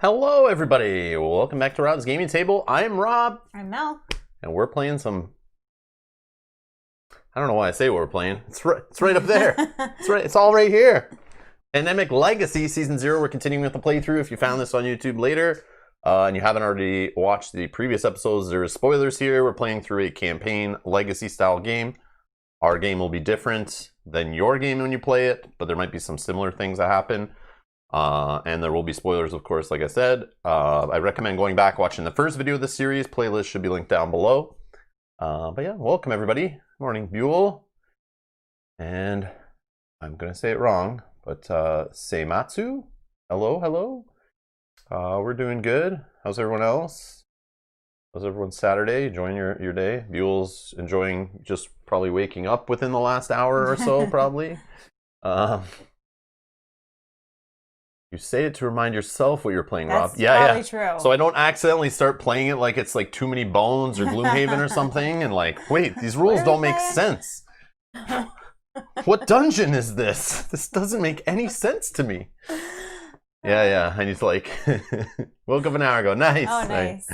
Hello, everybody. Welcome back to Rob's Gaming Table. I'm Rob. I'm Mel. And we're playing some... I don't know why I say what we're playing. It's right up there. It's all right here. Pandemic Legacy Season 0. We're continuing with the playthrough. If you found this on YouTube later and you haven't already watched the previous episodes, there are spoilers here. We're playing through a campaign Legacy-style game. Our game will be different than your game when you play it, but there might be some similar things that happen. And there will be spoilers, of course, like I said. I recommend going back, watching the first video of the series. Playlist should be linked down below. But yeah, welcome everybody. Morning, Buell. And I'm going to say it wrong, but Seimatsu. Hello. We're doing good. How's everyone else? How's everyone Saturday? Enjoying your day? Buell's enjoying just probably waking up within the last hour or so, probably. You say it to remind yourself what you're playing, Rob. That's probably true. So I don't accidentally start playing it like it's like Too Many Bones or Gloomhaven or something, and like, wait, these rules don't make sense. What dungeon is this? This doesn't make any sense to me. Yeah. And he's like, woke up an hour ago. Nice. Oh, nice.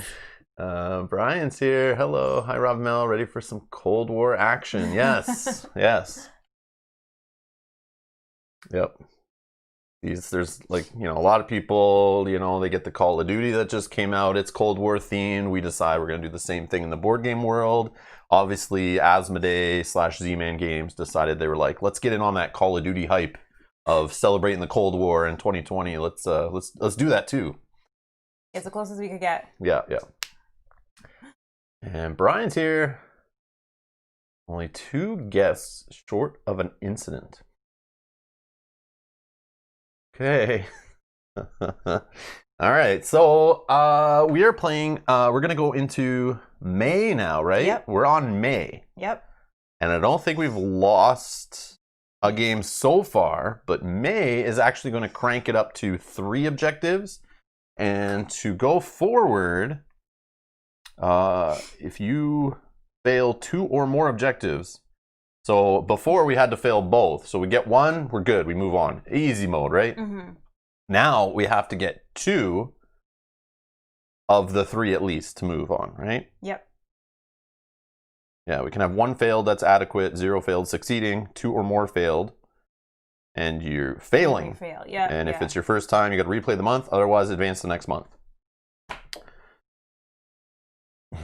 Brian's here. Hello. Hi, Rob Mel. Ready for some Cold War action? Yes. Yep. There's like, a lot of people, they get the Call of Duty that just came out. It's Cold War themed. We decide we're going to do the same thing in the board game world. Obviously, Asmodee / Z-Man Games decided they were like, let's get in on that Call of Duty hype of celebrating the Cold War in 2020. Let's do that too. It's the closest we could get. Yeah. And Brian's here. Only 2 guests short of an incident. Okay. All right. So we are playing. We're gonna go into May now, right? Yep. We're on May. Yep. And I don't think we've lost a game so far, but May is actually going to crank it up to 3 objectives, and to go forward, if you fail 2 or more objectives. So before we had to fail both. So we get 1, we're good, we move on. Easy mode, right? Mm-hmm. Now we have to get 2 of the 3 at least to move on, right? Yep. Yeah, we can have 1 failed, that's adequate, 0 failed, succeeding, 2 or more failed, and you're failing. Fail. Yeah. And if it's your first time, you got to replay the month, otherwise advance the next month.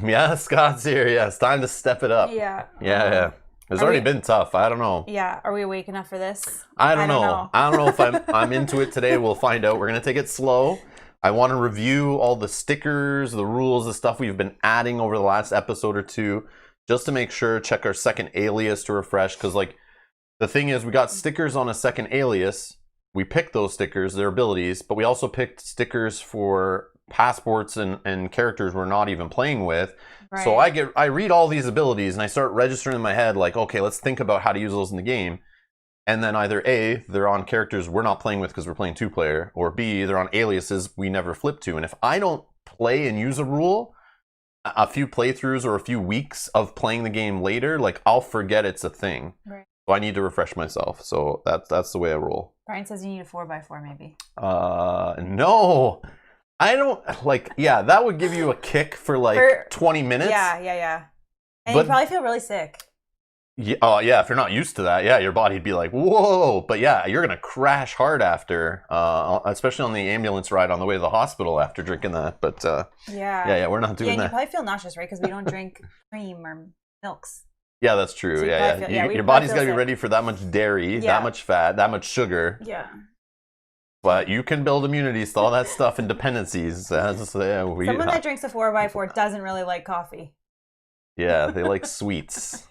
Yeah, Scott's here. Yeah, it's time to step it up. Yeah. It's already been tough. I don't know. Yeah. Are we awake enough for this? I don't know. I don't know if I'm into it today. We'll find out. We're going to take it slow. I want to review all the stickers, the rules, the stuff we've been adding over the last episode or 2, just to make sure, check our second alias to refresh. Because, like, the thing is, we got stickers on a second alias. We picked those stickers, their abilities, but we also picked stickers for passports and characters we're not even playing with. Right. So I read all these abilities and I start registering in my head like, okay, let's think about how to use those in the game. And then either A, they're on characters we're not playing with because we're playing 2-player, or B, they're on aliases we never flip to. And if I don't play and use a rule, a few playthroughs or a few weeks of playing the game later, like, I'll forget it's a thing. Right. So I need to refresh myself. So that's the way I roll. Brian says you need a 4x4 maybe. No. I don't, like, yeah, that would give you a kick for 20 minutes. Yeah. And you probably feel really sick. Yeah, if you're not used to that, yeah, your body'd be like, whoa. But yeah, you're going to crash hard after, especially on the ambulance ride on the way to the hospital after drinking that. But yeah, we're not doing that. Yeah, you probably feel nauseous, right? Because we don't drink cream or milks. Yeah, that's true. So your body's got to be ready for that much dairy, that much fat, that much sugar. Yeah. But you can build immunities to all that stuff and dependencies. Someone that drinks a 4x4 doesn't really like coffee. Yeah, they like sweets.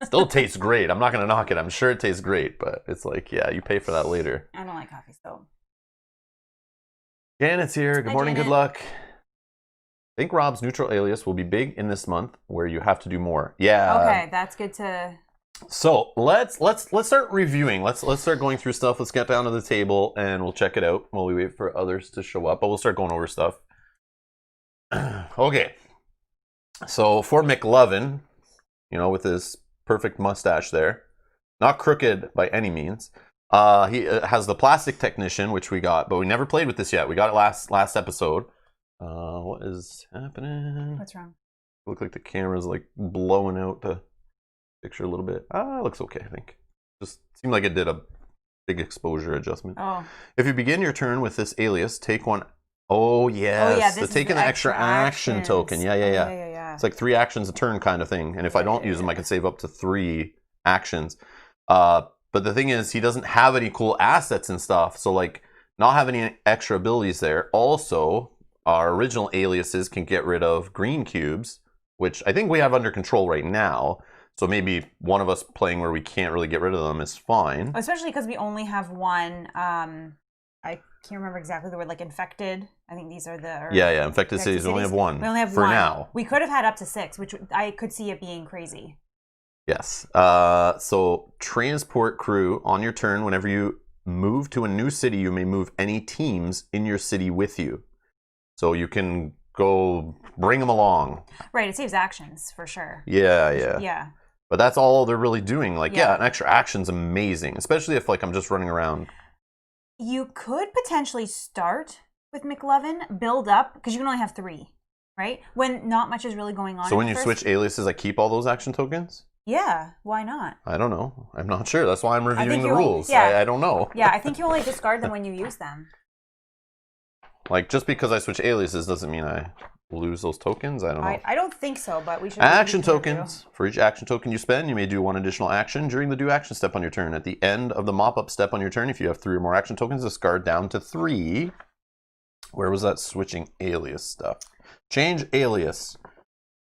Still tastes great. I'm not going to knock it. I'm sure it tastes great, but it's like, yeah, you pay for that later. I don't like coffee, so. Janet's here. Good morning, Janet. good luck. I think Rob's neutral alias will be big in this month where you have to do more. Yeah. Okay, that's good to... So let's start reviewing. Let's start going through stuff. Let's get down to the table and we'll check it out while we wait for others to show up. But we'll start going over stuff. Okay. So for McLovin, with his perfect mustache there, not crooked by any means. He has the plastic technician, which we got, but we never played with this yet. We got it last episode. What is happening? What's wrong? Look like the camera's like blowing out the picture a little bit. It looks okay, I think. Just seemed like it did a big exposure adjustment. Oh. If you begin your turn with this alias, take one. Oh yes, this take an extra action token. Yeah. It's like 3 actions a turn kind of thing. And if I don't use them, I can save up to 3 actions. But the thing is, he doesn't have any cool assets and stuff. So like, not having any extra abilities there. Also, our original aliases can get rid of green cubes, which I think we have under control right now. So maybe one of us playing where we can't really get rid of them is fine. Especially because we only have one. I can't remember exactly the word, like infected. I think these are the... Yeah. Infected cities. We only have one. We only have for one. now. We could have had up to 6, which I could see it being crazy. Yes. So transport crew on your turn. Whenever you move to a new city, you may move any teams in your city with you. So you can go bring them along. Right. It saves actions for sure. Yeah. But that's all they're really doing. Like, an extra action's amazing, especially if like I'm just running around. You could potentially start with McLovin, build up, because you can only have 3, right? When not much is really going on. So when you switch aliases, I keep all those action tokens? Yeah, why not? I don't know. I'm not sure. That's why I'm reviewing the rules. Yeah. I don't know. Yeah, I think you only discard them when you use them. Like, just because I switch aliases doesn't mean I lose those tokens. I don't know. I don't think so, but we should. Action tokens. For each action token you spend, you may do 1 additional action during the do action step on your turn. At the end of the mop-up step on your turn, if you have 3 or more action tokens, discard down to 3. Where was that switching alias stuff? Change alias.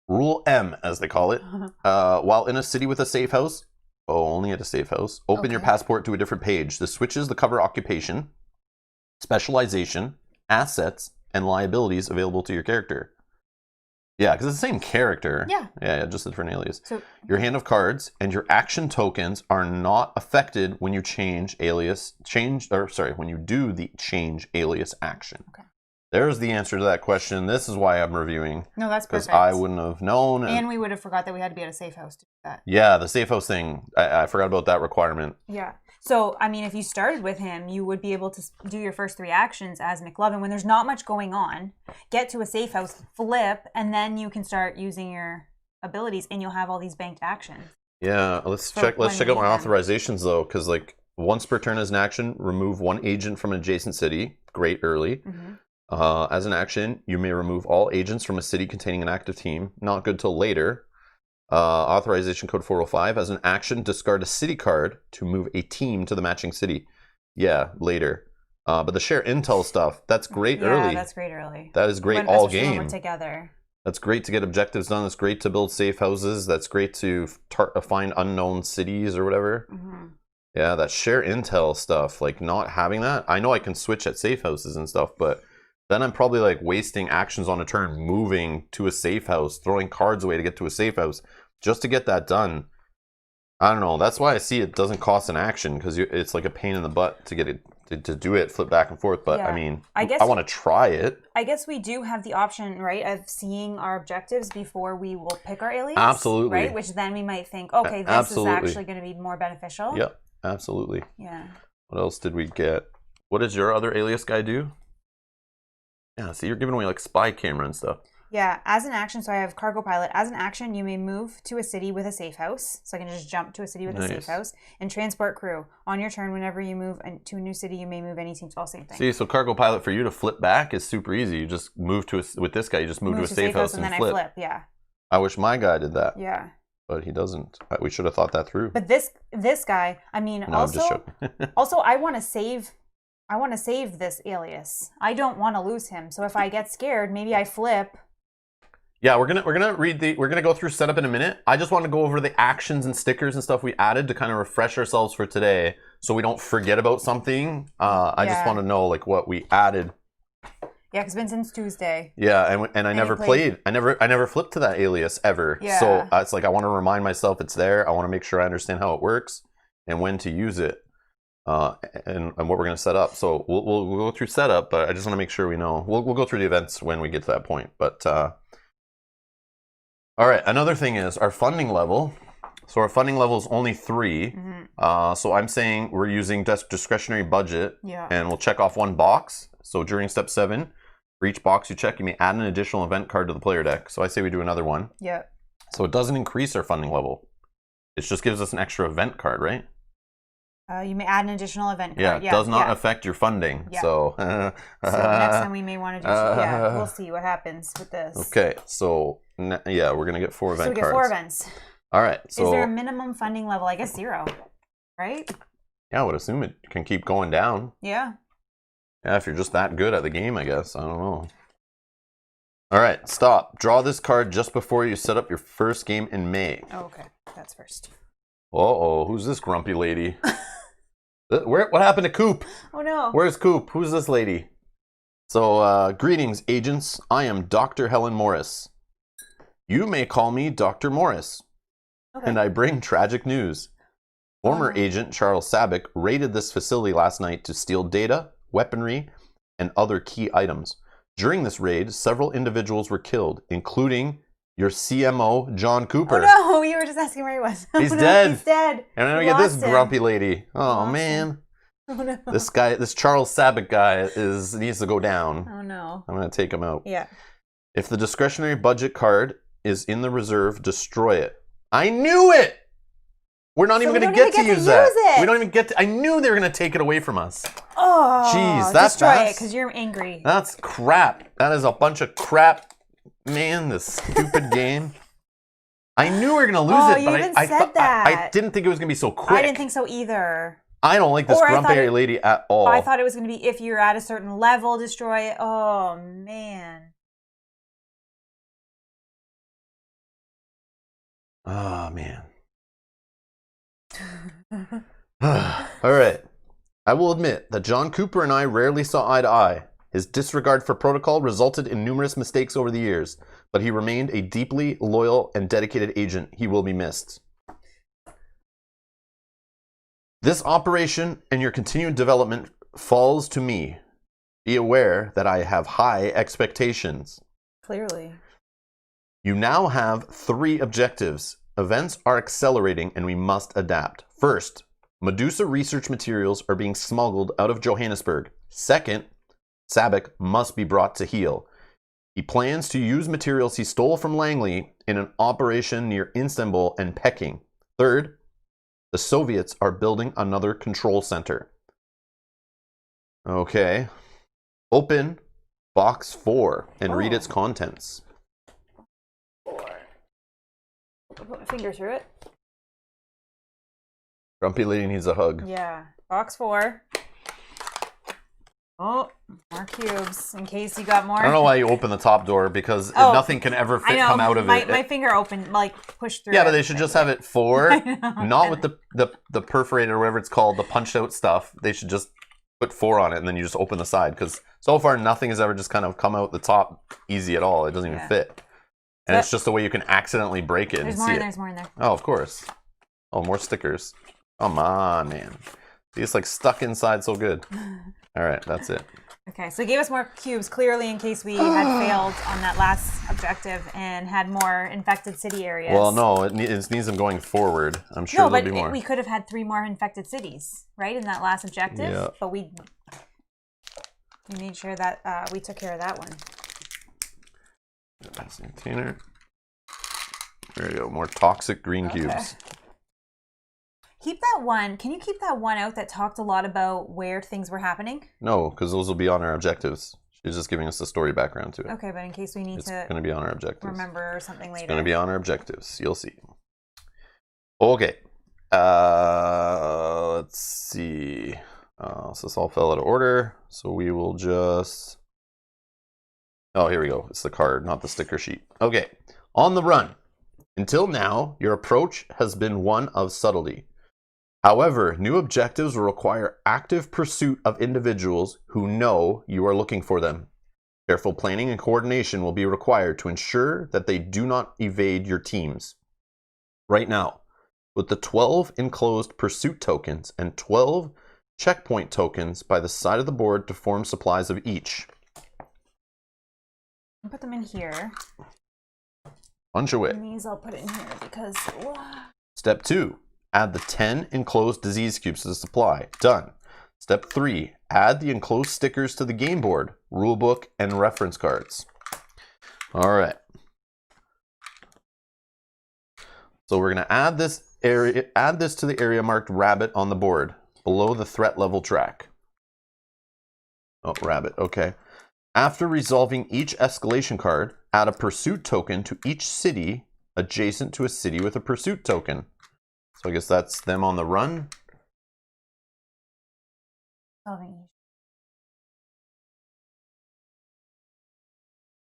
Rule M, as they call it. While in a city with a safe house, only at a safe house, open your passport to a different page. This switches the cover occupation, specialization, assets, and liabilities available to your character. Yeah, because it's the same character. Yeah, just a different alias. So, your hand of cards and your action tokens are not affected when you when you do the change alias action. Okay. There's the answer to that question. This is why I'm reviewing. No, that's perfect. Because I wouldn't have known. And we would have forgot that we had to be at a safe house to do that. Yeah, the safe house thing. I forgot about that requirement. Yeah. So, I mean, if you started with him, you would be able to do your first 3 actions as McLovin when there's not much going on. Get to a safe house, flip, and then you can start using your abilities, and you'll have all these banked actions. Yeah, let's check out my authorizations, though, because, like, once per turn as an action, remove 1 agent from an adjacent city. Great early. As an action, you may remove all agents from a city containing an active team. Not good till later. Authorization code 405. As an action, discard a city card to move a team to the matching city. Yeah, later. But the share intel stuff, that's great early. Yeah, that's great early. That is great all game. When we're together. That's great to get objectives done. That's great to build safe houses. That's great to find unknown cities or whatever. Yeah, that share intel stuff, like not having that. I know I can switch at safe houses and stuff, but then I'm probably like wasting actions on a turn, moving to a safe house, throwing cards away to get to a safe house just to get that done. I don't know. That's why I see it doesn't cost an action, because it's like a pain in the butt to get it to do it, flip back and forth. But I mean, I want to try it. I guess we do have the option, right, of seeing our objectives before we will pick our alias. Absolutely. Right, which then we might think, okay, this is actually going to be more beneficial. Yep, absolutely. Yeah. What else did we get? What does your other alias guy do? Yeah, so you're giving away like spy camera and stuff. Yeah, as an action, so I have cargo pilot. As an action, you may move to a city with a safe house. So I can just jump to a city with a safe house. And transport crew. On your turn, whenever you move to a new city, you may move any team. All same thing. See, so cargo pilot for you to flip back is super easy. You just move with this guy, you just move to a safe house and then flip. I flip, yeah. I wish my guy did that. Yeah. But he doesn't. We should have thought that through. But this guy, I mean, no, also, I'm just joking. Also, I want to save this alias. I don't want to lose him. So if I get scared, maybe I flip. Yeah, we're gonna go through setup in a minute. I just want to go over the actions and stickers and stuff we added to kind of refresh ourselves for today, so we don't forget about something. I just want to know like what we added. Yeah, because it's been since Tuesday. Yeah, and I never played. I never flipped to that alias ever. Yeah. So it's like I want to remind myself it's there. I want to make sure I understand how it works and when to use it. And what we're going to set up. So we'll go through setup, but I just want to make sure we know. We'll go through the events when we get to that point. But all right, another thing is our funding level. So our funding level is only 3. So I'm saying we're using discretionary budget. Yeah. And we'll check off 1 box. So during step 7, for each box you check, you may add an additional event card to the player deck. So I say we do another one. Yeah. So it doesn't increase our funding level. It just gives us an extra event card, right? You may add an additional event card. Yeah, it does not affect your funding. Yeah. So, so next time we may want to do we'll see what happens with this. Okay, so yeah, we're going to get 4 event cards. So we get 4 events. All right. So is there a minimum funding level? I guess 0, right? Yeah, I would assume it can keep going down. Yeah. Yeah, if you're just that good at the game, I guess. I don't know. All right, stop. Draw this card just before you set up your first game in May. Oh, okay. That's first. Uh-oh, who's this grumpy lady? What happened to Coop? Oh, no. Where's Coop? Who's this lady? So, greetings, agents. I am Dr. Helen Morris. You may call me Dr. Morris. Okay. And I bring tragic news. Former agent Charles Sabick raided this facility last night to steal data, weaponry, and other key items. During this raid, several individuals were killed, including your CMO, John Cooper. Oh no, you were just asking where he was. He's dead. He's dead. And then we get this grumpy lady. Oh man. Oh no. This Charles Sabick guy needs to go down. Oh no. I'm gonna take him out. Yeah. If the discretionary budget card is in the reserve, destroy it. I knew it! We're not even going to get to use that. We don't even get to... I knew they were going to take it away from us. Oh, jeez, that's... Destroy it, because you're angry. That's crap. That is a bunch of crap. Man, this stupid game. I knew we were going to lose it, but I didn't think it was going to be so quick. I didn't think so either. I don't like this grumpy lady at all. I thought it was going to be if you're at a certain level, destroy it. Oh, man. Oh, man. All right. I will admit that John Cooper and I rarely saw eye to eye. His disregard for protocol resulted in numerous mistakes over the years, but he remained a deeply loyal and dedicated agent. He will be missed. This operation and your continued development falls to me. Be aware that I have high expectations. Clearly. You now have 3 objectives. Events are accelerating and we must adapt. First, Medusa research materials are being smuggled out of Johannesburg. Second, Sabick must be brought to heel. He plans to use materials he stole from Langley in an operation near Istanbul and Peking. Third, the Soviets are building another control center. Okay. Open box 4 and read its contents. I'll put my finger through it. Grumpy lady needs a hug. Yeah. Box 4. Oh, more cubes in case you got more. I don't know why you open the top door because nothing can ever come out of it. My finger opened, like pushed through. Yeah, but they should just have it 4, not with the perforated or whatever it's called, the punched out stuff. They should just put 4 on it and then you just open the side because so far nothing has ever just kind of come out the top easy at all. It doesn't even fit. And it's just a way you can accidentally break it and see it. There's more in there. Oh, of course. Oh, more stickers. Come on, man. It's like stuck inside so good. All right, that's it. Okay, so it gave us more cubes, clearly, in case we had failed on that last objective and had more infected city areas. Well, no, it needs them going forward. I'm sure there'll be more. We could have had 3 more infected cities, right, in that last objective? Yeah. But we made sure that we took care of that one. Container. There you go. More toxic green cubes. Keep that one. Can you keep that one out that talked a lot about where things were happening? No, because those will be on our objectives. She's just giving us the story background to it. Okay, but in case we need it's going to be on our objectives. Remember something later. It's going to be on our objectives. You'll see. Okay. Let's see. So this all fell out of order. So we will just... Oh, here we go. It's the card, not the sticker sheet. Okay. On the run. Until now, your approach has been one of subtlety. However, new objectives will require active pursuit of individuals who know you are looking for them. Careful planning and coordination will be required to ensure that they do not evade your teams. Right now, with the 12 enclosed pursuit tokens and 12 checkpoint tokens by the side of the board to form supplies of each. I'll put them in here. Punch away. And these I'll put in here because Step 2, add the 10 enclosed disease cubes to the supply. Done. Step 3, add the enclosed stickers to the game board, rulebook, and reference cards. All right. So we're going to add this to the area marked rabbit on the board below the threat level track. Oh, rabbit. Okay. After resolving each escalation card, add a pursuit token to each city adjacent to a city with a pursuit token. So I guess that's them on the run.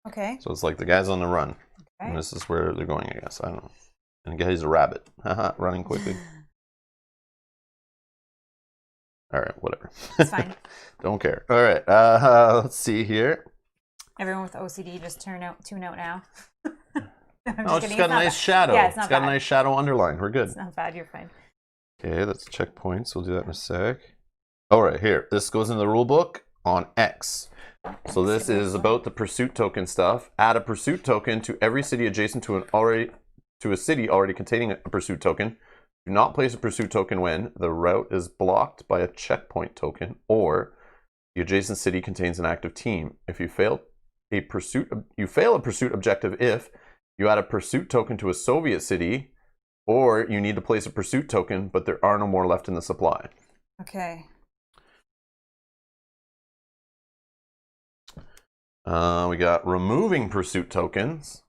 Okay. So it's like the guys on the run. Okay. And this is where they're going, I guess. I don't know. And the guy's a rabbit. Haha, running quickly. All right, whatever. It's fine. Don't care. All right, let's see here. Everyone with OCD just tune out now. Oh, it's got a nice shadow. Yeah, it's not got bad. a nice shadow underline. We're good. It's not bad. You're fine. Okay, that's checkpoints. We'll do that in a sec. All right, here. This goes in the rule book on X. So this is about the pursuit token stuff. Add a pursuit token to every city adjacent to a city already containing a pursuit token. Do not place a pursuit token when the route is blocked by a checkpoint token or the adjacent city contains an active team. If you fail a pursuit objective if you add a pursuit token to a Soviet city, or you need to place a pursuit token, but there are no more left in the supply. Okay. We got removing pursuit tokens,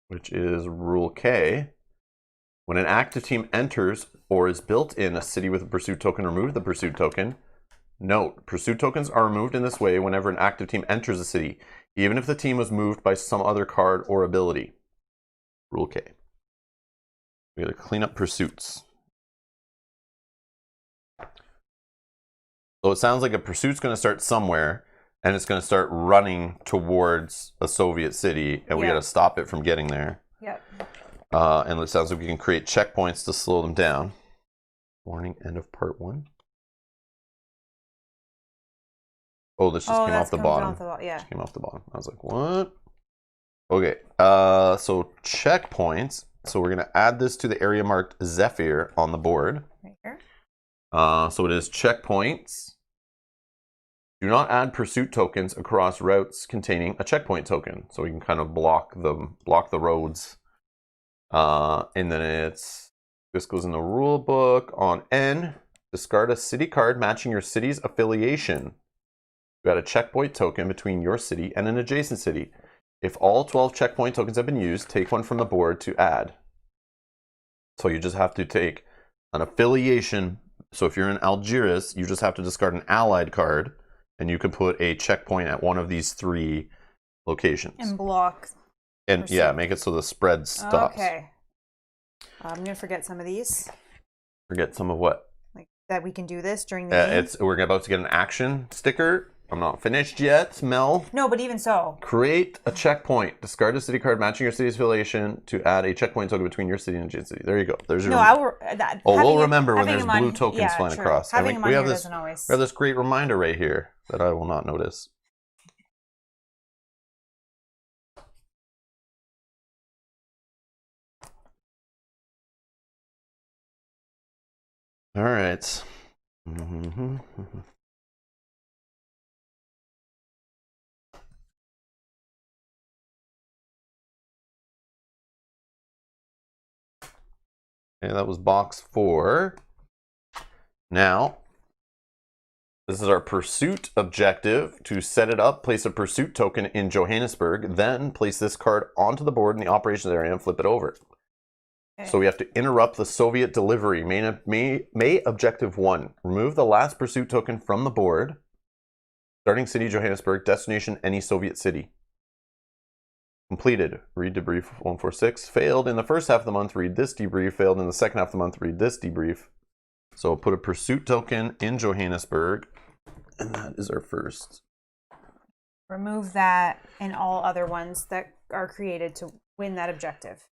which is rule K. When an active team enters or is built in a city with a pursuit token, remove the pursuit token. Note, pursuit tokens are removed in this way whenever an active team enters a city, even if the team was moved by some other card or ability. Rule K. We gotta clean up pursuits. So it sounds like a pursuit's gonna start somewhere, and it's gonna start running towards a Soviet city, and we gotta stop it from getting there. Yep. And it sounds like we can create checkpoints to slow them down. Warning, end of part 1. Oh, this just came off the bottom. Yeah. Just came off the bottom. I was like, what? Okay, so checkpoints. So we're going to add this to the area marked Zephyr on the board. Right here. So it is checkpoints. Do not add pursuit tokens across routes containing a checkpoint token. So we can kind of block the roads. And then this goes in the rule book on N. Discard a city card matching your city's affiliation. You add a checkpoint token between your city and an adjacent city. If all 12 checkpoint tokens have been used, take one from the board to add. So you just have to take an affiliation. So if you're in Algiers, you just have to discard an allied card, and you can put a checkpoint at one of these 3 locations. And block. And pursuit. yeah, make it so the spread stops. Okay. I'm gonna forget some of these. Forget some of what? Like that we can do this during the game. We're about to get an action sticker. I'm not finished yet, Mel. No, but even so. Create a checkpoint. Discard a city card matching your city's affiliation to add a checkpoint token between your city and adjacent city. There you go. There's your. No, we'll remember when there's blue tokens flying across. Having we have this great reminder right here that I will not notice. All right. Okay, that was box 4. Now, this is our pursuit objective. To set it up, place a pursuit token in Johannesburg, then place this card onto the board in the operations area and flip it over. Okay. So we have to interrupt the Soviet delivery. May objective 1. Remove the last pursuit token from the board. Starting city Johannesburg, destination any Soviet city. Completed. Read debrief 146. Failed in the first half of the month, read this debrief. Failed in the second half of the month, read this debrief. So we'll put a pursuit token in Johannesburg, and that is our first. Remove that and all other ones that are created to win that objective.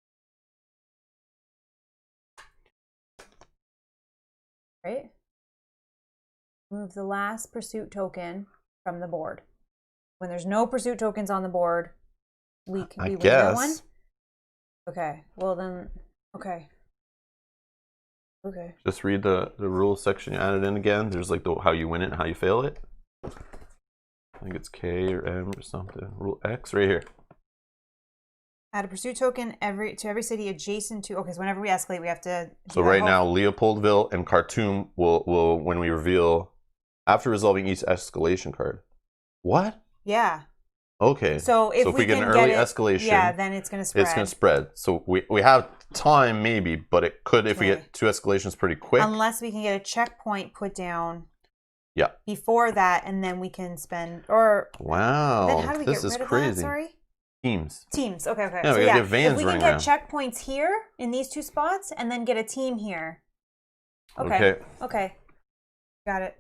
Right? Remove the last pursuit token from the board. When there's no pursuit tokens on the board, we win that one? Okay. Well then, okay. Okay. Just read the rules section added in again. There's like how you win it and how you fail it. I think it's K or M or something. Rule X right here. Add a pursuit token to every city adjacent to. Okay, so whenever we escalate, we have to. So right now, Leopoldville and Khartoum will when we reveal after resolving each escalation card. What? Yeah. Okay. So if we get an can early get it, escalation, yeah, then it's going to spread. It's going to spread. So we have time maybe, but it could if we get 2 escalations pretty quick. Unless we can get a checkpoint put down. Yeah. Before that, and then we can spend Wow. Then how do we this get is rid crazy. Of that? Sorry. Teams. Okay. Yeah, so we gotta get vans if we can running get around. checkpoints here in these 2 spots, and then get a team here. Okay. Got it.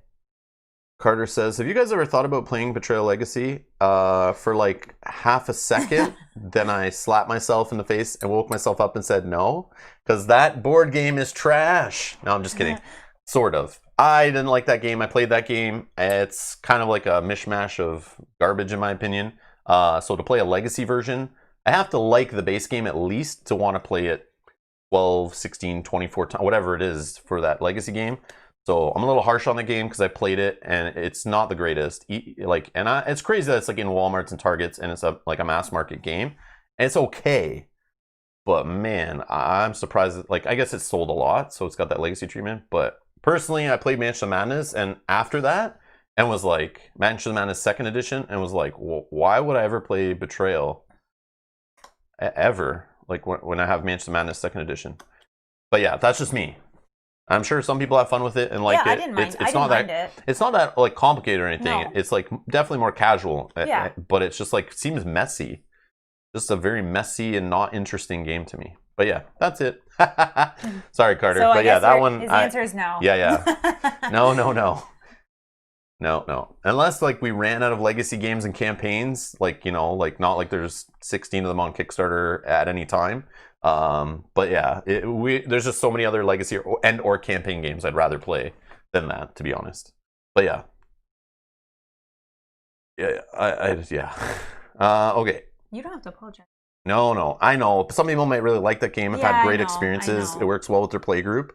Carter says, have you guys ever thought about playing Betrayal Legacy? For like half a second, then I slapped myself in the face and woke myself up and said no, because that board game is trash. No, I'm just kidding. Sort of. I didn't like that game. I played that game. It's kind of like a mishmash of garbage in my opinion. So to play a Legacy version, I have to like the base game at least to want to play it 12, 16, 24 times, whatever it is for that Legacy game. So I'm a little harsh on the game because I played it and it's not the greatest. It's crazy that it's like in Walmarts and Targets and it's like a mass market game. And it's okay, but man, I'm surprised. Like I guess it's sold a lot, so it's got that Legacy treatment. But personally, I played Mansion of Madness, and after that, and was like Mansion of Madness 2nd edition, and was like, well, why would I ever play Betrayal ever? Like when I have Mansion of Madness 2nd edition. But yeah, that's just me. I'm sure some people have fun with it and like it. I didn't mind. It's not that like complicated or anything. No. It's like definitely more casual. Yeah. But it's just like seems messy. Just a very messy and not interesting game to me. But yeah, that's it. Sorry, Carter. So but yeah, that one. His answer is no. Yeah. No. Unless like we ran out of Legacy games and campaigns, like like not like there's 16 of them on Kickstarter at any time. But yeah, there's just so many other Legacy or campaign games I'd rather play than that, to be honest. But yeah, okay. You don't have to apologize. No, I know. Some people might really like that game. I've had great experiences. It works well with their play group.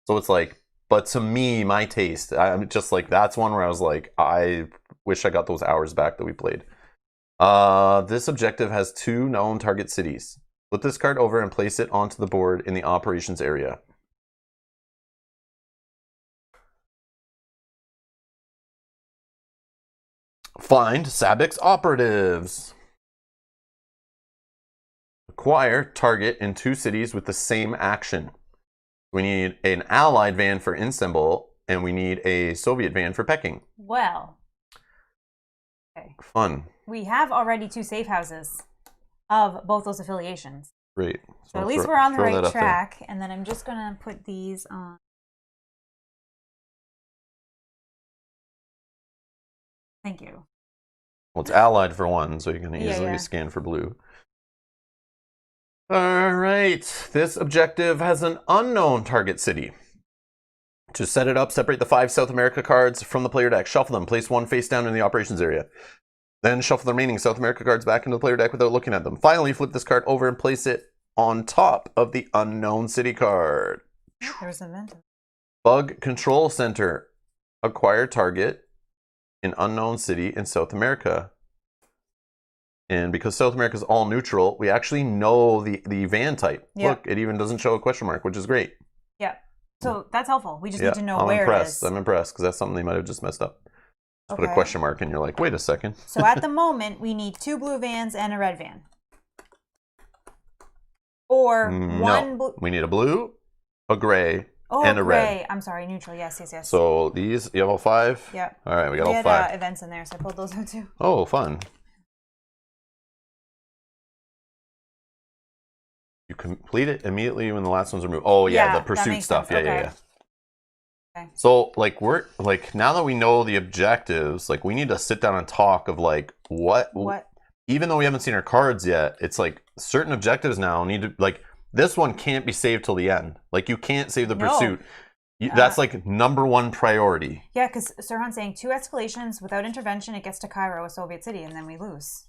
So it's like, but to me, my taste, I'm just like, that's one where I was like, I wish I got those hours back that we played. This objective has 2 known target cities. Flip this card over and place it onto the board in the operations area. Find Sabic's operatives. Acquire target in 2 cities with the same action. We need an Allied van for Istanbul, and we need a Soviet van for Peking. Well. Okay. Fun. We have already 2 safe houses of both those affiliations. Great. So at least we're on the right track. And then I'm just going to put these on. Thank you. Well, it's Allied for 1, so you can easily scan for blue. All right. This objective has an unknown target city. To set it up, separate the 5 South America cards from the player deck. Shuffle them. Place 1 face down in the operations area. Then shuffle the remaining South America cards back into the player deck without looking at them. Finally, flip this card over and place it on top of the unknown city card. There's an event. Bug Control Center. Acquire target in unknown city in South America. And because South America is all neutral, we actually know the van type. Yep. Look, it even doesn't show a question mark, which is great. Yeah. So that's helpful. We just need to know where it is. I'm impressed because that's something they might have just messed up. Put a question mark and you're like, wait a second. So at the moment, we need 2 blue vans and a red van. Or one blue. We need a blue, a gray, and a red. I'm sorry, neutral. Yes. So these, you have all 5? Yeah. All right, we got all 5. We had events in there, so I pulled those out too. Oh, fun. You complete it immediately when the last ones are moved. Oh, yeah, the pursuit stuff. Sense. Yeah. Okay. So, like, we're like, now that we know the objectives, like, we need to sit down and talk of like what even though we haven't seen our cards yet, it's like certain objectives now need to, like, this one can't be saved till the end. Like, you can't save the pursuit. That's like #1 priority. Yeah, because Sirhan's saying 2 escalations without intervention, it gets to Cairo, a Soviet city, and then we lose.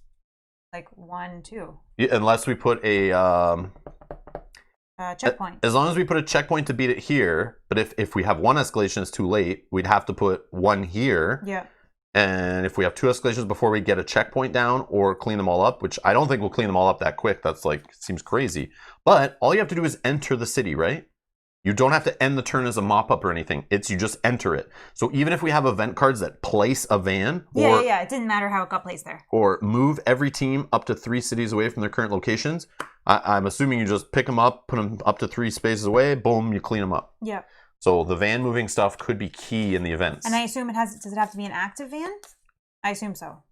Like 1, 2. Yeah, unless we put a checkpoint. As long as we put a checkpoint to beat it here, but if we have one escalation, it's too late. We'd have to put one here. Yeah. And if we have two escalations before we get a checkpoint down or clean them all up, which I don't think we'll clean them all up that quick. That's like, seems crazy. But all you have to do is enter the city, right? You don't have to end the turn as a mop-up or anything. It's you just enter it. So even if we have event cards that place a van Yeah. It didn't matter how it got placed there. or move every team up to 3 cities away from their current locations, I'm assuming you just pick them up, put them up to 3 spaces away, boom, you clean them up. Yeah. So the van moving stuff could be key in the events. And I assume does it have to be an active van? I assume so.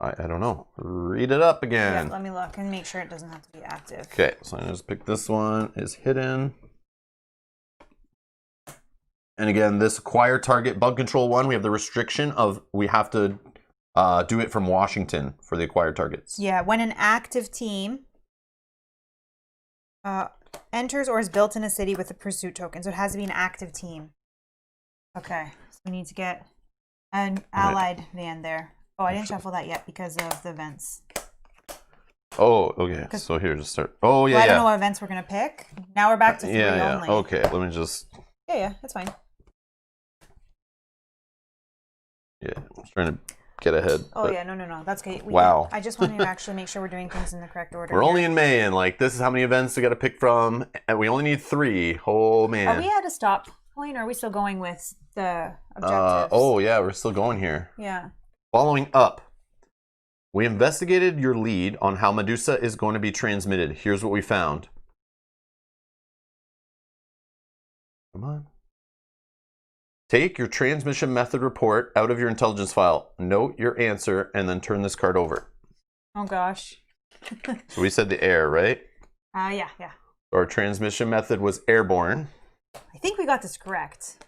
I don't know. Read it up again. Yeah, let me look and make sure it doesn't have to be active. Okay, so I just pick this one, is hidden. And again, this acquire target bug control one, we have the restriction of we have to do it from Washington for the acquired targets. Yeah, when an active team enters or is built in a city with a pursuit token. So it has to be an active team. Okay, so we need to get an allied van there. Oh, I didn't shuffle that yet because of the events. Oh, okay. So here, just start. Oh, yeah, I don't know what events we're going to pick. Now we're back to 3 only. Okay, let me just... Yeah, that's fine. Yeah, I'm trying to get ahead. Oh, yeah, no. That's okay. Wow. I just wanted to actually make sure we're doing things in the correct order. We're only in May, and like, this is how many events we got to pick from, and we only need 3. Oh, man. Are we at a stop point, or are we still going with the objectives? Oh, yeah, we're still going here. Yeah. Following up, we investigated your lead on how Medusa is going to be transmitted. Here's what we found. Come on. Take your transmission method report out of your intelligence file, note your answer, and then turn this card over. Oh, gosh. So we said the air, right? Yeah. Our transmission method was airborne. I think we got this correct.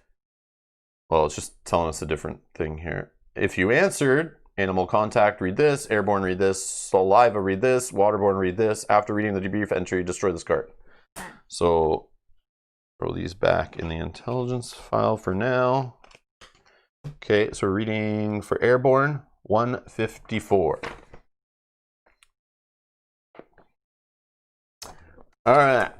Well, it's just telling us a different thing here. If you answered, animal contact, read this. Airborne, read this. Saliva, read this. Waterborne, read this. After reading the debrief entry, destroy this card. So throw these back in the intelligence file for now. Okay, so we're reading for airborne, 154. All right.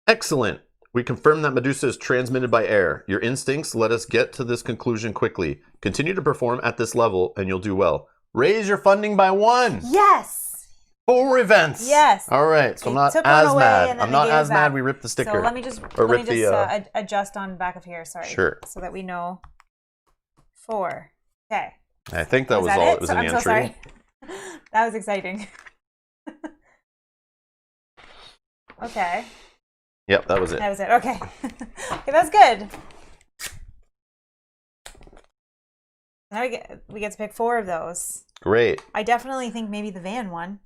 Excellent. We confirm that Medusa is transmitted by air. Your instincts let us get to this conclusion quickly. Continue to perform at this level and you'll do well. Raise your funding by 1. Yes. 4 events. Yes. All right. So I'm not as mad. I'm not as mad. We ripped the sticker. So let me just adjust on back of here. Sorry. Sure. So that we know 4. Okay. I think that was all it was in the entry. I'm so sorry. That was exciting. Okay. Yep, that was it. That was it. Okay. Okay, that's good. Now we get to pick 4 of those. Great. I definitely think maybe the van one.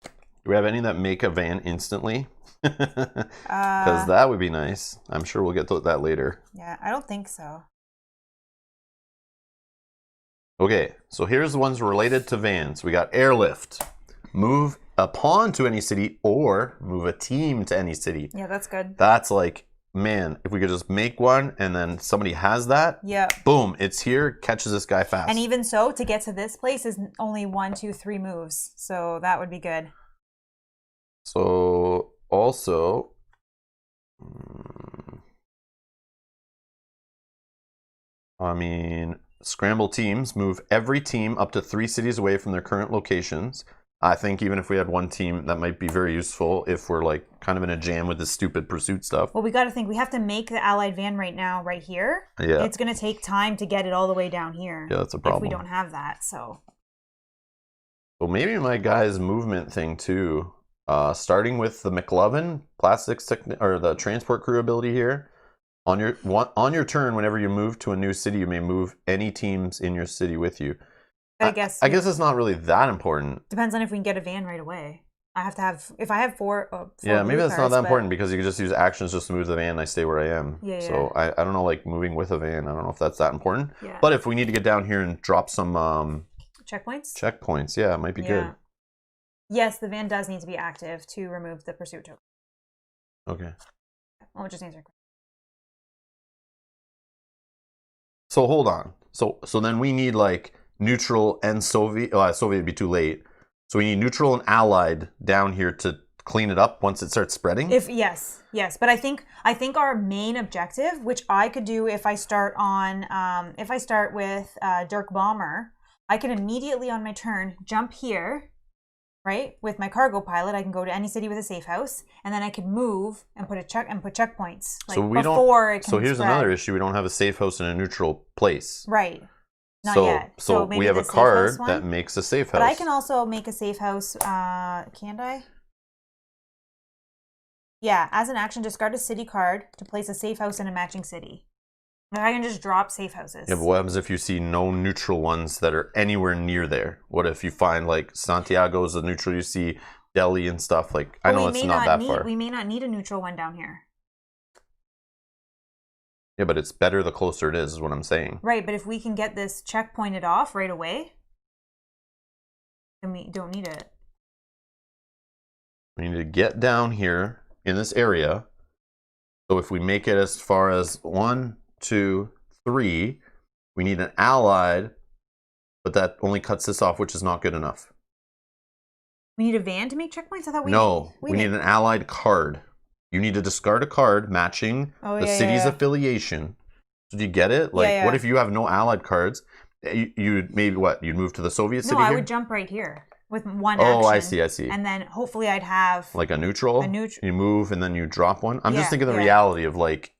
Do we have any that make a van instantly? Because that would be nice. I'm sure we'll get to that later. Yeah, I don't think so. Okay, so here's the ones related to vans. We got airlift. Move a pawn to any city or move a team to any city. Yeah, that's good. That's like, man, if we could just make one and then somebody has that, yeah, boom, it's here, catches this guy fast. And even so, to get to this place is only 1, 2, 3 moves. So that would be good. So also, I mean, scramble teams, move every team up to 3 cities away from their current locations. I think even if we had one team, that might be very useful if we're like kind of in a jam with this stupid pursuit stuff. Well, we got to think, we have to make the allied van right now, right here. Yeah. It's going to take time to get it all the way down here. Yeah, that's a problem. If we don't have that, so. Well, maybe my guy's movement thing too. Starting with the McLovin plastics or the transport crew ability here. On your turn, whenever you move to a new city, you may move any teams in your city with you. I guess it's not really that important. Depends on if we can get a van right away. I have to have, if I have 4 yeah, maybe that's not that important because you can just use actions just to move the van and I stay where I am. Yeah, so I don't know, like moving with a van, I don't know if that's that important. Yeah. But if we need to get down here and drop some checkpoints, yeah, it might be good. Yes, the van does need to be active to remove the pursuit token. Okay. Well, just answer. So hold on. So then we need like neutral and Soviet. Soviet would be too late. So we need neutral and allied down here to clean it up once it starts spreading? Yes, but I think our main objective, which I could do if I start with Dirk Bomber, I can immediately on my turn jump here, right? With my cargo pilot, I can go to any city with a safe house, and then I can move and put checkpoints. Like so here's another issue: we don't have a safe house in a neutral place. Right. Not yet. So we have a card that makes a safe house. But I can also make a safe house. Can't I? Yeah, as an action, discard a city card to place a safe house in a matching city. I can just drop safe houses. Yeah, but what happens if you see no neutral ones that are anywhere near there? What if you find like Santiago is a neutral, you see Delhi and stuff? Like, I know it's not that far. We may not need a neutral one down here. Yeah, but it's better the closer it is what I'm saying. Right, but if we can get this checkpointed off right away, then we don't need it. We need to get down here in this area. So if we make it as far as 1, 2, 3, we need an allied, but that only cuts this off, which is not good enough. We need a van to make checkpoints? I thought we need an allied card. You need to discard a card matching the city's affiliation. So do you get it? Like, what if you have no allied cards? You'd maybe you'd move to the Soviet city? No, I would jump right here with one action. Oh, I see. And then hopefully I'd have like a neutral. You move and then you drop one. I'm just thinking the reality of like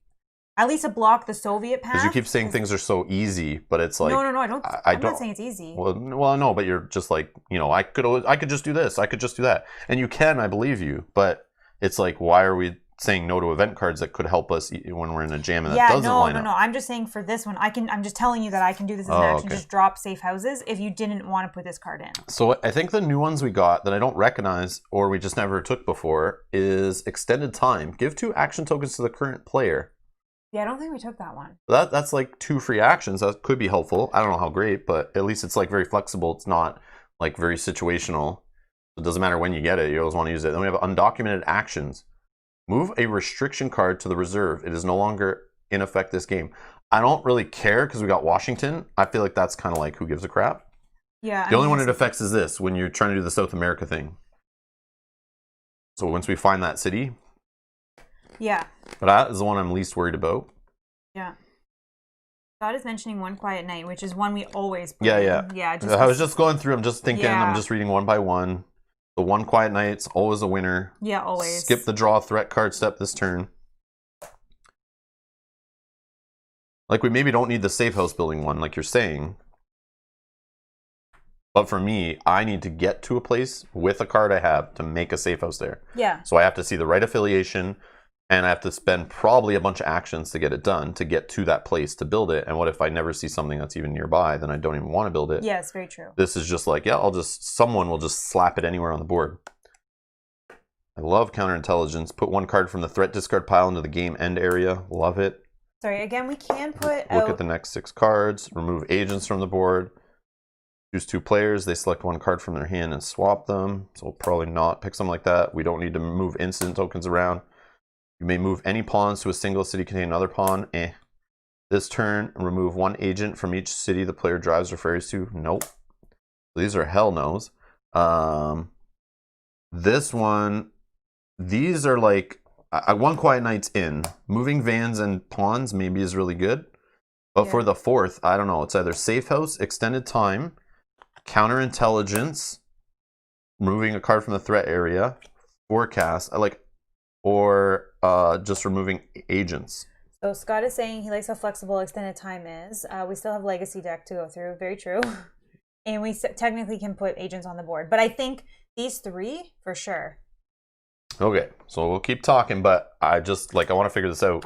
at least to block the Soviet path. Because you keep saying things are so easy, but it's like no. I'm not saying it's easy. Well, no, but you're just like, I could just do this. I could just do that, and you can. I believe you, but it's like, why are we saying no to event cards that could help us when we're in a jam and that doesn't line up? No. I'm just saying for this one, I'm just telling you that I can do this as an action. Just drop safe houses if you didn't want to put this card in. So I think the new ones we got that I don't recognize or we just never took before is extended time. Give 2 action tokens to the current player. Yeah, I don't think we took that one. That's like 2 free actions. That could be helpful. I don't know how great, but at least it's like very flexible. It's not like very situational. It doesn't matter when you get it. You always want to use it. Then we have undocumented actions. Move a restriction card to the reserve. It is no longer in effect this game. I don't really care because we got Washington. I feel like that's kind of like who gives a crap. Yeah. The only one it affects is this, when you're trying to do the South America thing. So once we find that city. Yeah. But that is the one I'm least worried about. Yeah. God is mentioning One Quiet Night, which is one we always put in. Yeah. I was just going through. I'm just thinking. I'm just reading one by one. The One Quiet Night's always a winner. Yeah, always. Skip the draw threat card step this turn. Like, we maybe don't need the safe house building one, like you're saying. But for me, I need to get to a place with a card I have to make a safe house there. Yeah. So I have to see the right affiliation, and I have to spend probably a bunch of actions to get it done, to get to that place to build it. And what if I never see something that's even nearby? Then I don't even want to build it. Yeah, it's very true. This is just like, someone will just slap it anywhere on the board. I love counterintelligence. Put 1 card from the threat discard pile into the game end area. Love it. Sorry, again, we can put Look at the next 6 cards. Remove agents from the board. Choose 2 players. They select 1 card from their hand and swap them. So we'll probably not pick something like that. We don't need to move incident tokens around. You may move any pawns to a single city containing another pawn. This turn, remove 1 agent from each city the player drives or ferries to. Nope. So these are hell no's. This one, these are like, One Quiet Night's in. Moving vans and pawns maybe is really good. But for the 4th, I don't know. It's either safe house, extended time, counterintelligence, moving a card from the threat area, forecast, or just removing agents. So Scott is saying he likes how flexible extended time is. We still have legacy deck to go through. Very true. And we technically can put agents on the board. But I think these 3 for sure. Okay, so we'll keep talking, but I want to figure this out.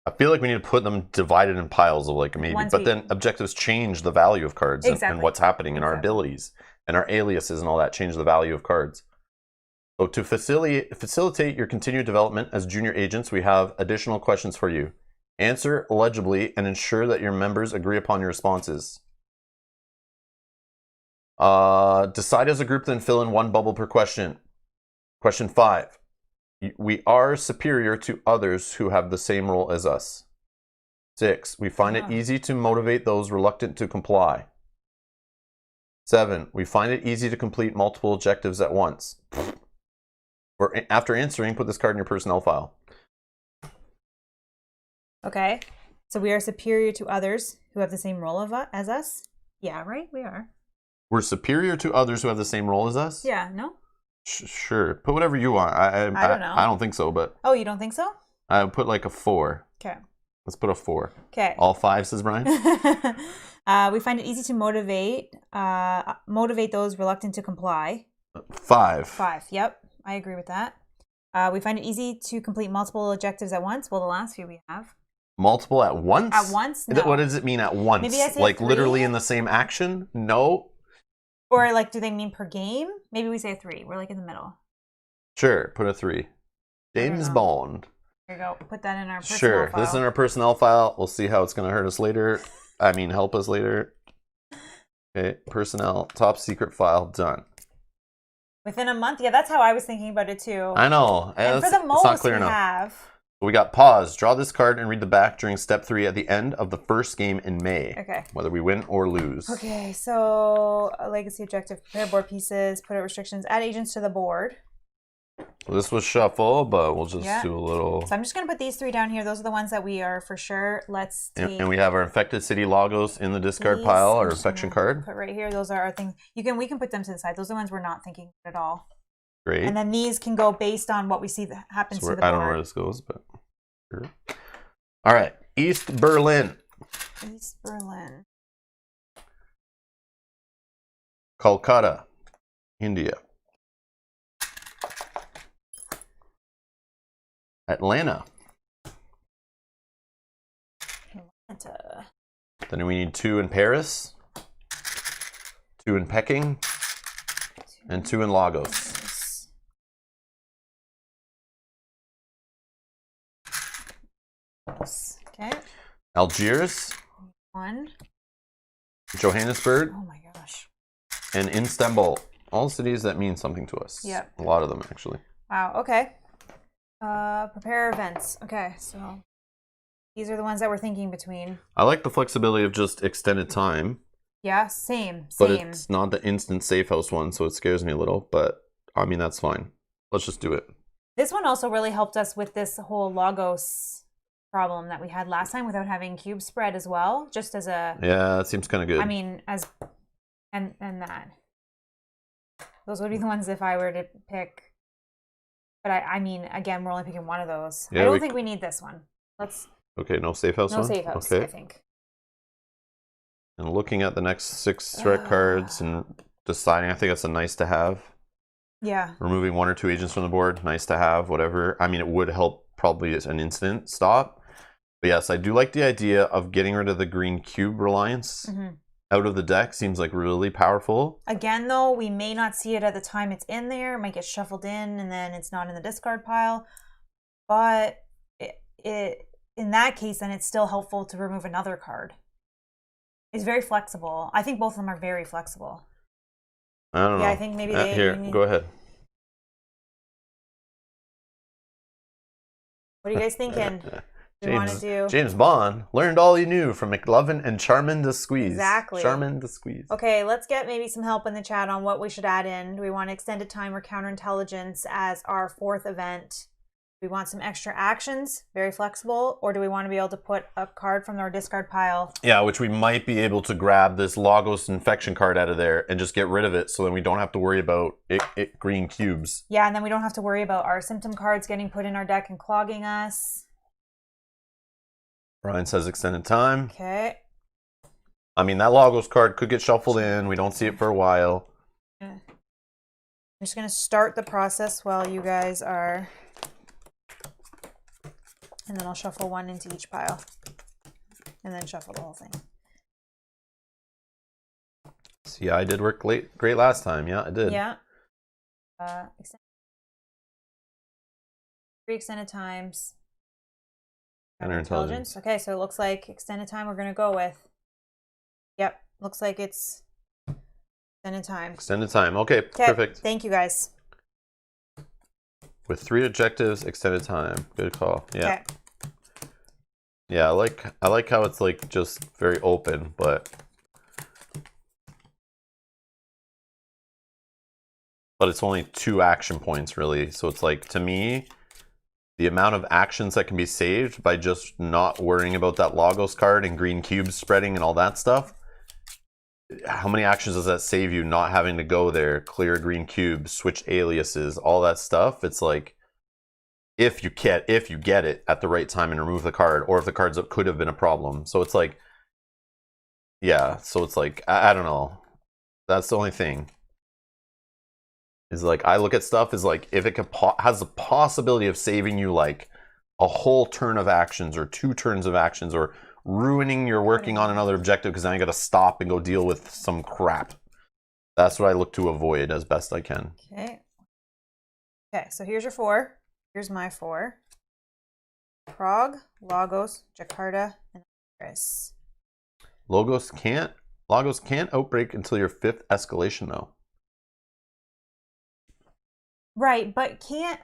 I feel like we need to put them divided in piles of maybe, but then objectives change the value of cards and what's happening in our abilities and our aliases and all that change the value of cards. So to facilitate your continued development as junior agents, we have additional questions for you. Answer legibly and ensure that your members agree upon your responses. Decide as a group, then fill in 1 bubble per question. Question 5. We are superior to others who have the same role as us. 6. We find it easy to motivate those reluctant to comply. 7. We find it easy to complete multiple objectives at once. Or after answering, put this card in your personnel file. Okay. So we are superior to others who have the same role as us? Yeah, right? We are. We're superior to others who have the same role as us? Yeah, no? Sure. Put whatever you want. I don't know. I don't think so, but... Oh, you don't think so? I would put like a 4. Okay. Let's put a 4. Okay. All 5, says Brian. We find it easy to motivate those reluctant to comply. 5. 5. Yep, I agree with that. We find it easy to complete multiple objectives at once. Well, the last few we have. Multiple at once? At once? No. What does it mean at once? Maybe I say like 3? literally in the same action? No. Or like, do they mean per game? Maybe we say 3. We're like in the middle. Sure, put a 3. James Bond. Here you go. Put that in our personnel Sure, file. this is in our personnel file. We'll see how it's going to hurt us later. I mean, help us later. Okay, personnel, top secret file, done. Within a month? Yeah, that's how I was thinking about it too. I know. And for the most not clear we enough. have... We got pause. Draw this card and read the back during step 3 at the end of the first game in May. Okay. Whether we win or lose. Okay, so a legacy objective, prepare board pieces, put out restrictions, add agents to the board. Well, this was shuffle, but we'll just do a little... So I'm just going to put these 3 down here. Those are the ones that we are for sure. Let's take... And we have our infected city logos in the discard pile, our infection card. Put right here. Those are our things. We can put them to the side. Those are the ones we're not thinking at all. Great. And then these can go based on what we see that happens to the board. I don't know where this goes, but... Sure. All right. East Berlin. East Berlin. Kolkata, India. Atlanta. Atlanta. Then we need 2 in Paris, 2 in Peking, and 2 in Lagos. Okay. Algiers. 1. Johannesburg. Oh my gosh. And Istanbul. All cities that mean something to us. Yep. A lot of them, actually. Wow. Okay. Prepare events. Okay, so these are the ones that we're thinking between. I like the flexibility of just extended time. Yeah, same. But it's not the instant safe house one, so it scares me a little. But, I mean, that's fine. Let's just do it. This one also really helped us with this whole Lagos problem that we had last time without having cube spread as well. Just as a... Yeah, that seems kind of good. I mean, as... And that. Those would be the ones if I were to pick... But I mean, again, we're only picking one of those. Yeah, I don't think we need this one. Let's... Okay, no safe house one? No safe house, okay. I think. And looking at the next 6 threat cards and deciding, I think that's a nice to have. Yeah. Removing 1 or 2 agents from the board, nice to have, whatever. I mean, it would help probably as an instant stop. But yes, I do like the idea of getting rid of the green cube reliance. Out of the deck seems like really powerful. Again, though, we may not see it at the time it's in there. It might get shuffled in and then it's not in the discard pile. But in that case, then it's still helpful to remove another card. It's very flexible. I think both of them are very flexible. I don't know. Yeah, I think maybe they... Here, go ahead. What are you guys thinking? James Bond learned all he knew from McLovin and Charmin to Squeeze. Exactly. Charmin to Squeeze. Okay, let's get maybe some help in the chat on what we should add in. Do we want extended time or counterintelligence as our 4th event? Do we want some extra actions, very flexible, or do we want to be able to put a card from our discard pile? Yeah, which we might be able to grab this Lagos infection card out of there and just get rid of it so then we don't have to worry about it green cubes. Yeah, and then we don't have to worry about our symptom cards getting put in our deck and clogging us. Brian says extended time. Okay. I mean, that Lagos card could get shuffled in. We don't see it for a while. I'm just going to start the process while you guys are... And then I'll shuffle 1 into each pile. And then shuffle the whole thing. See, I did work great last time. Yeah, I did. Yeah. 3 extended times. Counterintelligence. Okay, so it looks like extended time we're going to go with. Yep, looks like it's extended time. Extended time. Okay, perfect. Thank you, guys. With 3 objectives, extended time. Good call. Yeah. Okay. Yeah, I like how it's like just very open, but but it's only 2 action points really. So it's like, to me, the amount of actions that can be saved by just not worrying about that Lagos card and green cubes spreading and all that stuff. How many actions does that save you not having to go there, clear green cubes, switch aliases, all that stuff? It's like, if you get it at the right time and remove the card, or if the cards could have been a problem. So it's like, yeah, so it's like, I don't know. That's the only thing. Is like, I look at stuff as like, if it could has the possibility of saving you like a whole turn of actions or 2 turns of actions, or ruining your working on another objective because now you got to stop and go deal with some crap. That's what I look to avoid as best I can. Okay. Okay, so here's your 4. Here's my 4. Prague, Lagos, Jakarta, and Paris. Lagos can't outbreak until your 5th escalation though. Right, but can't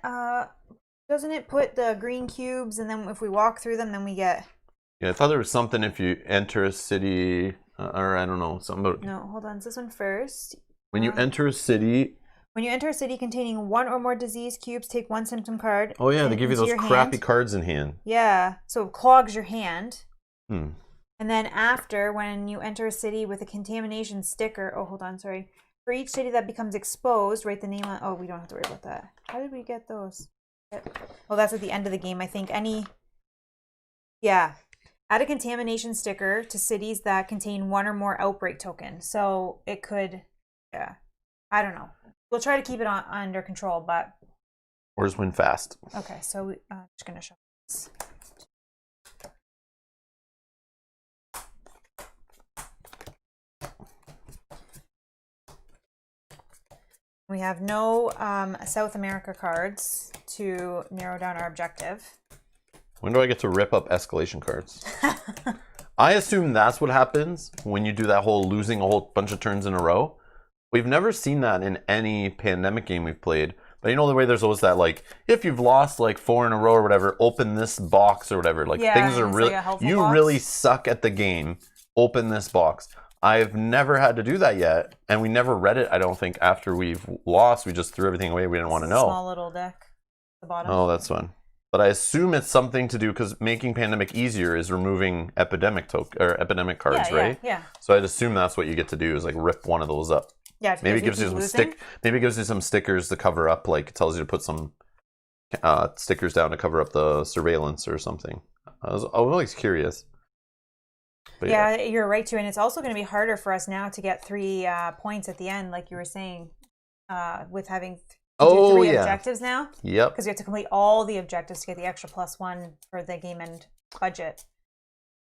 doesn't it put the green cubes, and then if we walk through them, then we get... Yeah, I thought there was something if you enter a city, or I don't know, something about... No, hold on, is this one first? When you enter a city... When you enter a city containing 1 or more disease cubes, take 1 symptom card. Oh yeah, they give you those crappy cards in hand. Yeah, so it clogs your hand. Hmm. And then after, when you enter a city with a contamination sticker... Oh, hold on, sorry. For each city that becomes exposed, write the name on... Oh, we don't have to worry about that. How did we get those? Well, that's at the end of the game, I think. Yeah. Add a contamination sticker to cities that contain 1 or more outbreak tokens. So it could... Yeah. I don't know. We'll try to keep it under control, but... Or just win fast. Okay, so I'm just going to show this. We have no South America cards to narrow down our objective. When do I get to rip up escalation cards? I assume that's what happens when you do that whole losing a whole bunch of turns in a row. We've never seen that in any pandemic game we've played. But you know the way there's always that, like, if you've lost like 4 in a row or whatever, open this box or whatever. Like, things are really... Like you box. really suck at the game. Open this box. I've never had to do that yet, and we never read it, I don't think, after we've lost. We just threw everything away. We didn't want to know. Small little deck at the bottom. Oh, that's fun. But I assume it's something to do, because making Pandemic easier is removing epidemic cards, right? Yeah. So I'd assume that's what you get to do, is like rip one of those up. Yeah. Maybe it gives you some Maybe it gives you some stickers to cover up, like it tells you to put some stickers down to cover up the surveillance or something. I was always curious. But yeah, you're right too, and it's also going to be harder for us now to get 3 points at the end, like you were saying, with having to do 3 objectives now. Yep. Because we have to complete all the objectives to get the extra +1 for the game end budget.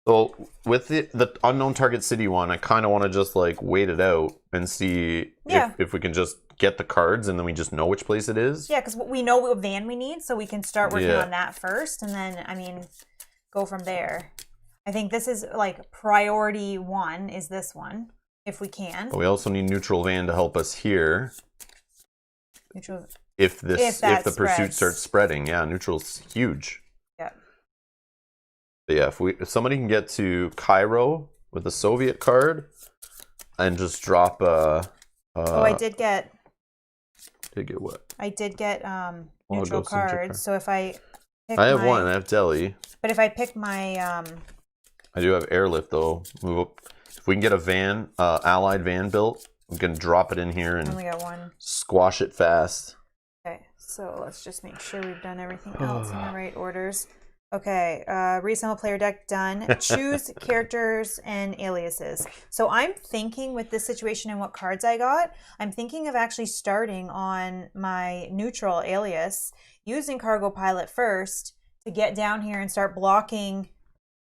So with the unknown target city one, I kind of want to just like wait it out and see if we can just get the cards, and then we just know which place it is. Yeah, because we know what van we need, so we can start working on that first, and then go from there. I think this is like priority 1 is this one, if we can. But we also need neutral van to help us here. Neutral. If the pursuit starts spreading, yeah, neutral's huge. Yeah. But yeah, if somebody can get to Cairo with the Soviet card and just drop I did get. Did get what? I did get neutral cards. So if I have one. I have Delhi. But if I pick my I do have airlift though. Move up. If we can get a van, allied van built, we can drop it in here and only got 1. Squash it fast. Okay, so let's just make sure we've done everything else in the right orders. Okay, reassemble player deck done. Choose characters and aliases. So I'm thinking with this situation and what cards I got, I'm thinking of actually starting on my neutral alias, using Cargo Pilot first to get down here and start blocking,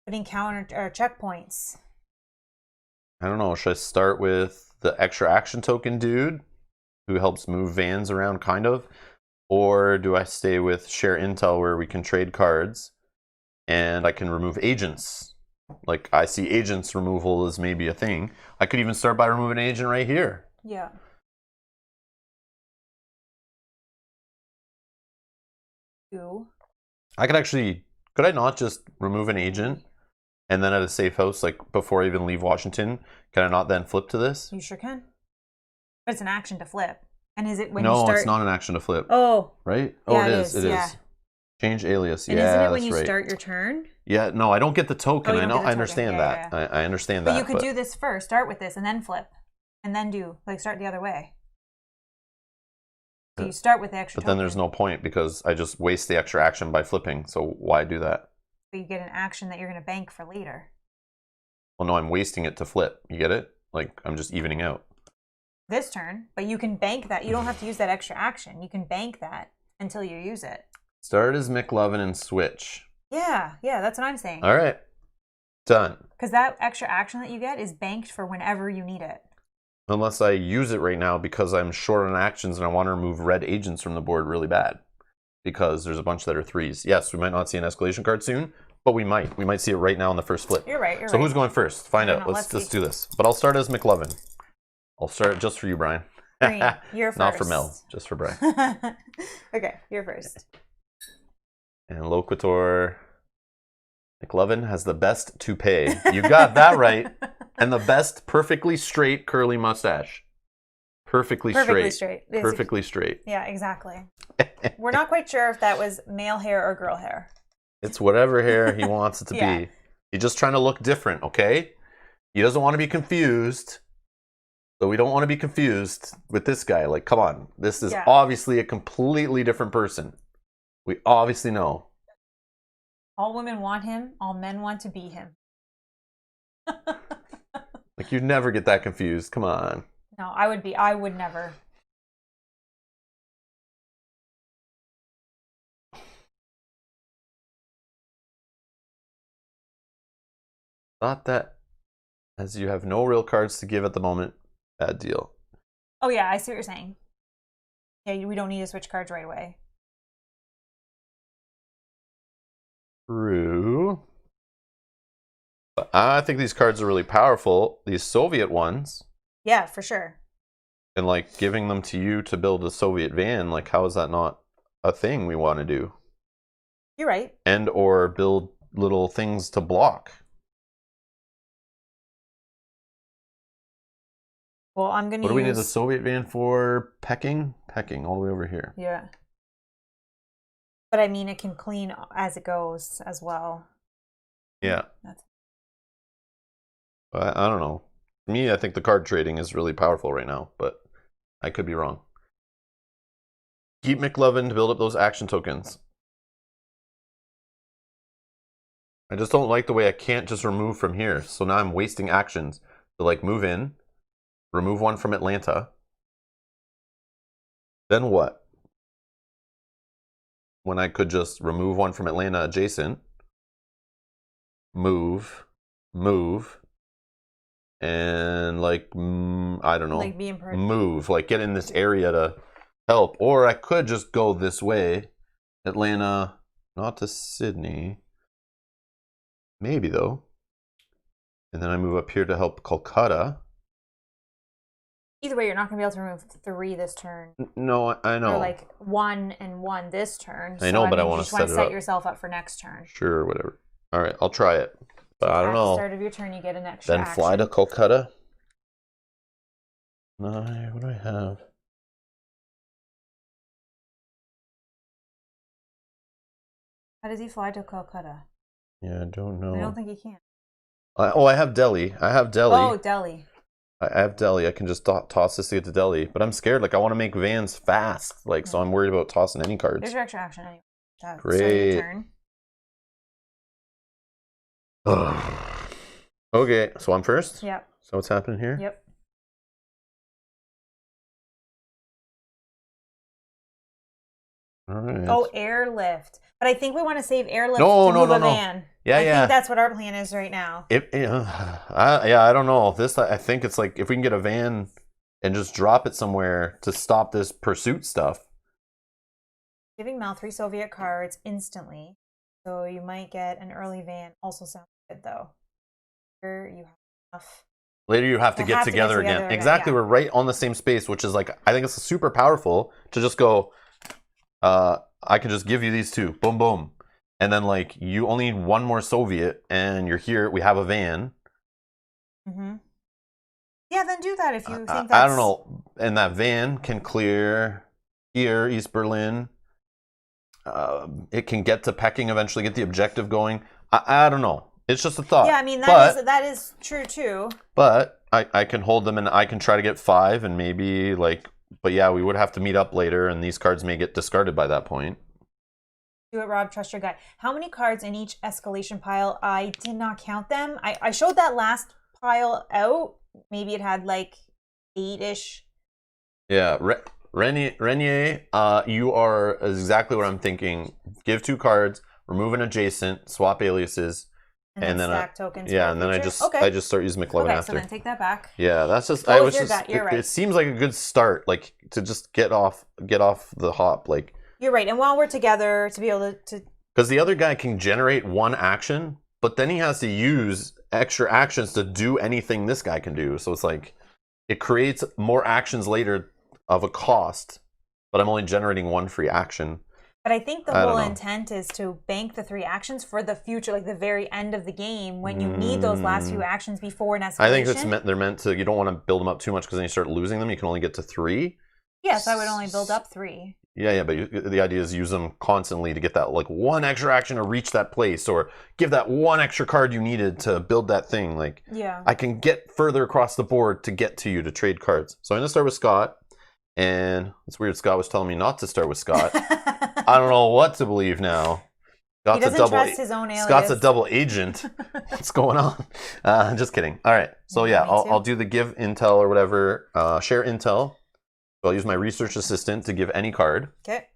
putting counter or checkpoints. I don't know. Should I start with the extra action token dude who helps move vans around, kind of? Or do I stay with share intel where we can trade cards and I can remove agents? Like, I see agents removal as maybe a thing. I could even start by removing an agent right here. Yeah. I could I not just remove an agent and then at a safe house, like before I even leave Washington, can I not then flip to this? You sure can. But it's an action to flip. And is it when you No, start? it's not an action to flip. Oh, Right? Oh, yeah, it is. It yeah. is. Change alias. And Yeah, isn't it when that's you right. start your turn? Yeah, no, I don't get the token. Oh, you I don't know. get the I token. understand Yeah, that. I understand But that. you could do this first. Start with this and then flip, and then do like start the other way. So you start with the extra. But then there's no point because I just waste the extra action by flipping. So why do that? But you get an action that you're going to bank for later. Well, no, I'm wasting it to flip. You get it? Like I'm just evening out. This turn, but you can bank that. You don't have to use that extra action. You can bank that until you use it. Start as McLovin and switch. Yeah, that's what I'm saying. All right. Done. Because that extra action that you get is banked for whenever you need it. Unless I use it right now because I'm short on actions and I want to remove red agents from the board really bad. Because there's a bunch that are 3s. Yes, we might not see an escalation card soon, but we might. We might see it right now on the first flip. You're right. So who's going first? Find out. Let's do this. But I'll start as McLovin. I'll start just for you, Brian. Green, you're first. Not for Mel, just for Brian. Okay, you're first. And Loquitur. McLovin has the best toupee. You got that right. And the best perfectly straight curly mustache. Perfectly straight. Perfectly straight. Yeah, exactly. We're not quite sure if that was male hair or girl hair. It's whatever hair he wants it to be. He's just trying to look different, okay? He doesn't want to be confused. So we don't want to be confused with this guy. Like, come on. This is obviously a completely different person. We obviously know. All women want him. All men want to be him. Like, you'd never get that confused. Come on. No, I would never. Thought that, as you have no real cards to give at the moment, bad deal. Oh, yeah, I see what you're saying. Yeah, we don't need to switch cards right away. True. But I think these cards are really powerful. These Soviet ones. Yeah, for sure. And like giving them to you to build a Soviet van, like how is that not a thing we want to do? You're right. And or build little things to block. Well, I'm going to use... What do we need the Soviet van for? Pecking? Pecking, all the way over here. Yeah. But I mean, it can clean as it goes as well. Yeah. I don't know. For me, I think the card trading is really powerful right now, but I could be wrong. Keep McLovin to build up those action tokens. I just don't like the way I can't just remove from here. So now I'm wasting actions to like move in, remove one from Atlanta. Then what? When I could just remove one from Atlanta adjacent, move, and like, I don't know, like being move, like get in this area to help. Or I could just go this way, Atlanta, not to Sydney. Maybe though. And then I move up here to help Kolkata. Either way, you're not going to be able to remove 3 this turn. No, I know. Or like 1 and 1 this turn. I know, but I want to set yourself up for next turn. Sure, whatever. All right, I'll try it. But I don't know. At the start of your turn, you get an extra Then fly to Kolkata. No, what do I have? How does he fly to Kolkata? Yeah, I don't know. I don't think he can. I have Delhi. Oh, Delhi. I have Delhi. I can just toss this to get to Delhi. But I'm scared. Like, I want to make vans fast. Like, so I'm worried about tossing any cards. There's your extra action anyway. Great. Your turn. Okay, so I'm first? Yep. So what's happening here? Yep. All right. Oh, airlift. But I think we want to save airlift to No. van. Yeah, I think that's what our plan is right now. I don't know. I think it's like if we can get a van and just drop it somewhere to stop this pursuit stuff. Giving Mal 3 Soviet cards instantly. So you might get an early van. Also sounds good though. Here you have enough. Later you have to get together again. Exactly, yeah. We're right on the same space, which is like, I think it's super powerful to just go, I can just give you these 2. Boom, boom. And then like, you only need 1 more Soviet and you're here. We have a van. Mm-hmm. Yeah, then do that if you think that's... I don't know. And that van can clear here, East Berlin. It can get to Peking eventually, get the objective going. I don't know. It's just a thought. Yeah, I mean, that is true too. But I can hold them and I can try to get 5 and maybe like... But yeah, we would have to meet up later and these cards may get discarded by that point. Do it, Rob. Trust your gut. How many cards in each escalation pile? I did not count them. I showed that last pile out. Maybe it had like 8-ish. Yeah, Renier, you are exactly what I'm thinking. Give 2 cards, remove an adjacent, swap aliases, and then stack tokens. Yeah, and then I just start using McLovin after. So then take that back. Yeah, that's just. Go with your gut. You're right. It seems like a good start, like to just get off the hop, like. You're right, and while we're together, to be able to. Because the other guy can generate 1 action, but then he has to use extra actions to do anything this guy can do. So it's like it creates more actions later of a cost, but I'm only generating 1 free action. But I think the whole intent is to bank the 3 actions for the future, like the very end of the game, when you need those last few actions before an escalation. I think they're meant to. You don't want to build them up too much because then you start losing them. You can only get to 3. Yes, I would only build up 3. Yeah, but the idea is use them constantly to get that like 1 extra action to reach that place, or give that 1 extra card you needed to build that thing. Like, yeah, I can get further across the board to get to you to trade cards. So I'm gonna start with Scott, and it's weird. Scott was telling me not to start with Scott. I don't know what to believe now. He doesn't trust his own alias. Scott's a double agent. What's going on? Just kidding. All right. So yeah, I'll do the give intel or whatever. Share intel. So I'll use my research assistant to give any card. Okay.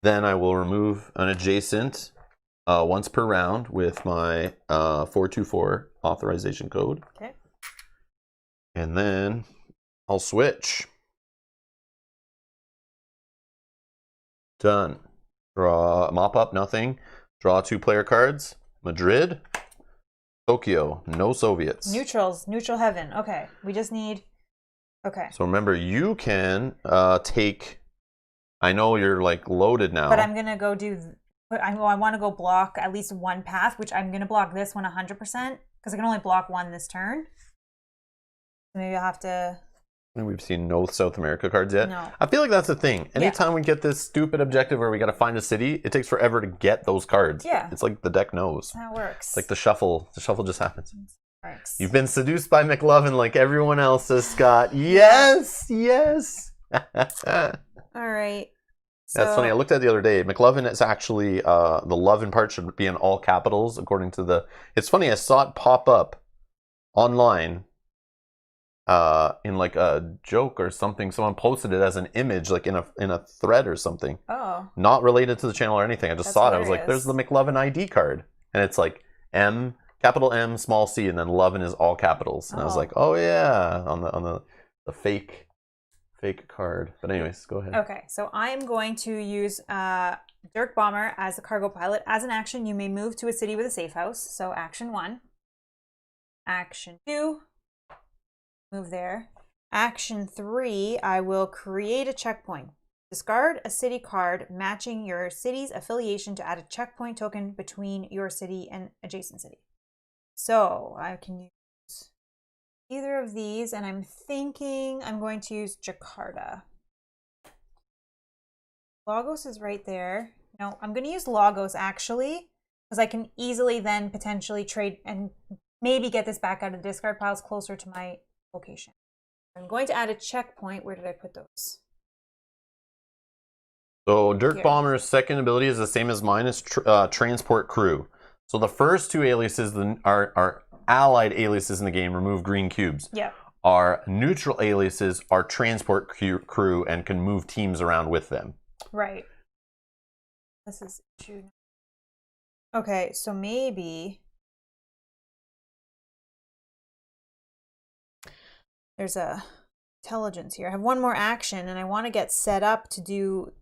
Then I will remove an adjacent once per round with my 424 authorization code. Okay. And then I'll switch. Done. Draw, mop up, nothing. Draw 2 player cards. Madrid, Tokyo, no Soviets. Neutrals, neutral heaven. Okay, we just need. Okay. So remember, you can take. I know you're like loaded now. But I'm gonna go do. I want to go block at least 1 path, which I'm gonna block this one 100% because I can only block 1 this turn. Maybe I'll have to. We've seen no South America cards yet. No. I feel like that's the thing. Anytime we get this stupid objective where we got to find a city, it takes forever to get those cards. Yeah. It's like the deck knows. That works. It's like the shuffle. The shuffle just happens. Works. You've been seduced by McLovin like everyone else, says Scott. Yes, yes. All right. So, that's funny. I looked at it the other day. McLovin is actually, the love in part should be in all capitals according to the... It's funny, I saw it pop up online in like a joke or something. Someone posted it as an image, like in a thread or something. Oh. Not related to the channel or anything. I just saw it. I was like, there's the McLovin ID card. And it's like M, capital M, small c, and then Lovin is all capitals. And I was like, oh yeah, on the fake card. But anyways, go ahead. Okay, so I'm going to use Dirk Bomber as a cargo pilot. As an action, you may move to a city with a safe house. So action 1. Action 2. Move there. Action 3, I will create a checkpoint. Discard a city card matching your city's affiliation to add a checkpoint token between your city and adjacent city. So I can use either of these, and I'm thinking I'm going to use Jakarta. Lagos is right there. No, I'm going to use Lagos actually, because I can easily then potentially trade and maybe get this back out of the discard piles closer to my location. I'm going to add a checkpoint. Where did I put those? So Dirk Bomber's second ability is the same as mine, is Transport Crew. So the first 2 aliases are allied aliases in the game, remove green cubes. Yeah. Our neutral aliases are Transport Crew and can move teams around with them. Right. This is true. Okay, so maybe there's a intelligence here. I have 1 more action, and I want to get set up to do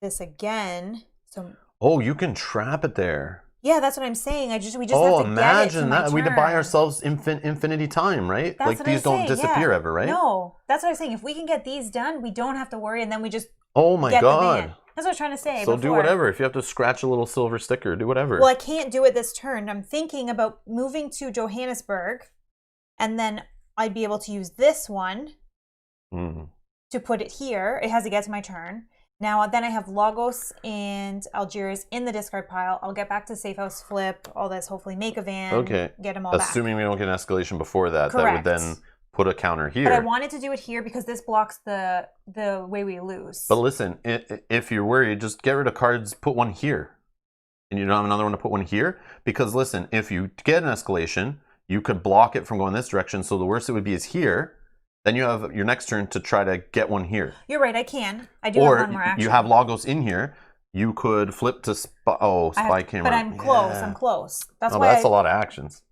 this again. So. Oh, you can trap it there. Yeah, that's what I'm saying. We just have to imagine get it to that. We buy ourselves infinity time, right? That's like what these I'm don't saying, disappear ever, right? No, that's what I'm saying. If we can get these done, we don't have to worry, and then we just oh my god, That's what I was trying to say. So do before. whatever. If you have to scratch a little silver sticker, do whatever. Well, I can't do it this turn. I'm thinking about moving to Johannesburg, and then I'd be able to use this one to put it here. It has to get to my turn. Now, then I have Lagos and Algiers in the discard pile. I'll get back to safe house, flip, all this, hopefully make a van, get them all back. Assuming we don't get an escalation before that, Correct. that would then put a counter here. But I wanted to do it here because this blocks the way we lose. But listen, if you're worried, just get rid of cards, put one here. And you don't have another one to put one here? Because listen, if you get an escalation, you could block it from going this direction. So the worst it would be is here. Then you have your next turn to try to get one here. You're right, I can. I do have one more action. You have Lagos in here. You could flip to spy camera. But I'm close. Yeah. I'm close. That's why. That's a lot of actions.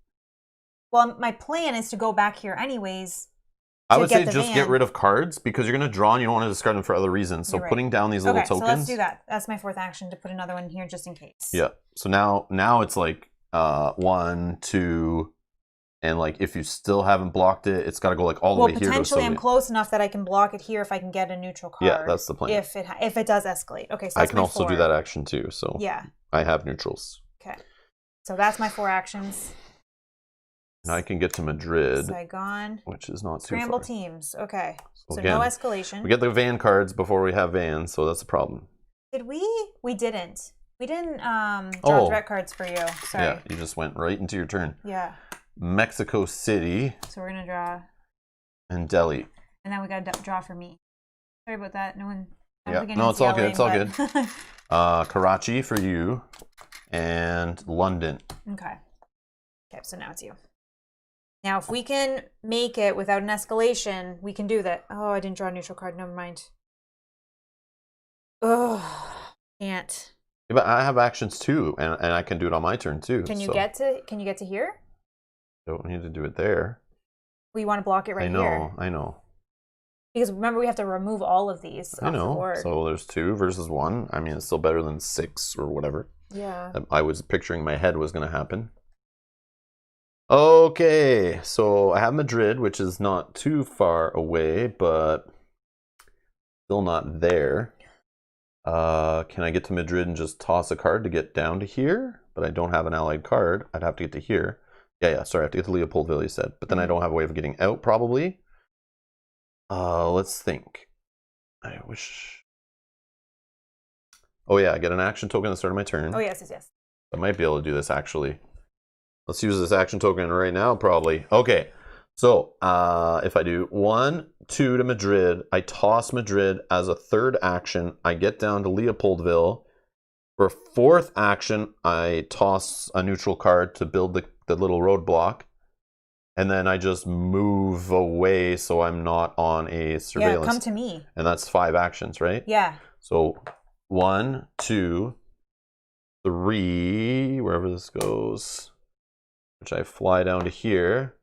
Well, my plan is to go back here anyways. I would say just get rid of cards because you're going to draw and you don't want to discard them for other reasons. So putting down these little tokens. So let's do that. That's my fourth action, to put another one here just in case. Yeah. So now it's like 1, 2. And like if you still haven't blocked it, it's got to go like all the way here. Potentially I'm close enough that I can block it here if I can get a neutral card. Yeah, that's the plan. If it does escalate. Okay, so I can also do that action too. So yeah, I have neutrals. Okay, so that's my 4 actions. And I can get to Madrid. Saigon. Which is not too Scramble far. Teams. Okay, so again, no escalation. We get the van cards before we have vans, so that's a problem. Did we? We didn't. We didn't draw threat cards for you. Sorry. Yeah, you just went right into your turn. Yeah. Mexico City. So we're gonna draw. And Delhi. And then we got to draw for me. Sorry about that. No one. Yeah. No, it's all good. It's all good. Karachi for you, and London. Okay. Okay. So now it's you. Now, if we can make it without an escalation, we can do that. Oh, I didn't draw a neutral card. Never mind. Oh, can't. Yeah, but I have actions too, and I can do it on my turn too. Can you get to here? Don't need to do it there. We want to block it right here. I know. Because remember, we have to remove all of these off the board. So there's 2 versus 1. I mean, it's still better than 6 or whatever. Yeah. I was picturing my head was going to happen. Okay, so I have Madrid, which is not too far away, but still not there. Can I get to Madrid and just toss a card to get down to here? But I don't have an allied card. I'd have to get to here. Yeah, sorry, I have to get to Leopoldville, you said. But then I don't have a way of getting out, probably. Let's think. I wish... Oh yeah, I get an action token at the start of my turn. Oh, yes. I might be able to do this, actually. Let's use this action token right now, probably. Okay, so if I do 1, 2 to Madrid, I toss Madrid as a 3rd action. I get down to Leopoldville. For a 4th action, I toss a neutral card to build the little roadblock. And then I just move away so I'm not on a surveillance. Yeah, come to me. And that's 5 actions, right? Yeah. So 1, 2, 3, wherever this goes, which I fly down to here.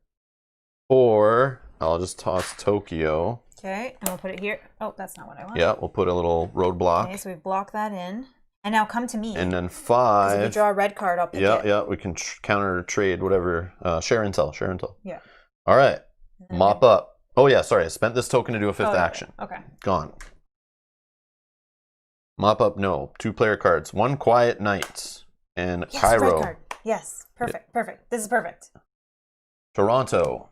4, I'll just toss Tokyo. Okay, and we'll put it here. Oh, that's not what I want. Yeah, we'll put a little roadblock. Okay, so we block that in. And now come to me. And then 5. If you draw a red card, I'll pick it. Yeah, we can counter trade, whatever. Share intel. Yeah. All right. Mop up. Oh, yeah, sorry. I spent this token to do a 5th action. Okay. Gone. Mop up, no. 2 player cards. 1 Quiet Night. And yes, Cairo. Red card. Yes, perfect, perfect. This is perfect. Toronto.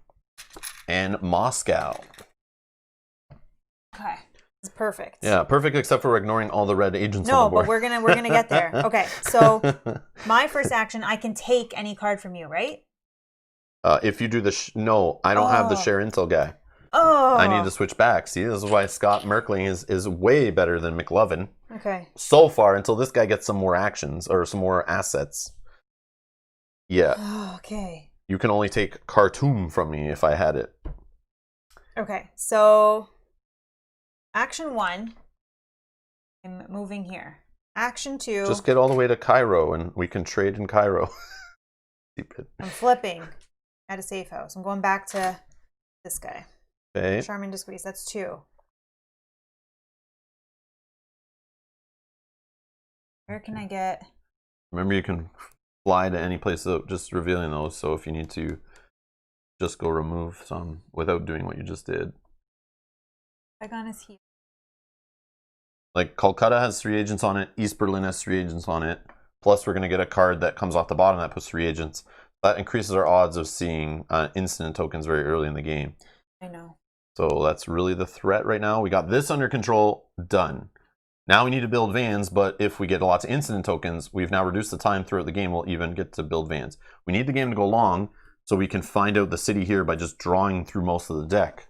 And Moscow. Okay. This is perfect. Yeah, perfect except for ignoring all the red agents on the board. No, but we're gonna get there. Okay, so my first action, I can take any card from you, right? If you do the no, I don't have the share intel guy. Oh, I need to switch back. See, this is why Scott Merkling is way better than McLovin. Okay. So far, until this guy gets some more actions or some more assets. Yeah. Oh, okay. You can only take Khartoum from me if I had it. Okay, so action 1, I'm moving here. Action 2. Just get all the way to Cairo and we can trade in Cairo. Stupid. I'm flipping at a safe house. I'm going back to this guy. Okay. Charmin to squeeze. That's 2. Where can I get? Remember, you can fly to any place, just revealing those. So if you need to, just go remove some without doing what you just did. Saigon is here. Like Kolkata has 3 agents on it. East Berlin has 3 agents on it. Plus, we're going to get a card that comes off the bottom that puts 3 agents. That increases our odds of seeing incident tokens very early in the game. I know. So that's really the threat right now. We got this under control. Done. Now we need to build vans, but if we get lots of incident tokens, we've now reduced the time throughout the game we'll even get to build vans. We need the game to go long so we can find out the city here by just drawing through most of the deck.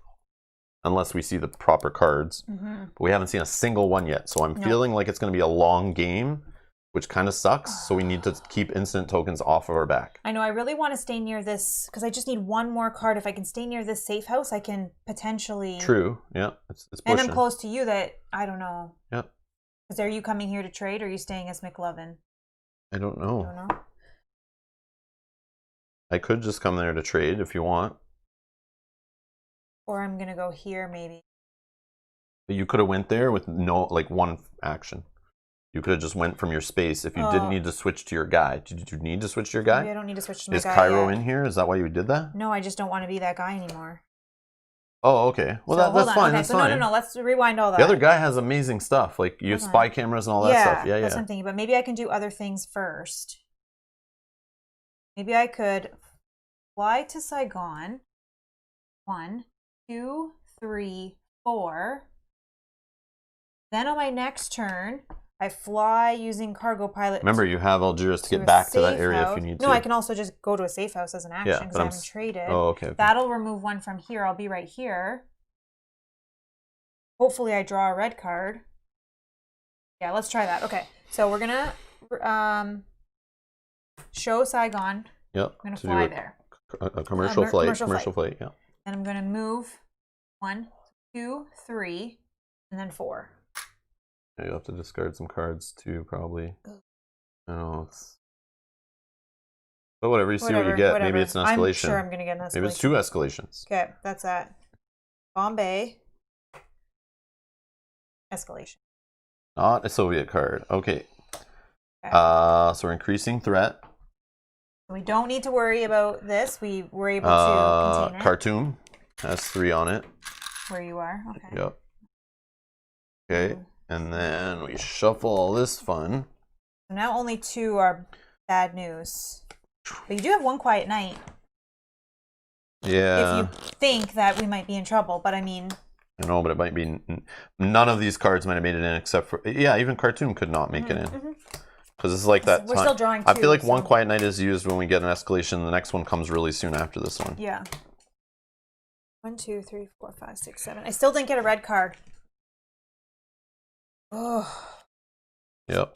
Unless we see the proper cards. But we haven't seen a single one yet. So I'm feeling like it's going to be a long game, which kind of sucks. So we need to keep incident tokens off of our back. I know. I really want to stay near this because I just need one more card. If I can stay near this safe house, I can potentially... True. Yeah. It's pushing. And I'm close to you that, I don't know. Yeah. Because are you coming here to trade or are you staying as McLovin? I don't know. I don't know. I could just come there to trade if you want. Or I'm going to go here maybe. But you could have went there with no, like, one action. You could have just went from your space if you didn't need to switch to your guy. Did you need to switch to your guy? Maybe I don't need to switch to my Is guy Cairo yet. in here? Is that why you did that? No, I just don't want to be that guy anymore. Oh, okay. Well, So, that's fine. Okay, That's so fine. No. Let's rewind all that. The other guy has amazing stuff. Like, you have spy cameras and all that stuff. Yeah, that's what I'm thinking. But maybe I can do other things first. Maybe I could fly to Saigon. 1, 2, 3, 4. Then on my next turn, I fly using cargo pilot. Remember, you have Algiers to get back to that area house. if you need to. No, I can also just go to a safe house as an action because I haven't traded. Oh, okay. That'll remove one from here. I'll be right here. Hopefully I draw a red card. Yeah, let's try that. Okay, so we're going to show Saigon. Yep. I'm going to fly there. A commercial flight. Commercial flight, yeah. And I'm going to move 1, 2, 3, and then 4. Yeah, you'll have to discard some cards too, probably. I know. But whatever, you see what you get. Maybe it's an escalation. I'm sure I'm going to get an escalation. Maybe it's 2 escalations. Okay, that's that. Bombay. Escalation. Not a Soviet card. Okay. So we're increasing threat. We don't need to worry about this. We were able to contain it. Khartoum has 3 on it. Where you are. Okay. Yep. Okay. And then we shuffle all this fun. So now only 2 are bad news. But you do have 1 quiet night. Yeah. If you think that we might be in trouble. But I mean... I know, but it might be... None of these cards might have made it in except for... Yeah, even Khartoum could not make it in. Because this is like that We're time. still drawing 2. I feel like 1 quiet night is used when we get an escalation. The next one comes really soon after this one. Yeah. 1, 2, 3, 4, 5, 6, 7. I still didn't get a red card. Oh. Yep.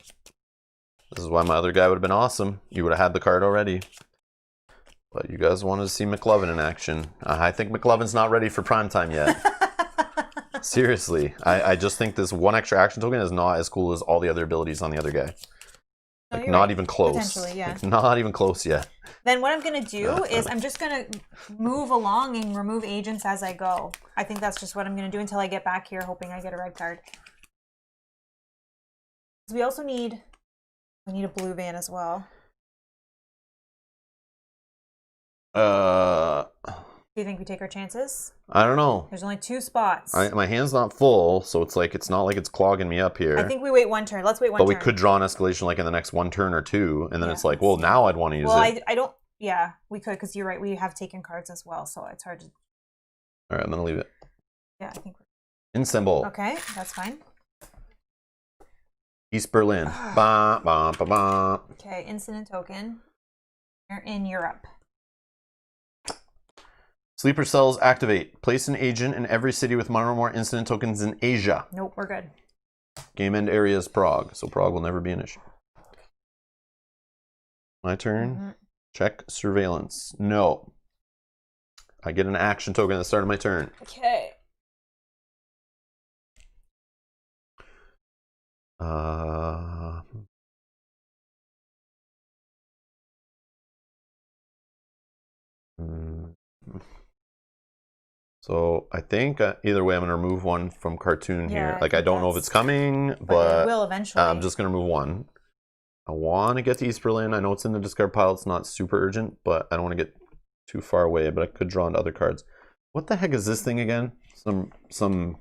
This is why my other guy would have been awesome. You would have had the card already. But you guys wanted to see McLovin in action. I think McLovin's not ready for prime time yet. Seriously. I just think this 1 extra action token is not as cool as all the other abilities on the other guy. Like, not even close. Potentially, yeah. Like, not even close yet. Then what I'm going to do is I'm just going to move along and remove agents as I go. I think that's just what I'm going to do until I get back here, hoping I get a red card. We also need... We need a blue van as well. Do you think we take our chances? I don't know. There's only 2 spots. My hand's not full, so it's not like it's clogging me up here. I think we wait 1 turn. Let's wait 1 turn. But we could draw an escalation like in the next 1 turn or 2, and then it's like, well, now I'd want to use it. Well, I don't... Yeah, we could, because you're right. We have taken cards as well, so it's hard to... All right, I'm going to leave it. Yeah, I think we're... In symbol. Okay, that's fine. East Berlin. Bah, bah, bah, bah. Okay, incident token. You're in Europe. Sleeper cells activate. Place an agent in every city with 1 or more incident tokens in Asia. Nope, we're good. Game end area is Prague, so Prague will never be an issue. My turn. Check surveillance. No. I get an action token at the start of my turn. Okay. So I think either way I'm going to remove 1 from cartoon here. Like I don't know if it's coming, But but it will eventually. I'm just going to remove 1. I want to get to East Berlin. I know it's in the discard pile. It's not super urgent, but I don't want to get too far away. But I could draw into other cards. What the heck is this thing again? Some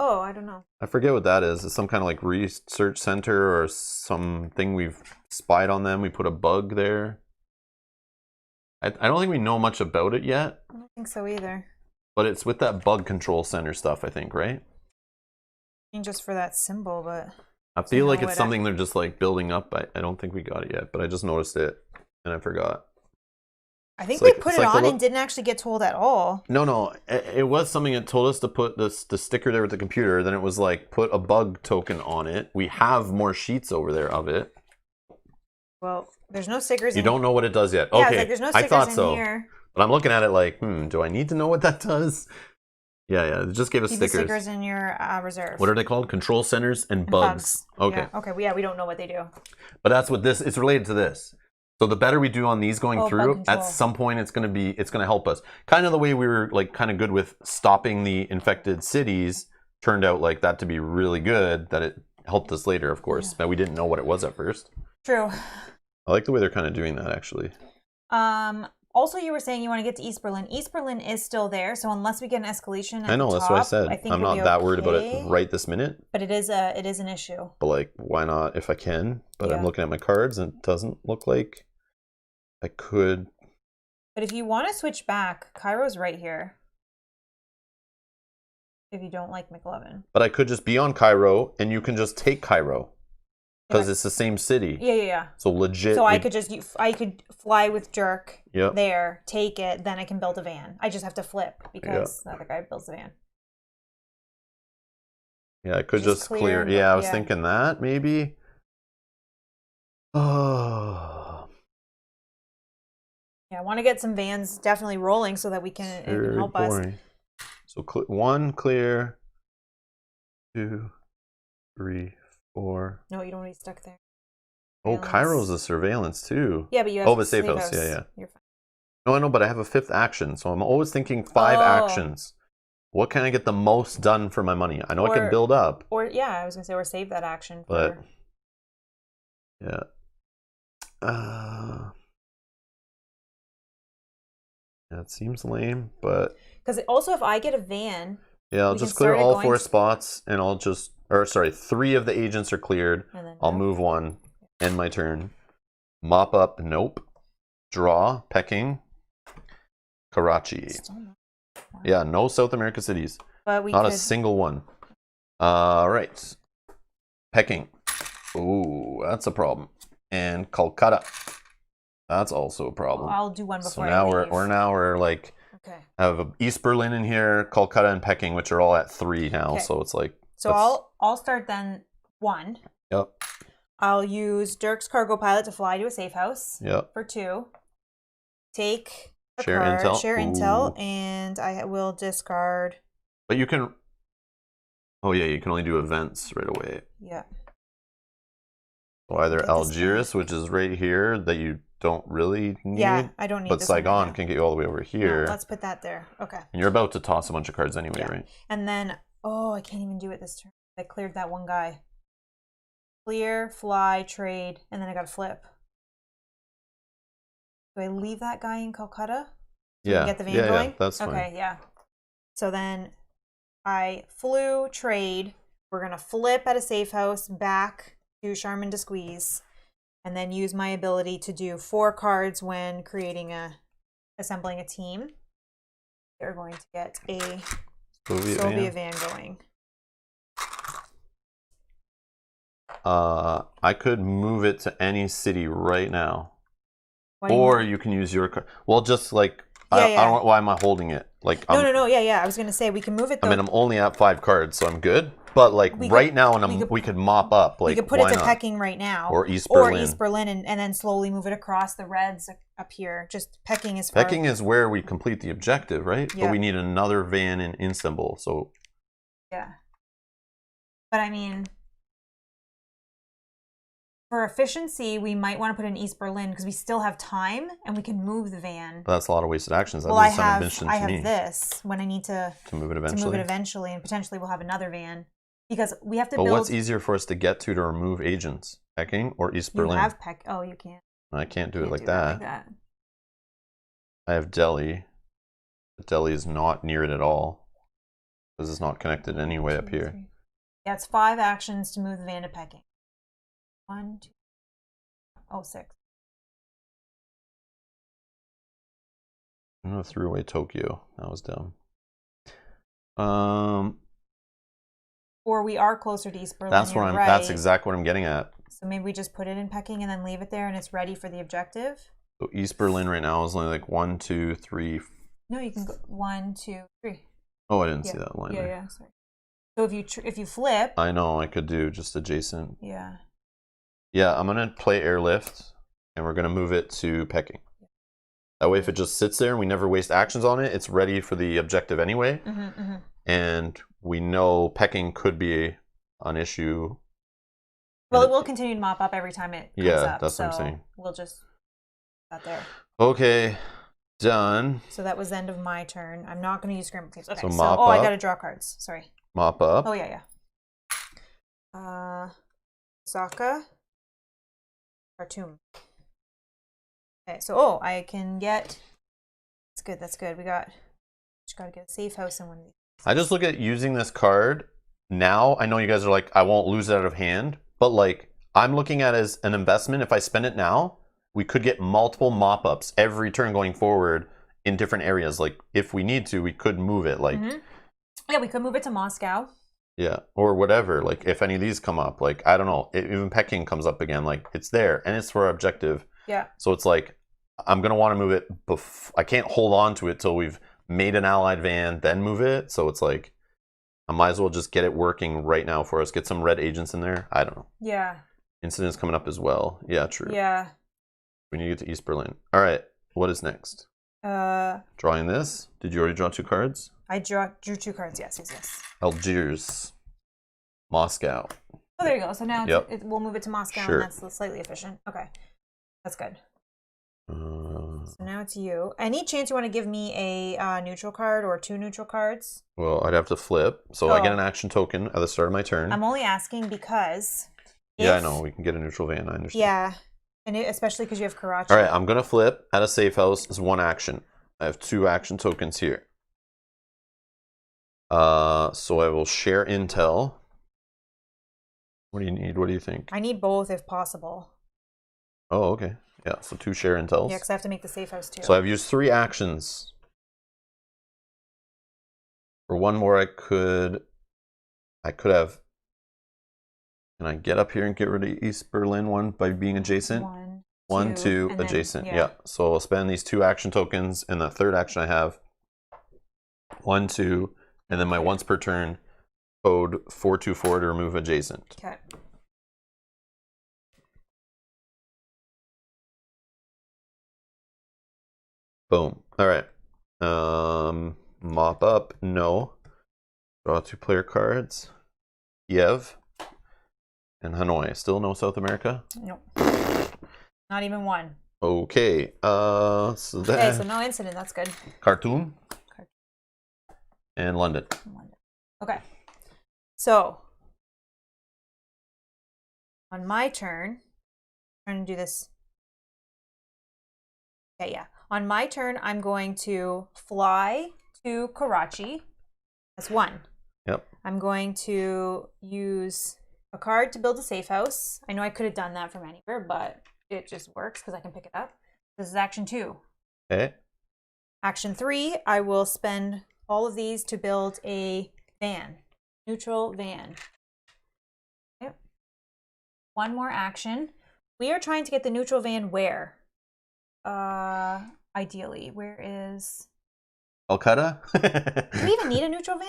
Oh, I don't know. I forget what that is. It's some kind of like research center or something we've spied on them. We put a bug there. I don't think we know much about it yet. I don't think so either. But it's with that bug control center stuff, I think, right? I mean, just for that symbol, but... I feel like it's something they're just like building up. I don't think we got it yet, but I just noticed it and I forgot. I think we put it on and didn't actually get told at all. No. It was something that told us to put the sticker there with the computer. Then it was like, put a bug token on it. We have more sheets over there of it. Well, there's no stickers You don't know what it does yet. Yeah, Okay, like, there's no stickers in here. But I'm looking at it like, do I need to know what that does? Yeah. It just gave us stickers. The stickers in your reserve. What are they called? Control centers and bugs. Okay. Yeah. Okay. Yeah, we don't know what they do. But that's what it's related to this. So the better we do on these going through, at some point it's gonna help us. Kind of the way we were like kind of good with stopping the infected cities turned out like that to be really good. That it helped us later, of course. But we didn't know what it was at first. True. I like the way they're kind of doing that actually. Also, you were saying you want to get to East Berlin. East Berlin is still there, so unless we get an escalation at I know, the that's top, what I said. I think I'm not that worried about it right this minute. But it is an issue. But like, why not if I can? But I'm looking at my cards and it doesn't look like I could. But if you want to switch back, Cairo's right here. If you don't like McLovin. But I could just be on Cairo and you can just take Cairo. Because it's the same city. Yeah. So legit. So I could fly with Jerk there, take it, then I can build a van. I just have to flip because the other guy builds a van. Yeah, I could just clear. Yeah, I was thinking that maybe. Oh. Yeah, I want to get some vans definitely rolling so that it can help us. So 1 clear, 2, 3, 4. No, you don't want to be stuck there. Oh, Cairo's a surveillance too. Yeah, but you have but safe house. Yeah. You're fine. No, I know, but I have a 5th action, so I'm always thinking 5 actions. What can I get the most done for my money? I know I can build up. Or I was gonna say, or save that action. But yeah. It seems lame, but because also if I get a van, I'll just clear all 4 spots, and I'll just 3 of the agents are cleared. I'll move 1, end my turn. Mop up, nope. Draw, pecking, Karachi. Yeah, no South America cities. But we not a single one. Right. Pecking. Ooh, that's a problem. And Kolkata. That's also a problem. Well, I'll do one before. So now we're like have East Berlin in here, Kolkata and Peking, which are all at 3 now. Okay. So it's like I'll start then 1. Yep. I'll use Dirk's cargo pilot to fly to a safe house. Yep. For 2. Take a share card, intel. Share intel, and I will discard. But you can. Oh yeah, you can only do events right away. Yeah. So either Algiers, which is right here, that you don't really need. Yeah, I don't need. But Saigon can get you all the way over here. No, let's put that there. Okay. And you're about to toss a bunch of cards anyway, right? And then, I can't even do it this turn. I cleared that one guy. Clear, fly, trade, and then I got to flip. Do I leave that guy in Calcutta? Yeah. Get the van going? Yeah, that's fine. Okay, yeah. So then I flew, trade. We're going to flip at a safe house back to Charmin to squeeze. And then use my ability to do 4 cards when assembling a team. They're going to get a Soviet van going. I could move it to any city right now. Or you can use your card. Well, just like, I don't. Why am I holding it? Like, no. Yeah. I was gonna say we can move it. Though. I mean, I'm only at 5 cards, so I'm good. But like right now, we could mop up. Like, we could put it to Peking right now, or East Berlin, and then slowly move it across the reds up here. Just Peking is far. Peking is where we complete the objective, right? Yeah. But we need another van in Istanbul. So yeah. But I mean, for efficiency, we might want to put in East Berlin because we still have time and we can move the van. But that's a lot of wasted actions. Well, I have this when I need to move it eventually. And potentially we'll have another van because we have to build. But what's easier for us to get to remove agents? Peking or East Berlin? You have Oh, you can't. I can't do it like that. I have Delhi. But Delhi is not near it at all. Because it's not connected anyway up here. Yeah, it's 5 actions to move the van to pecking. 1, 2, oh, 6. I threw away Tokyo. That was dumb. Or we are closer to East Berlin. That's what right. That's exactly what I'm getting at. So maybe we just put it in pecking and then leave it there, and it's ready for the objective. So East Berlin right now is only like 1, 2, 3. No, you can go 1, 2, 3. Oh, I didn't see that line. Yeah, sorry. So if you flip, I know I could do just adjacent. Yeah. Yeah, I'm gonna play airlift, and we're gonna move it to pecking. That way, if it just sits there and we never waste actions on it, it's ready for the objective anyway. And we know pecking could be an issue. Well, it will continue to mop up every time it comes up. Yeah, that's what I'm saying. We'll just put that there. Okay, done. So that was the end of my turn. I'm not going to use scramble teams. Okay, So mop up. I got to draw cards. Sorry. Mop up. Oh, yeah. Saka. Khartoum. Okay, so, I can get... That's good. Just got to get a safe house in one of these. I just look at using this card now. I know you guys are like, I won't lose it out of hand. But like, I'm looking at it as an investment. If I spend it now, we could get multiple mop-ups every turn going forward in different areas. Like, if we need to, we could move it. Like, yeah, we could move it to Moscow. Yeah, or whatever. Like, if any of these come up, like, I don't know. Even Peking comes up again. Like, it's there, and it's for our objective. Yeah. So it's like, I'm going to want to move it. I can't hold on to it till we've made an allied van, then move it. So it's like, I might as well just get it working right now for us. Get some red agents in there. I don't know. Yeah. Incidents coming up as well. Yeah, true. Yeah. We need to get to East Berlin. All right. What is next? Drawing this. Did you already draw 2 cards? I drew 2 cards. Yes. Algiers. Moscow. Oh, there you go. So now we'll move it to Moscow, and that's slightly efficient. Okay. That's good. So now it's you. Any chance you want to give me a neutral card or 2 neutral cards? Well, I'd have to flip. So I get an action token at the start of my turn. I'm only asking because... Yeah, I know. We can get a neutral van. I understand. Yeah. And especially because you have Karachi. All right. I'm going to flip at a safe house. It's 1 action. I have 2 action tokens here. So I will share intel. What do you need? What do you think? I need both if possible. Oh, okay. Yeah, so 2 share intels. Yeah, because I have to make the safe house too. So I've used 3 actions. For one more, I could have. Can I get up here and get rid of East Berlin one by being adjacent? 1, 2, adjacent. Then, yeah. So I'll spend these 2 action tokens, and the third action I have 1, 2, and then my once per turn code 424 to remove adjacent. Okay. Boom. All right. Mop up. No. Draw 2 player cards. Kiev and Hanoi. Still no South America? Nope. Not even 1. Okay. So no incident. That's good. Khartoum. And London. Okay. So on my turn, I'm trying to do this. Okay, yeah. On my turn, I'm going to fly to Karachi. That's 1. Yep. I'm going to use a card to build a safe house. I know I could have done that from anywhere, but it just works because I can pick it up. This is action 2. Okay. Action 3, I will spend all of these to build a van. Neutral van. Yep. 1 more action. We are trying to get the neutral van where? Ideally, where is Calcutta? Do we even need a neutral van?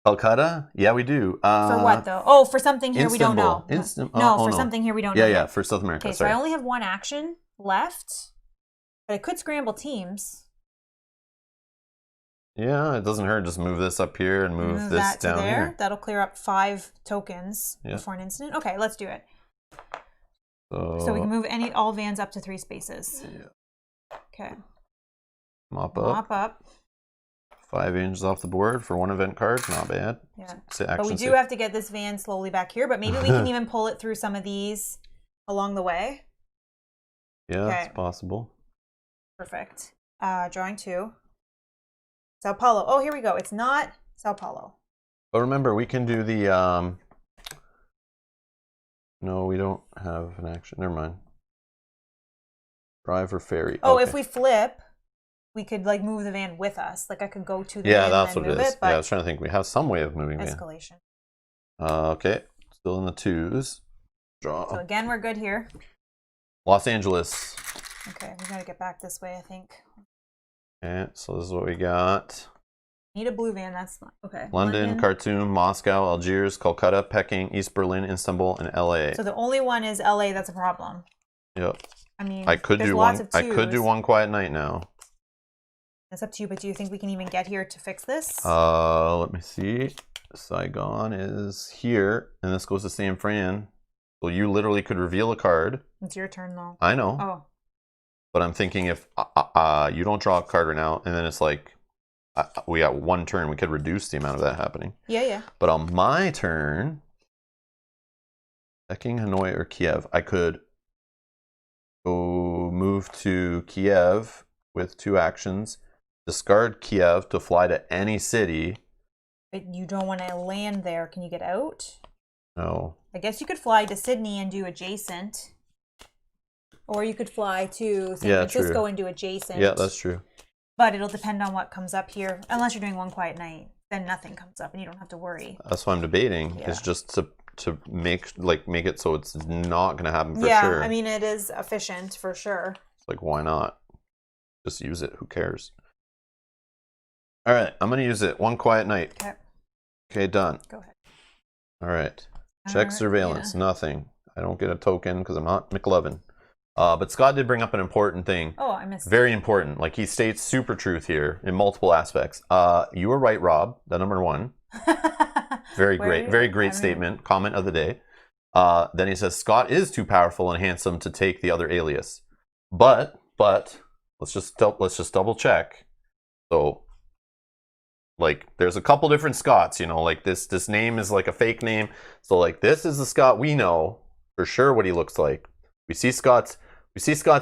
Calcutta? Yeah, we do. For what though? Oh, for something here we don't know. For something here we don't know. Yeah, for South America. Okay, sorry. So I only have 1 action left, but I could scramble teams. Yeah, it doesn't hurt. Just move this up here and move this that down to there. here. That'll clear up 5 tokens before an incident. Okay, let's do it. So we can move all vans up to 3 spaces. Yeah. Okay. Mop up. Mop up. 5 inches off the board for 1 event card. Not bad. Yeah. But we do have to get this van slowly back here, but maybe we can even pull it through some of these along the way. Yeah, that's possible. Perfect. Drawing 2. Sao Paulo. Oh, here we go. It's not Sao Paulo. But remember, we can do the no, we don't have an action. Never mind. Drive or ferry. Oh, okay. if we flip, we could like move the van with us. Like I could go to the Yeah, van that's and what then it move is. it. But Yeah, I was trying to think. We have some way of moving van. escalation. Okay, still in the 2s. Draw. So again, we're good here. Los Angeles. Okay, we gotta get back this way, I think. Okay, so this is what we got. Need a blue van, that's not okay. London, Khartoum, Moscow, Algiers, Kolkata, Peking, East Berlin, Istanbul, and LA. So the only one is LA that's a problem. Yep. I mean, I could there's do lots one. of I could do twos. One Quiet Night now. It's up to you, but do you think we can even get here to fix this? Let me see. Saigon is here, and this goes to San Fran. So you literally could reveal a card. It's your turn though. I know. Oh. But I'm thinking if you don't draw a card right now, and then it's like we got one turn, we could reduce the amount of that happening. Yeah, yeah. But on my turn, Peking, Hanoi, or Kiev, I could go move to Kiev with 2 actions, discard Kiev to fly to any city. But you don't want to land there. Can you get out? No. I guess you could fly to Sydney and do adjacent. Or you could fly to San Francisco true. and do adjacent. Yeah, that's true. But it'll depend on what comes up here. Unless you're doing One Quiet Night, then nothing comes up and you don't have to worry. That's what I'm debating. Yeah. Is just to make it so it's not going to happen for yeah, sure. I mean, it is efficient for sure. It's like, why not? Just use it. Who cares? All right, I'm going to use it. One Quiet Night. Okay. Okay, done. Go ahead. All right. Check surveillance. Yeah. Nothing. I don't get a token because I'm not McLovin. But Scott did bring up an important thing. Oh, I missed Very important. Like he states super truth here in multiple aspects. You were right, Rob. The number 1. Very great. Very great statement. Comment of the day. Then he says Scott is too powerful and handsome to take the other alias. But let's just double check. So like there's a couple different Scotts, you know, like this name is like a fake name. So like this is the Scott we know for sure what he looks like. We see Scott's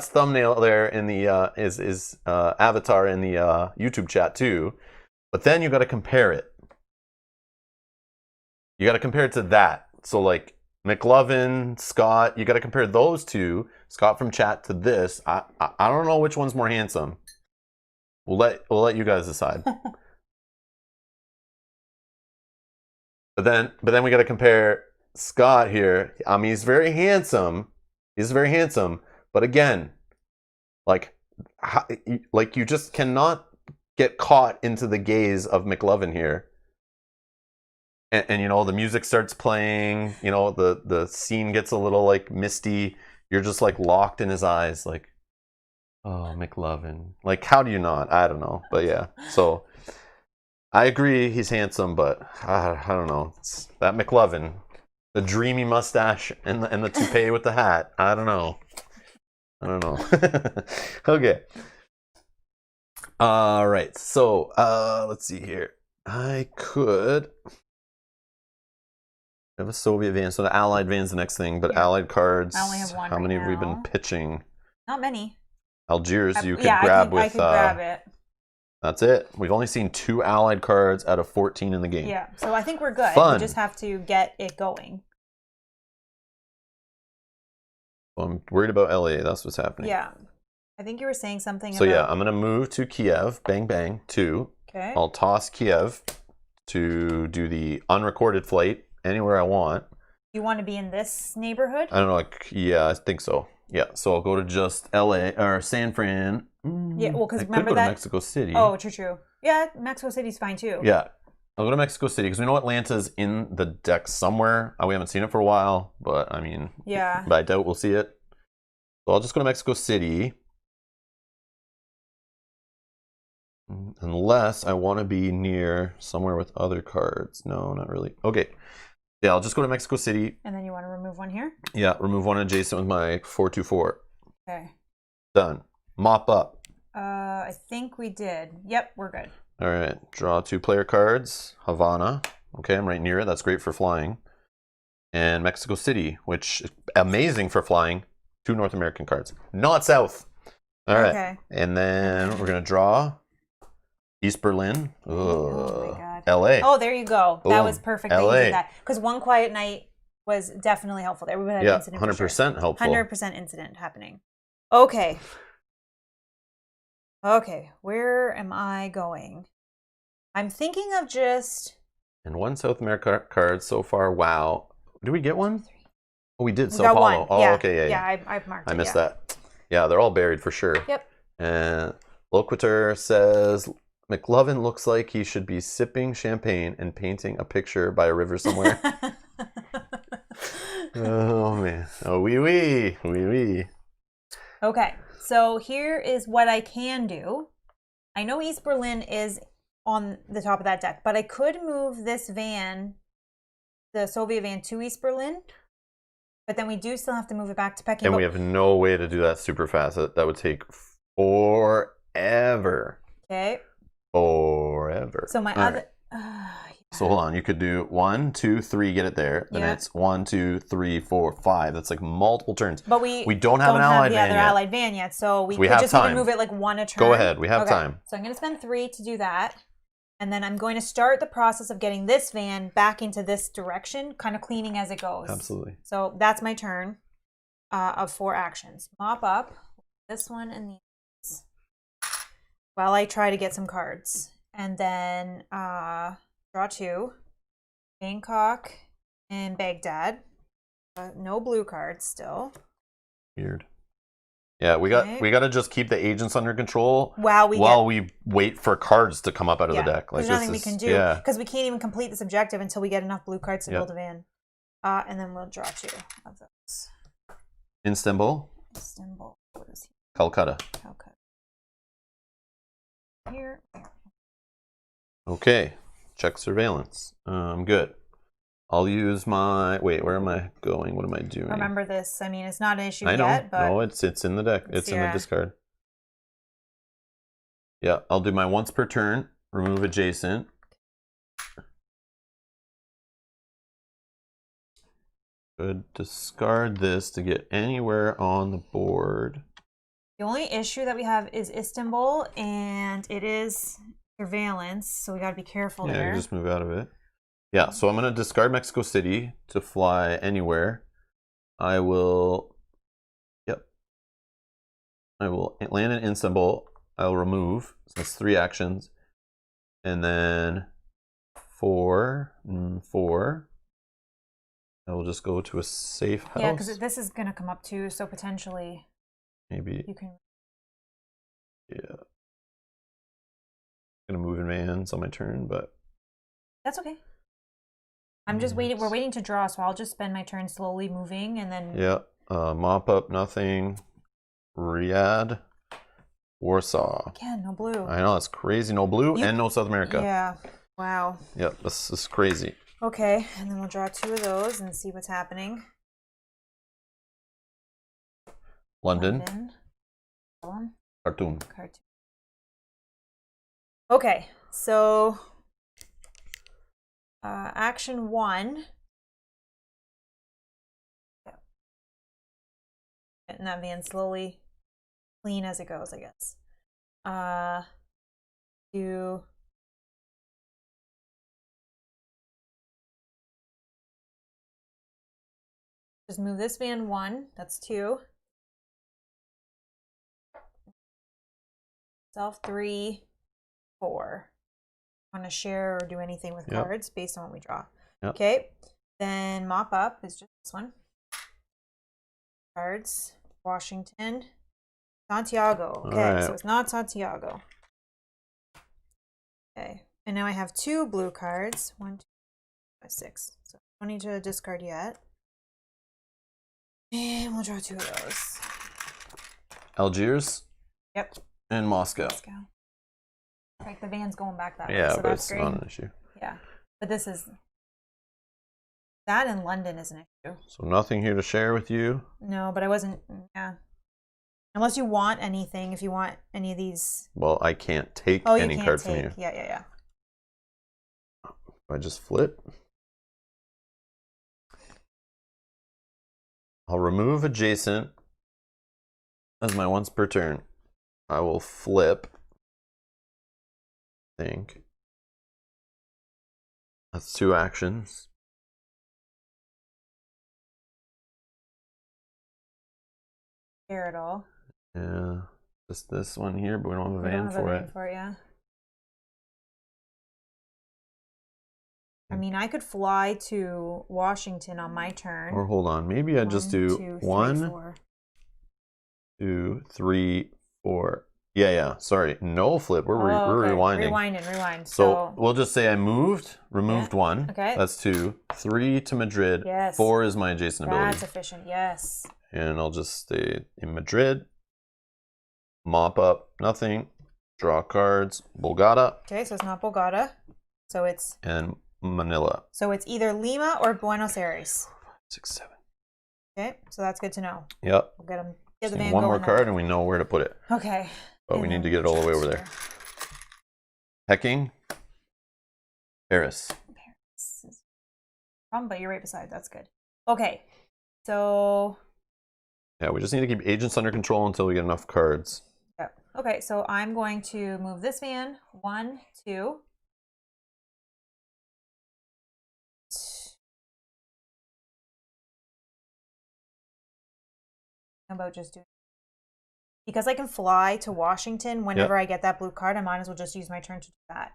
thumbnail there in the his avatar in the YouTube chat too. But then you got to compare it. You got to compare it to that. So like McLovin, Scott, you got to compare those two, Scott from chat, to this. I don't know which one's more handsome. We'll let you guys decide. But then we got to compare Scott here. I mean, he's very handsome. He's very handsome. But again, like you just cannot get caught into the gaze of McLovin here. And you know, the music starts playing, you know, the scene gets a little like misty. You're just like locked in his eyes, like, oh, McLovin. Like, how do you not? I don't know. But yeah. So I agree he's handsome, but I don't know. It's that McLovin, the dreamy mustache and the toupee with the hat. I don't know. Okay. All right. So let's see here. I could have a Soviet van. So the Allied van's the next thing, but Yeah. Allied cards. I only have one. How many right have we now. been pitching? Not many. Algiers, you could yeah, grab with. I could grab it. That's it. We've only seen 2 Allied cards out of 14 in the game. Yeah, so I think we're good. Fun. We just have to get it going. Well, I'm worried about LA. That's what's happening. Yeah. I think you were saying something So about... yeah, I'm going to move to Kiev. Bang, bang. 2. Okay. I'll toss Kiev to do the unrecorded flight anywhere I want. You want to be in this neighborhood? I don't know. Like, yeah, I think so. Yeah, so I'll go to just LA or San Fran. Yeah, well, because I could remember go that... to Mexico City. Oh, true. Yeah, Mexico City's fine too. Yeah. I'll go to Mexico City because we know Atlanta's in the deck somewhere. We haven't seen it for a while, but I mean, Yeah. but I doubt we'll see it. So I'll just go to Mexico City. Unless I want to be near somewhere with other cards. No, not really. Okay. Yeah, I'll just go to Mexico City. And then you want to remove one here? Yeah, remove one adjacent with my 4/2/4. Okay. Done. Mop up. I think we did. Yep, we're good. All right. Draw 2 player cards. Havana. Okay, I'm right near it. That's great for flying. And Mexico City, which is amazing for flying. 2 North American cards. Not South. All right. Okay. And then we're going to draw East Berlin. Oh my Ugh. god. LA. Oh, there you go. That Boom. was perfect that you LA. did that. Because one quiet night was definitely helpful there. We had an incident. 100% helpful. 100% incident happening. Okay. Okay, where am I going? I'm thinking of just... And 1 South America card so far. Wow. Did we get one? Oh, we did. We Sao got Paulo. one. Oh, Yeah. okay. Yeah, I've marked it. I missed that. Yeah, they're all buried for sure. Yep. And Loquitur says McLovin looks like he should be sipping champagne and painting a picture by a river somewhere. Oh man. Oh wee. Okay, so here is what I can do. I know East Berlin is on the top of that deck, but I could move this van, the Soviet van, to East Berlin. But then we do still have to move it back to Peking. And we have no way to do that super fast. That would take forever. Okay. Forever. So my All other... right. So hold on. You could do 1, 2, 3, get it there. Then it's 1, 2, 3, 4, 5. That's like multiple turns. But we don't have an allied van yet. allied van yet. So we could have just time. even move it like 1 a turn. Go ahead. We have time. So I'm going to spend 3 to do that. And then I'm going to start the process of getting this van back into this direction, kind of cleaning as it goes. Absolutely. So that's my turn of 4 actions. Mop up this one and these while I try to get some cards. And then draw 2. Bangkok and Baghdad. No blue cards still. Weird. Yeah, we got to just keep the agents under control while we wait for cards to come up out of the deck. Like, there's nothing we can do because we can't even complete this objective until we get enough blue cards to build a van. And then we'll draw 2 of those. Istanbul. What is he? Calcutta. Here. Okay. Check surveillance. Good. I'll use my... Wait, where am I going? What am I doing? Remember this. I mean, it's not an issue I know. yet, but... No, it's in the deck. It's in the discard. Yeah, I'll do my once per turn. Remove adjacent. Good. Discard this to get anywhere on the board. The only issue that we have is Istanbul, and it is surveillance, so we got to be careful there. Yeah, you just move out of it. Yeah, so I'm going to discard Mexico City to fly anywhere. I will land in Istanbul. I'll remove. So that's 3 actions. And then 4. I will just go to a safe house. Yeah, because this is going to come up too, so potentially maybe you can... Yeah. I'm going to move in vans on my turn, but... That's okay. I'm just waiting. We're waiting to draw, so I'll just spend my turn slowly moving, and then... Yeah. Mop up, nothing. Riyadh. Warsaw. Again, no blue. I know, it's crazy. No blue and no South America. Yeah. Wow. Yep, this is crazy. Okay, and then we'll draw 2 of those and see what's happening. London. Khartoum. Khartoum. Okay, so action 1. Getting that van slowly clean as it goes, I guess. Just move this van 1. That's 2. Self 3, 4. Want to share or do anything with cards based on what we draw. Yep. Okay. Then mop up is just this one. Cards. Washington. Santiago. Okay, so it's not Santiago. Okay. And now I have 2 blue cards. 1, 2, 5, 6. So I don't need to discard yet. And we'll draw 2 of those. Algiers. Yep. And Moscow. Like the van's going back that way. Yeah, so but that's it's great. not an issue. Yeah. But this is... That in London is an issue. So nothing here to share with you? No, but I wasn't... Yeah. Unless you want anything, if you want any of these... Well, I can't take any card from you. Yeah. I just flip. I'll remove adjacent as my once per turn. I will flip. I think. That's 2 actions. Care at all. Yeah. Just this one here, but we don't have a We van don't have for a it. van for it, yeah. I mean, I could fly to Washington on my turn. Or hold on, maybe I just do 1, 2, 3, 4. Yeah. Sorry, no flip. We're rewinding. Rewind. So we'll just say I removed 1. Okay. That's 2. 3 to Madrid. Yes. 4 is my adjacent ability. That's efficient. Yes. And I'll just stay in Madrid. Mop up, nothing. Draw cards. Bogota. Okay, so it's not Bogota. So it's Manila. So it's either Lima or Buenos Aires. 6, 7. Okay, so that's good to know. Yep. We'll get the van One more going card then. and we know where to put it. Okay. But we need to get it all the way over there. Peking. Paris. But you're right beside. That's good. Okay. So. Yeah, we just need to keep agents under control until we get enough cards. Yeah. Okay, so I'm going to move this van. 1, 2. About just doing, because I can fly to Washington whenever I get that blue card, I might as well just use my turn to do that.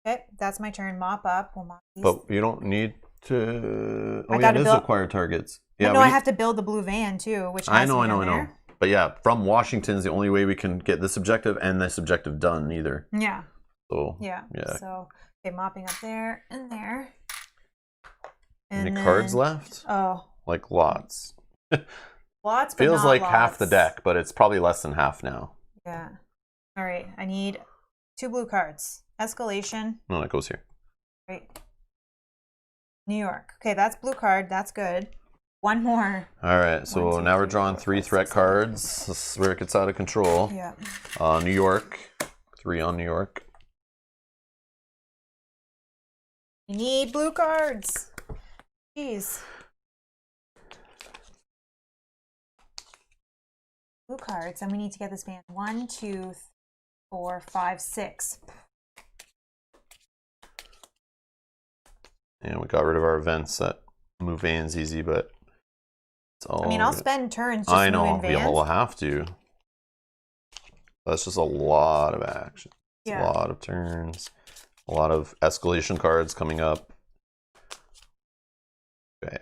Okay, that's my turn. Mop up. We'll mop these. But you don't need to. Oh, I yeah, gotta it is build... acquire targets. Yeah, Yeah, no, I have to build the blue van too, which has I know. But yeah, from Washington is the only way we can get this objective and this objective done either. Yeah. So yeah. So okay, mopping up there and there. And any cards left? Oh. Like lots. Lots, but feels not like lots. half the deck, but it's probably less than half now. Yeah. All right. I need 2 blue cards. Escalation. No, that goes here. Right. New York. Okay, that's blue card. That's good. 1 more. All right. So 1, 2, now we're 3, drawing 4, 3 5, threat 6, cards. This is where it gets out of control. Yeah. New York. 3 on New York. You need blue cards. Jeez. Blue cards, and we need to get this van. 1, 2, 4, 5, 6. And we got rid of our events that move vans easy, but it's all. I mean, I'll spend turns just moving vans. We'll have to. That's just a lot of action. Yeah. A lot of turns. A lot of escalation cards coming up. Okay.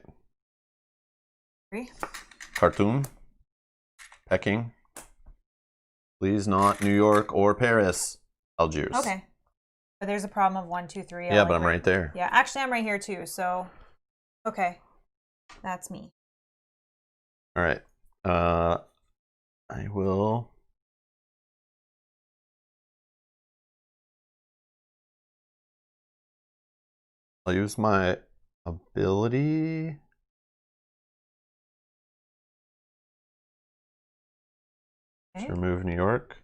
3. Khartoum. Peking. Please not New York or Paris. Algiers. Okay. But there's a problem of 1, 2, 3. Yeah, but I'm right there. Yeah, actually I'm right here too, so okay. That's me. All right. I will. I'll use my ability. Okay. To remove New York.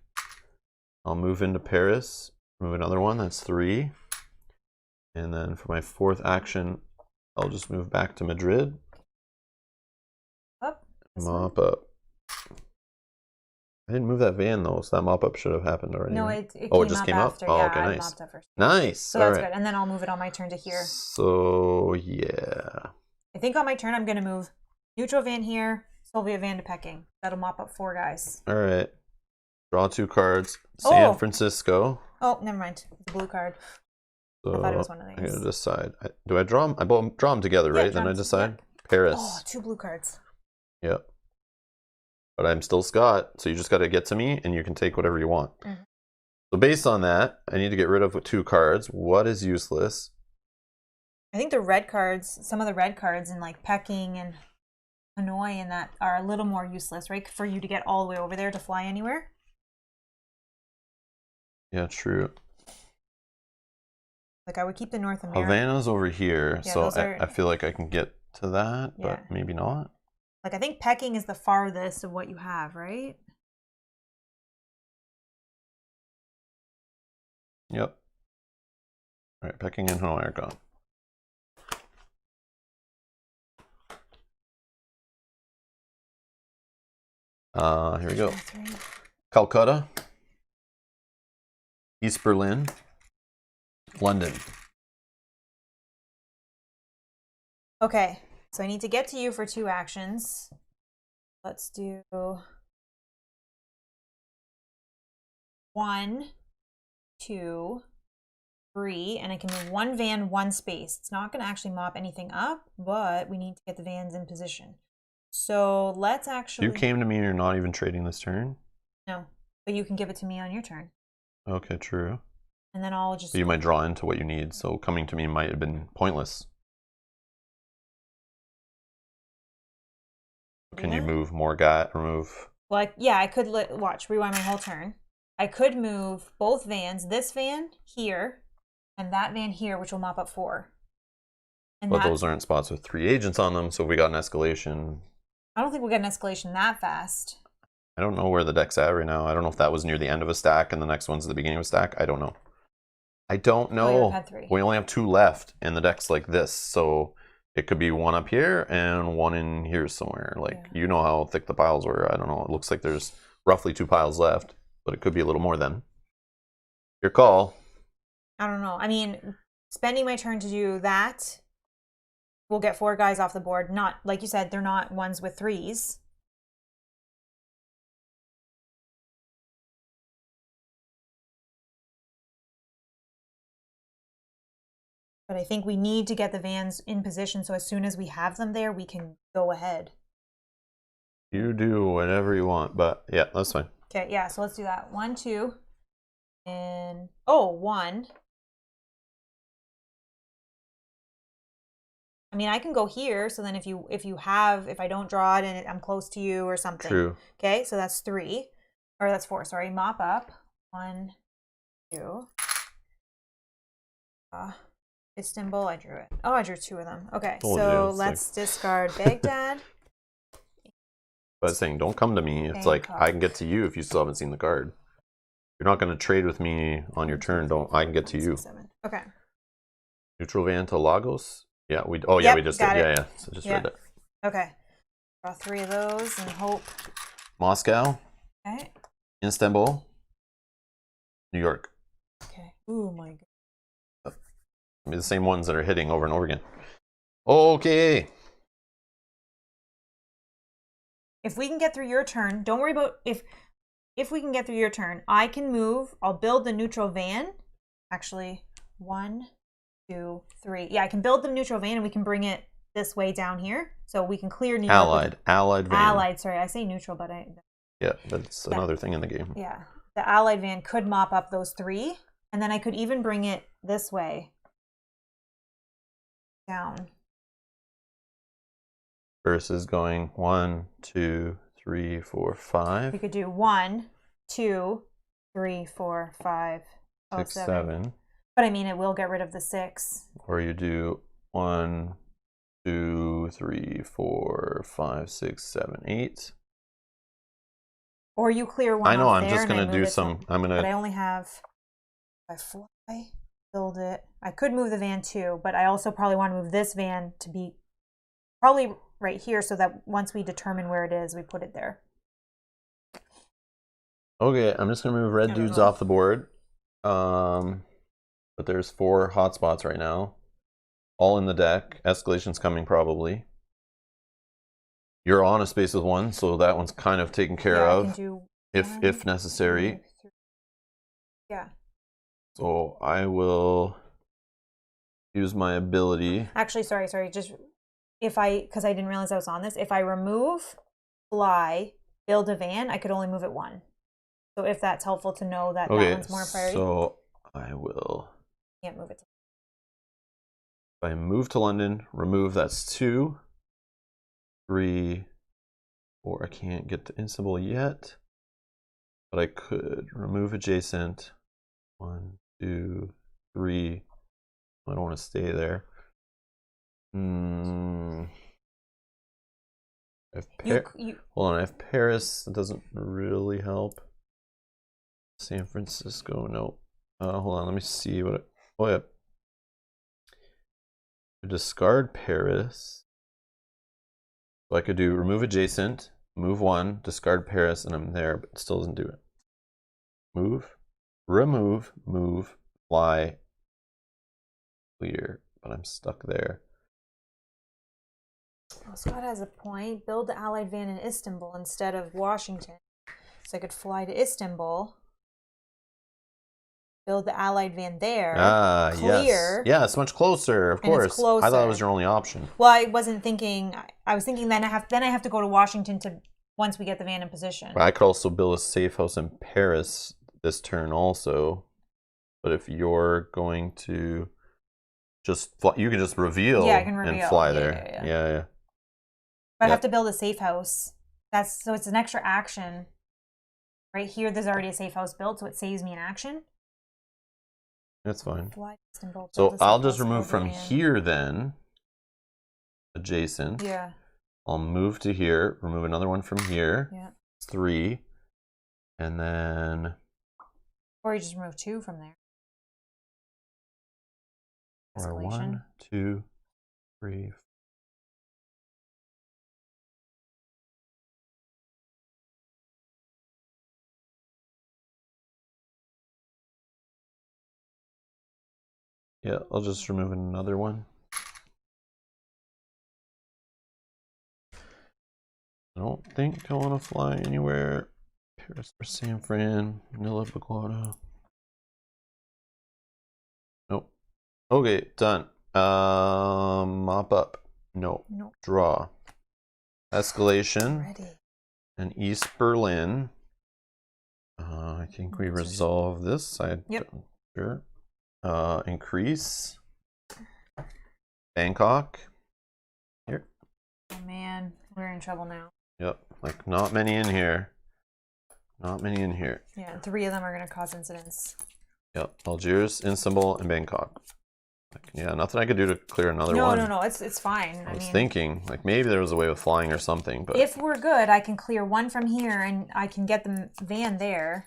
I'll move into Paris. Move another one. That's 3. And then for my 4th action, I'll just move back to Madrid. Up. Mop up. I didn't move that van though, so that mop up should have happened already. No, right? it just came after. up. Oh, yeah, okay, I nice. mopped up first. Nice. So that's good. And then I'll move it on my turn to here. So yeah. I think on my turn I'm gonna move neutral van here, Soviet van to Peking. That'll mop up 4 guys. All right. Draw 2 cards. San Francisco. Oh, never mind. It's a blue card. So I thought it was one of I'm these. gonna decide. Do I draw them? I draw them together, right? Then I decide. Yeah. Paris. Oh, 2 blue cards. Yep. But I'm still Scott, so you just got to get to me, and you can take whatever you want. Mm-hmm. So based on that, I need to get rid of 2 cards. What is useless? I think the red cards, some of the red cards in like Peking and Hanoi and that are a little more useless, right? For you to get all the way over there to fly anywhere. Yeah, true. Like I would keep the North America. Havana's over here, Yeah, so are... I feel like I can get to that, but maybe not. Like I think Peking is the farthest of what you have, right? Yep. All right, Peking and Hanoi are gone. Here we go. Calcutta, East Berlin, London. Okay, so I need to get to you for 2 actions. Let's do 1, 2, 3, and I can move 1 van, 1 space. It's not going to actually mop anything up, but we need to get the vans in position. So let's actually... You came to me and you're not even trading this turn? No, but you can give it to me on your turn. Okay, true. And then I'll just... But you might draw into what you need, so coming to me might have been pointless. Can you move more remove? Well, yeah, I could watch, rewind my whole turn. I could move both vans, this van here, and that van here, which will mop up 4. And But those aren't spots with 3 agents on them, so if we got an escalation... I don't think we'll get an escalation that fast. I don't know where the deck's at right now. I don't know if that was near the end of a stack and the next one's at the beginning of a stack. I don't know. I don't know. Had 3. We only have 2 left, and the deck's like this, so it could be 1 up here and 1 in here somewhere. Like, you know how thick the piles were. I don't know. It looks like there's roughly 2 piles left, but it could be a little more then. Your call. I don't know. I mean, spending my turn to do that will get 4 guys off the board. Not, like you said, they're not ones with 3s. But I think we need to get the vans in position, so as soon as we have them there, we can go ahead. You do whatever you want, but yeah, that's fine. Okay, yeah, so let's do that. 1, 2, and... Oh, 1. I mean, I can go here, so then if I don't draw it and I'm close to you or something. True. Okay, so that's 3. Or that's 4, sorry. Mop up. 1, 2. Istanbul, I drew it. Oh, I drew 2 of them. Okay, so let's discard Baghdad. But it's saying, don't come to me. It's like, I can get to you if you still haven't seen the card. You're not going to trade with me on your turn. I can get to you. 7. Okay. Neutral van to Lagos? Yeah, we just did. Yeah. So just read that. Okay. Draw 3 of those and hope. Moscow. Okay. Istanbul. New York. Okay. Ooh, my God. I mean, the same ones that are hitting over and over again. Okay. If we can get through your turn, don't worry about if we can get through your turn, I can move. I'll build the neutral van. Actually, 1, 2, 3. Yeah, I can build the neutral van and we can bring it this way down here. So we can clear New York. Allied van. Allied, sorry, I say neutral, but yeah, that's another thing in the game. Yeah. The allied van could mop up those 3, and then I could even bring it this way. Down. Versus going 1, 2, 3, 4, 5. We could do 1, 2, 3, 4, 5, 6, 7. But I mean, it will get rid of the 6. Or you do 1, 2, 3, 4, 5, 6, 7, 8. Or you clear 1. I know. I'm just gonna do some. But I only have. If I fly, build it. I could move the van too, but I also probably want to move this van to be probably right here, so that once we determine where it is, we put it there. Okay, I'm just gonna move red dudes off the board. But there's 4 hotspots right now, all in the deck. Escalation's coming probably. You're on a space with 1, so that one's kind of taken care of. I can do if necessary. 2, 3. Yeah. So I will use my ability. Actually, sorry. Just because I didn't realize I was on this. If I remove fly, build a van, I could only move it 1. So if that's helpful to know that that one's more priority. So I will. Can't move it. If I move to London, remove, that's 2, 3, 4. I can't get to Istanbul yet, but I could remove adjacent. 1, 2, 3. I don't want to stay there. Hold on, I have Paris. That doesn't really help. San Francisco, no. Hold on, let me see what. Oh yeah. Discard Paris. So I could do remove adjacent, move 1, discard Paris, and I'm there, but it still doesn't do it. Move, remove, move, fly, clear, but I'm stuck there. Oh, Scott has a point. Build the Allied van in Istanbul instead of Washington. So I could fly to Istanbul. Build the Allied van there. Ah, clear. yes. Yeah, it's much closer, of And it's course. I thought closer. it was your only option. Well, I wasn't thinking. I was thinking then I have to go to Washington to once we get the van in position. But I could also build a safe house in Paris this turn also. But if you're going to just fly, you can just reveal, Yeah, I can reveal. and fly Yeah, there. Yeah. But I have to build a safe house. So it's an extra action. Right here, there's already a safe house built, so it saves me an action. That's fine. Fly to Istanbul, So build a I'll safe just house, remove build from a van. here then, adjacent. Yeah. I'll move to here, remove another one from here. Yeah. 3. And then... Or you just remove 2 from there. Or Escalation. 1, 2, 3. Yeah, I'll just remove another one. I don't think I want to fly anywhere. Paris or San Fran, Manila, Bogota. Nope. Okay, done. Mop up. No. Nope. Draw. Escalation. Ready. And East Berlin. I think we resolve this side. Yep. Sure. Increase. Bangkok. Here. Oh man, we're in trouble now. Yep. Like not many in here. Not many in here. Yeah, 3 of them are going to cause incidents. Yep. Algiers, Istanbul, and Bangkok. Like, yeah, nothing I could do to clear another one. No, it's fine. I was thinking, like maybe there was a way with flying or something, but if we're good, I can clear 1 from here, and I can get the van there.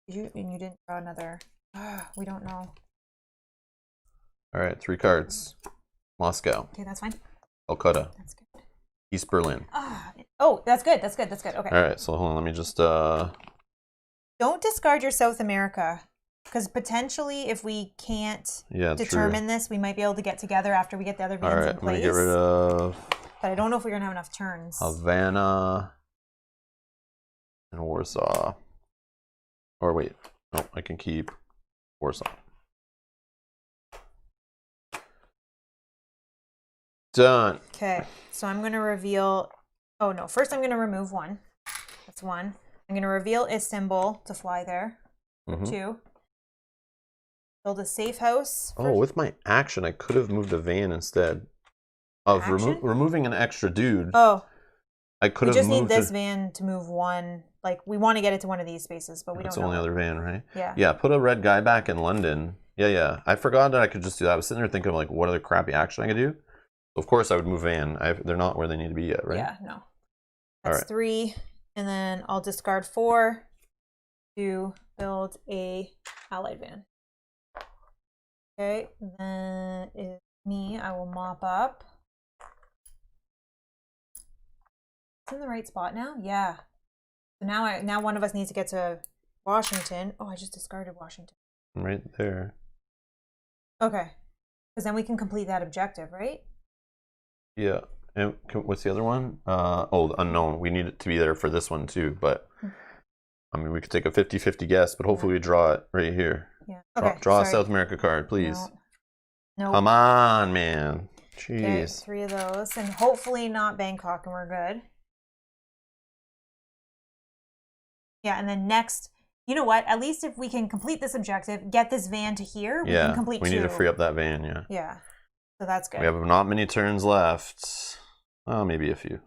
You didn't draw another. We don't know. all right, 3 cards. Moscow, Okay, that's fine. Calcutta, That's good. East Berlin. Oh, that's good. That's good. That's good. Okay. All right, so hold on, let me just Don't discard your South America, because potentially, if we can't determine this, we might be able to get together after we get the other vans all right, in I'm gonna place. get rid of But I don't know if we're gonna have enough turns. Havana and Warsaw. Or wait, no, I can keep Warsaw. Done. Okay, so I'm gonna reveal. Oh no! First, I'm gonna remove 1. That's 1. I'm gonna reveal Istanbul to fly there. 2. Build a safe house. Oh, with my action, I could have moved a van instead of removing an extra dude. Oh, I could we have just moved need this van to move 1. Like we want to get it to one of these spaces, but we It's don't the know. only other van, right? Yeah. Yeah, put a red guy back in London. Yeah. I forgot that I could just do that. I was sitting there thinking of like what other crappy action I could do. Of course, I would move van. They're not where they need to be yet, right? Yeah, no. All That's right. 3, and then I'll discard 4 to build a allied van. Okay, then is me. I will mop up. It's in the right spot now. Yeah. So now one of us needs to get to Washington. Oh, I just discarded Washington. Right there. Okay, because then we can complete that objective, right? Yeah. And what's the other one? Oh, the unknown. We need it to be there for this one too, but I mean, we could take a 50-50 guess, but hopefully we draw it right here. Yeah. Okay. Draw a South America card, please. No. Come on, man. Jeez. Okay, 3 of those, and hopefully not Bangkok, and we're good. Yeah, and then next, you know what? At least if we can complete this objective, get this van to here, we can complete 2. We need to free up that van, yeah. Yeah, so that's good. We have not many turns left. Oh, maybe a few.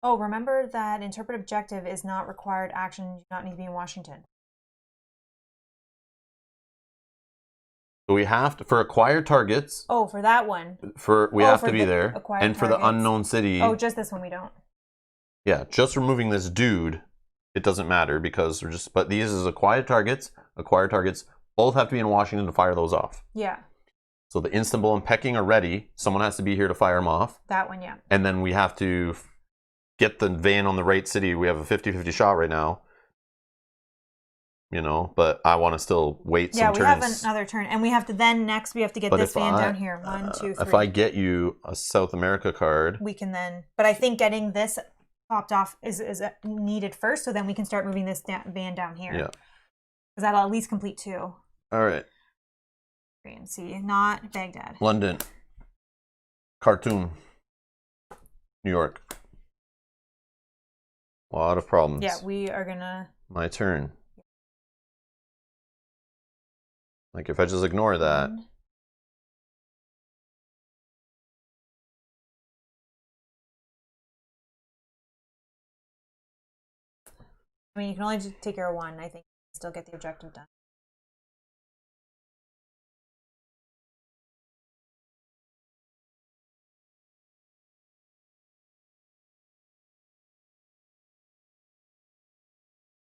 Oh, remember that interpret objective is not required action. You do not need to be in Washington. So we have to, for acquired targets. Oh, for that one. We have to be there. And for targets. the unknown city. Oh, just this one we don't. Yeah, just removing this dude, it doesn't matter because we're just, but these is acquired targets. Acquired targets both have to be in Washington to fire those off. Yeah. So the Istanbul and Peking are ready. Someone has to be here to fire them off. That one, yeah. And then we have to get the van on the right city. We have a 50-50 shot right now. you know, but I want to still wait some Yeah, we have turns. another turn, and we have to then next we have to get But this if van I- down here. 1, 2, 3. If I get you a South America card, we can then. But I think getting this popped off is needed first, so then we can start moving this van down here. yeah. Because that'll at least complete 2. All right. And see, not Baghdad. London, Khartoum, New York. A lot of problems. Yeah, we are gonna. My turn. Like if I just ignore that. I mean, you can only just take care of 1. I think still get the objective done.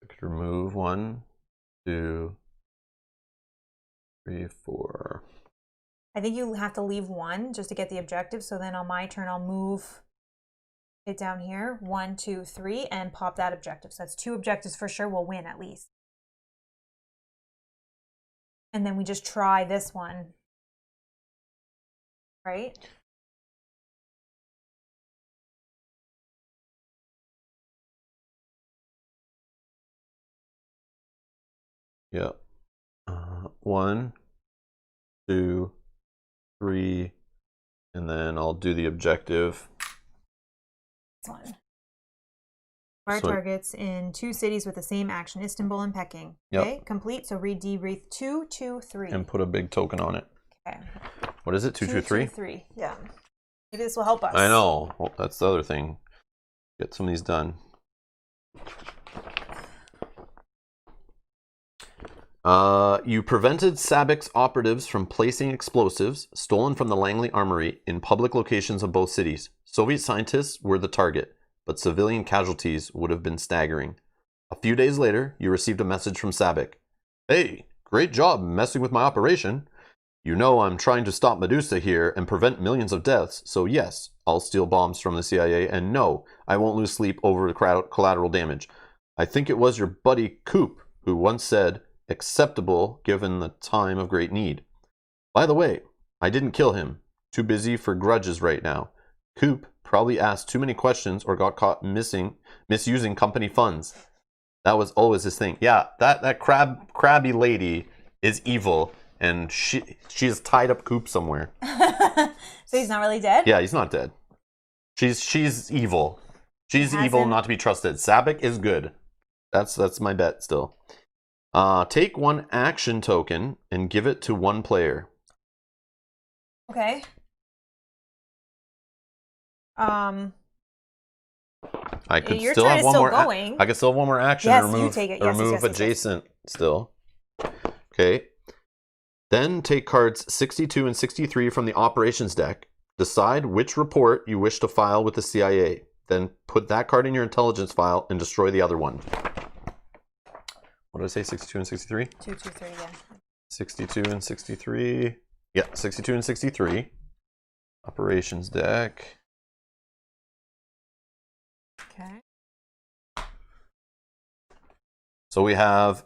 I could remove 1, 2, 3, 4. I think you have to leave 1 just to get the objective. So then on my turn, I'll move it down here. 1, 2, 3, and pop that objective. So that's 2 objectives for sure. We'll win at least. And then we just try this one. Right? Yeah. 1, 2, 3, and then I'll do the objective. This one. Our So- targets in 2 cities with the same action, Istanbul and Peking. Yep. Okay, complete. So read debrief 2, 2, 3. And put a big token on it. Okay. What is it? 2, 2, 3? 2, 3. Yeah. Maybe this will help us. I know. Well, that's the other thing. Get some of these done. You prevented Sabic's operatives from placing explosives stolen from the Langley Armory in public locations of both cities. Soviet scientists were the target, but civilian casualties would have been staggering. A few days later, you received a message from Sabic. Hey, great job messing with my operation. You know I'm trying to stop Medusa here and prevent millions of deaths, so yes, I'll steal bombs from the CIA, and no, I won't lose sleep over the collateral damage. I think it was your buddy Coop who once said, acceptable given the time of great need. By the way, I didn't kill him. Too busy for grudges right now. Coop probably asked too many questions or got caught misusing company funds. That was always his thing. Yeah, that crabby lady is evil, and she has tied up Coop somewhere. So he's not really dead? Yeah, he's not dead. She's evil. She's evil, not to be trusted. Sabic is good. That's my bet still. Take 1 action token and give it to 1 player. Okay. I could Your still turn have is one still more. going. I could still have 1 more action Yes, and you remove, take it. Yes, remove yes, yes, yes. adjacent still. Okay. Then take cards 62 and 63 from the operations deck. Decide which report you wish to file with the CIA. Then put that card in your intelligence file and destroy the other one. What did I say? 62 and 63? 2, 2, 3, yeah. 62 and 63. Yeah, 62 and 63. Operations deck. Okay. So we have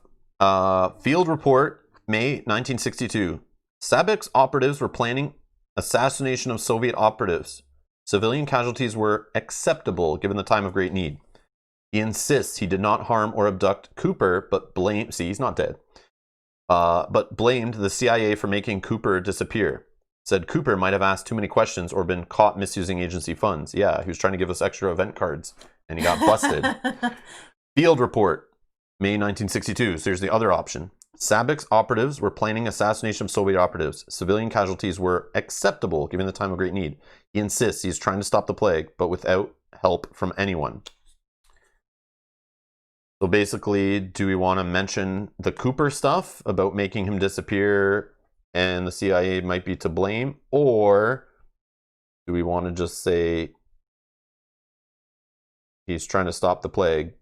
field report, May 1962. Sabic's operatives were planning assassination of Soviet operatives. Civilian casualties were acceptable given the time of great need. He insists he did not harm or abduct Cooper, but he's not dead. But blamed the CIA for making Cooper disappear. Said Cooper might have asked too many questions or been caught misusing agency funds. Yeah, he was trying to give us extra event cards, and he got busted. Field report, May 1962. So here's the other option. Sabic's operatives were planning assassination of Soviet operatives. Civilian casualties were acceptable given the time of great need. He insists he's trying to stop the plague, but without help from anyone. So basically, do we want to mention the Cooper stuff about making him disappear and the CIA might be to blame? Or do we want to just say he's trying to stop the plague?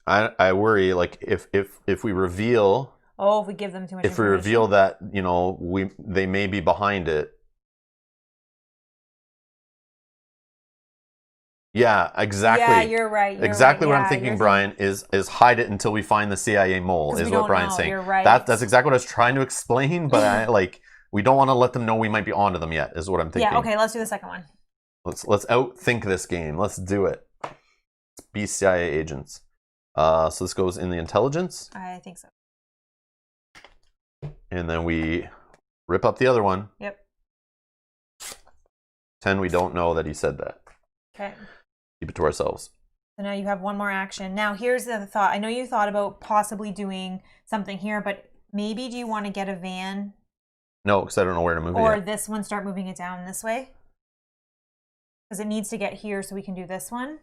I worry, like, if we reveal... Oh, if we give them too much If we reveal that, you know, they may be behind it, Yeah, exactly. Yeah, you're right. Exactly right. what I'm thinking, Brian, is hide it until we find the CIA mole, is what Brian's saying. You're right. That's exactly what I was trying to explain, but we don't want to let them know we might be onto them yet, is what I'm thinking. Yeah, okay, let's do the second one. Let's outthink this game. Let's do it. Let's be CIA agents. So this goes in the intelligence. I think so. And then we rip up the other one. Yep. 10, we don't know that he said that. Okay. Keep it to ourselves. So now you have one more action. Now here's the thought. I know you thought about possibly doing something here, but maybe do you want to get a van? No, because I don't know where to move it Or yet. this one, start moving it down this way? Because it needs to get here so we can do this one.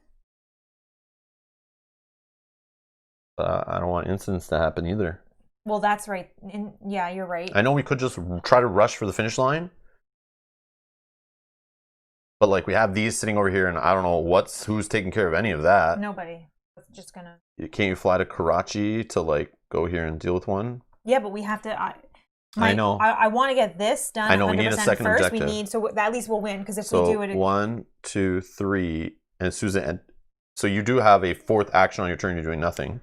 I don't want incidents to happen either. Well, that's right. Yeah, you're right. I know we could just try to rush for the finish line. But like we have these sitting over here, and I don't know who's taking care of any of that. Nobody. It's just gonna. Can't you fly to Karachi to like go here and deal with one? Yeah, but we have to. I know. I want to get this done. I know. We need a second first. objective. We need so at least we'll win because if so we do it. 1, 2, 3, and Susan. So you do have a fourth action on your turn. You're doing nothing.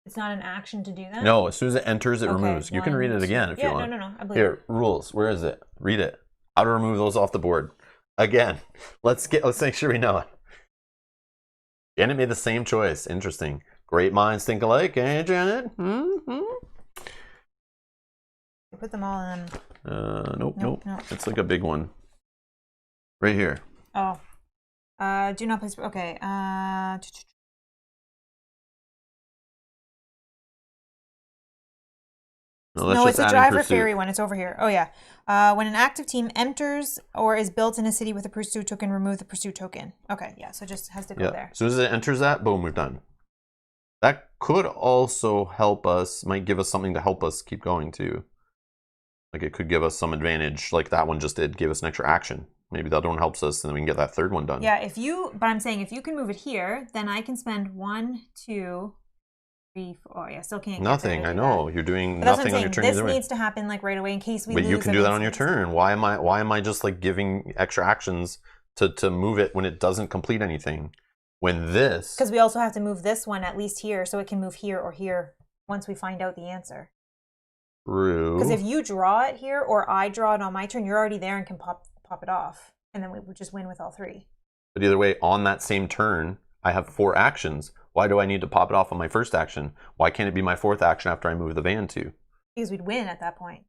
It's not an action to do that. No, as soon as it enters, it removes. You can read it again if you want. No. I believe Here, rules. Where is it? Read it. How to remove those off the board. Again, let's make sure we know it. Janet made the same choice. Interesting. Great minds think alike, eh, Janet? Mm-hmm. Put them all in. Nope. It's like a big one. Right here. Oh. Do not place. Okay. No, it's a driver ferry one. It's over here. Oh, yeah. When an active team enters or is built in a city with a pursuit token, remove the pursuit token. Okay, yeah, so it just has to go there. As soon as it enters that, boom, we're done. That could also help us, might give us something to help us keep going too. Like it could give us some advantage, like that one just did, give us an extra action. Maybe that one helps us and then we can get that third one done. Yeah, but I'm saying if you can move it here, then I can spend 1, 2, 3, 4. Oh, yeah, still can't. Nothing. I know you're doing nothing on your turn. This needs to happen like right away in case we lose. But you can do that on your turn. Why am I just like giving extra actions to move it when it doesn't complete anything? When this, because we also have to move this one at least here so it can move here or here once we find out the answer. True. Because if you draw it here or I draw it on my turn, you're already there and can pop it off, and then we would just win with all 3. But either way, on that same turn, I have 4 actions. Why do I need to pop it off on my first action? Why can't it be my 4th action after I move the van to? Because we'd win at that point.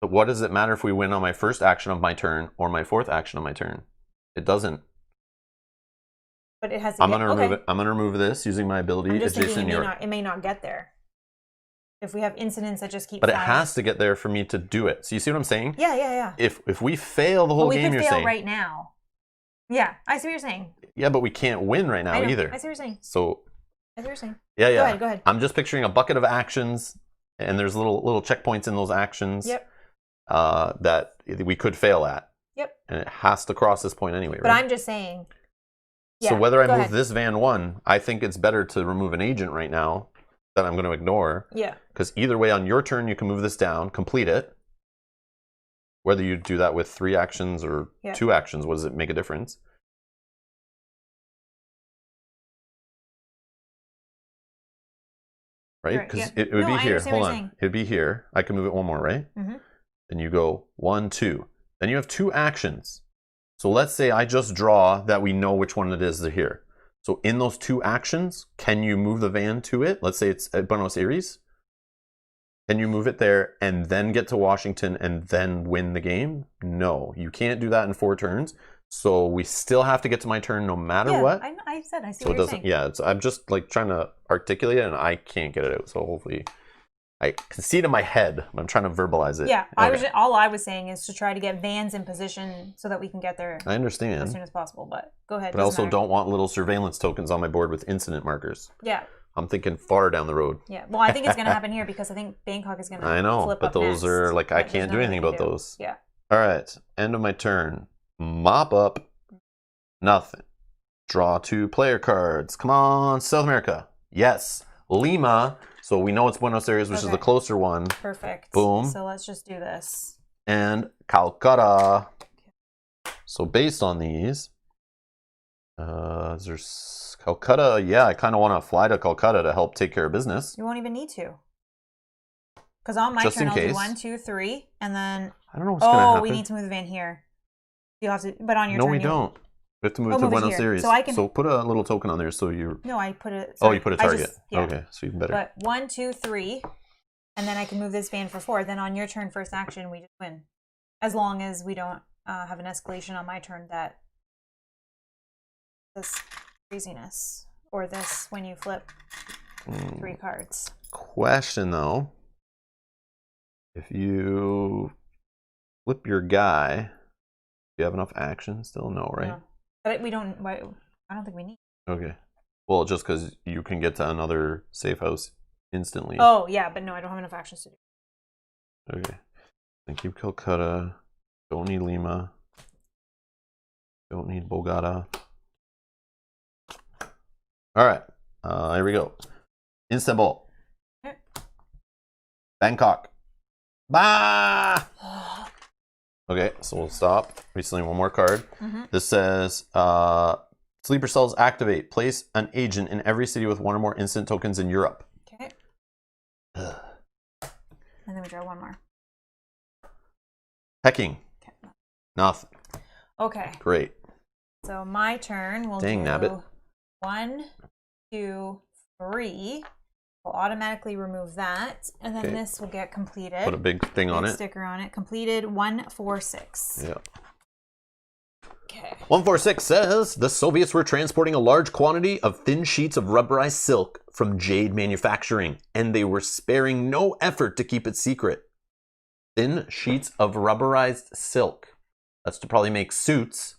But what does it matter if we win on my first action of my turn or my 4th action of my turn? It doesn't. But it has to I'm gonna remove it. I'm gonna remove this using my ability. I'm just thinking it may not get there. If we have incidents that just keep. But it has to get there for me to do it. So you see what I'm saying? Yeah. If we fail the whole game, you're saying. We could fail right now. Yeah, I see what you're saying. Yeah, but we can't win right now either. I see what you're saying. So. I see what you're saying. Yeah. Go ahead. I'm just picturing a bucket of actions, and there's little checkpoints in those actions. Yep. That we could fail at. Yep. And it has to cross this point anyway, right? But I'm just saying. Yeah, so whether I move this van 1, I think it's better to remove an agent right now that I'm going to ignore. Yeah. Because either way, on your turn, you can move this down, complete it. Whether you do that with 3 actions or 2 actions, what does it make a difference? Right? Because it would be here. Hold on. It would be here. I can move it 1 more, right? Mm-hmm. Then you go 1, 2. Then you have 2 actions. So let's say I just draw that we know which one it is here. So in those 2 actions, can you move the van to it? Let's say it's at Buenos Aires. Can you move it there and then get to Washington and then win the game? No, you can't do that in 4 turns. So we still have to get to my turn no matter what. I said I see so what you're saying. Yeah, I'm just like trying to articulate it and I can't get it out. So hopefully I can see it in my head, but I'm trying to verbalize it. Yeah, all I was saying is to try to get vans in position so that we can get there. I understand. As soon as possible, but go ahead. But I also don't want little surveillance tokens on my board with incident markers. Yeah. I'm thinking far down the road. Yeah, well, I think it's going to happen here because I think Bangkok is going to. I know, flip but up those next, are like I can't do anything about those. Yeah. All right, end of my turn. Mop up. Nothing. Draw 2 player cards. Come on, South America. Yes, Lima. So we know it's Buenos Aires, which is the closer one. Perfect. Boom. So let's just do this. And Calcutta. So based on these, There's Calcutta. Yeah, I kind of want to fly to Calcutta to help take care of business. You won't even need to. Because on my Just turn, in I'll do case. 1, 2, 3, and then... I don't know what's going to happen. Oh, we need to move the van here. You'll have to... But on your No, turn... we don't. We have to move to move it Buenos here. Aires. So I can... So put a little token on there so you're... No, I put it... Oh, you put a target. Yeah. Okay, so even better. But 1, 2, 3, and then I can move this van for 4. Then on your turn, first action, we just win. As long as we don't have an escalation on my turn that... This craziness. Or this when you flip 3 cards. Question, though. If you flip your guy, do you have enough action still? No, right? No. But we don't... I don't think we need... Okay. Well, just because you can get to another safe house instantly. Oh, yeah, but no, I don't have enough actions to do. Okay. Then keep Calcutta. Don't need Lima. Don't need Bogota. All right. Here we go. Istanbul. Okay. Bangkok. Bah! Okay, so we'll stop. Recently, one more card. This says, sleeper cells activate. Place an agent in every city with 1 or more instant tokens in Europe. Okay. And then we draw 1 more. Hacking. Okay. Nothing. Okay. Great. So my turn will Dang, do nabbit. 1, 2, 3. We'll automatically remove that, and then Okay. this will get completed. Put a big thing on Big it. sticker on it. Completed 1, 4, 6. Yeah. Okay. 146 says the Soviets were transporting a large quantity of thin sheets of rubberized silk from jade manufacturing, and they were sparing no effort to keep it secret. Thin sheets of rubberized silk. That's to probably make suits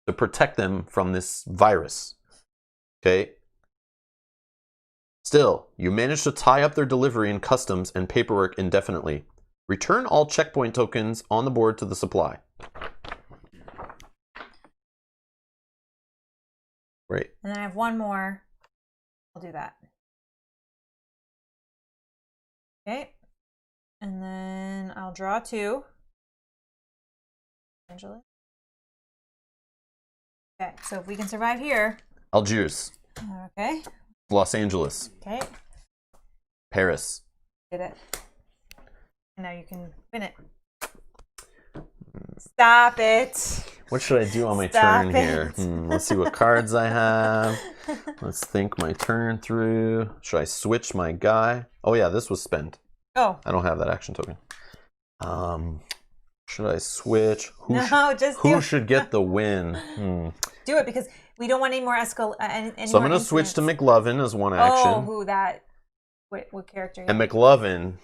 to protect them from this virus. Okay. Still, you managed to tie up their delivery in customs and paperwork indefinitely. Return all checkpoint tokens on the board to the supply. Great. And then I have 1 more. I'll do that. Okay. And then I'll draw 2. Angela. Okay, so if we can survive here. Algiers. Okay. Los Angeles. Okay. Paris. Did it. And now you can win it. Stop it. What should I do on my Stop turn it. here? Let's see what cards I have. Let's think my turn through. Should I switch my guy? Oh yeah, this was spent. Oh. I don't have that action token. Should I switch? Who Should get the win? Do it because we don't want any more So I'm going to switch to McLovin as one action. Oh, who that? What character? And McLovin.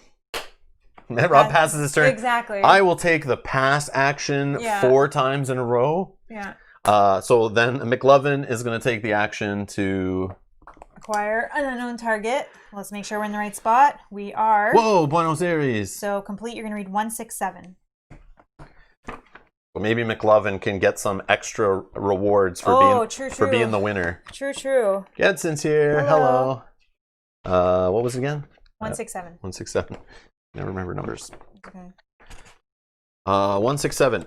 Rob passes his turn. Exactly. I will take the pass action 4 times in a row. Yeah. So then McLovin is going to take the action to acquire an unknown target. Let's make sure we're in the right spot. We are. Whoa, Buenos Aires. So complete. You're going to read 167. Well, maybe McLovin can get some extra rewards for for being the winner. True. Gedson's here. Hello. What was it again? 167. 167. Never remember numbers. Okay. 167.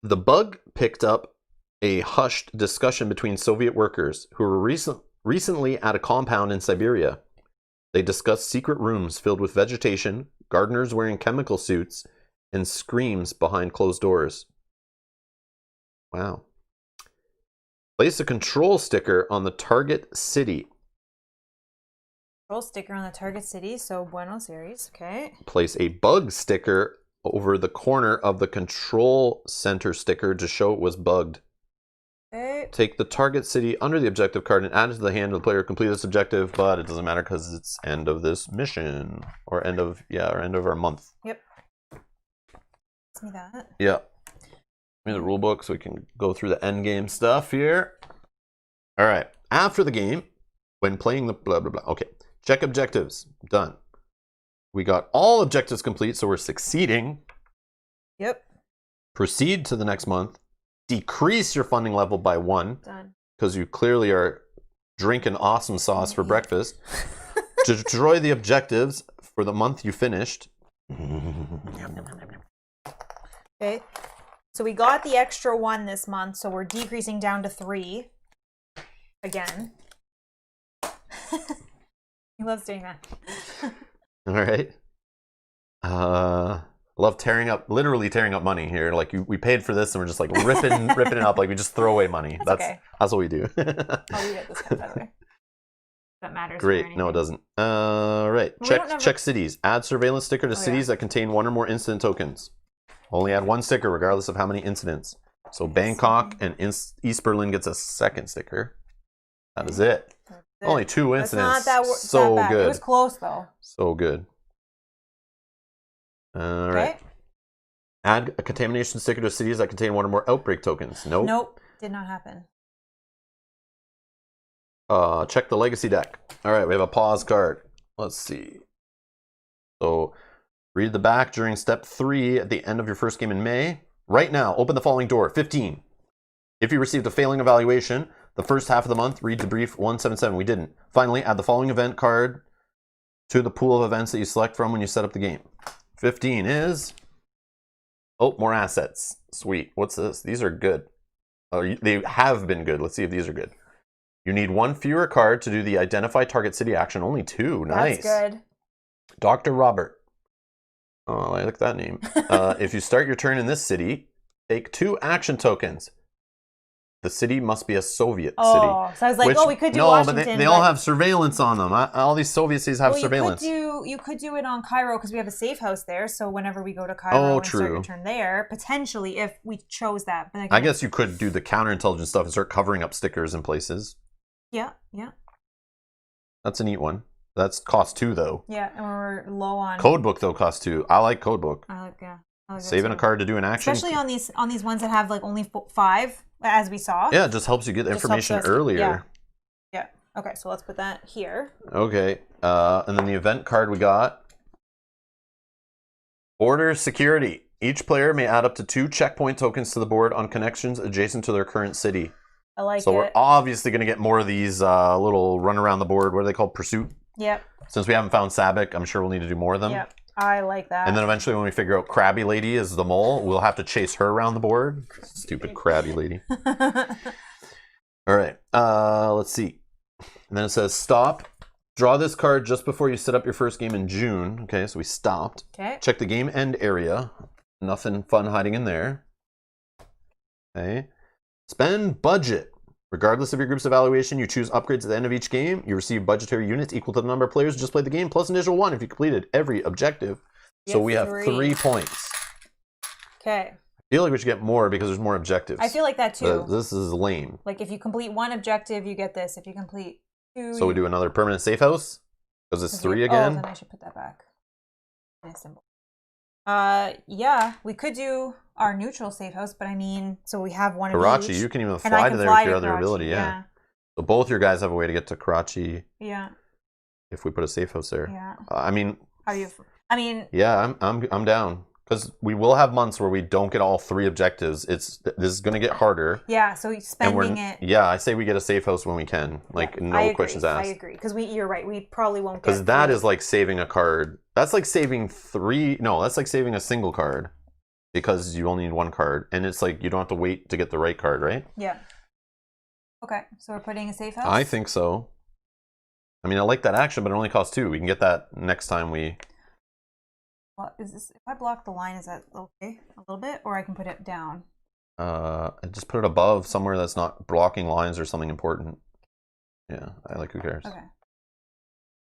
The bug picked up a hushed discussion between Soviet workers who were recently at a compound in Siberia. They discussed secret rooms filled with vegetation, gardeners wearing chemical suits, and screams behind closed doors. Wow. Place a control sticker on the target city. Control sticker on the target city, so Buenos Aires. Okay. Place a bug sticker over the corner of the control center sticker to show it was bugged. Okay. Take the target city under the objective card and add it to the hand of the player. Complete this objective, but it doesn't matter because it's end of this mission or end of our month. Yep. Give me that. Yeah. Give me the rule book so we can go through the end game stuff here. All right. After the game, when playing the blah blah blah. Okay. Check objectives. Done. We got all objectives complete, so we're succeeding. Yep. Proceed to the next month. Decrease your funding level by 1. Done. Because you clearly are drinking awesome sauce for breakfast. Destroy the objectives for the month you finished. Okay. So we got the extra 1 this month, so we're decreasing down to 3. again. He loves doing that. All right. Love literally tearing up money here. Like we paid for this and we're just like ripping it up. Like we just throw away money. That's okay. That's what we do. I'll leave it this one, by the way. That matters. Great. No, it doesn't. Right. Check cities. Add surveillance sticker to cities that contain one or more incident tokens. Only add one sticker regardless of how many incidents. So Bangkok and East Berlin gets a second sticker. That is it. Only 2 incidents. Not so that bad. good. It was close though. So good. All right. Add a contamination sticker to cities that contain one or more outbreak tokens. Nope. Nope. Did not happen. Check the legacy deck. All right, we have a pause card. Let's see. So read the back during step 3 at the end of your first game in May. Right now, open the following door. 15. If you received a failing evaluation, the first half of the month, read Debrief 177. We didn't. Finally, add the following event card to the pool of events that you select from when you set up the game. 15 is... Oh, more assets. Sweet. What's this? These are good. They have been good. Let's see if these are good. You need 1 fewer card to do the identify target city action. Only 2. Nice. That's good. Dr. Robert. Oh, I like that name. If you start your turn in this city, take 2 action tokens. The city must be a Soviet city. Oh, so I was like, we could do Washington. No, but they all have surveillance on them. All these Soviet cities have surveillance. You could do it on Cairo because we have a safe house there. So whenever we go to Cairo and start your turn there, potentially if we chose that. But I guess you could do the counterintelligence stuff and start covering up stickers in places. Yeah, yeah. That's a neat one. That's cost 2 though. Yeah, and we're low on. Codebook though costs 2. I like Codebook. I like Saving a card to do an action, especially on these ones that have like only 5, as we saw. Yeah, it just helps you get the information earlier. Yeah. Okay, so let's put that here. Okay, and then the event card we got. Border security. Each player may add up to 2 checkpoint tokens to the board on connections adjacent to their current city. I like it. So we're obviously going to get more of these little run around the board. What are they called? Pursuit? Yep. Since we haven't found Sabik, I'm sure we'll need to do more of them. Yep. I like that. And then eventually when we figure out Krabby Lady is the mole, we'll have to chase her around the board. Stupid Krabby Lady. All right. Let's see. And then it says stop. Draw this card just before you set up your first game in June. Okay, so we stopped. Okay. Check the game end area. Nothing fun hiding in there. Okay. Spend budget. Regardless of your group's evaluation, you choose upgrades at the end of each game. You receive budgetary units equal to the number of players who just played the game, plus an additional 1 if you completed every objective. So we have 3 points. Okay. I feel like we should get more because there's more objectives. I feel like that too. This is lame. Like if you complete 1 objective, you get this. If you complete 2... So we do another permanent safe house? Because it's 3 again? Oh, then I should put that back. Nice symbol. Yeah, we could do our neutral safe house, but I mean, so we have one Karachi, of each. you can even fly to there with your other ability, yeah. So both your guys have a way to get to Karachi. Yeah. If we put a safe house there. Yeah. I mean. Yeah, I'm down because we will have months where we don't get all 3 objectives. This is going to get harder. Yeah, so spending it. Yeah, I say we get a safe house when we can. Like no questions asked. I agree because you're right. We probably won't get. Because that is like saving a card. That's like saving 3. No, that's like saving a single card because you only need 1 card, and it's like you don't have to wait to get the right card, right? Yeah. Okay, so we're putting a safe house. I think so. I mean, I like that action, but it only costs 2. We can get that next time we. Well, if I block the line, is that okay a little bit, or I can put it down? I just put it above somewhere that's not blocking lines or something important. Yeah, who cares? Okay.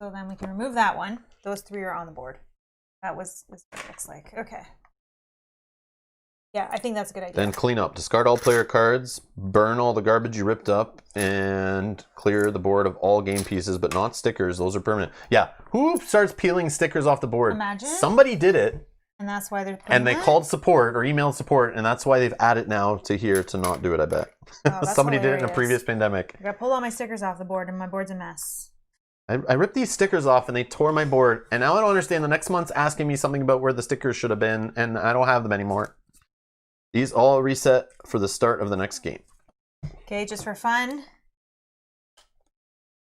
So then we can remove that one. Those 3 are on the board. That was what it looks like. Okay. Yeah, I think that's a good idea. Then clean up. Discard all player cards, burn all the garbage you ripped up, and clear the board of all game pieces, but not stickers. Those are permanent. Yeah. Who starts peeling stickers off the board? Imagine. Somebody did it. And that's why they're And they called support or emailed support, and that's why they've added now to here to not do it, I bet. Oh, Somebody did it in a previous pandemic. I gotta pull all my stickers off the board, and my board's a mess. I ripped these stickers off, and they tore my board. And now I don't understand. The next month's asking me something about where the stickers should have been, and I don't have them anymore. These all reset for the start of the next game. Okay, just for fun.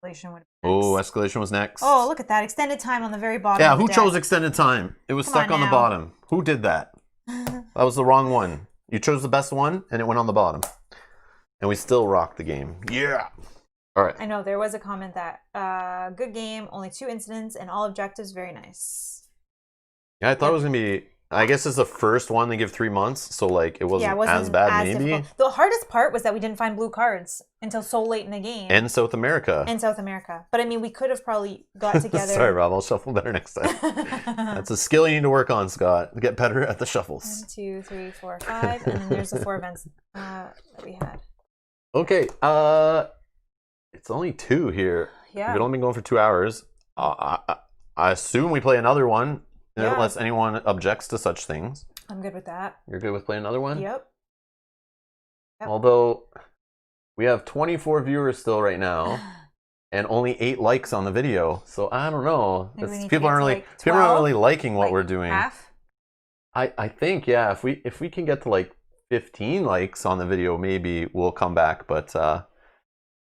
Escalation would be next. Oh, Escalation was next. Oh, look at that. Extended time on the very bottom. Yeah, who chose extended time? It was stuck on the bottom. Who did that? That was the wrong one. You chose the best one, and it went on the bottom. And we still rocked the game. Yeah. All right. I know there was a comment that good game, only 2 incidents and all objectives, very nice. Yeah, I thought it was gonna be. I guess it's the first one. They give 3 months, so like it wasn't as bad. Maybe difficult. The hardest part was that we didn't find blue cards until so late in the game. And South America. But I mean, we could have probably got together. Sorry, Rob. I'll shuffle better next time. That's a skill you need to work on, Scott. To get better at the shuffles. 1, 2, 3, 4, 5, and then there's the 4 events that we had. Okay. It's only 2 here. Yeah. We've only been going for 2 hours. I assume we play another one. Yeah. Unless anyone objects to such things. I'm good with that. You're good with playing another one? Yep. Although, we have 24 viewers still right now, and only 8 likes on the video. So I don't know. People aren't really liking what we're doing. Half? I think, yeah, if we can get to like 15 likes on the video, maybe we'll come back. But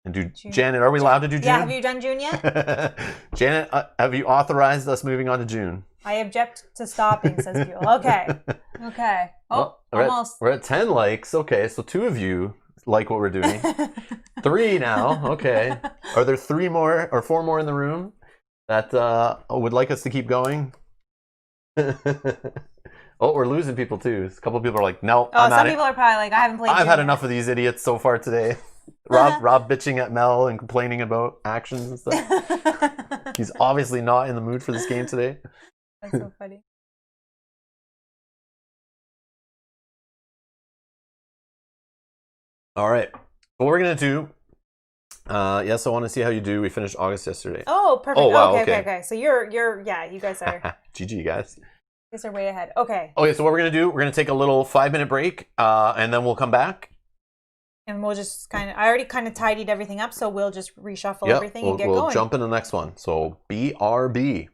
and do June. Janet, are we allowed to do June? Yeah, have you done June yet? Janet, have you authorized us moving on to June? I object to stopping, says Buell. Okay. Oh, well, almost. We're at 10 likes. Okay, so 2 of you like what we're doing. 3 now. Okay. Are there 3 more or 4 more in the room that would like us to keep going? Oh, we're losing people too. A couple of people are like, no, I'm some people are probably like, I haven't played I've had enough of these idiots so far today. Rob bitching at Mel and complaining about actions and stuff. He's obviously not in the mood for this game today. That's so funny. All right. What we're going to do, yes, I want to see how you do. We finished August yesterday. Oh, perfect. Oh, wow, okay. So you're you guys are. GG, guys. You guys are way ahead. Okay. Okay, so what we're going to do, we're going to take a little 5-minute break, and then we'll come back. And we'll just I already kind of tidied everything up, so we'll just reshuffle everything and get going. We'll jump into the next one. So, BRB.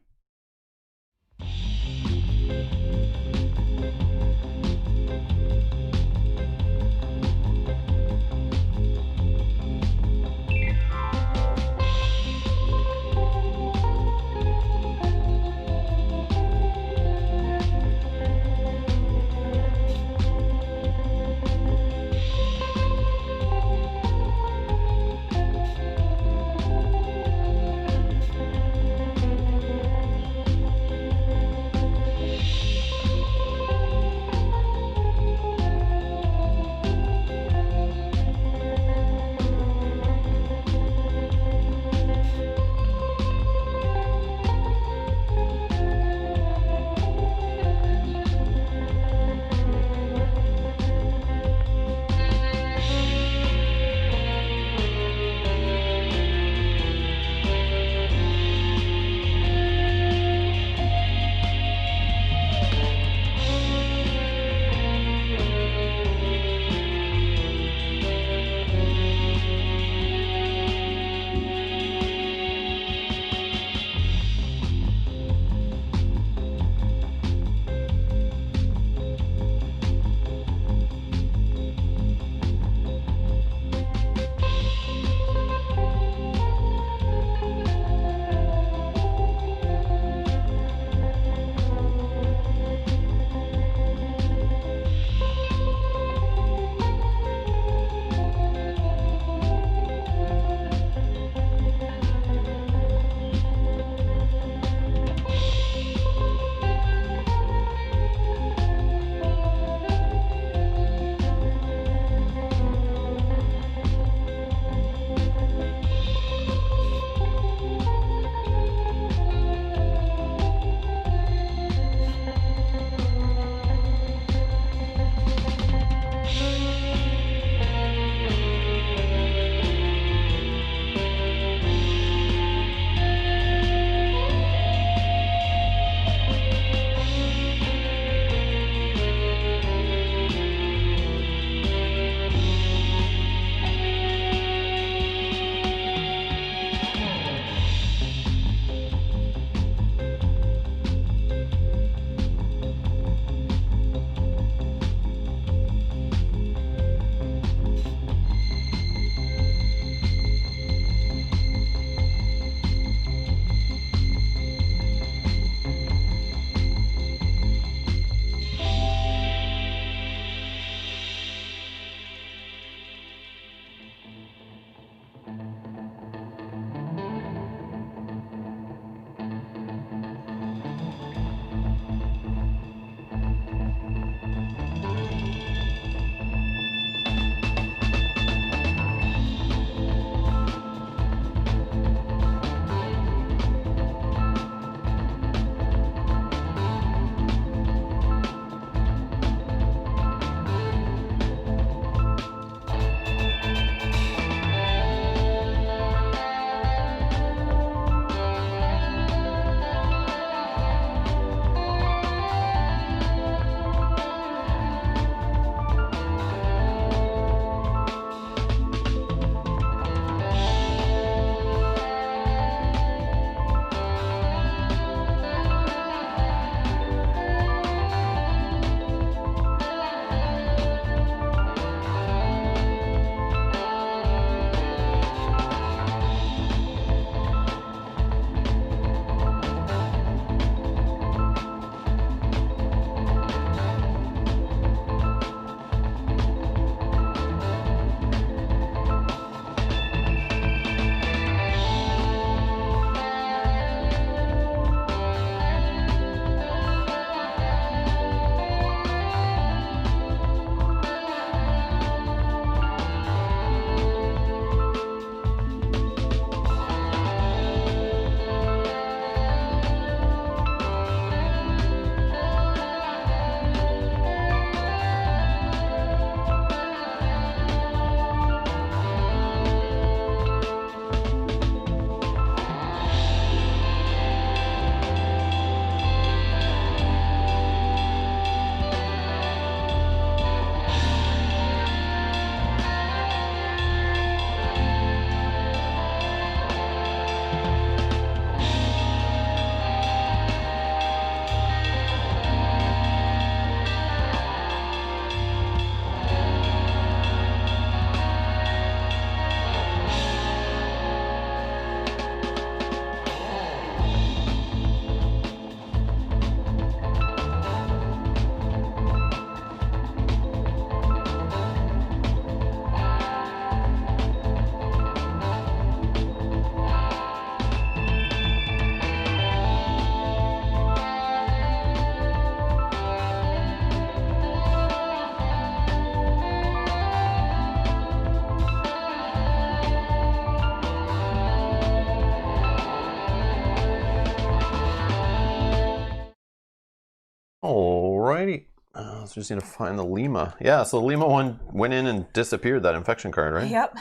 Alrighty. So just need to find the Lima. Yeah, so the Lima one went in and disappeared, that infection card, right? Yep.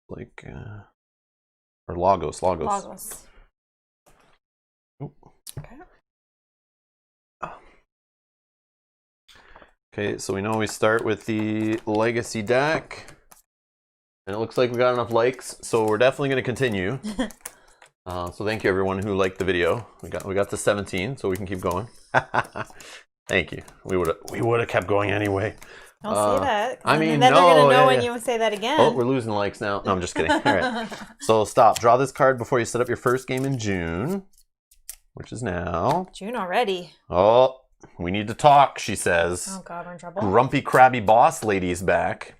Like, or Lagos. Lagos. Oop. Okay. Okay, so we know we start with the Legacy deck. And it looks like we got enough likes, so we're definitely going to continue. So thank you everyone who liked the video. We got to 17, so we can keep going. Thank you. We would have kept going anyway. Don't say that. I mean, then no, they're gonna know yeah, when yeah. you say that again. Oh, we're losing likes now. No, I'm just kidding. All right. So stop. Draw this card before you set up your first game in June, which is now. June already. Oh, we need to talk, she says. Oh God, we're in trouble. Grumpy Crabby Boss Lady's back.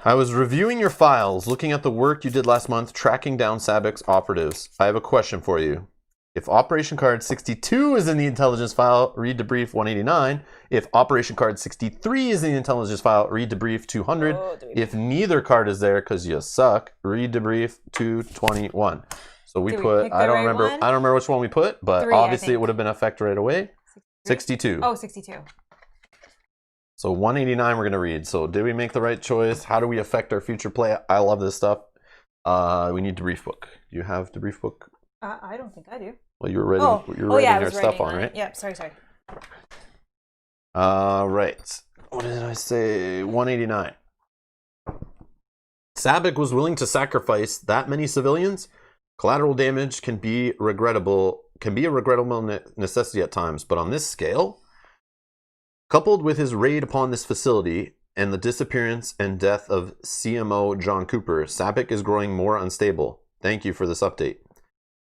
I was reviewing your files, looking at the work you did last month, tracking down Sabic's operatives. I have a question for you. If Operation Card 62 is in the intelligence file, read Debrief 189. If Operation Card 63 is in the intelligence file, read Debrief 200. If neither card is there because you suck, read Debrief 221. So we put, I don't remember which one we put, but obviously it would have been effective right away. 62. Oh, 62. So 189 we're going to read. So did we make the right choice? How do we affect our future play? I love this stuff. We need Debrief book. Do you have Debrief book? I don't think I do. Well, you were writing, your stuff on, right? Yeah, sorry. Right. What did I say? 189. Sabic was willing to sacrifice that many civilians. Collateral damage can be a regrettable necessity at times, but on this scale, coupled with his raid upon this facility and the disappearance and death of CMO John Cooper, Sabic is growing more unstable. Thank you for this update.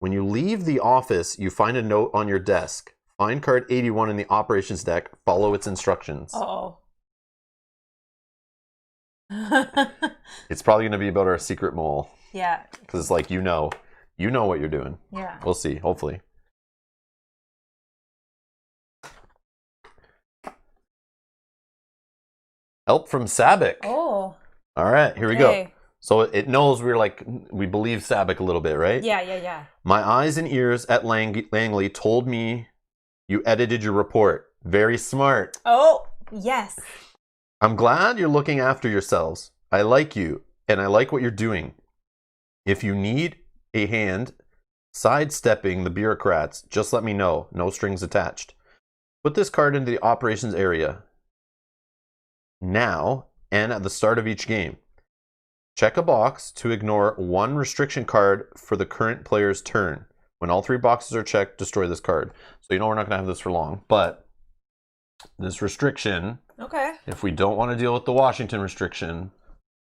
When you leave the office, you find a note on your desk. Find card 81 in the operations deck. Follow its instructions. Oh. It's probably going to be about our secret mole. Yeah. Because it's like, you know what you're doing. Yeah. We'll see, hopefully. Help from Sabic. Oh. All right, here we go. So it knows we believe Sabic a little bit, right? Yeah. My eyes and ears at Langley told me you edited your report. Very smart. Oh, yes. I'm glad you're looking after yourselves. I like you, and I like what you're doing. If you need a hand sidestepping the bureaucrats, just let me know. No strings attached. Put this card into the operations area now and at the start of each game. Check a box to ignore one restriction card for the current player's turn. When all 3 boxes are checked, destroy this card. So we're not going to have this for long, but this restriction, if we don't want to deal with the Washington restriction,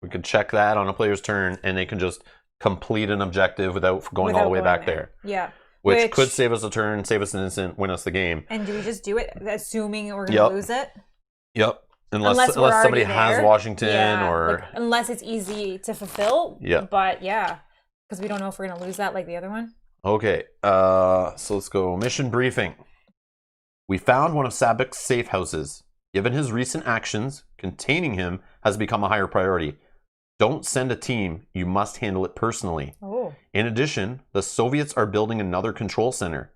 we could check that on a player's turn and they can just complete an objective without going all the way back there. Yeah. Which could save us a turn, save us an instant, win us the game. And do we just do it assuming we're going to lose it? Yep. Unless somebody has Washington or... unless it's easy to fulfill. Yeah. But yeah, because we don't know if we're going to lose that like the other one. Okay. So let's go. Mission briefing. We found one of Sabic's safe houses. Given his recent actions, containing him has become a higher priority. Don't send a team. You must handle it personally. Oh. In addition, the Soviets are building another control center.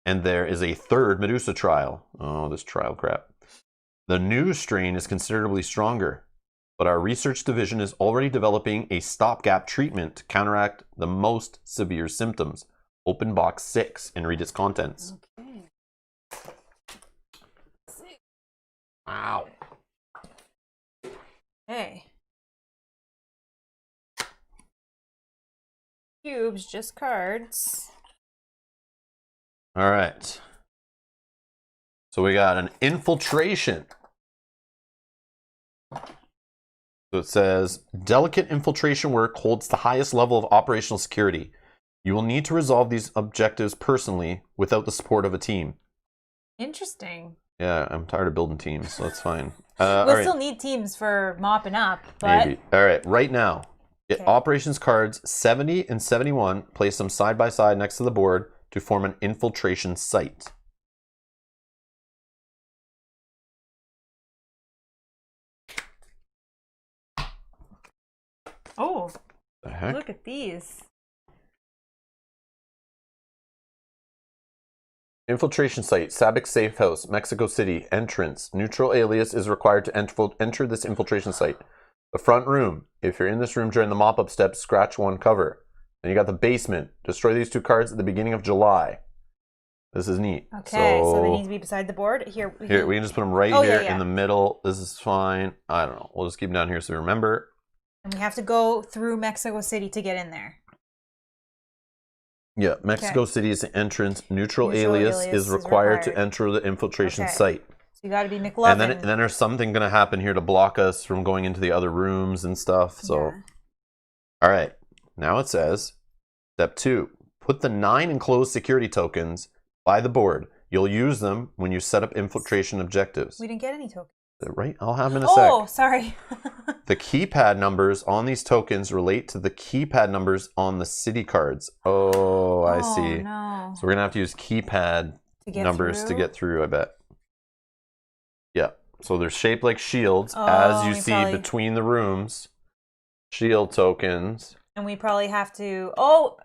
And there is a 3rd Medusa trial. Oh, this trial crap. The new strain is considerably stronger, but our research division is already developing a stopgap treatment to counteract the most severe symptoms. Open box 6 and read its contents. Okay. Wow. Hey. Cubes, just cards. All right. So we got an infiltration. So it says, delicate infiltration work holds the highest level of operational security. You will need to resolve these objectives personally without the support of a team. Interesting. Yeah, I'm tired of building teams, so that's fine. We'll still need teams for mopping up, but... Maybe. All right, right now, operations cards 70 and 71, place them side by side next to the board to form an infiltration site. Oh, The heck? look at these. Infiltration site, Sabic safe house, Mexico City, entrance. Neutral alias is required to enter this infiltration site. The front room. If you're in this room during the mop-up step, scratch one cover. Then you got the basement. Destroy these 2 cards at the beginning of July. This is neat. Okay, so they need to be beside the board. Here, we can just put them right here in the middle. This is fine. I don't know. We'll just keep them down here so we remember. And we have to go through Mexico City to get in there. Yeah, Mexico City is the entrance. Neutral alias is required to enter the infiltration site. So you got to be McLovin. And then there's something going to happen here to block us from going into the other rooms and stuff. So, all right. Now it says, step 2, put the 9 enclosed security tokens by the board. You'll use them when you set up infiltration objectives. We didn't get any tokens. Right? I'll have them in a sec. Oh, sorry. The keypad numbers on these tokens relate to the keypad numbers on the city cards. Oh, I see. No. So we're going to have to use keypad numbers to get through, I bet. Yeah. So they're shaped like shields, as you see between the rooms. Shield tokens. And we probably have to... Oh,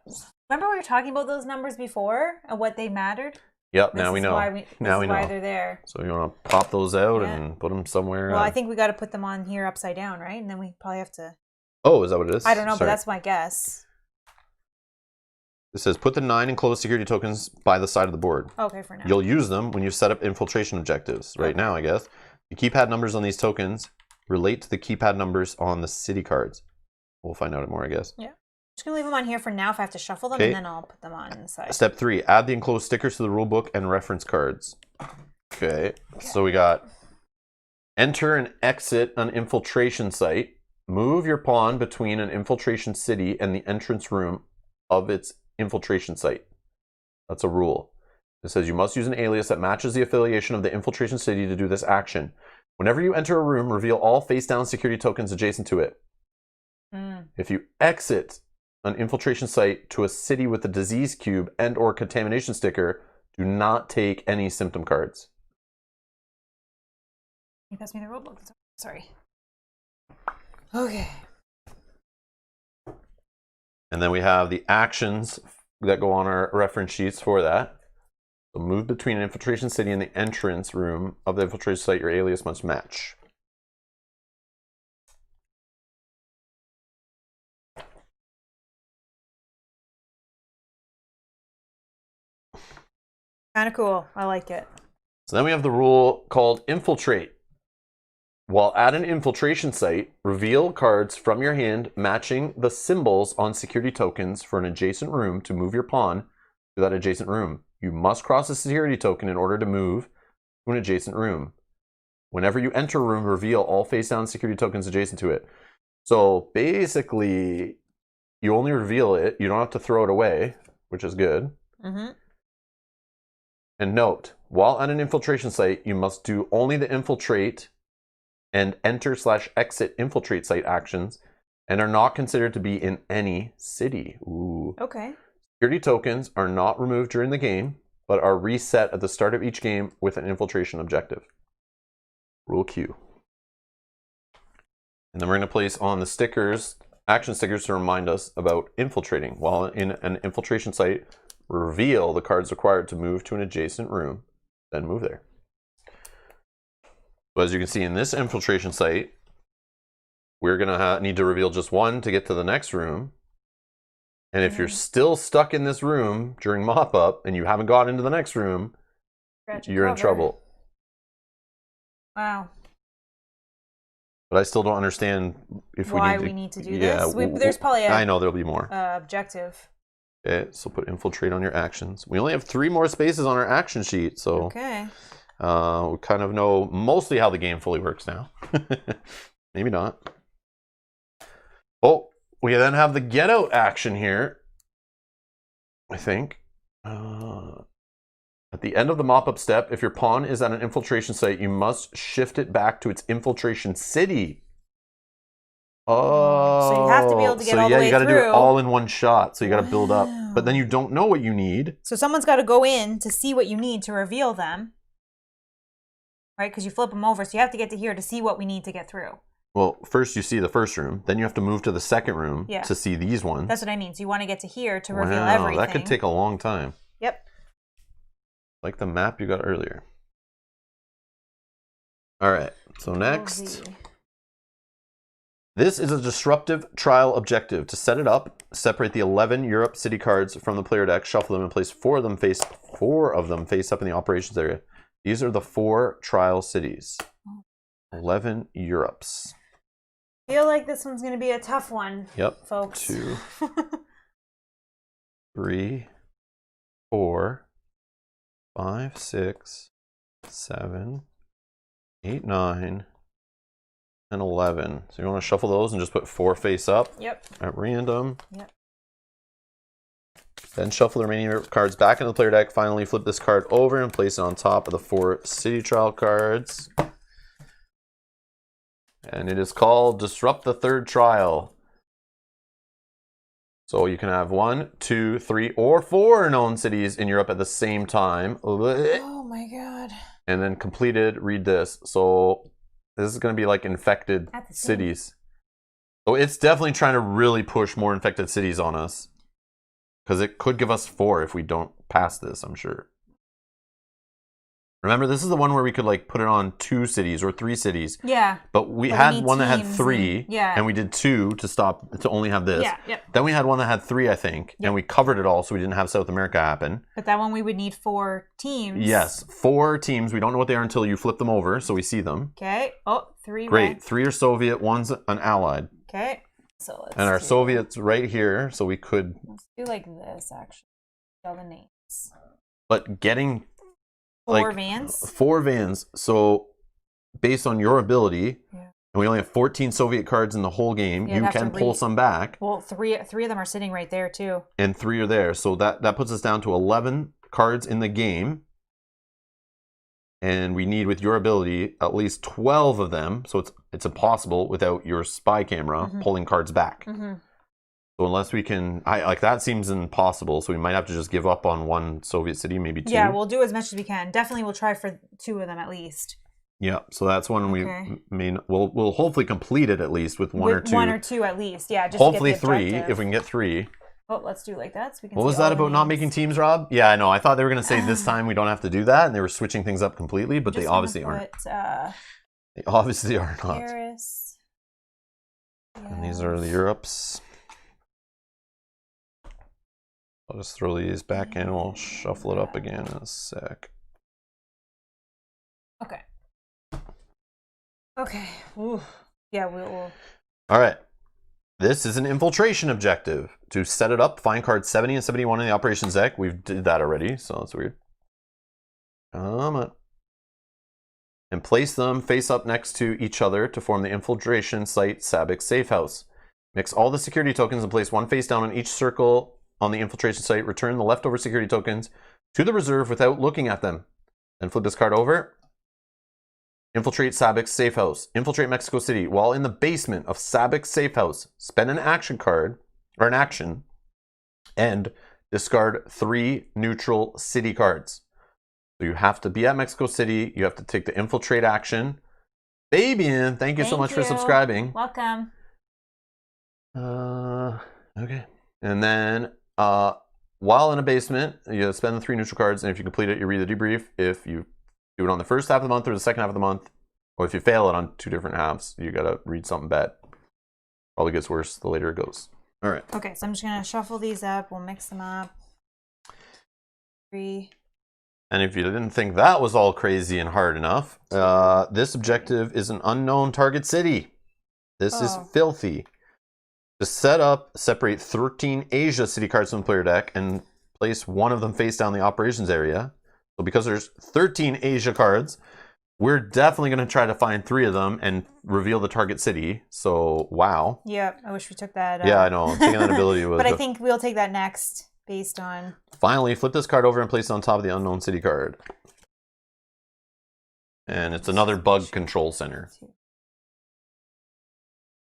remember we were talking about those numbers before and what they mattered? Yep, now we know. Now we know why they're there. So you want to pop those out and put them somewhere. Well, I think we got to put them on here upside down, right? And then we probably have to... Oh, is that what it is? I don't know, but that's my guess. It says put the 9 enclosed security tokens by the side of the board. Okay, for now. You'll use them when you set up infiltration objectives. Right now, I guess. The keypad numbers on these tokens relate to the keypad numbers on the city cards. We'll find out more, I guess. Yeah. Just going to leave them on here for now if I have to shuffle them, and then I'll put them on the side. Step 3, add the enclosed stickers to the rulebook and reference cards. Okay, so we got enter and exit an infiltration site. Move your pawn between an infiltration city and the entrance room of its infiltration site. That's a rule. It says you must use an alias that matches the affiliation of the infiltration city to do this action. Whenever you enter a room, reveal all face-down security tokens adjacent to it. If you exit an infiltration site to a city with a disease cube and or contamination sticker, do not take any symptom cards. You passed me the rulebook. Sorry. Okay. And then we have the actions that go on our reference sheets for that. So move between an infiltration city and the entrance room of the infiltration site. Your alias must match. Kind of cool. I like it. So then we have the rule called infiltrate. While at an infiltration site, reveal cards from your hand matching the symbols on security tokens for an adjacent room to move your pawn to that adjacent room. You must cross a security token in order to move to an adjacent room. Whenever you enter a room, reveal all face-down security tokens adjacent to it. So basically, you only reveal it. You don't have to throw it away, which is good. And note, while at an infiltration site, you must do only the infiltrate and enter/exit infiltrate site actions and are not considered to be in any city. Ooh. Okay. Security tokens are not removed during the game, but are reset at the start of each game with an infiltration objective. Rule Q. And then we're going to place on the stickers, action stickers to remind us about infiltrating. While in an infiltration site, reveal the cards required to move to an adjacent room, then move there. So as you can see in this infiltration site, we're going to need to reveal just one to get to the next room. And if you're still stuck in this room during mop-up and you haven't got into the next room, you're in trouble. Wow. But I still don't understand if why we need to do this. There's probably I know there'll be more. Objective. Okay, so put infiltrate on your actions. We only have 3 more spaces on our action sheet, so we kind of know mostly how the game fully works now. Maybe not. Oh, we then have the get out action here, I think. At the end of the mop-up step, if your pawn is at an infiltration site, you must shift it back to its infiltration city. Oh, so you have to be able to get all the way through. So yeah, you got to do it all in one shot. So you got to build up, but then you don't know what you need. So someone's got to go in to see what you need to reveal them, right? Because you flip them over, so you have to get to here to see what we need to get through. Well, first you see the first room, then you have to move to the second room to see these ones. That's what I mean. So you want to get to here to reveal everything. That could take a long time. Yep. Like the map you got earlier. All right, so next. This is a disruptive trial objective. To set it up, separate the 11 Europe city cards from the player deck, shuffle them, and place four of them face up in the operations area. These are the 4 trial cities. 11 Europes. I feel like this one's going to be a tough one. Yep. Folks. 2, 3, 4, 5, 6, 7, 8, 9, and 11. So you want to shuffle those and just put 4 face up. Yep. At random. Yep. Then shuffle the remaining cards back into the player deck. Finally, flip this card over and place it on top of the 4 city trial cards. And it is called Disrupt the Third Trial. So you can have 1, 2, 3, or 4 known cities in Europe at the same time. Oh my god. And then completed, read this. So this is going to be like infected cities. So it's definitely trying to really push more infected cities on us. Because it could give us 4 if we don't pass this, I'm sure. Remember, this is the one where we could like put it on 2 cities or 3 cities. Yeah. But we had one that had 3, and we did 2 to only have this. Yeah, yep. Then we had one that had 3, I think, and we covered it all, so we didn't have South America happen. But that one we would need 4 teams. Yes, 4 teams. We don't know what they are until you flip them over, so we see them. Okay. Oh, 3. Great. Red. 3 are Soviet, 1's an Allied. Okay. So let's and our Soviets right here, so we could. Let's do like this actually. All the names. But getting 4 vans. 4 vans. So based on your ability, and we only have 14 Soviet cards in the whole game, you can pull some back. Well, three of them are sitting right there too. And 3 are there. So that puts us down to 11 cards in the game. And we need, with your ability, at least 12 of them. So it's impossible without your spy camera pulling cards back. So unless we can, that seems impossible. So we might have to just give up on 1 Soviet city, maybe 2. Yeah, we'll do as much as we can. Definitely, we'll try for 2 of them at least. Yeah, so that's one we'll hopefully complete it at least with 1 or 2. 1 or 2 at least, yeah. Just hopefully to get the 3 objective. if we can get 3. Oh, let's do it like that. So we can What was that about not making teams, Rob? Yeah, I know. I thought they were going to say this time we don't have to do that, and they were switching things up completely, but they obviously aren't. They obviously are not. Paris. And these are the Europes. I'll just throw these back in and we'll shuffle it up again in a sec. Okay. Okay. Ooh. Yeah, we'll. All right. This is an infiltration objective. To set it up, find cards 70 and 71 in the operations deck. We've did that already, so that's weird. Come on. And place them face up next to each other to form the infiltration site Sabik safe house. Mix all the security tokens and place 1 face down on each circle on the infiltration site. Return the leftover security tokens to the reserve without looking at them. Then flip this card over. Infiltrate Sabik's safe house. Infiltrate Mexico City. While in the basement of Sabik's safe house, spend an action card, or an action, and discard 3 neutral city cards. So you have to be at Mexico City. You have to take the infiltrate action. Fabian, thank you so much for subscribing. Welcome. Okay. And then while in a basement, you spend the 3 neutral cards, and if you complete it, you read the debrief. If you do it on the first half of the month or the second half of the month, or if you fail it on 2 different halves, you gotta read something bad. Probably gets worse the later it goes. All right. Okay, so I'm just gonna shuffle these up. We'll mix them up. 3. And if you didn't think that was all crazy and hard enough, this objective is an unknown target city. This is filthy. To set up, separate 13 Asia city cards from the player deck and place 1 of them face down the operations area. So because there's 13 Asia cards, we're definitely going to try to find 3 of them and reveal the target city. So, wow. Yeah, I wish we took that. Yeah, I know. Taking that ability was... But I think we'll take that next based on... Finally, flip this card over and place it on top of the unknown city card. And it's another bug control center.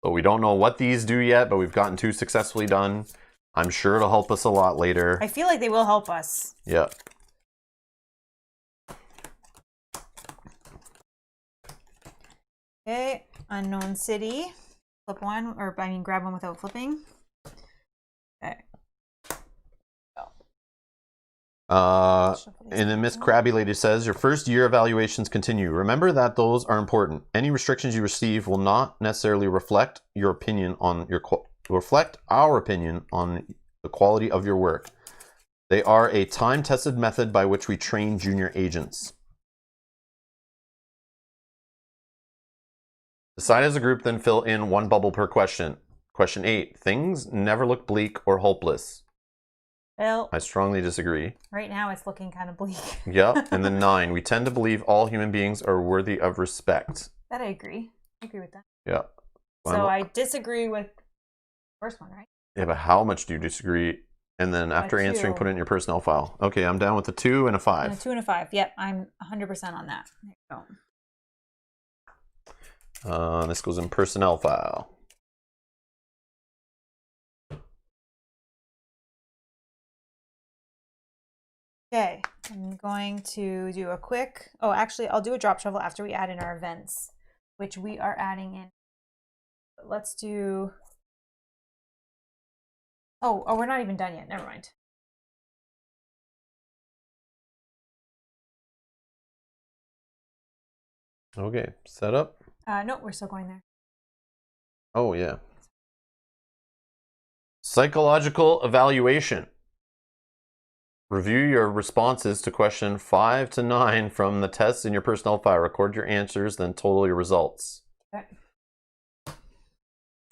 So we don't know what these do yet, but we've gotten 2 successfully done. I'm sure it'll help us a lot later. I feel like they will help us. Yeah. Okay, unknown city. Flip 1, or I mean grab 1 without flipping. Okay. And then Miss Krabby Lady says, your first year evaluations continue. Remember that those are important. Any restrictions you receive will not necessarily reflect your opinion on our opinion on the quality of your work. They are a time-tested method by which we train junior agents. Decide as a group, then fill in one bubble per question. Question 8. Things never look bleak or hopeless. Well, I strongly disagree. right now it's looking kind of bleak. Yeah. And then 9. We tend to believe all human beings are worthy of respect. That I agree. I agree with that. Yeah. So I disagree with the first one, right? Yeah, but how much do you disagree? And then after answering, put it in your personnel file. Okay, I'm down with a 2 and a 5. And a 2 and a 5. Yep, I'm 100% on that. There you go. This goes in personnel file. Okay, I'm going to do a quick... Oh, actually, I'll do a drop shovel after we add in our events, which we are adding in. Let's do... Oh, we're not even done yet. Never mind. Okay, setup. No, we're still going there. Oh, yeah. Psychological evaluation. Review your responses to question 5 to 9 from the tests in your personnel file. Record your answers, then total your results. Okay.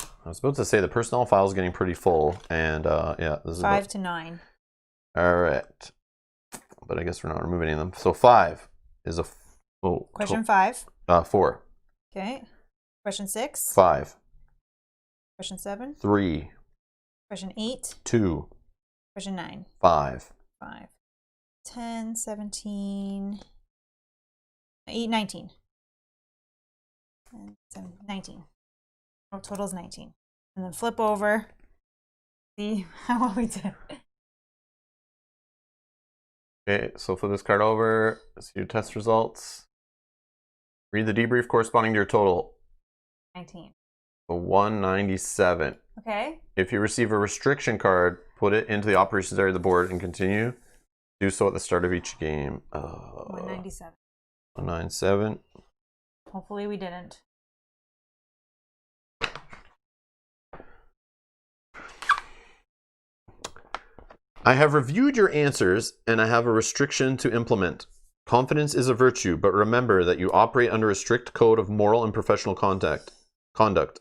I was about to say the personnel file is getting pretty full, and yeah, this is 5 to 9. All right, but I guess we're not removing any of them. So 5 is a Question 5. 4. Okay. Question 6. 5. Question 7. 3. Question 8. 2. Question 9. 5. 5. 10, 17, 8, 19. 19. Oh, total is 19. And then flip over. See how well we did. Okay, so flip this card over. See your test results. Read the debrief corresponding to your total. 19. So 197. Okay. If you receive a restriction card, put it into the operations area of the board and continue. Do so at the start of each game. 197. 197. Hopefully we didn't. I have reviewed your answers and I have a restriction to implement. Confidence is a virtue, but remember that you operate under a strict code of moral and professional conduct.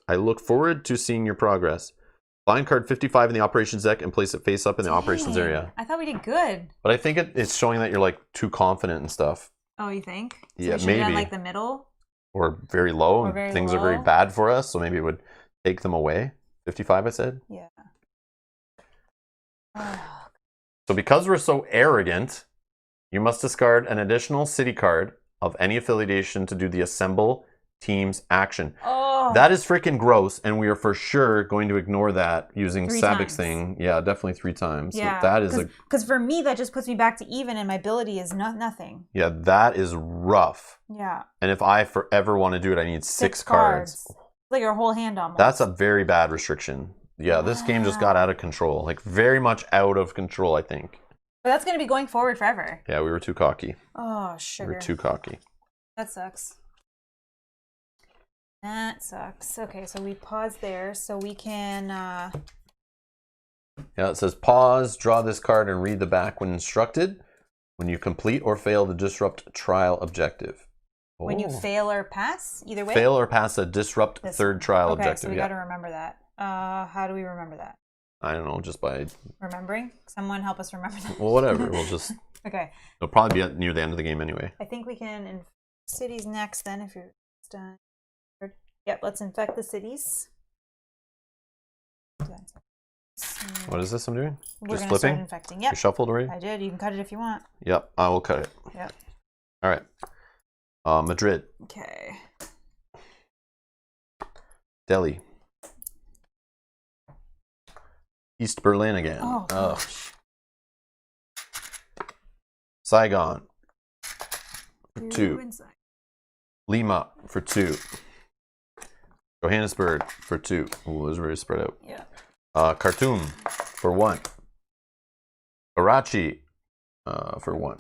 I look forward to seeing your progress. Find card 55 in the operations deck and place it face up in the operations area. I thought we did good. But I think it's showing that you're like too confident and stuff. Oh, you think? So Yeah, we should maybe. have done like the middle? Or very low. Or And very things are very low. bad for us, so maybe it would take them away. 55, I said. Yeah. So because we're so arrogant, you must discard an additional city card of any affiliation to do the assemble team's action. Oh. That is freaking gross, and we are for sure going to ignore that using 3 Sabic's times. thing. Yeah, definitely 3 times. Yeah. So that is Because for me, that just puts me back to even, and my ability is nothing. yeah, that is rough. Yeah. And if I forever want to do it, I need 6 cards. Like your whole hand almost. That's a very bad restriction. Yeah, this game just got out of control. Like, very much out of control, I think. But that's going to be going forward forever. Yeah, we were too cocky. Oh, sugar. We were too cocky. That sucks. That sucks. Okay, so we pause there so we can... Yeah, it says pause, draw this card, and read the back when instructed. When you complete or fail the disrupt trial objective. When you fail or pass, either way? Fail or pass a disrupt third trial objective. Okay, so we got to remember that. How do we remember that? I don't know, just by... Remembering? Someone help us remember that. Well, whatever. We'll just... Okay. It'll probably be near the end of the game anyway. I think we can infect cities next then if you're done. Yep, let's infect the cities. What is this I'm doing? We're Just gonna flipping? start infecting. Yep. You shuffled already? I did. You can cut it if you want. Yep, I will cut it. Yep. All right. Madrid. Okay. Delhi. East Berlin again. Oh, gosh. Saigon. For 2. Inside. Lima for 2. Johannesburg for 2. Ooh, those are very spread out. Yeah. Khartoum for 1. Karachi for 1.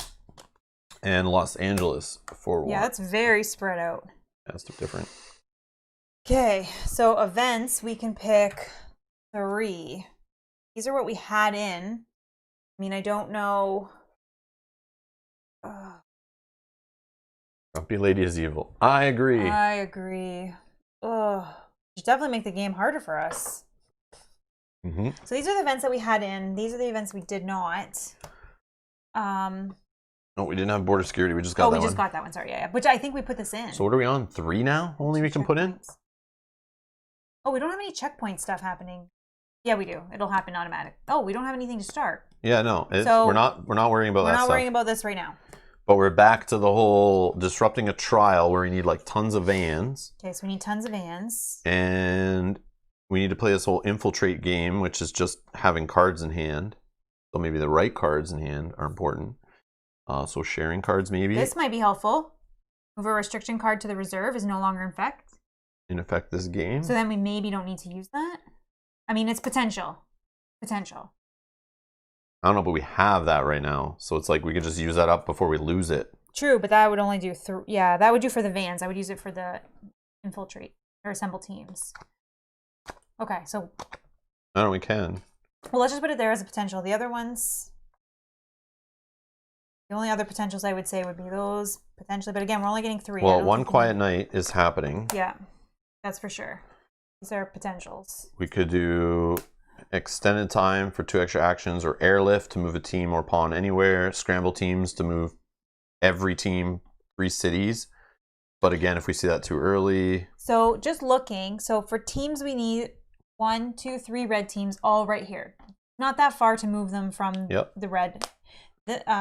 And Los Angeles for 1. Yeah, that's very spread out. That's different. Okay, so events, we can pick 3. These are what we had in. I mean, I don't know. Grumpy Lady is evil. I agree. I agree. Ugh. Should definitely make the game harder for us. Mm-hmm. So these are the events that we had in. These are the events we did not. No, we didn't have border security. We just got that one. Oh, we just got that one. Sorry, yeah. Which I think we put this in. So what are we on? 3 now? Only we can put in? Oh, we don't have any checkpoint stuff happening. Yeah, we do. It'll happen automatic. Oh, we don't have anything to start. Yeah, no. So we're not worrying about that stuff. We're not worrying about this right now. But we're back to the whole disrupting a trial where we need like tons of vans. Okay, so we need tons of vans. And we need to play this whole infiltrate game, which is just having cards in hand. So maybe the right cards in hand are important. So sharing cards maybe. This might be helpful. Move a restriction card to the reserve is no longer in effect this game. So then we maybe don't need to use that. I mean, it's potential. Potential. I don't know, but we have that right now. So it's like we could just use that up before we lose it. True, but that would only do yeah, that would do for the vans. I would use it for the infiltrate or assemble teams. Okay, so I don't know, we can. Well, let's just put it there as a potential. The other ones, the only other potentials I would say would be those potentially, but again, we're only getting 3. Well, one quiet night is happening. Yeah, that's for sure. These are potentials. We could do extended time for 2 extra actions, or airlift to move a team or pawn anywhere, scramble teams to move every team 3 cities. But again, if we see that too early. So just looking, so for teams we need 1, 2, 3 red teams all right here. Not that far to move them from the red.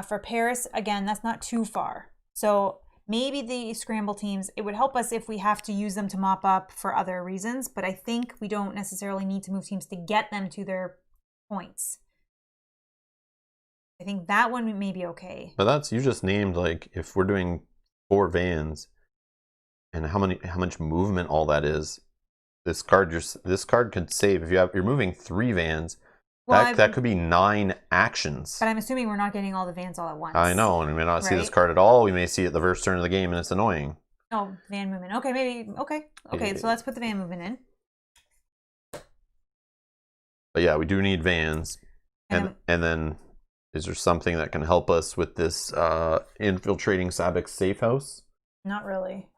For Paris, again, that's not too far. So maybe the scramble teams, it would help us if we have to use them to mop up for other reasons, but I think we don't necessarily need to move teams to get them to their points. I think that one may be okay. But that's, you just named, like, if we're doing 4 vans and how much movement all that is. This card could save if you're moving 3 vans. Well, that could be 9 actions. But I'm assuming we're not getting all the vans all at once. I know, and we may not see this card at all. We may see it the first turn of the game, and it's annoying. Oh, van movement. Okay, maybe. Okay. So let's put the van movement in. But yeah, we do need vans, and then is there something that can help us with this infiltrating Sabek's safe house? Not really.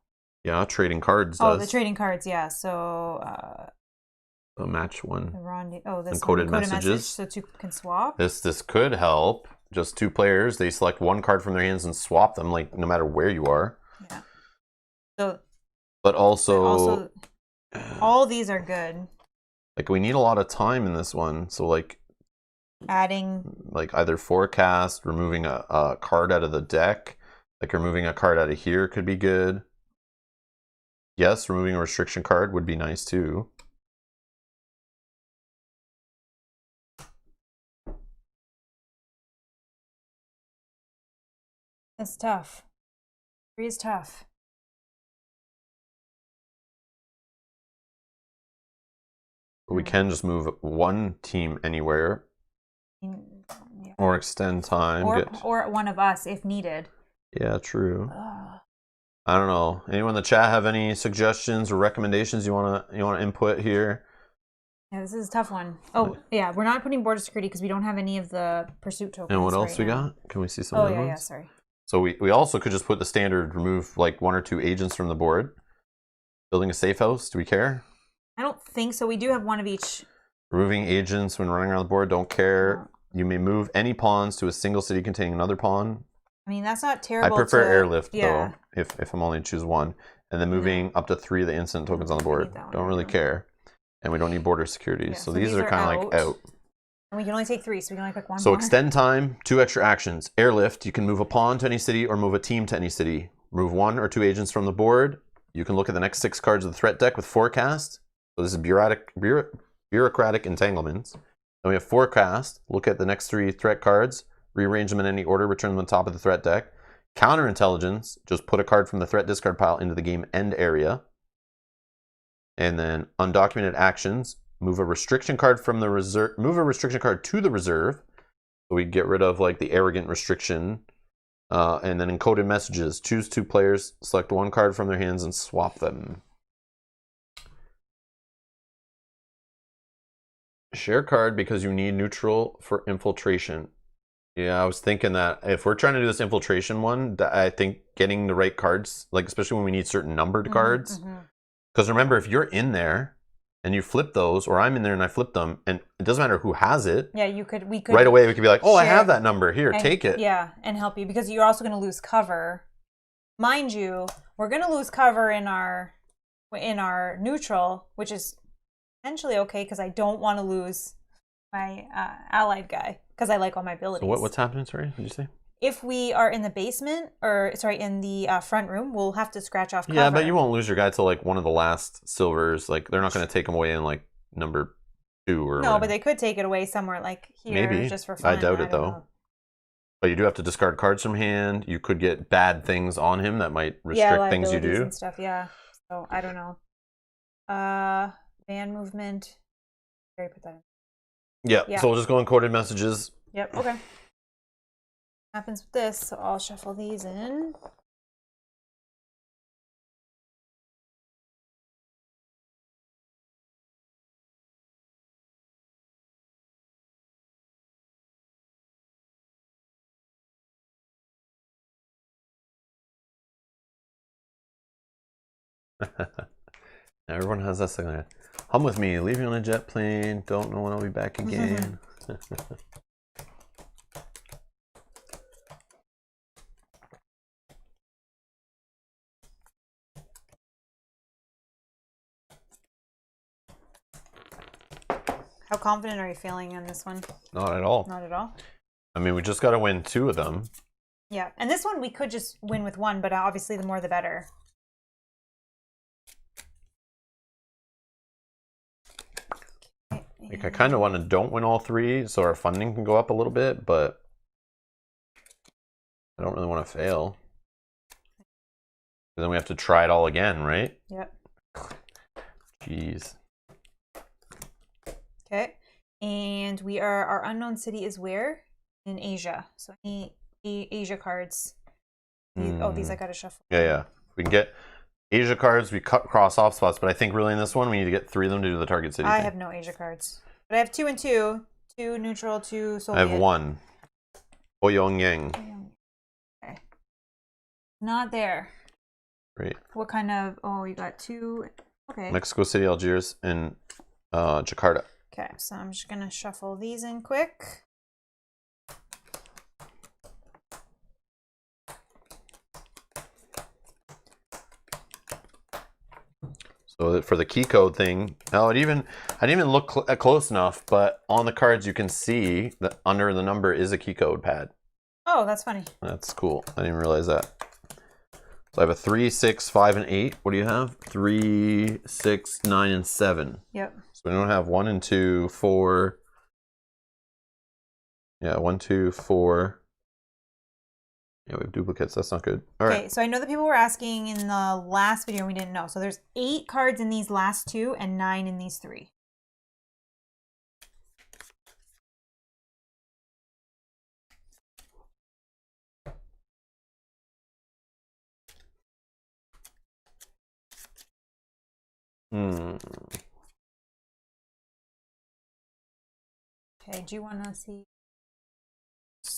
Yeah, trading cards does. Oh, the trading cards. Yeah. So. A match one. This encoded messages. So 2 can swap. This could help. Just 2 players. They select 1 card from their hands and swap them, like no matter where you are. Yeah. So. But also all these are good. Like we need a lot of time in this one. So like. Adding. Like either forecast, removing a card out of the deck, like removing a card out of here could be good. Yes, removing a restriction card would be nice too. It's tough. 3 is tough. But we can just move 1 team anywhere. Yeah. Or extend time. Or one of us if needed. Yeah, true. I don't know. Anyone in the chat have any suggestions or recommendations you wanna input here? Yeah, this is a tough one. Oh, yeah, we're not putting border security because we don't have any of the pursuit tokens. And what else we got? Can we see some of those? Yeah, sorry. So we also could just put the standard remove like 1 or 2 agents from the board. Building a safe house, do we care? I don't think so. We do have 1 of each. Removing agents when running around the board, don't care. You may move any pawns to a single city containing another pawn. I mean, that's not terrible. I prefer airlift though, if I'm only to choose 1. And then moving up to 3 of the instant tokens on the board. Don't really care. And we don't need border security. So these are kind of like out. And we can only take 3, so we can only pick 1 So more. extend time, 2 extra actions. Airlift, you can move a pawn to any city or move a team to any city. Remove 1 or 2 agents from the board. You can look at the next 6 cards of the threat deck with forecast. So this is bureaucratic entanglements. Then we have forecast. Look at the next 3 threat cards. Rearrange them in any order. Return them on top of the threat deck. Counterintelligence. Just put a card from the threat discard pile into the game end area. And then undocumented actions. Move a restriction card from the reserve. Move a restriction card to the reserve. So we get rid of like the arrogant restriction. And then encoded messages. Choose 2 players, select 1 card from their hands, and swap them. Share card because you need neutral for infiltration. Yeah, I was thinking that if we're trying to do this infiltration one, I think getting the right cards, like especially when we need certain numbered cards. Because remember, if you're in there and you flip those, or I'm in there and I flip them, and it doesn't matter who has it. Yeah, we could right away we could be like, oh, I share have that number here, and, take it. Yeah, and help you because you're also going to lose cover. Mind you, we're going to lose cover in our neutral, which is potentially okay because I don't want to lose my allied guy because I like all my abilities. So what's happening? Sorry, did you say? If we are in the basement, or sorry, in the front room, we'll have to scratch off cover. Yeah, but you won't lose your guy till like one of the last silvers. Like they're not going to take him away in like number 2 or. No, whatever. but they could take it away somewhere like here, Maybe just for fun. I doubt it though. Know. But you do have to discard cards from hand. You could get bad things on him that might restrict things you do. And stuff. Yeah. So I don't know. Van movement. Very put that in. Yeah. So we'll just go encoded messages. Yep. Okay. Happens with this, so I'll shuffle these in. Everyone has that second. Hum with me, leaving on a jet plane, don't know when I'll be back again. How confident are you feeling on this one? Not at all. Not at all? I mean, we just got to win 2 of them. Yeah, and this one we could just win with 1, but obviously the more the better. Like I kind of want to don't win all 3 so our funding can go up a little bit, but I don't really want to fail. Then we have to try it all again, right? Yep. Jeez. Okay. And our unknown city is where? In Asia. So any Asia cards. Oh, these I got to shuffle. Yeah. We can get Asia cards, we cross off spots, but I think really in this one we need to get 3 of them to do the target city I thing. have no Asia cards. But I have 2 and 2. 2 neutral, 2 Soviet. I have 1. Pyongyang. Okay. Not there. Great. What kind of... Oh, you got 2. Okay. Mexico City, Algiers, and Jakarta. Okay, so I'm just going to shuffle these in quick. So for the key code thing, I didn't even look close enough, but on the cards you can see that under the number is a key code pad. Oh, that's funny. That's cool. I didn't even realize that. So I have a 3, 6, 5, and 8. What do you have? 3, 6, 9, and 7. Yep. So we don't have 1 and 2, 4. Yeah, 1, 2, 4. Yeah, we have duplicates. That's not good. All right. Okay, so I know that people were asking in the last video and we didn't know. So there's 8 cards in these last 2 and 9 in these 3. Okay, do you want to see?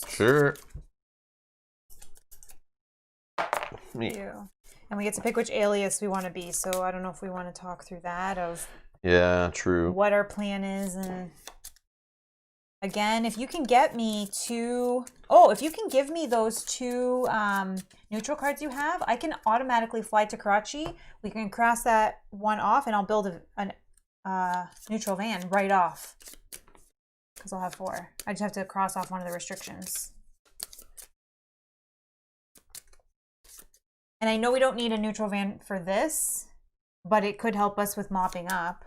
Sure. And we get to pick which alias we want to be. So I don't know if we want to talk through that of Yeah, true. what our plan is. And again, if you can get me 2, if you can give me those 2 neutral cards you have, I can automatically fly to Karachi. We can cross that one off and I'll build a neutral van right off. Because I'll have 4. I just have to cross off one of the restrictions. And I know we don't need a neutral van for this, but it could help us with mopping up.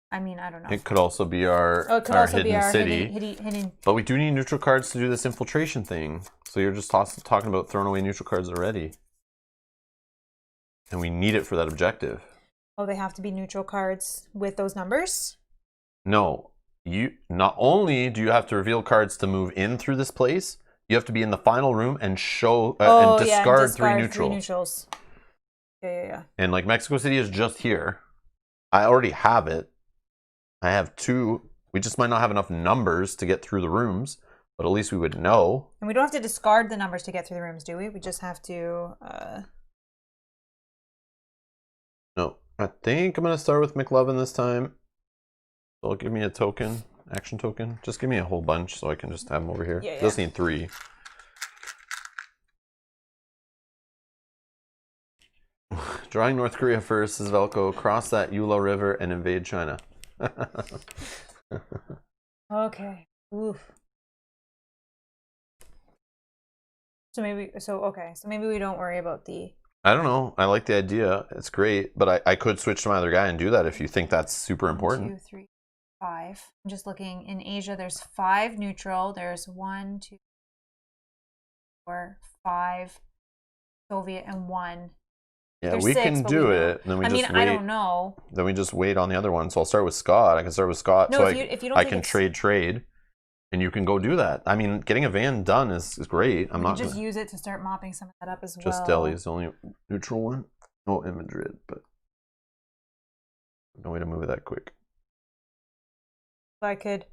I mean, I don't know. It could also be our hidden city. Hidden. But we do need neutral cards to do this infiltration thing. So you're just talking about throwing away neutral cards already. And we need it for that objective. Oh, they have to be neutral cards with those numbers? No. you not only do you have to reveal cards to move in through this place, you have to be in the final room and show and discard 3 neutrals. Yeah. And like Mexico City is just here. I already have it. I have 2. We just might not have enough numbers to get through the rooms, but at least we would know. And we don't have to discard the numbers to get through the rooms, do we? We just have to... No. I think I'm going to start with McLovin this time. So give me a token, action token. Just give me a whole bunch so I can just have them over here. Yeah. Just need 3. Drawing North Korea first is Velko. Cross that Yula River and invade China. Okay. Oof. So maybe we don't worry about the... I don't know. I like the idea. It's great, but I could switch to my other guy and do that if you think that's super important. 1, 2, 3, 5. I'm just looking. In Asia, there's 5 neutral. There's 1, 2, 4, 5 Soviet and 1. Yeah, There's we 6, can but do we it. Then we just wait. I don't know. Then we just wait on the other one. So I'll start with Scott. I can start with Scott. No, so if you don't I think can it's... trade, and you can go do that. I mean, getting a van done is great. I'm not just use it to start mopping some of that up as well. Just Delhi is the only neutral one. Oh, in Madrid, but no way to move it that quick. So I could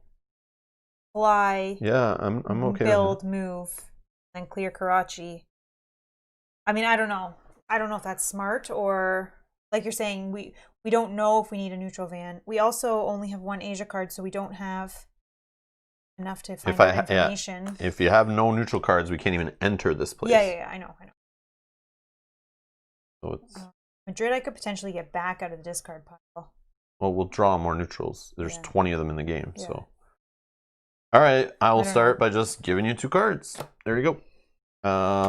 fly. Yeah, I'm okay. Build, move, then clear Karachi. I mean, I don't know. I don't know if that's smart, or like you're saying, we don't know if we need a neutral van. We also only have 1 Asia card, so we don't have enough to find out information. Yeah, if you have no neutral cards, we can't even enter this place. Yeah, I know. So it's... Madrid, I could potentially get back out of the discard pile. Well, we'll draw more neutrals. There's 20 of them in the game, so... All right, I will start by just giving you 2 cards. There you go.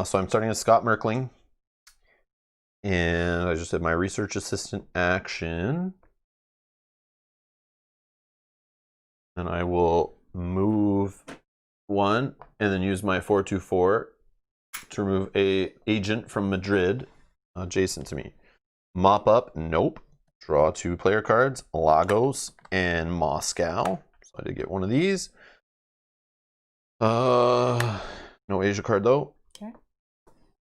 So I'm starting with Scott Merkling. And I just did my research assistant action. And I will move 1 and then use my 4/2/4 to remove a agent from Madrid adjacent to me. Mop up, nope. Draw 2 player cards, Lagos and Moscow. So I did get one of these. No Asia card though. Okay.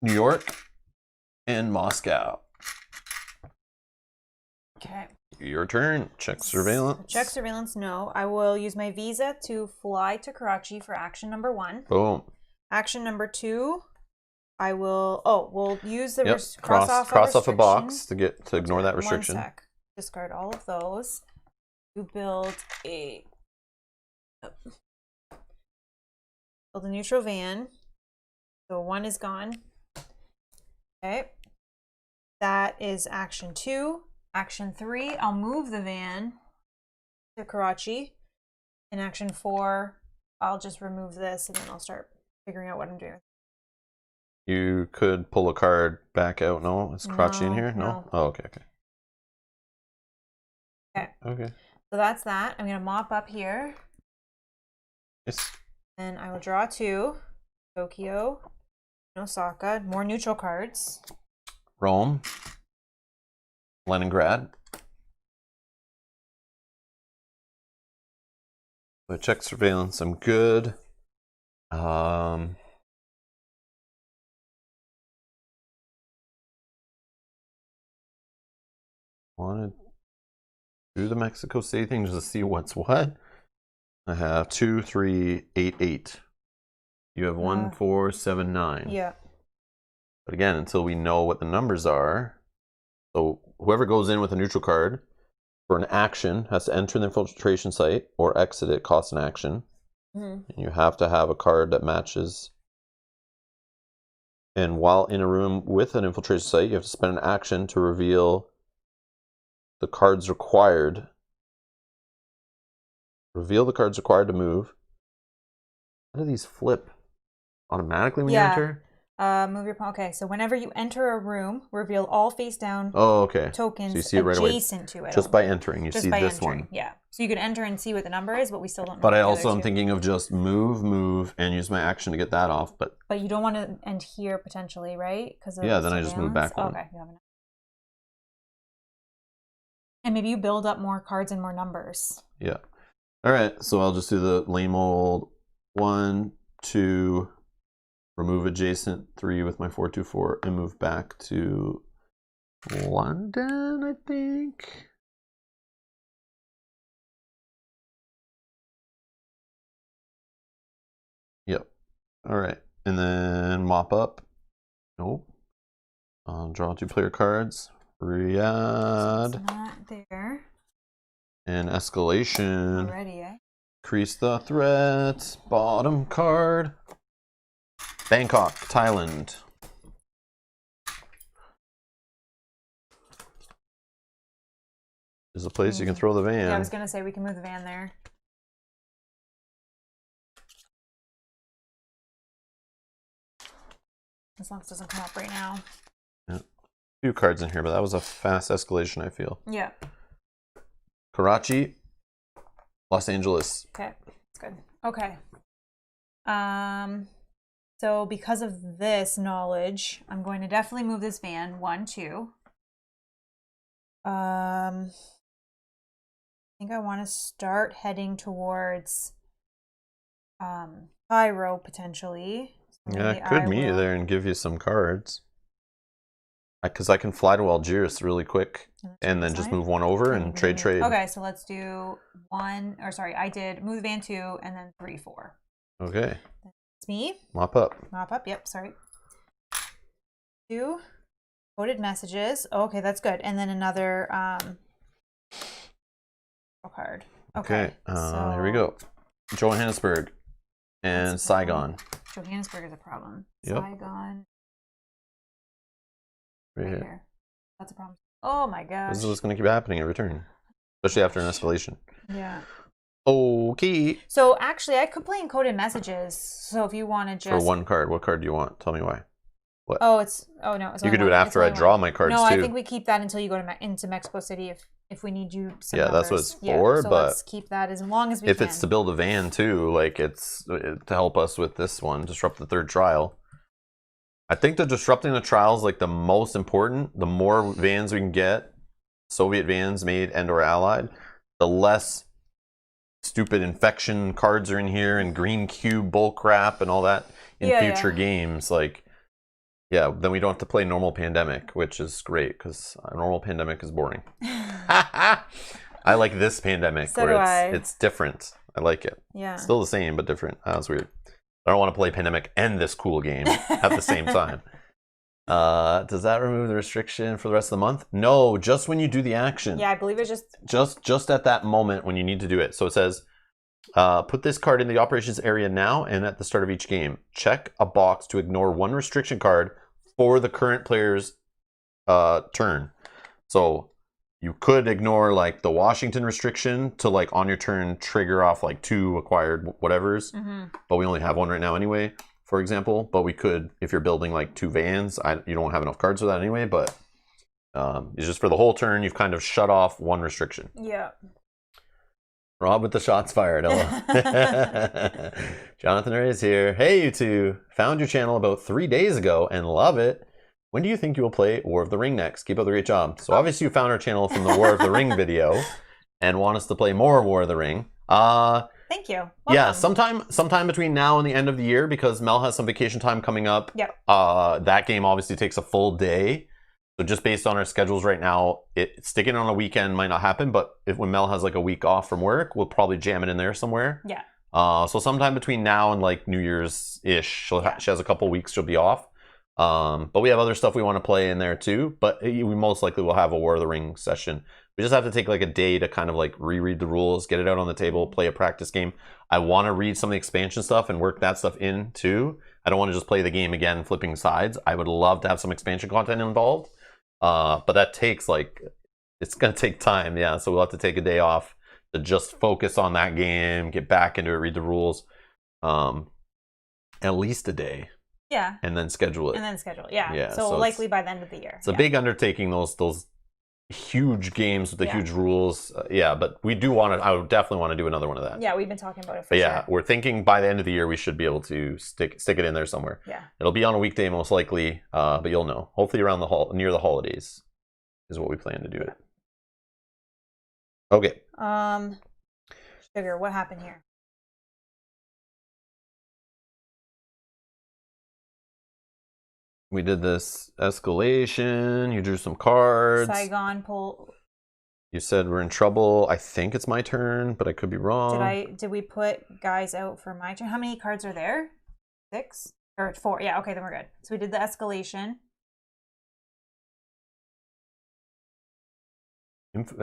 New York and Moscow. Okay. Your turn. Check surveillance. Check surveillance, no. I will use my visa to fly to Karachi for action number 1. Boom. Action number 2, I will... we'll use the cross off a box to ignore that restriction. 1 sec. Discard all of those. To build a neutral van. So 1 is gone. Okay. That is action 2. Action 3, I'll move the van to Karachi. In action 4, I'll just remove this and then I'll start figuring out what I'm doing. You could pull a card back out. No? Is Karachi in here? No? Oh, okay. Okay. So that's that. I'm going to mop up here. Yes. And I will draw 2. Tokyo, Osaka, more neutral cards. Rome. Leningrad. So check surveillance. I'm good. Want to do the Mexico City thing just to see what's what. I have 2, 3, 8, 8. You have 1, 4, 7, 9. Yeah. But again, until we know what the numbers are, so whoever goes in with a neutral card for an action has to enter the infiltration site or exit it, costs an action. And you have to have a card that matches. And while in a room with an infiltration site, you have to spend an action to reveal the cards required. Reveal the cards required to move. How do these flip? Automatically when you enter? Move your pawn. Okay, so whenever you enter a room, reveal all face down tokens so you see it right away. Adjacent to it. Just by entering, you see this one. Yeah. So you can enter and see what the number is, but we still don't know. But I also am thinking of just move, and use my action to get that off. But you don't want to end here potentially, right? Then I just move back one. Okay. And maybe you build up more cards and more numbers. Yeah. All right, so I'll just do the lame old 1, 2, remove adjacent 3 with my 424, and move back to London, I think. Yep. All right, and then mop up. Nope. Draw 2 player cards. Riyadh. So it's not there. And escalation. Already, eh? Increase the threat. Bottom card. Bangkok, Thailand. There's a place you can throw the van. Yeah, I was gonna say we can move the van there. As long as it doesn't come up right now. Yeah. Few cards in here, but that was a fast escalation, I feel. Yeah. Karachi, Los Angeles. Okay, that's good. Okay. So because of this knowledge, I'm going to definitely move this van 1, 2. I think I want to start heading towards Cairo potentially. So Yeah, I could meet you there and give you some cards. Because I can fly to Algiers really quick and then just move 1 over and trade. Okay, so let's do 1, or sorry, I did move the van 2 and then 3, 4. Okay. It's me. Mop up. Mop up, yep, sorry. 2 coded messages. Oh, okay, that's good. And then another card. Okay. So here we go. Johannesburg and Saigon. Johannesburg is a problem. Yep. Saigon. Right here. That's a problem. Oh my gosh. This is what's going to keep happening every turn, especially after an escalation. Yeah. Okay. So actually, I could play encoded messages. So if you want to just for 1 card, what card do you want? Tell me why. What? Oh, no. You could do it after I draw my cards no, too. I think we keep that until you go to into Mexico City if we need you. Some yeah, numbers. that's what it's for. So but let's keep that as long as we if can. it's to build a van too, like it's to help us with this one, disrupt the 3rd trial. I think the disrupting the trial is like the most important. The more vans we can get, Soviet vans made and or allied, the less stupid infection cards are in here and green cube bull crap and all that in future games. Like, yeah, then we don't have to play normal pandemic, which is great because a normal pandemic is boring. I like this pandemic So where it's different. I like it. Yeah. Still the same, but different. That's weird. I don't want to play Pandemic and this cool game at the same time. Does that remove the restriction for the rest of the month? No, just when you do the action. Yeah, I believe it's just at that moment when you need to do it. So it says, put this card in the operations area now and at the start of each game. Check a box to ignore 1 restriction card for the current player's turn. So you could ignore like the Washington restriction to like on your turn trigger off like 2 acquired whatevers, but we only have 1 right now anyway, for example. But we could, if you're building like 2 vans, you don't have enough cards for that anyway, but it's just for the whole turn, you've kind of shut off 1 restriction. Yeah. Rob with the shots fired. Hello. Jonathan Ray is here. Hey, you two. Found your channel about 3 days ago and love it. When do you think you will play War of the Ring next? Keep up the great job. So obviously you found our channel from the War of the Ring video and want us to play more War of the Ring. Thank you. Welcome. Yeah, sometime between now and the end of the year, because Mel has some vacation time coming up. Yep. That game obviously takes a full day. So just based on our schedules right now, sticking on a weekend might not happen, but when Mel has like a week off from work, we'll probably jam it in there somewhere. Yeah. So sometime between now and like New Year's-ish, she has a couple weeks she'll be off. But we have other stuff we want to play in there too, but we most likely will have a War of the Ring session. We just have to take like a day to kind of like reread the rules, get it out on the table, play a practice game. I want to read some of the expansion stuff and work that stuff in too. I don't want to just play the game again flipping sides. I would love to have some expansion content involved, but that takes it's gonna take time. Yeah, so we'll have to take a day off to just focus on that game, get back into it, read the rules, at least a day. Yeah. And then schedule it. Yeah. So likely by the end of the year. It's a big undertaking, those huge games with the huge rules. But we do want to, I would definitely want to do another one of that. Yeah, we've been talking about it for sure. We're thinking by the end of the year we should be able to stick it in there somewhere. Yeah. It'll be on a weekday most likely, but you'll know. Hopefully around near the holidays is what we plan to do it. Okay. Sugar, what happened here? We did this escalation. You drew some cards. Saigon pull. You said we're in trouble. I think it's my turn, but I could be wrong. Did we put guys out for my turn? How many cards are there? 6 or 4? Yeah, okay, then we're good. So we did the escalation.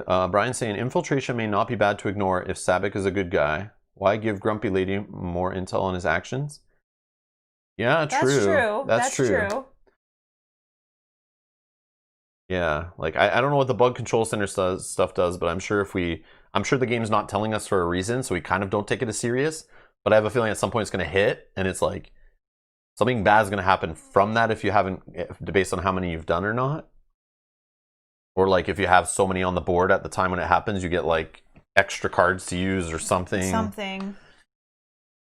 Brian's saying infiltration may not be bad to ignore if Sabik is a good guy. Why give Grumpy Lady more intel on his actions? Yeah, true. That's true. Yeah, like I don't know what the bug control center stuff does, but I'm sure the game's not telling us for a reason, so we kind of don't take it as serious. But I have a feeling at some point it's going to hit, and it's like something bad is going to happen from that if you haven't, based on how many you've done or not. Or like if you have so many on the board at the time when it happens, you get like extra cards to use or something.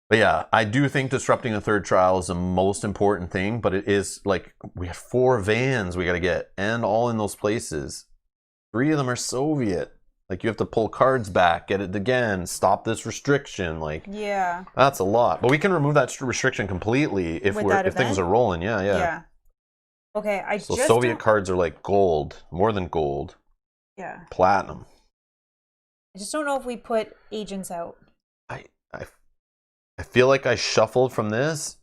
But yeah, I do think disrupting the third trial is the most important thing, but it is like we have 4 vans we got to get, and all in those places. 3 of them are Soviet. Like you have to pull cards back, get it again, stop this restriction. Like yeah, that's a lot. But we can remove that restriction completely if things are rolling. Yeah. Okay, so Soviet cards are like gold, more than gold. Yeah. Platinum. I just don't know if we put agents out. I feel like I shuffled from this.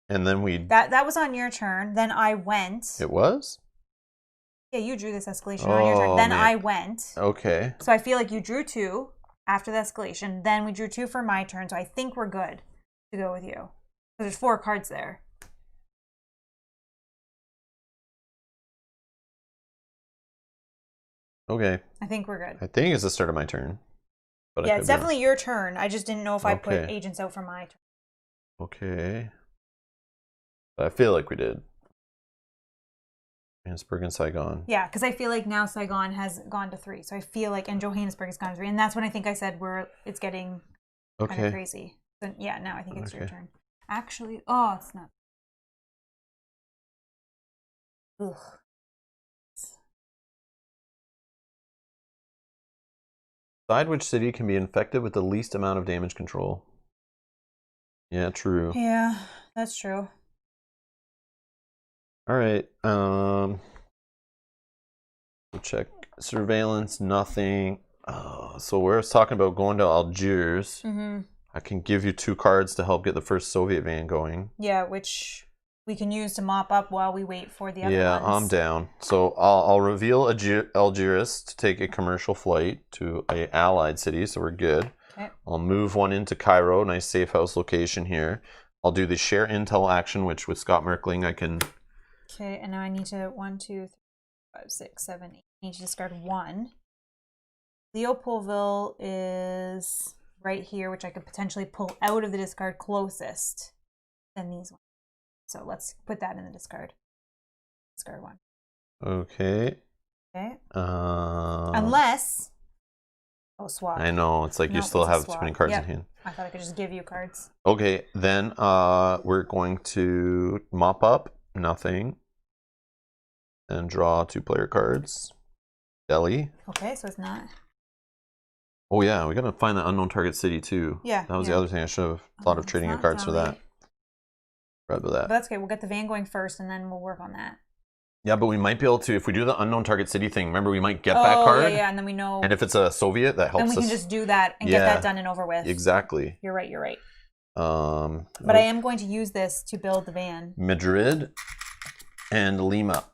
And then that was on your turn. Then I went. It was? Yeah, you drew this escalation on your turn. Then man. I went. Okay. So I feel like you drew 2 after the escalation. Then we drew 2 for my turn. So I think we're good to go with you. So there's 4 cards there. Okay. I think we're good. I think it's the start of my turn. But yeah, it's definitely your turn. I just didn't know if I put agents out for my turn. Okay. But I feel like we did. Johannesburg and Saigon. Yeah, because I feel like now Saigon has gone to 3. So I feel like, and Johannesburg has gone to 3. And that's when I think I said it's getting kind of crazy. So yeah, now I think it's your turn. Actually, it's not. Ugh. Decide which city can be infected with the least amount of damage control. Yeah, true. Yeah, that's true. All right. We'll check surveillance. Nothing. So we're talking about going to Algiers. Mm-hmm. I can give you 2 cards to help get the first Soviet van going. Yeah, which we can use to mop up while we wait for the other ones. Yeah, I'm down. So I'll reveal Algiers to take a commercial flight to an allied city, so we're good. Okay. I'll move one into Cairo, nice safe house location here. I'll do the share intel action, which with Scott Merkling I can... Okay, and now I need to 1, 2, 3, 5, 6, 7, 8. I need to discard 1. Leopoldville is right here, which I could potentially pull out of the discard closest than these ones. So let's put that in the discard. Discard 1. Okay. Okay. Unless... swap. I know, it's like you still have too many cards in hand. I thought I could just give you cards. Okay, then we're going to mop up. Nothing. And draw 2 player cards. Delhi. Okay, so it's not... Oh yeah, we gotta find that unknown target city too. Yeah. That was the other thing I should have thought of trading your cards for that. Right with that. But that's okay. We'll get the van going first, and then we'll work on that. Yeah, but we might be able to, if we do the unknown target city thing, remember we might get that card. Yeah, and then we know. And if it's a Soviet, that helps us. Then we can just do that and get that done and over with. Exactly. You're right. But I am going to use this to build the van. Madrid and Lima.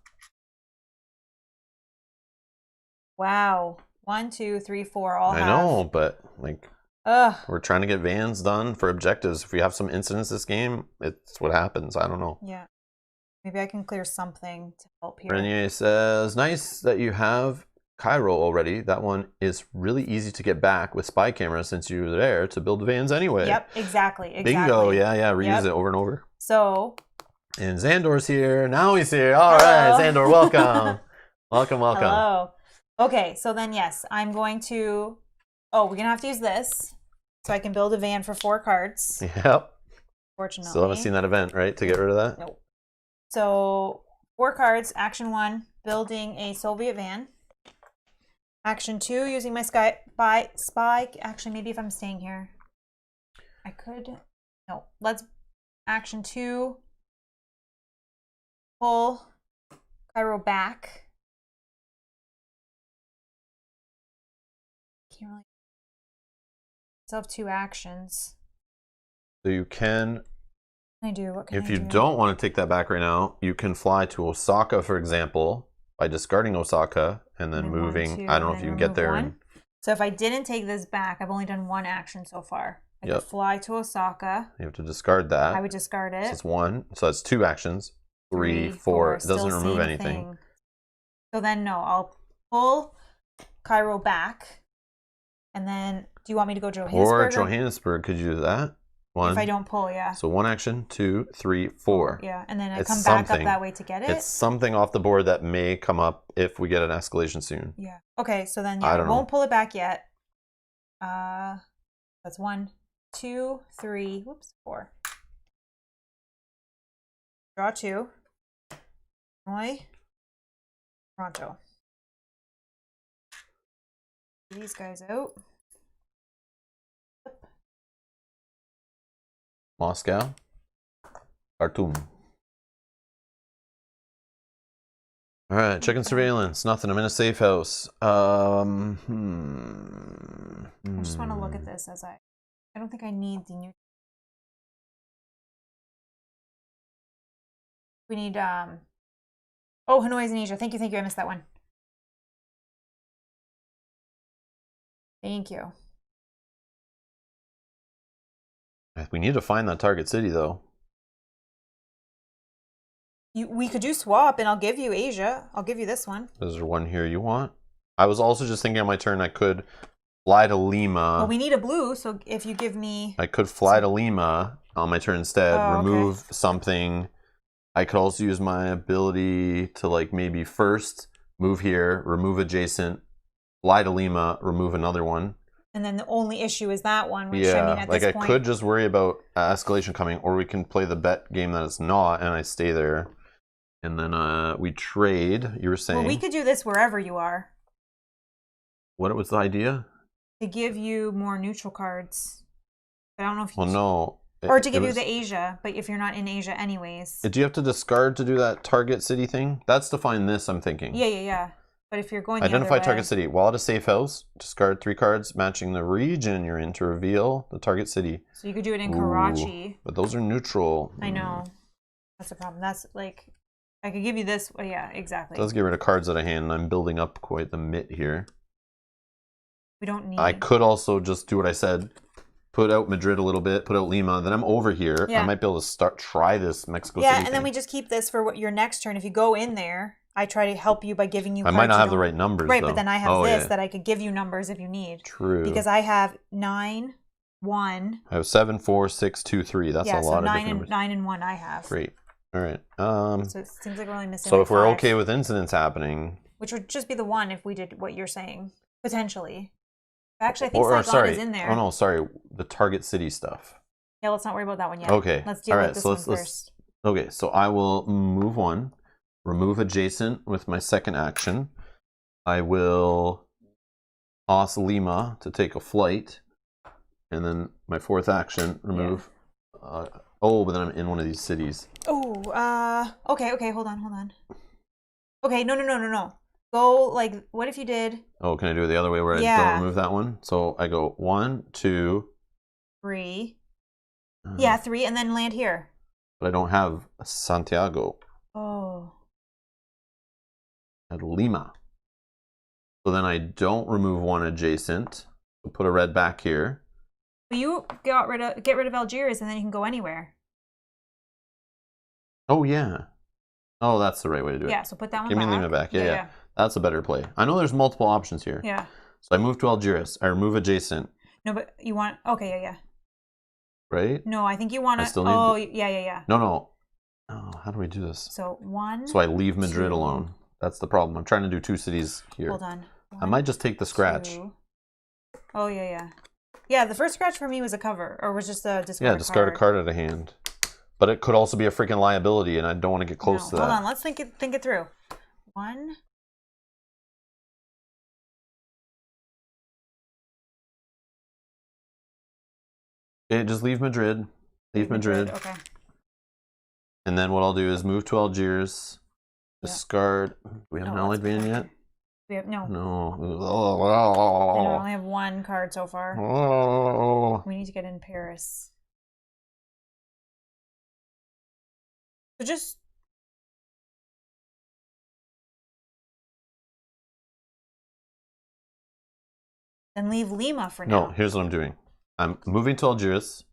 Wow. 1, 2, 3, 4, all have. I know, but like... We're trying to get vans done for objectives. If we have some incidents this game, it's what happens. I don't know. Yeah. Maybe I can clear something to help here. Renier says, nice that you have Cairo already. That one is really easy to get back with spy cameras since you were there to build the vans anyway. Yep, exactly. Bingo, yeah. Reuse it over and over. So. And Xandor's here. Now he's here. All right, Xandor, welcome. welcome. Hello. Okay, so then yes, I'm going to... we're going to have to use this. So I can build a van for 4 cards. Yep. Fortunately. Still haven't seen that event, right? To get rid of that? Nope. So 4 cards, action 1, building a Soviet van. Action 2, using my spy. Actually, maybe if I'm staying here, I could. No, let's. Action 2. Pull Cairo back. Can't really. Still have 2 actions. So you can. I do. What can If I you do? don't want to take that back right now, you can fly to Osaka, for example, by discarding Osaka and then moving. I don't know if you can get there. And, so if I didn't take this back, I've only done 1 action so far. I could fly to Osaka. you have to discard that. I would discard it. So it's 1. So that's 2 actions. 3, 4. It doesn't remove anything. So then, no, I'll pull Cairo back. And then, do you want me to go Johannesburg? Or Johannesburg, could you do that? 1. If I don't pull, yeah. So 1 action, 2, 3, 4. Yeah, and then I come back up that way to get it. It's something off the board that may come up if we get an escalation soon. Yeah. Okay, so then I won't pull it back yet. That's 1, 2, 3, 4. Draw 2. Illinois. Toronto. These guys out. Moscow. Khartoum. All right, checking surveillance. Nothing. I'm in a safe house. I just want to look at this as I don't think I need the new. We need oh, Hanoi's in Asia. Thank you. I missed that one. Thank you. We need to find that target city, though. We could do swap, and I'll give you Asia. I'll give you this one. Is there one here you want? I was also just thinking on my turn I could fly to Lima. Well, we need a blue, so if you give me... I could fly to Lima on my turn instead, remove something. I could also use my ability to, like, maybe first move here, remove adjacent, fly to Lima, remove another one. And then the only issue is that one, which I mean, at like this I could just worry about escalation coming, or we can play the bet game that it's not, and I stay there. And then we trade, you were saying. Well, we could do this wherever you are. What was the idea? To give you more neutral cards. But I don't know if you... Well, no. Or to give you the Asia, but if you're not in Asia anyways. Do you have to discard to do that target city thing? That's to find this, I'm thinking. Yeah. But if you're going Identify target city. While at a safe house, discard 3 cards matching the region you're in to reveal the target city. So you could do it in Karachi. But those are neutral. I know. That's the problem. That's like... I could give you this. Well, yeah, exactly. Let's get rid of cards out of hand. I'm building up quite the mitt here. We don't need... I could also just do what I said. Put out Madrid a little bit. Put out Lima. Then I'm over here. Yeah. I might be able to try this Mexico City and then we just keep this for your next turn. If you go in there, I try to help you by giving you cards. I might not have the right numbers, right, though. But then I have this that I could give you numbers if you need. True. Because I have 9, 1. I have 7, 4, 6, 2, 3. That's a lot of different numbers. 9 and 1 I have. Great. All right. So it seems like we're only missing. So if we're 5, okay with incidents happening, which would just be the 1 if we did what you're saying potentially. Actually, I think Saigon is in there. Oh no, sorry. The target city stuff. Yeah, let's not worry about that one yet. Okay. Let's deal with this one first. Okay, so I will move 1, remove adjacent with my second action. I will toss Lima to take a flight, and then my 4th action, remove. But then I'm in one of these cities. Oh, okay. Hold on. Okay, no. Go, like, what if you did... Oh, can I do it the other way where I don't remove that one? So I go 1, 2... 3. 3, and then land here. But I don't have Santiago. Oh. I have Lima. So then I don't remove 1 adjacent. I'll put a red back here. But you get rid of Algiers, and then you can go anywhere. Oh, yeah. Oh, that's the right way to do it. Yeah, so put that one back. Give me Lima back. Yeah. That's a better play. I know there's multiple options here. Yeah. So I move to Algiers. I remove adjacent. No, but you want... Okay, yeah. Right? No, I think you want to... I still need yeah. No. Oh, how do we do this? So 1... So I leave Madrid alone. That's the problem. I'm trying to do 2 cities here. Hold on. 1, I might just take the scratch. 2. Oh, yeah. Yeah, the first scratch for me was a cover, or was just a discard discard a card out of hand. But it could also be a freaking liability, and I don't want to get close to that. Hold on, let's think it through. 1, Okay, just leave Madrid. Leave Madrid. Okay. And then what I'll do is move to Algiers. Discard. Do we have an allied van yet? We have no. No. I only have one card so far. We need to get in Paris. So just then leave Lima for now. No, here's what I'm doing. I'm moving to Algiers.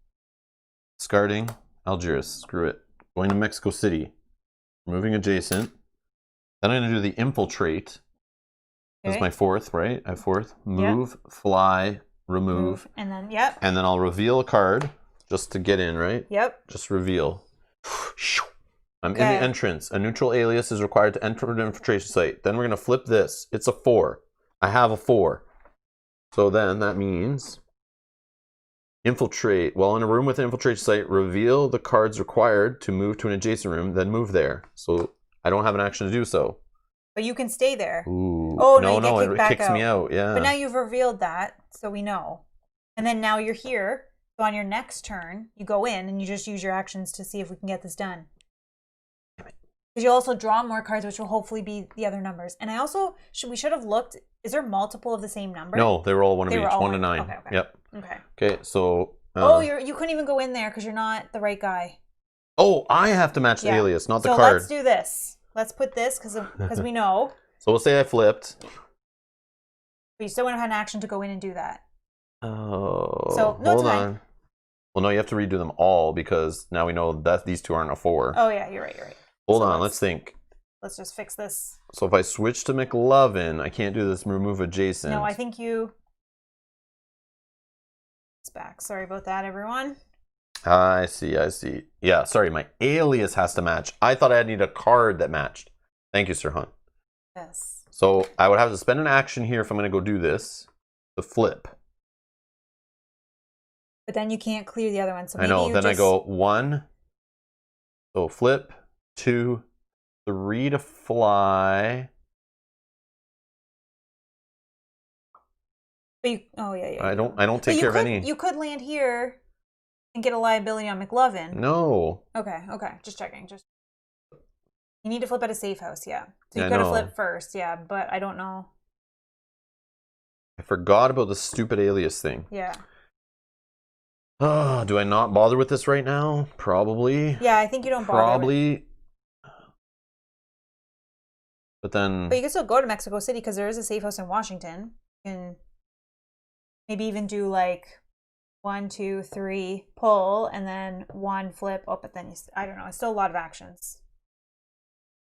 Discarding Algiers. Screw it. Going to Mexico City. Moving adjacent. Then I'm going to do the infiltrate. That's my fourth, right? I have fourth. Move, fly, remove. And then, And then I'll reveal a card just to get in, right? Yep. Just reveal. I'm in the entrance. A neutral alias is required to enter an infiltration site. Then we're going to flip this. It's a 4. I have a 4. So then that means infiltrate. While in a room with an infiltration site, reveal the cards required to move to an adjacent room, then move there. So I don't have an action to do so. But you can stay there. Ooh. Oh, no, it kicks me out. Yeah. But now you've revealed that, so we know. And then now you're here. So on your next turn, you go in and you just use your actions to see if we can get this done. Because you'll also draw more cards, which will hopefully be the other numbers. And I also, we should have looked, is there multiple of the same number? No, they were all one of each, 1 to 9. Okay. Yep. Okay. Okay, so... you couldn't even go in there because you're not the right guy. Oh, I have to match the alias, not the card. So let's do this. Let's put this because we know. So we'll say I flipped. But you still wouldn't have had an action to go in and do that. Oh, so, no, hold on. Well, no, you have to redo them all because now we know that these two aren't a 4. Oh, yeah, you're right. Hold on, let's think. Let's just fix this. So if I switch to McLovin, I can't do this remove adjacent. No, I think you... It's back. Sorry about that, everyone. I see. Yeah, sorry, my alias has to match. I thought I'd need a card that matched. Thank you, Sir Hunt. Yes. So I would have to spend an action here if I'm going to go do this. To flip. But then you can't clear the other one. So I know. Then I go 1. So flip. 2. 3 to fly. But you, oh yeah. I don't take care of any. You could land here and get a liability on McLovin. No. Okay. Just checking. You need to flip at a safe house, yeah. So you gotta flip first, yeah, but I don't know. I forgot about the stupid alias thing. Yeah. Do I not bother with this right now? Probably. Yeah, I think you don't bother. Probably. But then... But you can still go to Mexico City because there is a safe house in Washington. You can maybe even do like 1, 2, 3, pull, and then 1 flip. Oh, but then I don't know. It's still a lot of actions.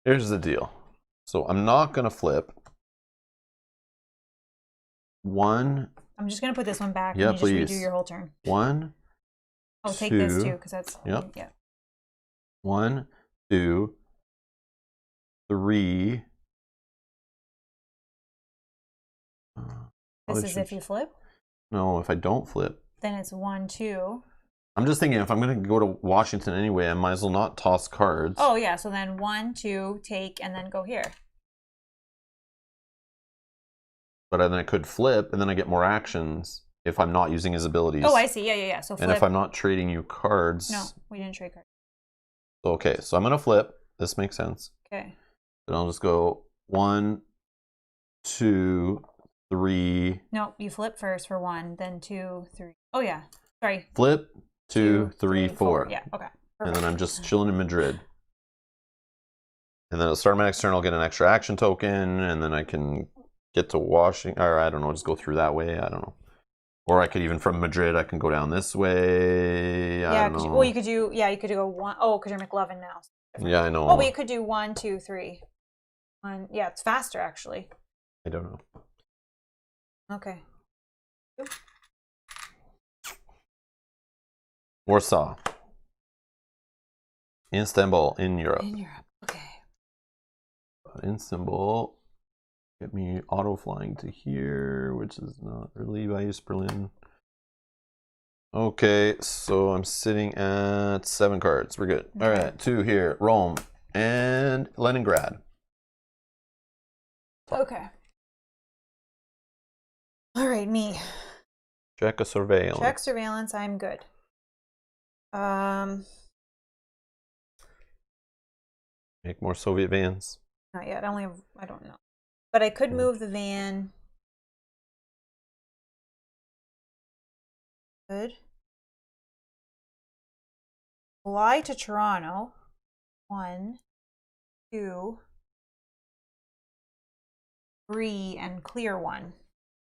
Here's the deal. So I'm not going to flip. 1. I'm just going to put this one back and you just redo your whole turn. 1. I'll take this too because that's... Yep. Yeah. 1, 2, 3. This is if you flip? No, if I don't flip. Then it's 1, 2. I'm just thinking if I'm going to go to Washington anyway, I might as well not toss cards. Oh, yeah. So then 1, 2, take, and then go here. But then I could flip, and then I get more actions if I'm not using his abilities. Oh, I see. Yeah. So flip. And if I'm not trading you cards. No, we didn't trade cards. Okay, so I'm going to flip. This makes sense. Okay. Then I'll just go 1, 2, 3. No, you flip first for 1, then 2, 3. Oh, yeah. Sorry. Flip, 2, 3, 4. Yeah, okay. Perfect. And then I'm just chilling in Madrid. And then at the start of my next turn, I'll get an extra action token, and then I can get to Washington, or I don't know, just go through that way. I don't know. Or I could even from Madrid, I can go down this way. I don't know. Well, you could do 1. Oh, because you're McLovin now. Yeah, I know. Oh, but you could do 1, 2, 3. 1. Yeah, it's faster actually. I don't know. Okay. Warsaw. Istanbul in Europe. Okay. Istanbul. Get me auto flying to here, which is not really by East Berlin. Okay, so I'm sitting at 7 cards. We're good. Okay. All right, 2 here. Rome and Leningrad. Okay. All right, me. Check a surveillance. Check surveillance. I'm good. Make more Soviet vans. Not yet. I don't know. But I could move the van. Good. Fly to Toronto. 1, 2, 3, and clear 1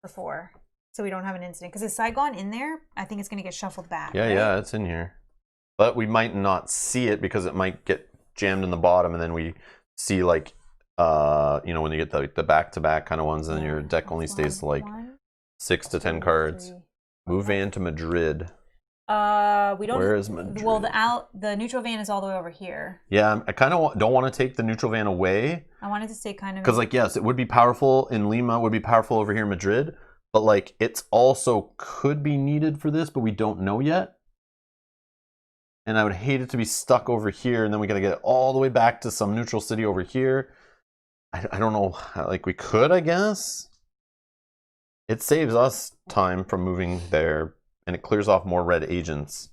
for 4. So we don't have an incident. Because is Saigon in there? I think it's going to get shuffled back. Yeah, right? yeah, it's in here. But we might not see it because it might get jammed in the bottom, and then we see like, you know, when you get the back-to-back kind of ones, and then your deck only stays like 6 to 10 cards. Move van to Madrid. We don't. Where is Madrid? Well, the neutral van is all the way over here. Yeah, I kind of don't want to take the neutral van away. I wanted to stay kind of because, like, yes, it would be powerful in Lima. It would be powerful over here in Madrid. But like, it's also could be needed for this, but we don't know yet. And I would hate it to be stuck over here, and then we got to get it all the way back to some neutral city over here. I don't know. Like, we could, I guess. It saves us time from moving there, and it clears off more red agents.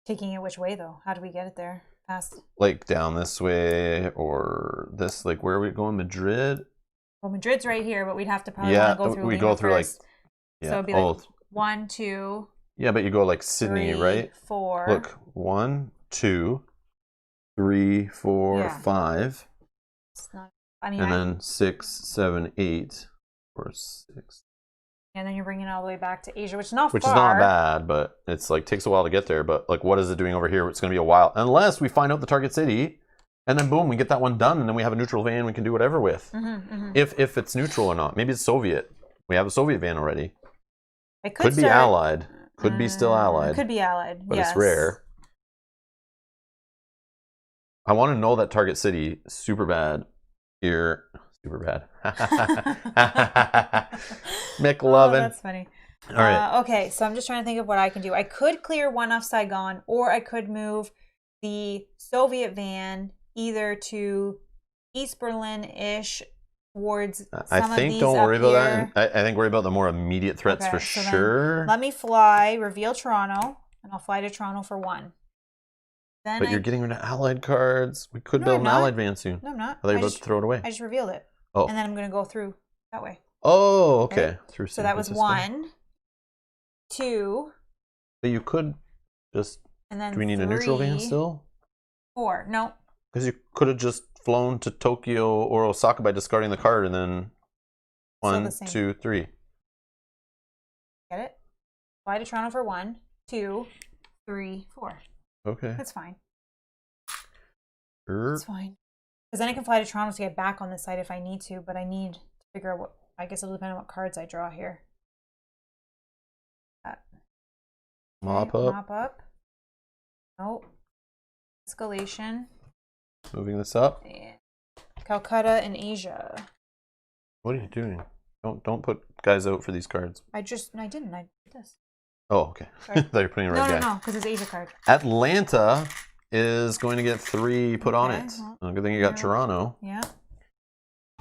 Taking it which way, though? How do we get it there? Past? Like, down this way, or this, like, where are we going? Madrid? Well, Madrid's right here, but we'd have to probably want to go through we Lima go through first. like, yeah. So it'd be like 1, 2. Yeah, but you go like Sydney, 3, right? 4. Look, 1, 2, 3, 4, Yeah. 5, It's not, I mean, and then 6, 7, 8, or 6. and then you're bringing it all the way back to Asia, which is not Which far. is not bad, but it's like takes a while to get there. But like, what is it doing over here? It's going to be a while, unless we find out the target city, and then boom, we get that one done, and then we have a neutral van we can do whatever with. If it's neutral or not. Maybe it's Soviet. We have a Soviet van already. It Could be allied. Could be still allied. Could be allied, but yes. it's rare. I want to know that target city super bad here. Super bad. McLovin. Oh, that's funny. All right. Okay, so I'm just trying to think of what I can do. I could clear 1 off Saigon, or I could move the Soviet van either to East Berlin-ish towards some I of think these don't up worry about here. that. I think worry about the more immediate threats for so sure. Let me fly, reveal Toronto, and I'll fly to Toronto for 1. Then But you're getting rid of allied cards. We could build an allied van soon. No, I'm not. I thought you were about to throw it away. I just revealed it. Oh. And then I'm going to go through that way. Oh, okay. Right? Through So that was 1, 2. But you could just. And then do we need a neutral van still? 4. No. Because you could have just flown to Tokyo or Osaka by discarding the card, and then 1, 2, 3. Get it? Fly to Toronto for 1, 2, 3, 4. Okay. That's fine. That's fine. Because then I can fly to Toronto to get back on this side if I need to, but I need to figure out what. I guess it'll depend on what cards I draw here. Mop up. Mop up. Nope. Escalation. Moving this up. And Calcutta and Asia. What are you doing? Don't put guys out for these cards. I didn't. I did this. Oh, okay. I thought you were putting the right guy. No, because it's Asia card. Atlanta is going to get 3 put on it. Well, good thing you got Toronto. Yeah.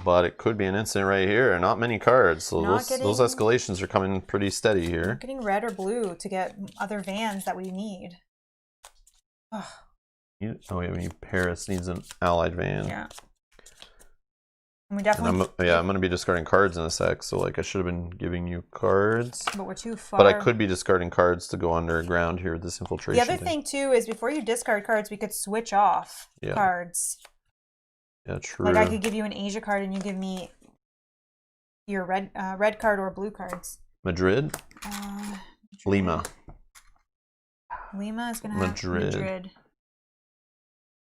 But it could be an instant right here. Not many cards. So those escalations are coming pretty steady here. Not getting red or blue to get other vans that we need. Oh, yeah, Paris needs an allied van. Yeah. And we definitely. I'm going to be discarding cards in a sec. So like I should have been giving you cards. But we're too far. But I could be discarding cards to go underground here with this infiltration. The other thing too is before you discard cards, we could switch off cards. Yeah, true. Like I could give you an Asia card and you give me your red card or blue cards. Madrid? Lima. Lima is going to have Madrid.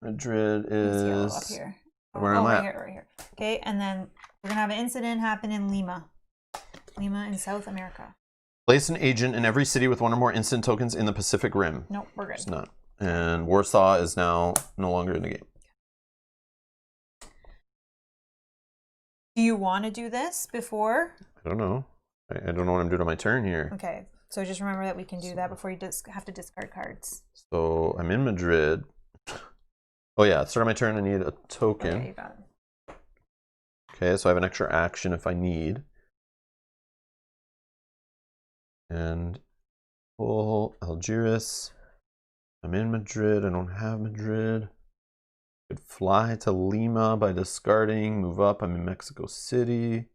Madrid is up here. Where am I? Right here. Okay, and then we're going to have an incident happen in Lima. Lima in South America. Place an agent in every city with 1 or more instant tokens in the Pacific Rim. Nope, we're good. It's not. And Warsaw is now no longer in the game. Do you want to do this before? I don't know. I don't know what I'm doing on my turn here. Okay, so just remember that we can do that before you have to discard cards. So I'm in Madrid. Oh yeah, start of my turn I need a token. Okay, you got it. Okay, so I have an extra action if I need. And pull Algiers. I'm in Madrid. I don't have Madrid. Could fly to Lima by discarding. Move up. I'm in Mexico City.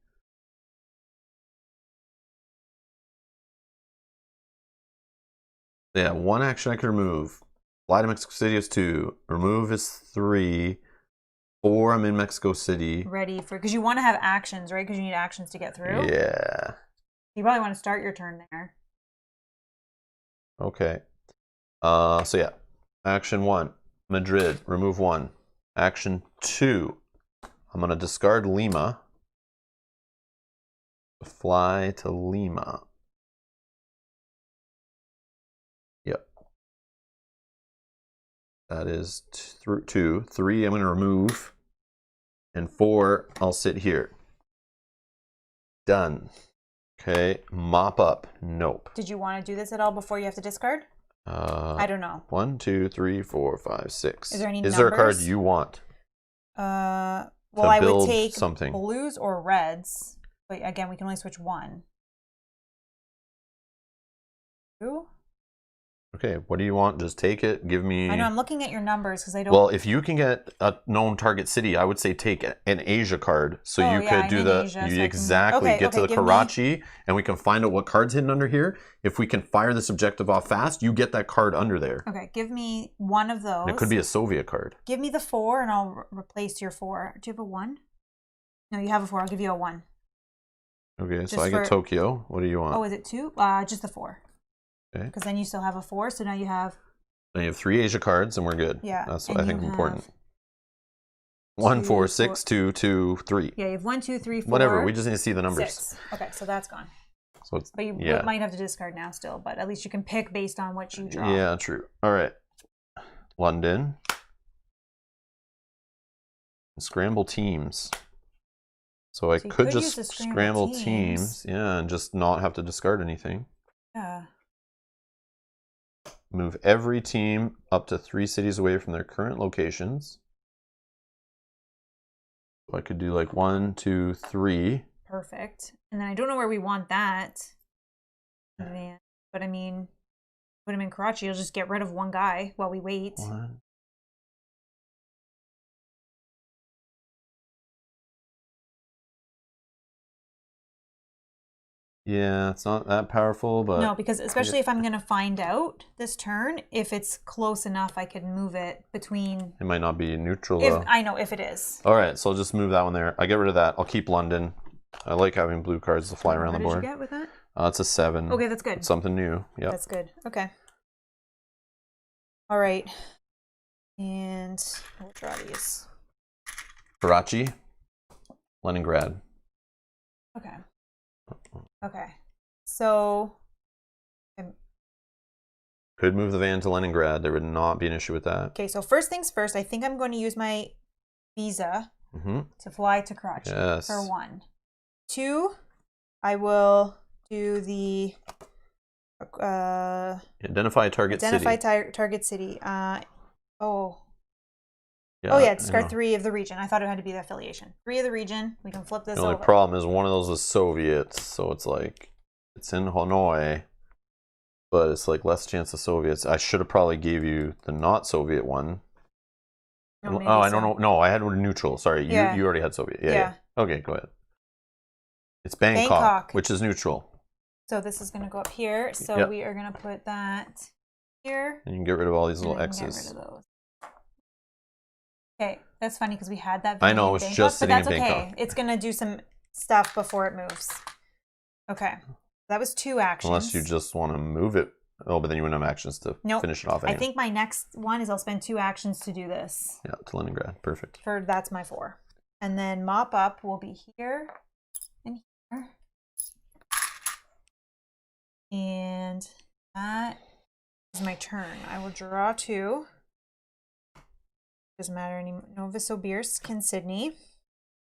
Yeah, one action I could remove. Fly to Mexico City is 2. Remove is 3. 4, I'm in Mexico City. Ready for, because you want to have actions, right? Because you need actions to get through. Yeah. You probably want to start your turn there. Okay. So yeah. Action 1, Madrid. Remove 1. Action 2, I'm going to discard Lima. Fly to Lima. Yep. That is 2. 3, I'm going to remove. And 4, I'll sit here. Done. Okay, mop up. Nope. Did you want to do this at all before you have to discard? I don't know. 1, 2, 3, 4, 5, 6. Is there any Is there a card numbers? you want? Well, I would take something. blues or reds. But again, we can only switch one. 2? Okay, what do you want? Just take it. Give me. I know, I'm looking at your numbers because I don't. Well, if you can get a known target city, I would say take an Asia card. So you could do the. Asia, you so exactly okay, get to the Karachi, and we can find out what card's hidden under here. If we can fire this objective off fast, you get that card under there. Okay, give me one of those. And it could be a Soviet card. Give me the 4 and I'll replace your 4. Do you have a 1? No, you have a 4. I'll give you a 1. Okay, so I get Tokyo. What do you want? Oh, is it 2? Just the 4. Okay. Because then you still have a 4, so now you have. Then you have 3 Asia cards, and we're good. Yeah, that's what I think is important. 1, 1, 4, 6, 2, 2, 3. Yeah, you have 1, 2, 3, 4. Whatever. We just need to see the numbers. 6. Okay, so that's gone. So it's, but you might have to discard now still, but at least you can pick based on what you draw. Yeah, true. All right. London. Scramble teams. So I could just scramble teams. Yeah, and just not have to discard anything. Yeah. Move every team up to 3 cities away from their current locations. So I could do like 1, 2, 3. Perfect. And then I don't know where we want that. But I mean, put him in Karachi. You'll just get rid of one guy while we wait. 1. Yeah, it's not that powerful, but... No, because especially if I'm going to find out this turn, if it's close enough, I could move it between... It might not be neutral, though. I know, if it is. All right, so I'll just move that one there. I get rid of that. I'll keep London. I like having blue cards to fly around the board. What did you get with that? It's a 7. Okay, that's good. It's something new. Yeah, that's good. Okay. All right. And we'll draw these. Karachi, Leningrad. Okay. Okay. So could move the van to Leningrad. There would not be an issue with that. Okay, so first things first, I think I'm going to use my visa to fly to Karachi for 1. 2, I will do the identify target city. Target city. Yeah, discard 3 of the region. I thought it had to be the affiliation. 3 of the region. We can flip this over. The only problem is one of those is Soviets, so it's like it's in Hanoi, but it's like less chance of Soviets. I should have probably gave you the not Soviet one. I don't know. No, I had neutral. Sorry, you already had Soviet. Yeah. Okay, go ahead. It's Bangkok, which is neutral. So this is going to go up here. So we are going to put that here. And you can get rid of all these little X's. Get rid of those. Okay, that's funny because we had that. I know, it's just sitting in Bangkok. Okay. It's going to do some stuff before it moves. Okay, that was 2 actions. Unless you just want to move it. Oh, but then you wouldn't have actions to finish it off anyway. I think my next one is I'll spend 2 actions to do this. Yeah, to Leningrad. Perfect. That's my 4. And then mop up will be here and here. And that is my turn. I will draw 2. Doesn't matter anymore. Novosibirsk and Sydney.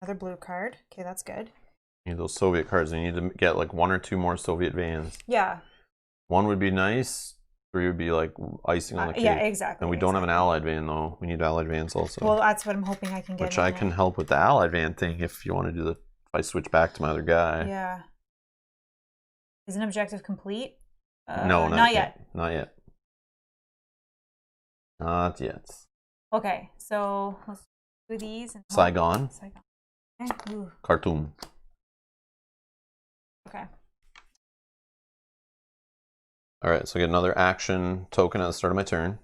Another blue card. Okay, that's good. You need those Soviet cards. You need to get like 1 or 2 more Soviet vans. Yeah. 1 would be nice. 3 would be like icing on the cake. Yeah, exactly. And we don't have an allied van though. We need allied vans also. Well, that's what I'm hoping I can get. Which I can help with the allied van thing if you want to do the. If I switch back to my other guy. Yeah. Is an objective complete? No, not yet. Not yet. Not yet. Okay, so let's do these. And Saigon. Saigon. Okay. Ooh, Khartoum. okay. All right, so I get another action token at the start of my turn.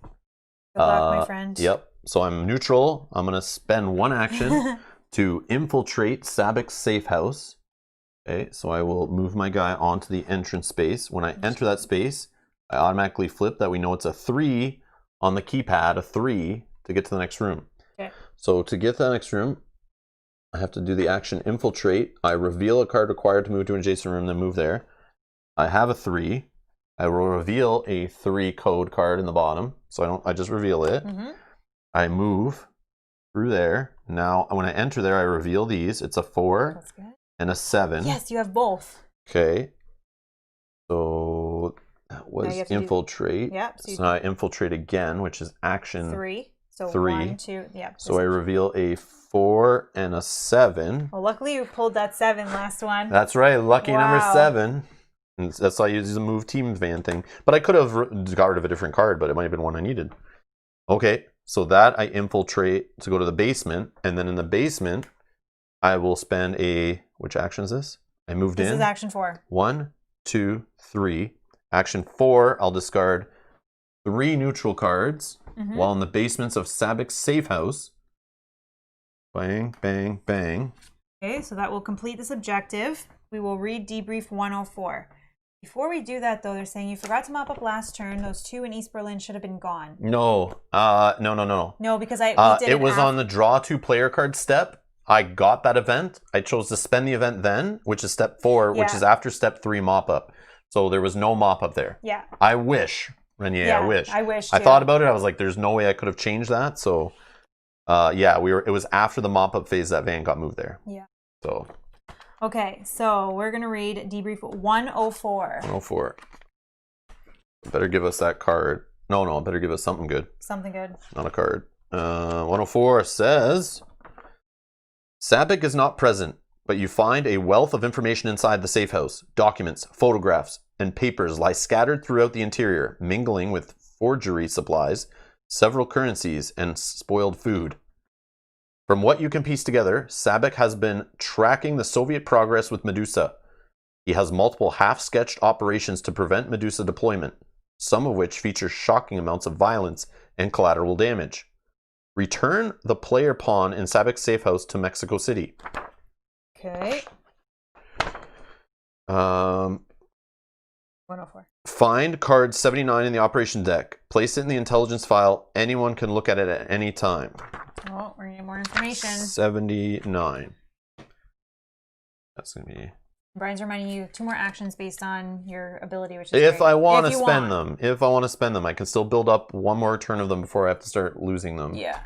Good luck, my friend. Yep. So I'm neutral. I'm going to spend one action to infiltrate Sabic's safe house. Okay, so I will move my guy onto the entrance space. When I enter that space, I automatically flip that we know it's a 3 on the keypad, a 3 to get to the next room. Okay. So to get to the next room, I have to do the action infiltrate. I reveal a card required to move to an adjacent room, then move there. I have a 3. I will reveal a 3 code card in the bottom. So I just reveal it. Mm-hmm. I move through there. Now when I enter there, I reveal these. It's a 4 That's good. and a 7. Yes, you have both. Okay. So that was infiltrate. Yep. So now I infiltrate again, which is action 3. So 3. 1, 2, yeah. So I reveal a 4 and a 7. Well, luckily you pulled that 7 last one. That's right, lucky number Wow. 7. And that's why I use the move team van thing. But I could have got rid of a different card, but it might have been one I needed. Okay, so that I infiltrate to go to the basement, and then in the basement, I will spend a, which action is this? I moved in. This is action 4. 1, 2, 3. Action 4, I'll discard 3 neutral cards while in the basements of Sabic's safe house. Bang, bang, bang. Okay, so that will complete this objective. We will read debrief 104. Before we do that, though, they're saying you forgot to mop up last turn. Those 2 in East Berlin should have been gone. No, no. No, because we did it was on the draw 2 player card step. I got that event. I chose to spend the event then, which is step 4, which is after step 3 mop up. So there was no mop up there. Yeah. I wish, Renier, yeah, I wish. I wish. I thought about it. I was like, there's no way I could have changed that. So, yeah, it was after the mop up phase that van got moved there. Yeah. So. Okay, so we're going to read debrief 104. 104. Better give us that card. No, better give us something good. Something good. Not a card. 104 says, Sabic is not present, but you find a wealth of information inside the safe house. Documents, photographs, and papers lie scattered throughout the interior, mingling with forgery supplies, several currencies, and spoiled food. From what you can piece together, Sabic has been tracking the Soviet progress with Medusa. He has multiple half-sketched operations to prevent Medusa deployment, some of which feature shocking amounts of violence and collateral damage. Return the player pawn in Sabic's safe house to Mexico City. Okay. 104. Find card 79 in the operation deck. Place it in the intelligence file. Anyone can look at it at any time. Oh, we're getting more information. 79. That's going to be... Brian's reminding you 2 more actions based on your ability, which is If great. I want to spend them. If I want to spend them. I can still build up 1 more turn of them before I have to start losing them. Yeah.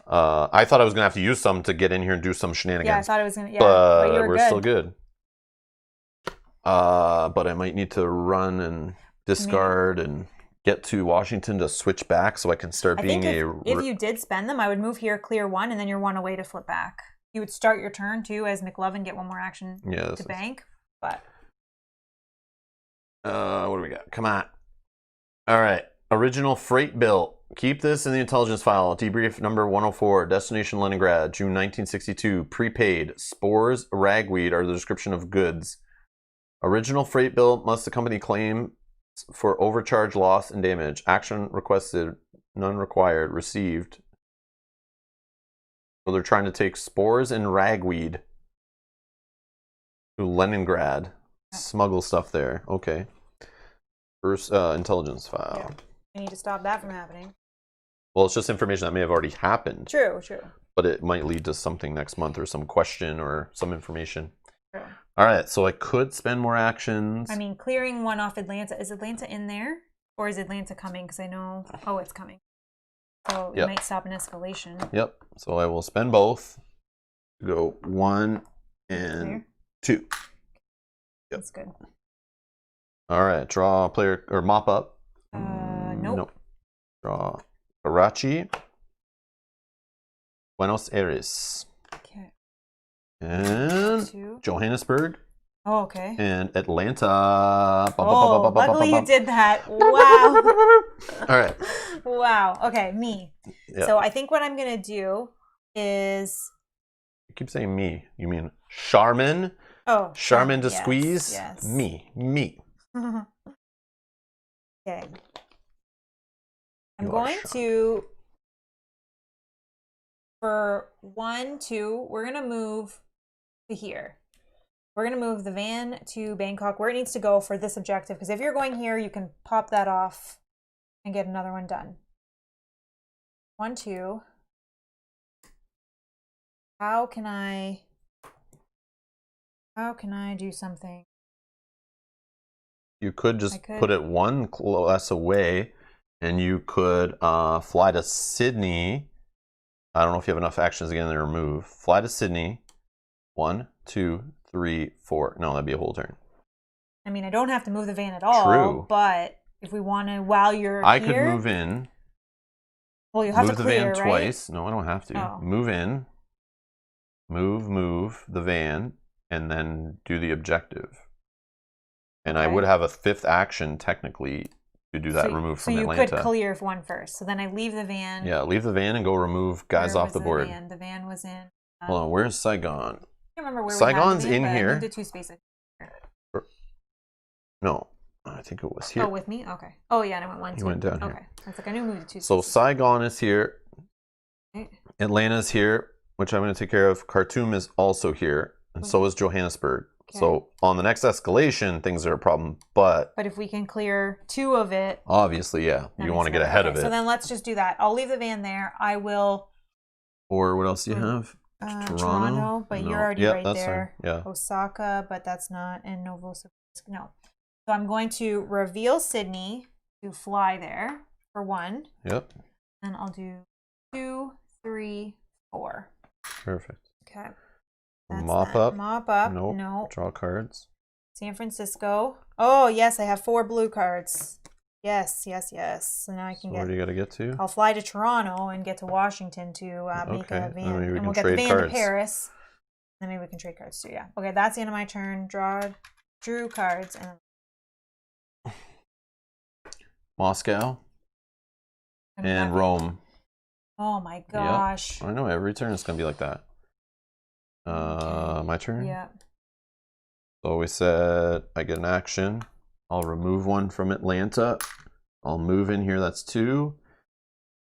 I thought I was going to have to use some to get in here and do some shenanigans. Yeah, I thought it was going to... Yeah, but you were we're good. still good. But I might need to run and discard and get to Washington to switch back so I can start being if you did spend them, I would move here, clear 1, and then you're 1 away to flip back. You would start your turn too as McLovin, get 1 more action to bank. But what do we got? Come on. All right. Original freight bill. Keep this in the intelligence file. Debrief number 104. Destination Leningrad, June 1962. Prepaid. Spores, ragweed are the description of goods. Original freight bill must accompany claim for overcharge, loss, and damage. Action requested, none required. Received. So they're trying to take spores and ragweed to Leningrad. Smuggle stuff there. Okay. First intelligence file. Yeah. I need to stop that from happening. Well, it's just information that may have already happened. True. But it might lead to something next month or some question or some information. True. All right, so I could spend more actions. I mean, clearing 1 off Atlanta. Is Atlanta in there? Or is Atlanta coming? Because I know... Oh, it's coming. So it might stop an escalation. Yep. So I will spend both. Go 1 and 2. Yep. That's good. All right, draw player or mop up. Nope. Draw Karachi. Buenos Aires. Okay. And 2. Johannesburg. Oh, okay. And Atlanta. Oh, luckily you did that. Wow. All right. Wow. Okay, me. Yeah. So I think what I'm going to do is... You keep saying me. You mean Charmin? Oh, Charmin to yes, squeeze? yes. Me. Okay. I'm You are going Charmin. to... For 1, 2, we're going to move to here. We're going to move the van to Bangkok where it needs to go for this objective. Because if you're going here, you can pop that off and get another one done. 1, 2. How can I do something? You could just put it one less away, and you could fly to Sydney. I don't know if you have enough actions again to remove. Fly to Sydney. 1, 2, 3, 4. No, that'd be a whole turn. I mean, I don't have to move the van at all. True. But if we want to, while you're I here, could move in. Well, you have move to the clear, van right? twice. No, I don't have to. Oh. Move in. Move the van, and then do the objective. And I would have a 5th action technically to do that remove from Atlanta. So you could clear one first. So then I leave the van. Yeah, leave the van and go remove guys off the board. The van was in. Hold on, where's Saigon? I can't remember where Saigon's we had the van, in here. I moved it 2 spaces. No, I think it was here. Oh, with me? Okay. Oh, yeah, and I went 1, 2. You went down here. Okay. I was like, I knew I moved it 2 spaces. So Saigon is here. Okay. Atlanta's here, which I'm going to take care of. Khartoum is also here, and so is Johannesburg. Okay. So on the next escalation, things are a problem, but if we can clear 2 of it, obviously, yeah, you want to get ahead of it. So then let's just do that. I'll leave the van there. I will. Or what else do you have? Toronto, but you're already right there. Fine. Yeah. Osaka, but that's not in Novosibirsk. No. So I'm going to reveal Sydney to fly there for 1. Yep. And I'll do 2, 3, 4. Perfect. Okay. Mop up. Mop up. Nope. No. Draw cards. San Francisco. Oh, yes, I have 4 blue cards. Yes. So now I can Where do you got to get to? I'll fly to Toronto and get to Washington to make a van. And we'll get the van to Paris. Then maybe we can trade cards too, yeah. Okay, that's the end of my turn. Drew cards. And Moscow. And Rome. Oh my gosh. Yep. I know, every turn it's going to be like that. My turn? Yeah. So we said I get an action. I'll remove 1 from Atlanta. I'll move in here. That's 2,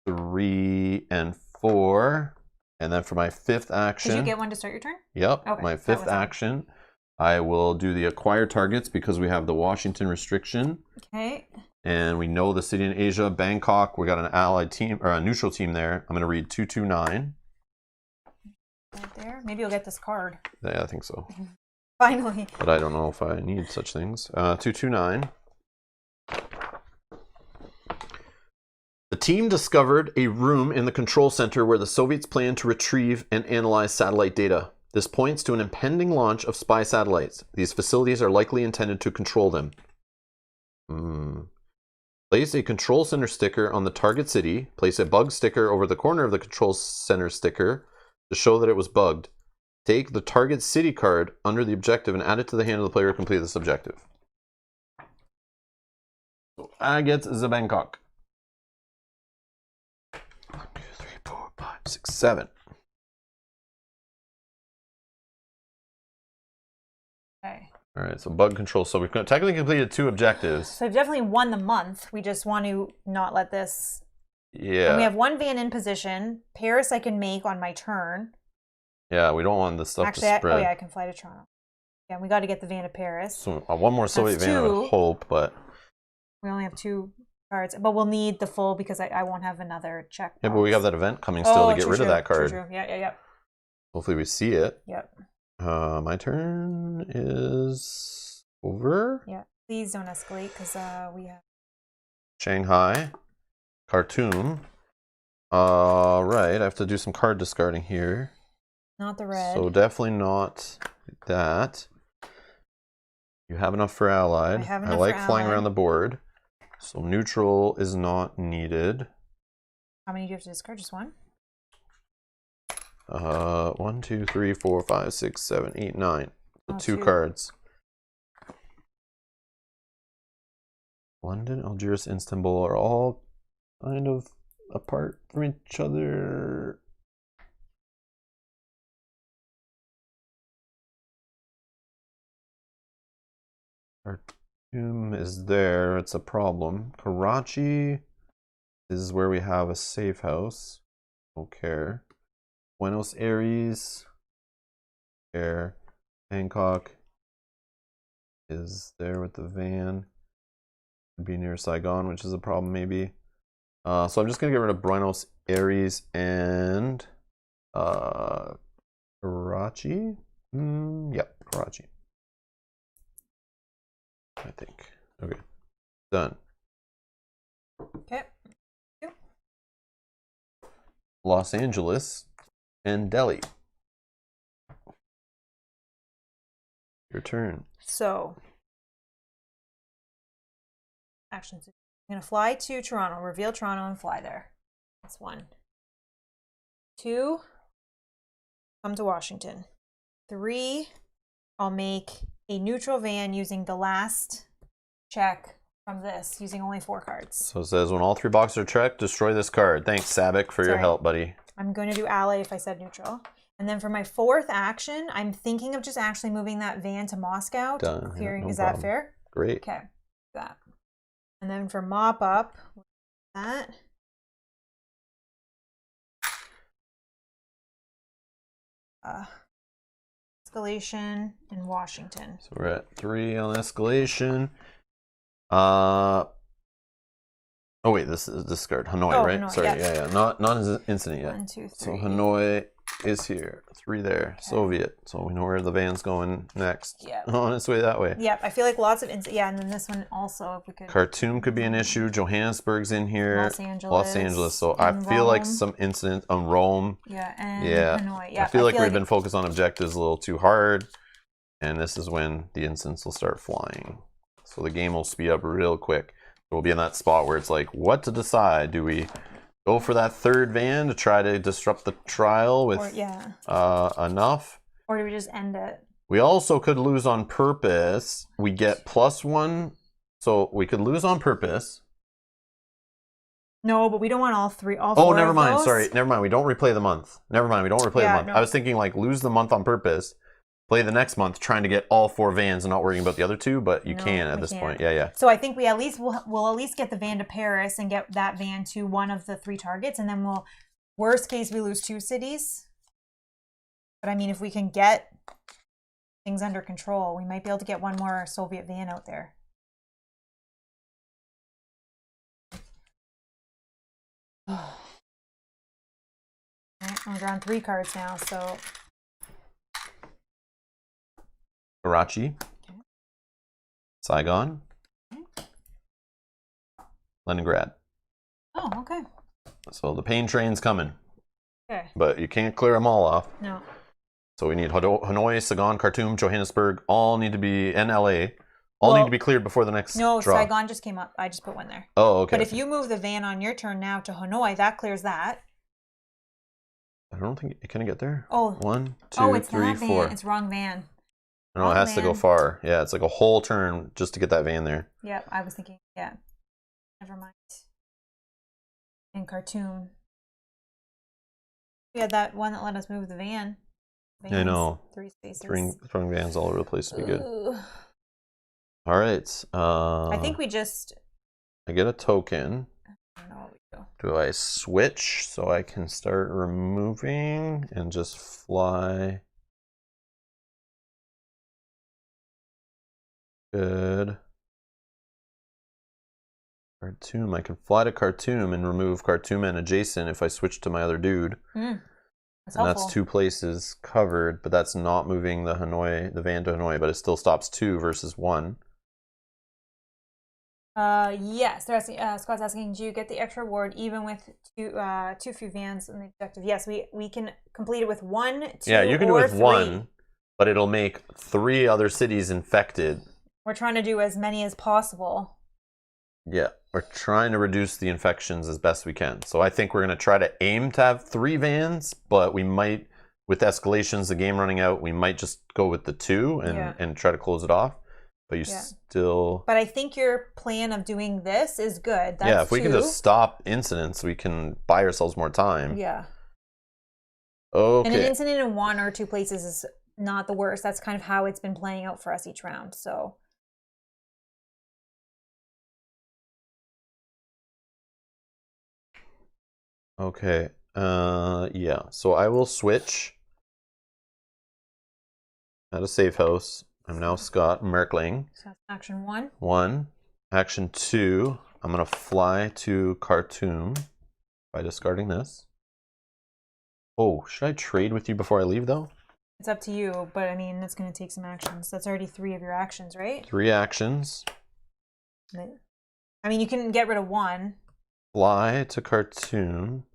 3, and 4. And then for my 5th action. Did you get 1 to start your turn? Yep. Okay, my 5th action. I will do the acquire targets because we have the Washington restriction. Okay. And we know the city in Asia, Bangkok. We got an allied team or a neutral team there. I'm going to read 229. Right there. Maybe you'll get this card. Yeah, I think so. Finally. But I don't know if I need such things. 229. The team discovered a room in the control center where the Soviets plan to retrieve and analyze satellite data. This points to an impending launch of spy satellites. These facilities are likely intended to control them. Place a control center sticker on the target city. Place a bug sticker over the corner of the control center sticker to show that it was bugged. Take the target city card under the objective and add it to the hand of the player to complete this objective. So I get the Bangkok. 1, 2, 3, 4, 5, 6, 7. Okay. All right, so bug control. So we've technically completed 2 objectives. So I've definitely won the month. We just want to not let this. Yeah. And we have 1 van in position. Paris I can make on my turn. Yeah, we don't want this stuff to spread. Oh yeah, I can fly to Toronto. Yeah, we got to get the van to Paris. So 1 more Soviet van, I would hope, but we only have 2 cards, but we'll need the full because I won't have another check. Yeah, but we have that event coming still to get rid of that card. True. Yeah. Hopefully we see it. Yep. My turn is over. Yeah. Please don't escalate because we have Shanghai, Khartoum. Right, I have to do some card discarding here. Not the red. So definitely not that. You have enough for allied. I like flying around the board. So neutral is not needed. How many do you have to discard? Just 1? 1, 2, 3, 4, 5, 6, 7, 8, 9. So 2 cards. London, Algiers, Istanbul are all kind of apart from each other. Khartoum is there. It's a problem. Karachi is where we have a safe house. Don't care. Buenos Aires. Care. Bangkok is there with the van. Could be near Saigon, which is a problem maybe. So I'm just gonna get rid of Buenos Aires and Karachi. Yep, Karachi. I think. Okay. Done. Okay. Los Angeles and Delhi. Your turn. So, actions. I'm going to fly to Toronto, reveal Toronto, and fly there. That's 1. 2, come to Washington. 3, I'll make a neutral van using the last check from this, using only 4 cards. So it says when all 3 boxes are checked, destroy this card. Thanks, Sabic, for your help, buddy. I'm going to do ally if I said neutral. And then for my 4th action, I'm thinking of just actually moving that van to Moscow. Done. Clearing. Yeah, no Is problem. that fair? Great. Okay. That. And then for mop up, that. Escalation in Washington. So we're at 3 on escalation. Oh wait, this is discard Hanoi, right? Hanoi, Sorry, yeah. not an incident yet. 1, 2, 3. So Hanoi is here. 3 there. Okay. Soviet. So we know where the van's going next. Yeah. On its way that way. Yep. I feel like lots of yeah, and then this one also, if we could. Khartoum could be an issue. Johannesburg's in here. Los Angeles. So I feel like some incident on Rome. Yeah, and Hanoi. Yeah. I feel like we've been focused on objectives a little too hard, and this is when the incidents will start flying. So the game will speed up real quick. We'll be in that spot where it's like, what to decide? Do we go for that 3rd van to try to disrupt the trial with enough? Or do we just end it? We also could lose on purpose. We get +1. So we could lose on purpose. No, but we don't want all 3. All 4 Oh, never of mind. those. Sorry. Never mind. We don't replay the month. Never mind. We don't replay the month. No. I was thinking like lose the month on purpose. Play the next month trying to get all 4 vans and not worrying about the other 2, but you can at this point. Yeah. So I think we at least we'll at least get the van to Paris and get that van to one of the 3 targets, and then we'll, worst case, we lose 2 cities. But I mean, if we can get things under control, we might be able to get one more Soviet van out there. We're drawing 3 cards now, so. Karachi, Saigon, Leningrad. Oh, okay. So the pain train's coming. Okay. But you can't clear them all off. No. So we need Hanoi, Saigon, Khartoum, Johannesburg, all need to be, and LA, all need to be cleared before the next draw. Saigon just came up. I just put 1 there. Oh, okay. But if you move the van on your turn now to Hanoi, that clears that. I don't think, can I get there? Oh. 1, 2, it's 3, that 4. van. It's wrong van. No, it has to go far. Yeah, it's like a whole turn just to get that van there. Yep, I was thinking, yeah. Never mind. In Khartoum. We had that one that let us move the van. Vans, I know. 3 spaces. Throwing vans all over the place would be good. All right. I think we just. I get a token. I don't know what we do. Do I switch so I can start removing and just fly? Good. Khartoum. I can fly to Khartoum and remove Khartoum and adjacent if I switch to my other dude. That's 2 places covered, but that's not moving the van to Hanoi, but it still stops 2 versus 1. Yes, they're asking, Scott's asking, do you get the extra reward even with too few vans in the objective? Yes, we can complete it with 1, 2, yeah, you can do it with 3. 1, but it'll make 3 other cities infected. We're trying to do as many as possible. Yeah, we're trying to reduce the infections as best we can. So I think we're going to try to aim to have 3 vans, but we might, with escalations, the game running out, we might just go with the 2 and try to close it off. but you still... But I think your plan of doing this is good. That's yeah, if we can just stop incidents, we can buy ourselves more time. Yeah. Okay. And an incident in 1 or 2 places is not the worst. That's kind of how it's been playing out for us each round. So... okay. Yeah. So I will switch at a safe house. I'm now Scott Merkling. So that's action 1. 1. Action 2. I'm gonna fly to Khartoum by discarding this. Oh, should I trade with you before I leave though? It's up to you, but I mean, it's going to take some actions. That's already 3 of your actions, right? 3 actions. I mean, you can get rid of 1. Fly to Khartoum.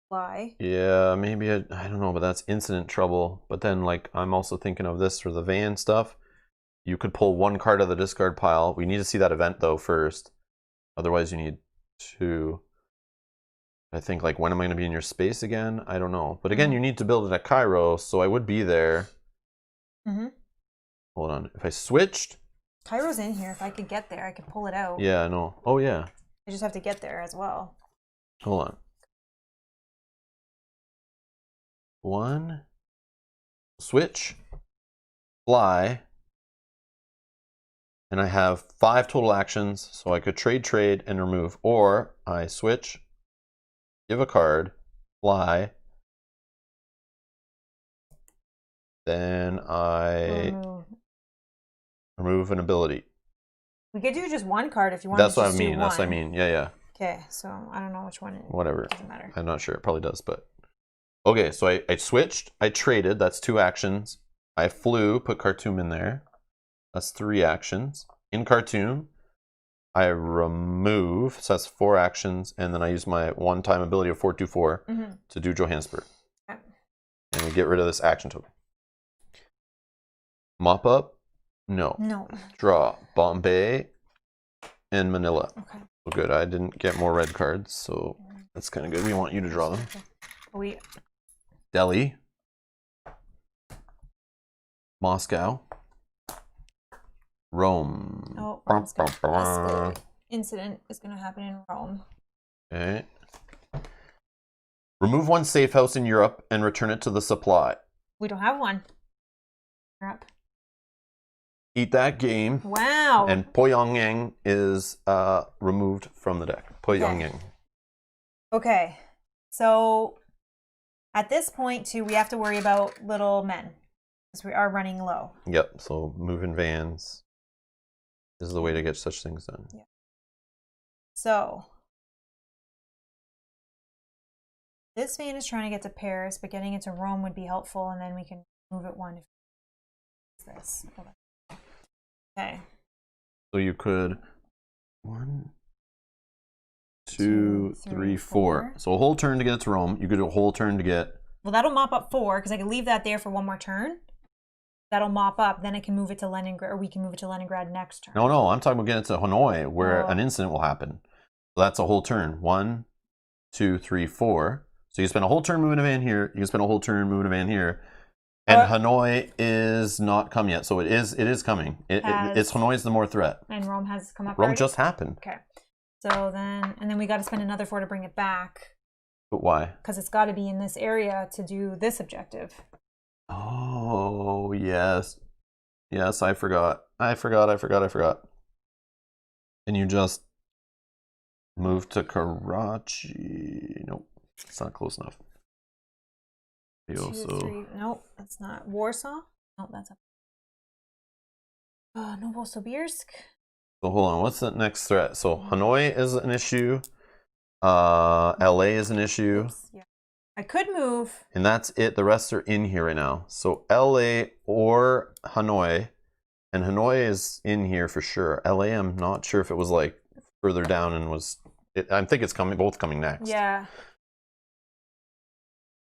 Fly. Yeah, maybe I don't know, but that's incident trouble. But then, like, I'm also thinking of this for the van stuff. You could pull 1 card out of the discard pile. We need to see that event though first. Otherwise, you need 2. I think, like, when am I going to be in your space again? I don't know. But again, you need to build it at Cairo, so I would be there. Hold on. If I switched... Cairo's in here. If I could get there, I could pull it out. Yeah, I know. Oh, yeah. I just have to get there as well. Hold on. 1. Switch. Fly. And I have 5 total actions, so I could trade, and remove. Or I switch, give a card, fly, then I remove an ability. We could do just 1 card if you want. That's what I mean. That's what I mean. Yeah, yeah. Okay, so I don't know which one. Whatever. Doesn't matter. I'm not sure. It probably does, but okay. So I switched. I traded. That's 2 actions. I flew. Put Khartoum in there. That's 3 actions. In Khartoum, I remove. So that's 4 actions, and then I use my one-time ability of 424 to do Johannesburg. Okay. And we get rid of this action token. Mop up. No. No. Draw Bombay and Manila. Okay. Well, good. I didn't get more red cards, so that's kind of good. We want you to draw them. Okay. Delhi. Moscow. Rome. Oh, the incident is going to happen in Rome. Okay. Remove 1 safe house in Europe and return it to the supply. We don't have one. Europe. Eat that game. Wow. And Pyongyang is removed from the deck. Pyongyang. Okay. So at this point, too, we have to worry about little men because we are running low. Yep. So moving vans is the way to get such things done. Yeah. So this van is trying to get to Paris, but getting it to Rome would be helpful, and then we can move it 1. If this. Okay. So you could 1, 2, 3, 4. So a whole turn to get it to Rome. You could do a whole turn to get. Well, that'll mop up 4 because I can leave that there for 1 more turn. That'll mop up. Then I can move it to Leningrad, or we can move it to Leningrad next turn. No. I'm talking about getting it to Hanoi, where an incident will happen. So that's a whole turn. 1, 2, 3, 4. So you spend a whole turn moving a van here. You can spend a whole turn moving a van here. And Hanoi is not come yet, so it is coming. It's Hanoi's the more threat. And Rome has come up. Rome already? just happened. Okay. So then we got to spend another 4 to bring it back. But why? Because it's got to be in this area to do this objective. Oh yes, yes. I forgot. And you just moved to Karachi. Nope, it's not close enough. 2, 3. Nope, that's not Warsaw. Nope, that's up. Novosibirsk. So hold on. What's the next threat? So Hanoi is an issue. LA is an issue. Yeah. I could move. And that's it. The rest are in here right now. So LA or Hanoi. And Hanoi is in here for sure. LA, I'm not sure if it was like further down and was... I think it's both coming next. Yeah.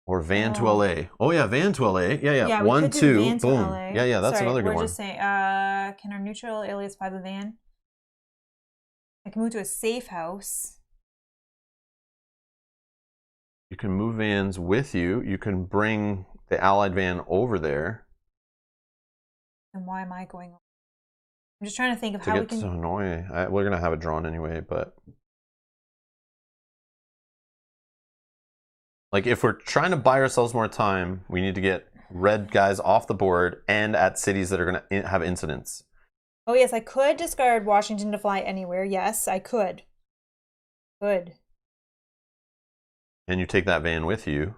Or van to LA. Oh yeah, van to LA. Yeah. 1, 2, boom. Yeah, that's another good one. We're just saying, can our neutral alias buy the van? I can move to a safe house. You can move vans with you. You can bring the allied van over there. then why am I going over? I'm just trying to think of To how we get can. to Hanoi, we're gonna have it drawn anyway, but like if we're trying to buy ourselves more time, we need to get red guys off the board and at cities that are gonna have incidents. Oh yes, I could discard Washington to fly anywhere. Yes, I could. Good. And you take that van with you.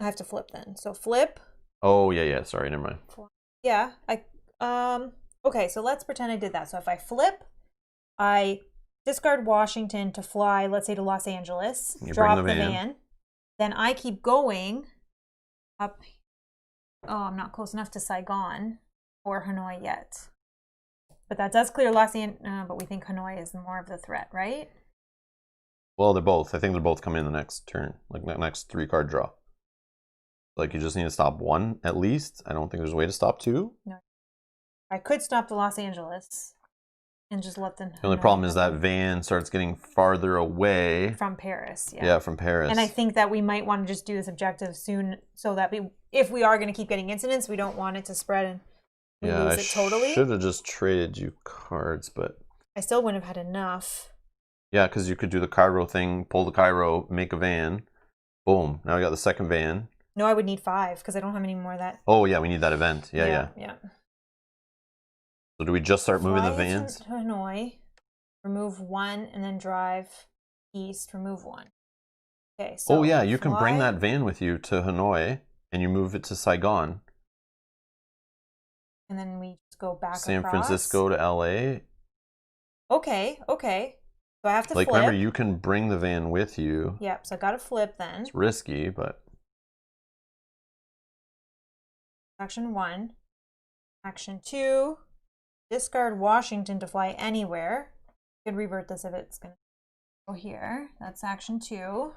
I have to flip then. So flip. Oh yeah. Sorry, never mind. Yeah. Okay, so let's pretend I did that. So if I flip, I discard Washington to fly, let's say to Los Angeles, You drop bring the the van. van. Then I keep going up. Oh, I'm not close enough to Saigon or Hanoi yet. But that does clear Los Angeles, but we think Hanoi is more of the threat, right? Well, they're both. I think they're both coming in the next turn, like the next 3-card draw. Like you just need to stop one at least. I don't think there's a way to stop two. No. I could stop the Los Angeles and just let them. The only problem is that van starts getting farther away from Paris. Yeah. Yeah, from Paris. And I think that we might want to just do this objective soon, so that if we are going to keep getting incidents, we don't want it to spread and we lose it totally. Should have just traded you cards, but I still wouldn't have had enough. Yeah, because you could do the Cairo thing, pull the Cairo, make a van. Boom. Now we got the second van. No, I would need 5 because I don't have any more of that. Oh yeah, we need that event. Yeah. So do we just start moving the vans? To Hanoi, remove 1, and then drive east, remove 1. Okay, so oh yeah, you can bring that van with you to Hanoi, and you move it to Saigon. And then we just go back San across. Francisco to LA. Okay. So I have to flip. Remember, you can bring the van with you. Yep, so I got to flip then. It's risky, but... Action 1. Action 2. Discard Washington to fly anywhere. You could revert this if it's going to go here. That's action 2.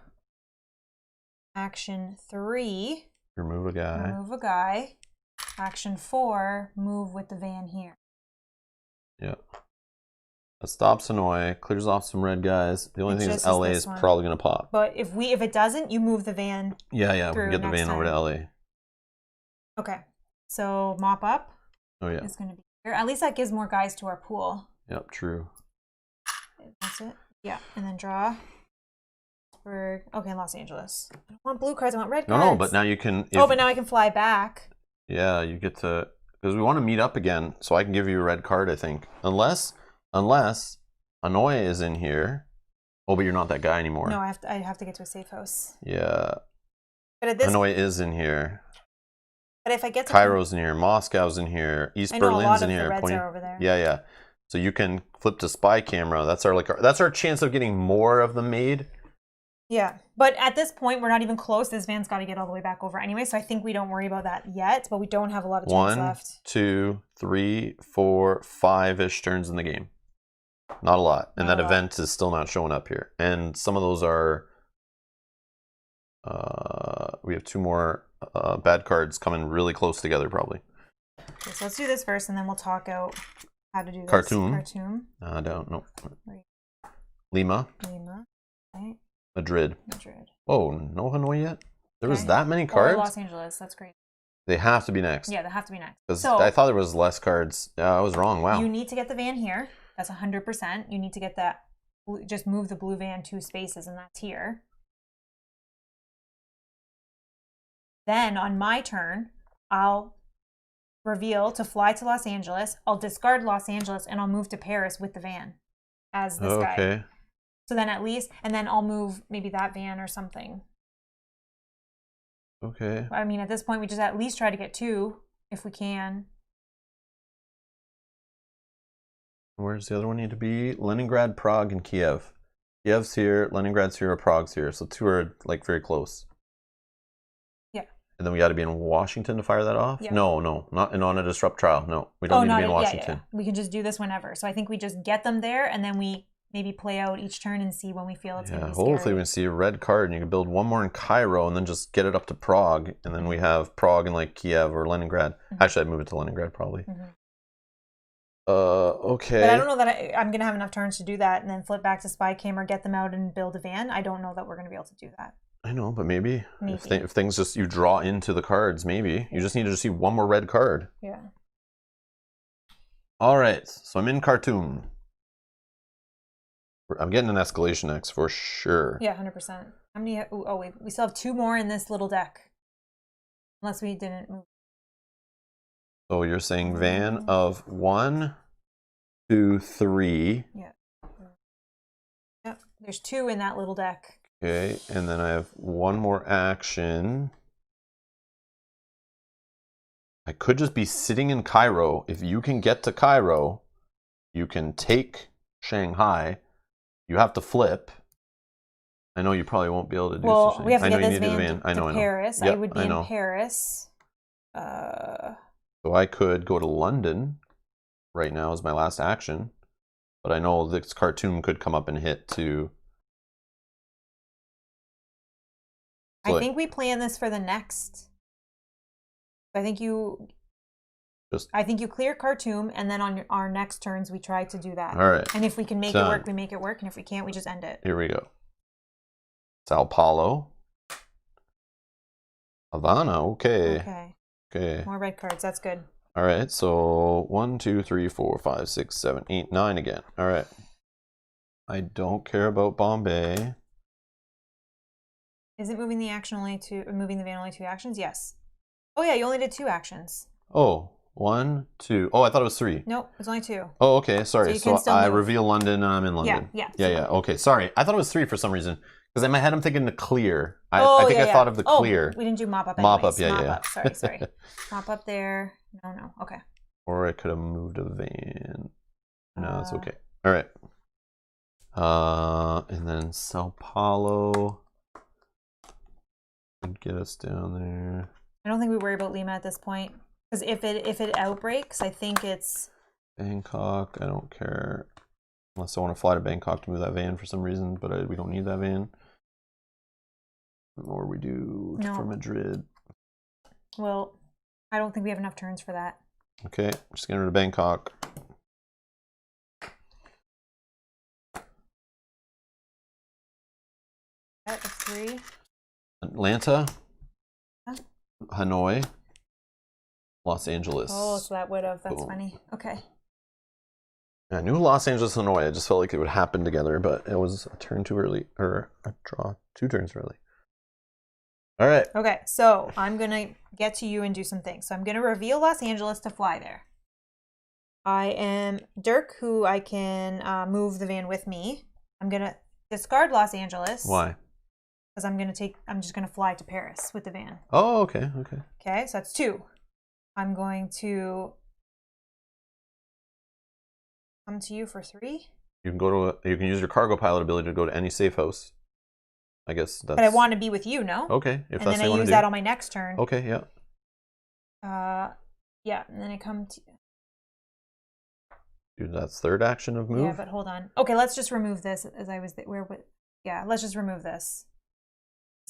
Action 3. Remove a guy. Remove a guy. Action 4. Move with the van here. Yeah. That stops Hanoi, clears off some red guys. The only thing is LA is probably going to pop. But if it doesn't, you move the van. Yeah, we can get the van over to LA. Okay. So mop up. Oh yeah. It's going to be here. At least that gives more guys to our pool. Yep, true. That's it. Yeah, and then draw. Okay, Los Angeles. I don't want blue cards. I want red cards. No, but now you can. But now I can fly back. Yeah, you get to, because we want to meet up again, so I can give you a red card. I think, unless Hanoi is in here. Oh, but you're not that guy anymore. No, I have to get to a safe house. Yeah. But at this Hanoi is in here. But if I get to Cairo's in here, Moscow's in here, East Berlin's in here. The reds are over there. Yeah. So you can flip to spy camera. That's our chance of getting more of them made. Yeah, but at this point, we're not even close. This van's got to get all the way back over anyway, so I think we don't worry about that yet. But we don't have a lot of turns left. 1, 2, 3, 4, 5-ish turns in the game. Not a lot, and that event is still not showing up here. And some of those are. We have 2 more bad cards coming really close together, probably. Okay, so let's do this first, and then we'll talk out how to do this. Khartoum. I don't know. Right. Lima. Right. Madrid. Oh, no Hanoi yet? There was that many cards? Or Los Angeles. That's great. They have to be next. Yeah, they have to be next. So, I thought there was less cards. Yeah, I was wrong. Wow. You need to get the van here. That's 100%. You need to get that. Just move the blue van 2 spaces, and that's here. Then on my turn, I'll reveal to fly to Los Angeles. I'll discard Los Angeles, and I'll move to Paris with the van as this guy. Okay. So then at least, and then I'll move maybe that van or something. Okay. I mean, at this point, we just at least try to get 2 if we can. Where's the other one need to be? Leningrad, Prague, and Kiev. Kiev's here, Leningrad's here, Prague's here. So 2 are like very close. Yeah. And then we got to be in Washington to fire that off? Yeah. No, not on a disrupt trial. No, we don't need to be in Washington. Yeah. We can just do this whenever. So I think we just get them there, and then we maybe play out each turn and see when we feel it's going to be scary. Hopefully we can see a red card, and you can build 1 more in Cairo, and then just get it up to Prague, and then we have Prague and like Kiev or Leningrad. Actually, I'd move it to Leningrad probably. Okay. But I don't know that I'm going to have enough turns to do that, and then flip back to spy cam or get them out and build a van. I don't know that we're going to be able to do that. I know, but maybe. If things just, you draw into the cards, maybe. You just need to see 1 more red card. Yeah. All right, so I'm in Khartoum. I'm getting an Escalation next for sure. Yeah, 100%. How many? Oh, wait. We still have 2 more in this little deck. Unless we didn't move. So you're saying van of 1, 2, 3. Yeah. Yep. There's 2 in that little deck. Okay, and then I have 1 more action. I could just be sitting in Cairo. If you can get to Cairo, you can take Shanghai. You have to flip. I know you probably won't be able to do well, such we have to I get know this you need van the van. to Paris. Yep, I would be I in know. Paris. So I could go to London right now as my last action. But I know this Khartoum could come up and hit too. So I think we plan this for the next. I think you clear Khartoum, and then on our next turns we try to do that. All right. And if we can make it work, we make it work, and if we can't, we just end it. Here we go. Sao Paulo. Havana, okay. Okay. More red cards, that's good. All right, so 1, 2, 3, 4, 5, 6, 7, 8, 9 again. All right. I don't care about Bombay. Is it moving the van only 2 actions? Yes. Oh yeah, you only did 2 actions. Oh, 1, 2. Oh, I thought it was 3. Nope, it's only 2. Oh, okay. Sorry. So I reveal London and I'm in London. Yeah. Yeah. Okay. Sorry. I thought it was 3 for some reason. Because in my head I'm thinking the clear. I think I thought of the clear. We didn't do mop up. Mop anyways. up. Mop Yeah. up. Sorry. Mop up there. No. Okay. Or I could have moved a van. No, it's okay. All right. And then Sao Paulo would get us down there. I don't think we worry about Lima at this point, because if it outbreaks, I think it's Bangkok. I don't care unless I want to fly to Bangkok to move that van for some reason, but we don't need that van. Or we do for Madrid. Well, I don't think we have enough turns for that. Okay, just getting rid of Bangkok. That is 3. Atlanta, Hanoi, Los Angeles. Oh, so that would have. That's funny. Okay. I knew Los Angeles, Hanoi. I just felt like it would happen together, but it was a turn too early, or a draw 2 turns early. All right. Okay, so I'm going to get to you and do some things. So I'm going to reveal Los Angeles to fly there. I am Dirk, who I can move the van with me. I'm going to discard Los Angeles. Why? Because I'm just going to fly to Paris with the van. Oh, okay. Okay, so that's 2. I'm going to come to you for 3. You can use your cargo pilot ability to go to any safe house. I guess that's. But I want to be with you, no? Okay, if and that's then what you I want to use do. that on my next turn. Okay, yeah. Yeah, and then I come to. Dude, that's 3rd action of move. Yeah, but hold on. Okay, let's just remove this. Yeah, let's just remove this.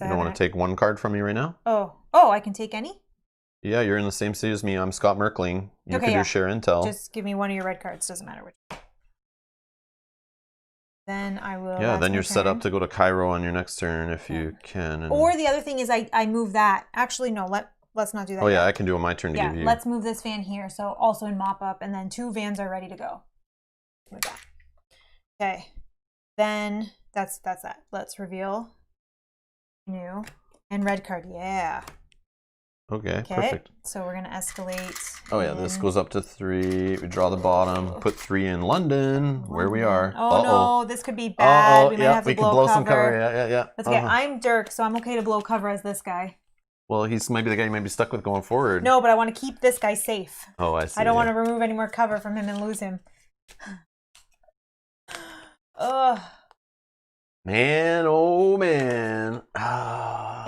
You don't want to take 1 card from me right now? Oh, I can take any? Yeah, you're in the same city as me. I'm Scott Merkling. You could do share intel. Just give me one of your red cards. Doesn't matter which. Then I will. Yeah, then you're set up to go to Cairo on your next turn if you can. Or the other thing is I move that. Actually, no. Let's not do that. Oh yeah, I can do on my turn to give you. Let's move this van here. So also in mop up, and then 2 vans are ready to go. Move that. Okay. Then that's that. Let's reveal. New and red card. Yeah. Okay, perfect. So we're gonna escalate. Oh yeah, this goes up to 3. We draw the bottom. Put 3 in London, where we are. Oh no, this could be bad. We might have to blow some cover. Yeah. That's okay. I'm Dirk, so I'm okay to blow cover as this guy. Well, he's maybe the guy you might be stuck with going forward. No, but I want to keep this guy safe. Oh, I see. I don't want to remove any more cover from him and lose him. Ugh. Man, oh man.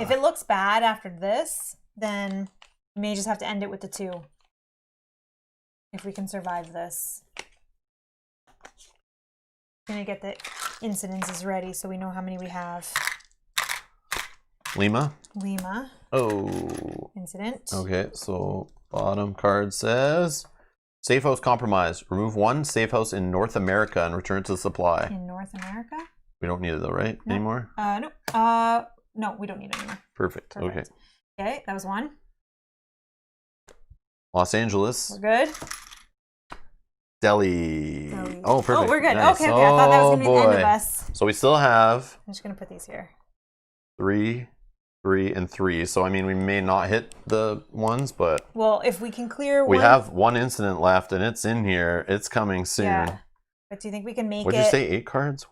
If it looks bad after this, then you may just have to end it with the 2. If we can survive this. I'm gonna get the incidences ready so we know how many we have. Lima. Oh. Incident. Okay, so bottom card says safe house compromised. Remove 1 safe house in North America and return to the supply. In North America? We don't need it though, right? No. Anymore? No, we don't need it anymore. Perfect. Okay. Okay, that was 1. Los Angeles. We're good. Deli. Deli. Oh, perfect. Oh, we're good. Nice. Okay, okay. I thought that was Oh, going to be the end of boy. us. So we still have I'm just going to put these here. 3, 3, and 3. So, I mean, we may not hit the ones, but... Well, if we can clear we one... have one incident left, and it's in here. It's coming soon. Yeah. But do you think we can make What'd you say, 8 cards?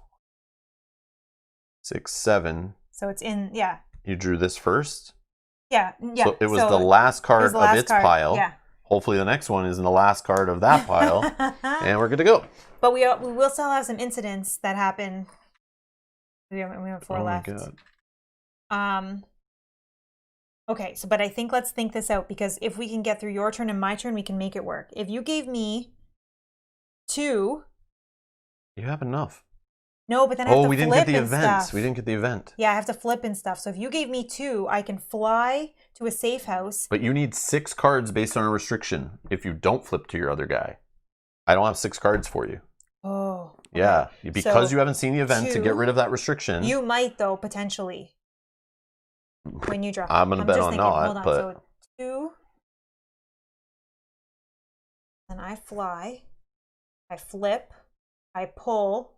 6, 7. So it's in, yeah. You drew this first? Yeah, yeah. So it was the last card of its pile. Yeah. Hopefully the next one is in the last card of that pile. And we're good to go. But we will still have some incidents that happen. We have 4 left. Oh my god. Okay, so but I think let's think this out, because if we can get through your turn and my turn, we can make it work. If you gave me 2... You have enough. No, but then I have to flip and we didn't get the event. stuff. We didn't get the event. Yeah, I have to flip and stuff. So if you gave me 2, I can fly to a safe house. But you need 6 cards based on a restriction if you don't flip to your other guy. I don't have 6 cards for you. Oh. Okay. Yeah, because So you haven't seen the event 2, to get rid of that restriction. You might, though, potentially. When you draw. I'm going to bet on not, Hold on. but... So 2. Then I fly. I flip. I pull.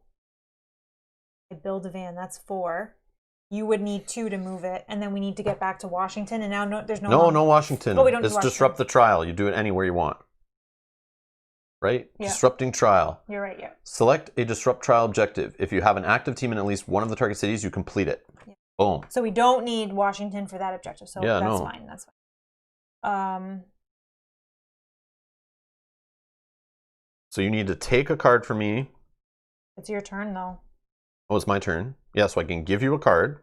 I build a van. That's 4. You would need 2 to move it, and then we need to get back to Washington. And now there's no Washington. Oh, we don't do It's Washington. disrupt the trial. You do it anywhere you want. Right? Yeah. Disrupting trial. You're right. Yeah. Select a disrupt trial objective. If you have an active team in at least one of the target cities, you complete it. Yeah. Boom. So we don't need Washington for that objective. So Yeah, that's no. fine. That's fine. So you need to take a card from me. It's your turn, though. Oh, it's my turn. Yeah, so I can give you a card.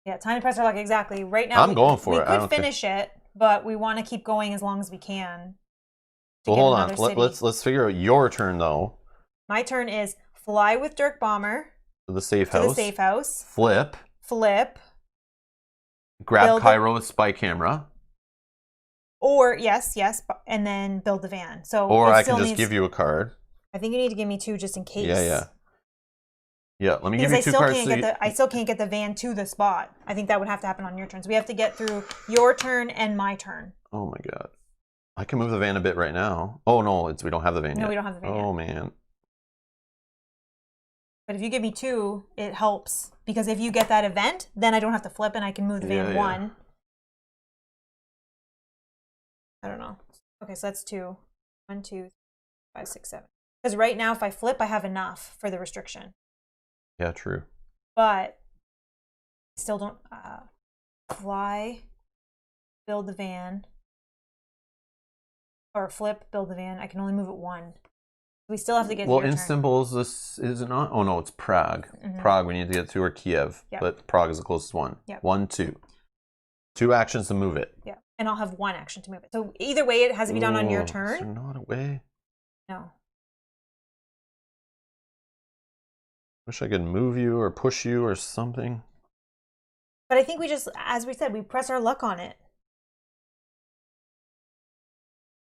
Yeah, time to press our luck. Exactly. Right now, I'm going for it. We could finish it, but we want to keep going as long as we can. Well, hold on. Let's figure out your turn, though. My turn is fly with Dirk Bomber To the safe to house. the safe house. Flip. Build Grab Cairo with spy camera. Or yes, and then build the van. So or I can just give you a card. I think you need to give me 2 just in case. Yeah. Let me give you 2 cards. I still can't get the van to the spot. I think that would have to happen on your turn. So we have to get through your turn and my turn. Oh my god. I can move the van a bit right now. Oh no, we don't have the van yet. No, we don't have the van yet. Oh man. But if you give me 2, it helps. Because if you get that event, then I don't have to flip and I can move the van 1. I don't know. Okay, so that's 2. 1, 2, 5, 6, 7. Because right now, if I flip, I have enough for the restriction. Yeah, true. But I still don't fly, build the van, or flip, build the van. I can only move it 1. We still have to get to your turn. Istanbul's this is it not? Oh no, it's Prague. Mm-hmm. Prague we need to get to, or Kiev. Yep. But Prague is the closest one. Yep. 1, 2. 2 actions to move it. Yeah. And I'll have 1 action to move it. So either way, it has to be done on your turn. Is there not a way? No. Wish I could move you or push you or something. But I think we just, as we said, we press our luck on it.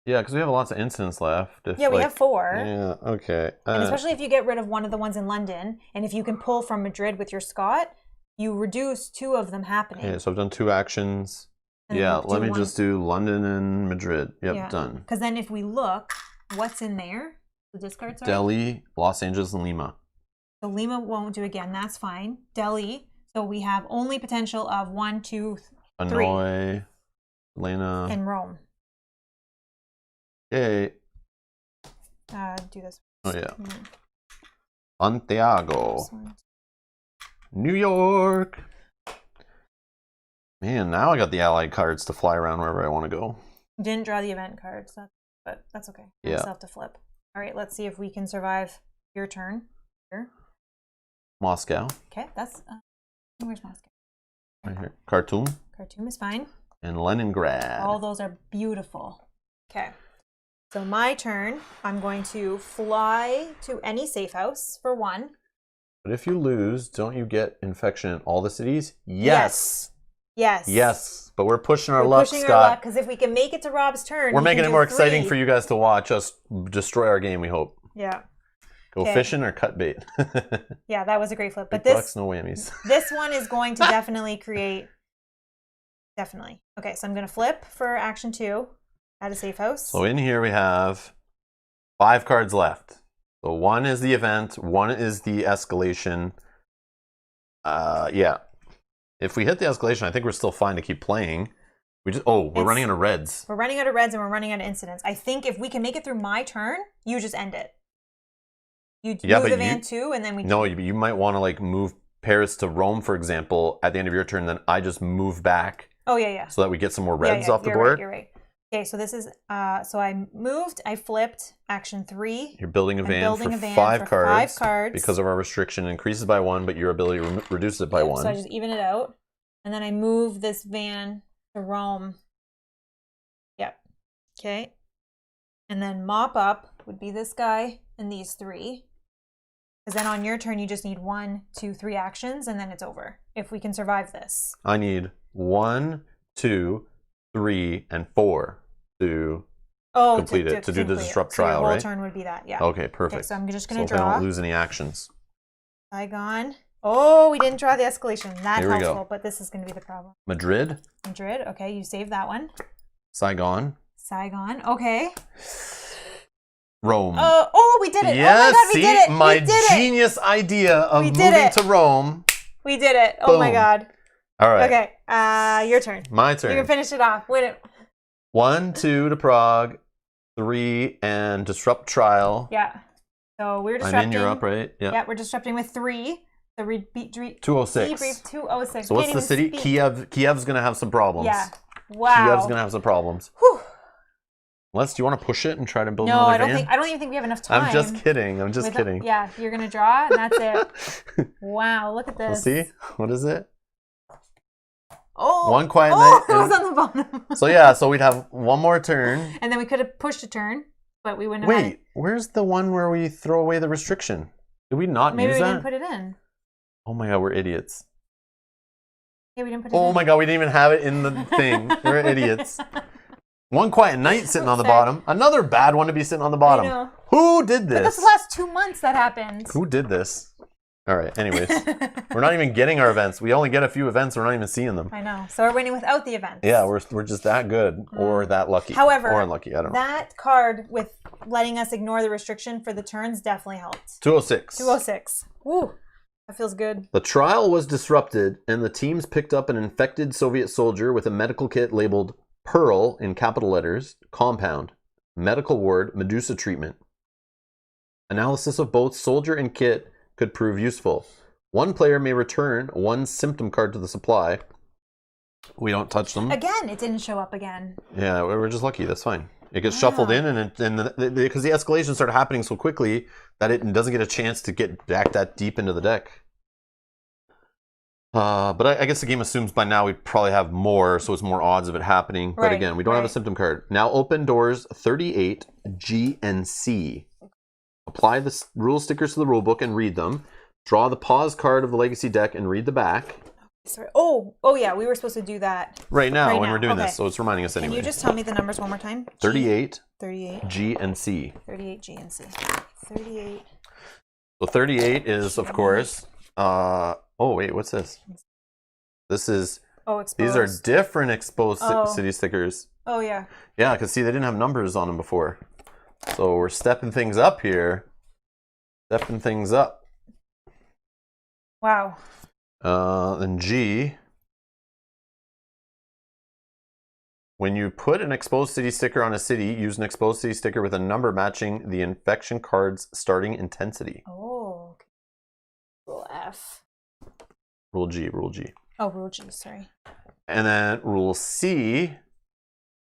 Yeah, because we have lots of incidents left. We have 4. Yeah, okay. And especially if you get rid of one of the ones in London, and if you can pull from Madrid with your Scot, you reduce 2 of them happening. Okay, so I've done 2 actions. And yeah, let me just do London and Madrid. Yep, done. Because then if we look, what's in there? The discards are? Delhi, Los Angeles, and Lima. So Lima won't do again. That's fine. Delhi. So we have only potential of 1, 2, 3. Hanoi, Atlanta. And Rome. Yay. Do this. Oh, yeah. Santiago. New York. Man, now I got the allied cards to fly around wherever I want to go. Didn't draw the event cards, but that's okay. I still have to flip. All right, let's see if we can survive your turn. Here. Moscow. Okay, that's... where's Moscow? Right here. Khartoum. Khartoum is fine. And Leningrad. All those are beautiful. Okay. So my turn, I'm going to fly to any safe house for 1. But if you lose, don't you get infection in all the cities? Yes. Yes. Yes. But we're pushing our luck, Scott. Because if we can make it to Rob's turn, we're making it more 3. exciting for you guys to watch us destroy our game, we hope. Yeah. Go fishing or cut bait. Yeah, that was a great flip. But Big bucks, no whammies. This one is going to definitely create... Definitely. Okay, so I'm going to flip for action 2. Add a safe house. So in here we have 5 cards left. So 1 is the event, 1 is the escalation. Yeah. If we hit the escalation, I think we're still fine to keep playing. We're running out of reds. We're running out of reds and we're running out of incidents. I think if we can make it through my turn, you just end it. You move the van too, and then we... No, you might want to like move Paris to Rome, for example, at the end of your turn, then I just move back. Oh, yeah. So that we get some more reds off the you're board. Right, you're right. Okay, so this is... so I moved, I flipped, action 3. You're building a van for 5 cards. 5 cards. Because of our restriction increases by 1, but your ability reduces it by 1. So I just even it out. And then I move this van to Rome. Yep. Okay. And then mop up would be this guy and these 3. Because then on your turn, you just need 1, 2, 3 actions, and then it's over. If we can survive this. I need 1, 2, 3, and 4 to complete it, to do the disrupt trial, your whole right? turn would be that, yeah. Okay, perfect. Okay, so I'm just going to draw. draw. So I don't lose any actions. Saigon. Oh, we didn't draw the escalation. That's helpful, but this is going to be the problem. Madrid. Okay, you save that one. Saigon. Okay. Rome. We did it. Yeah, oh my God, we did it. My genius idea of moving to Rome. We did it. Boom. Oh my God. All right. Okay, your turn. My turn. You can finish it off. Win it. 1, 2 to Prague, 3, and disrupt trial. Yeah. So we're disrupting. I'm in, you're up, right? Yeah. Yeah, we're disrupting with 3. So 206. Debrief 206. So what's the city? Kiev. Kiev's gonna have some problems. Yeah. Wow. Kiev's gonna have some problems. Whew. Unless, do you want to push it and try to build another van? I don't even think we have enough time. I'm just kidding. Kidding. Yeah, you're gonna draw, and that's it. Wow, look at this. We'll see. What is it? Oh, one quiet night. It was on the bottom. So we'd have one more turn. And then we could have pushed a turn, but we wouldn't have. Wait, where's the one where we throw away the restriction? Did we not use that? Maybe we didn't put it in. Oh my God, we're idiots. Yeah, we didn't put it in. Oh my God, we didn't even have it in the thing. We're idiots. One quiet night sitting on the bottom. Another bad one to be sitting on the bottom. I know. Who did this? But that's the last 2 months that happened. Who did this? All right, anyways. We're not even getting our events. We only get a few events. We're not even seeing them. I know. So we're winning without the events. Yeah, we're just that good or that lucky. However, or unlucky. I don't know. That card with letting us ignore the restriction for the turns definitely helped. 206. 206. Woo. That feels good. The trial was disrupted and the teams picked up an infected Soviet soldier with a medical kit labeled Pearl in capital letters, compound, medical ward, Medusa treatment. Analysis of both soldier and kit could prove useful. One player may return one symptom card to the supply. We don't touch them. Again, it didn't show up again. Yeah, we're just lucky. That's fine. It gets shuffled in, and because the escalation started happening so quickly that it doesn't get a chance to get back that deep into the deck. But I guess the game assumes by now we probably have more, so it's more odds of it happening. But again, we don't have a symptom card. Now open doors 38, G, and C. Apply the rule stickers to the rule book and read them. Draw the pause card of the legacy deck and read the back. Sorry. Oh yeah, we were supposed to do that right now when we're doing this, so it's reminding us anyway. Can you just tell me the numbers one more time? 38, 38, G, and C. 38, G, and C. 38. So 38 is, of course, oh wait, what's this? This is, exposed. These are different exposed city stickers. Oh yeah. Yeah, because see, they didn't have numbers on them before. So we're stepping things up here. Stepping things up. Wow. Then G. When you put an exposed city sticker on a city, use an exposed city sticker with a number matching the infection card's starting intensity. Oh. Rule F. Rule G, rule G. Oh, rule G, sorry. And then rule C,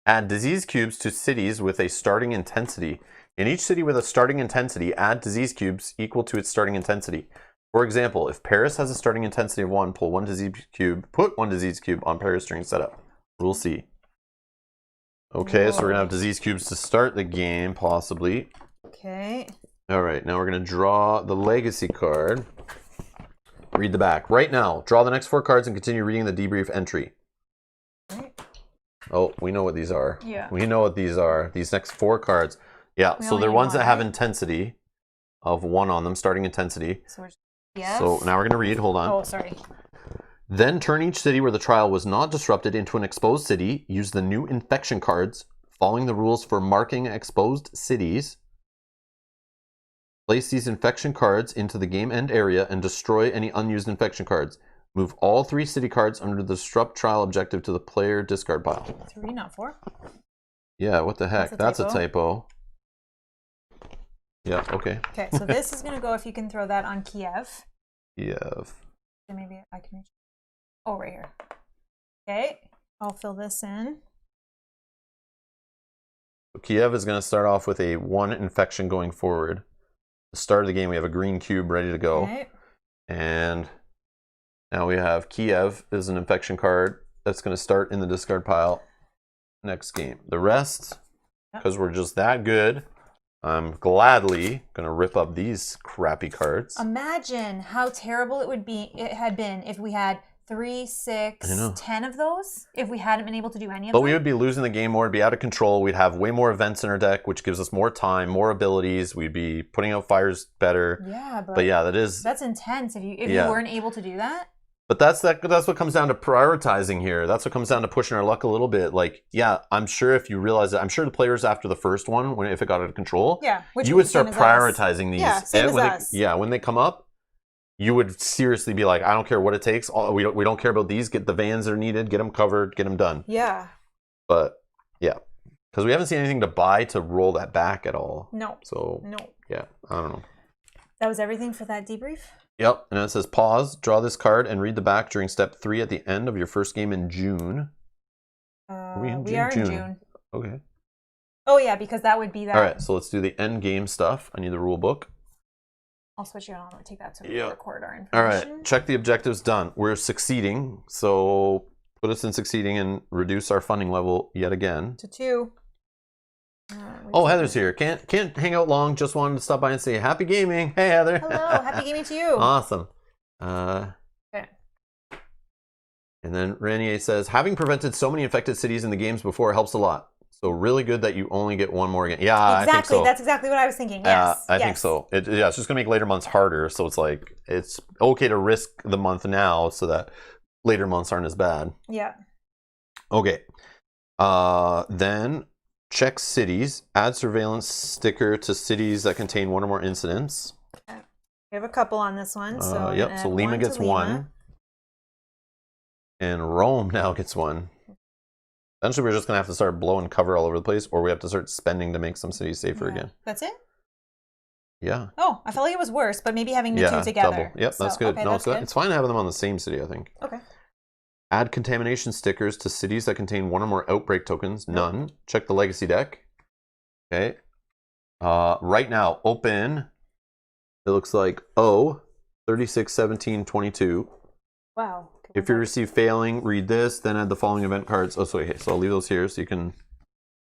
add disease cubes to cities with a starting intensity. In each city with a starting intensity, add disease cubes equal to its starting intensity. For example, if Paris has a starting intensity of 1, pull 1 disease cube, put 1 disease cube on Paris during setup. Rule C. Okay, so we're gonna have disease cubes to start the game, possibly. Okay. All right, now we're gonna draw the legacy card. Read the back. Right now, draw the next 4 cards and continue reading the debrief entry. Right. Oh, we know what these are. Yeah. We know what these are. These next 4 cards. Yeah, so they're ones that have intensity of 1 on them, starting intensity. So now we're going to read. Hold on. Oh, sorry. Then turn each city where the trial was not disrupted into an exposed city. Use the new infection cards Following the rules for marking exposed cities, place these infection cards into the game end area and destroy any unused infection cards. Move all 3 city cards under the disrupt trial objective to the player discard pile. 3, not 4. Yeah, what the heck? That's a typo. Yeah, okay. Okay, so this is going to go, if you can throw that on Kiev. Kiev. Maybe I can reach. Oh, right here. Okay, I'll fill this in. So Kiev is going to start off with a 1 infection going forward. At the start of the game, we have a green cube ready to go. Okay. And now we have Kiev is an infection card that's going to start in the discard pile next game. The rest, because we're just that good, I'm gladly going to rip up these crappy cards. Imagine how terrible it had been if we had 3, 6, 10 of those, if we hadn't been able to do any of them. But we would be losing the game more, it'd be out of control. We'd have way more events in our deck, which gives us more time, more abilities. We'd be putting out fires better. Yeah, but yeah, that's intense if you weren't able to do that. But that's what comes down to prioritizing here. That's what comes down to pushing our luck a little bit. Like, yeah, I'm sure if you realize that, I'm sure the players after the first one, if it got out of control, you would start prioritizing these. Yeah, same as us. When they come up, you would seriously be like, I don't care what it takes. We don't care about these. Get the vans that are needed. Get them covered. Get them done. Yeah. But yeah, because we haven't seen anything to buy to roll that back at all. No. So no. Yeah, I don't know. That was everything for that debrief? Yep, and it says pause, draw this card, and read the back during step 3 at the end of your first game in June. Are we in June. Okay. Oh yeah, because that would be that. All right, so let's do the end game stuff. I need the rule book. I'll switch it on. I'll take that to record our information. All right, check the objectives done. We're succeeding, so put us in succeeding and reduce our funding level yet again. To 2. Oh, Heather's here. Can't hang out long. Just wanted to stop by and say happy gaming. Hey, Heather. Hello. Happy gaming to you. Awesome. Okay. And then Renier says, having prevented so many infected cities in the games before helps a lot. So really good that you only get 1 more again. Yeah, exactly. I think so. That's exactly what I was thinking. Yes. I think so. It's just going to make later months harder. So it's like, it's okay to risk the month now so that later months aren't as bad. Yeah. Okay. Then check cities. Add surveillance sticker to cities that contain 1 or more incidents. Okay. We have a couple on this one. So yep. So Lima gets 1. And Rome now gets 1. Eventually, we're just going to have to start blowing cover all over the place, or we have to start spending to make some cities safer again. That's it? Yeah. Oh, I felt like it was worse, but maybe having the 2 together. Double. Yep, so, that's good. Okay, no, that's good. It's fine having them on the same city, I think. Okay. Add contamination stickers to cities that contain 1 or more outbreak tokens. None. Check the legacy deck. Okay. Right now, open. It looks like 36, 17, 22. Wow. If you receive failing, read this, then add the following event cards. Oh, so I'll leave those here so you can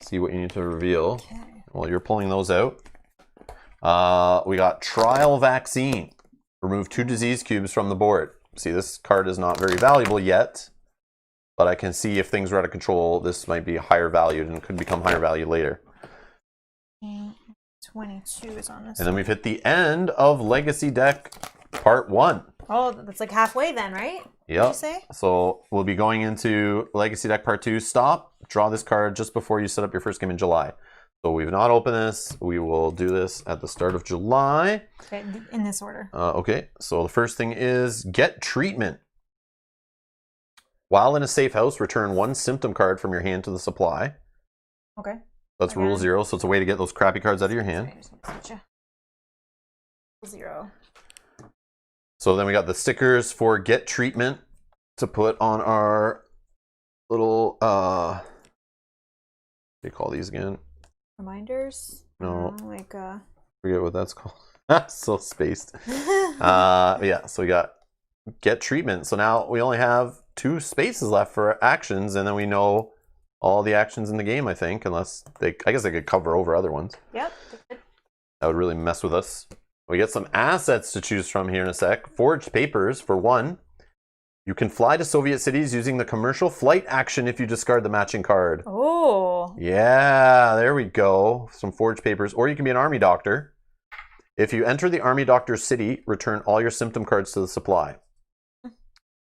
see what you need to reveal. Okay. While you're pulling those out. We got trial vaccine. Remove 2 disease cubes from the board. See, this card is not very valuable yet, but I can see if things are out of control, this might be higher valued and could become higher value later. 22 is on this. And then we've hit the end of Legacy Deck Part 1. Oh, that's like halfway then, right? Yep. You say? So we'll be going into Legacy Deck Part 2. Stop. Draw this card just before you set up your first game in July. So we've not opened this. We will do this at the start of July. Okay, in this order. Okay, so the first thing is get treatment. While in a safe house, return 1 symptom card from your hand to the supply. Okay. That's rule 0, so it's a way to get those crappy cards out of your hand. Rule 0. So then we got the stickers for get treatment to put on our little, what do you call these again? Reminders? No. Forget what that's called. So spaced. Yeah, so we got get treatment. So now we only have 2 spaces left for actions, and then we know all the actions in the game, I think, unless I guess they could cover over other ones. Yep. That would really mess with us. We get some assets to choose from here in a sec. Forged papers for 1. You can fly to Soviet cities using the commercial flight action if you discard the matching card. Oh. Yeah, there we go. Some forged papers. Or you can be an army doctor. If you enter the army doctor's city, return all your symptom cards to the supply.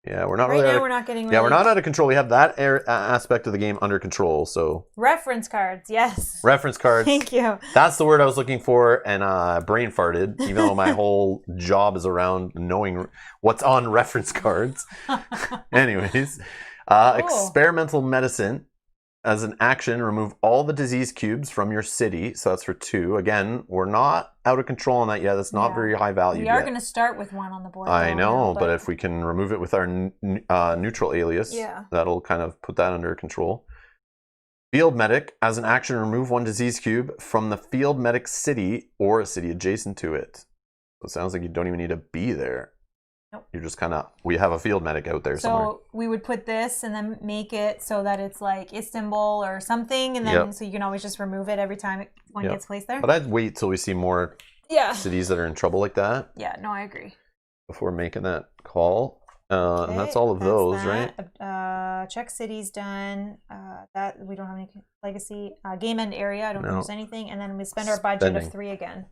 Yeah, we're not Right really. now, we're not getting. Really... Yeah, we're not out of control. We have that aspect of the game under control. So reference cards, yes. Reference cards. Thank you. That's the word I was looking for, and brain farted. Even though my whole job is around knowing what's on reference cards. Anyways, experimental medicine. As an action, remove all the disease cubes from your city. So that's for 2. Again, we're not out of control on that yet. That's not very high value. We are going to start with 1 on the board. I know, but if we can remove it with our neutral alias, that'll kind of put that under control. Field medic. As an action, remove 1 disease cube from the field medic city or a city adjacent to it. So it sounds like you don't even need to be there. Nope. You're just kind of, we have a field medic out there somewhere. So we would put this and then make it so that it's like Istanbul or something, and then so you can always just remove it every time one gets placed there. But I'd wait till we see more cities that are in trouble like that. Yeah, no, I agree. Before making that call. And that's all of those, right? Check cities done. That we don't have any legacy. Game end area, I don't think there's anything. And then we spend our budget of 3 again.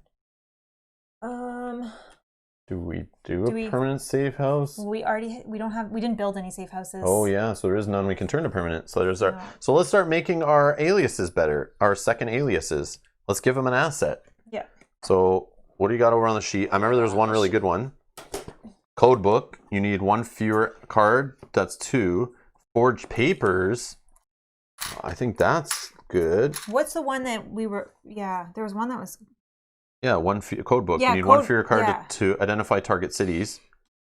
Do we do a permanent safe house? We didn't build any safe houses. Oh yeah, so there is none we can turn to permanent. So there's our. So let's start making our aliases better. Our second aliases. Let's give them an asset. Yeah. So what do you got over on the sheet? I remember there was one really good one. Code book. You need 1 fewer card. That's 2. Forged papers. I think that's good. What's the one that we were? Yeah, there was one that was. Yeah, code book. You need 1 fewer card to identify target cities.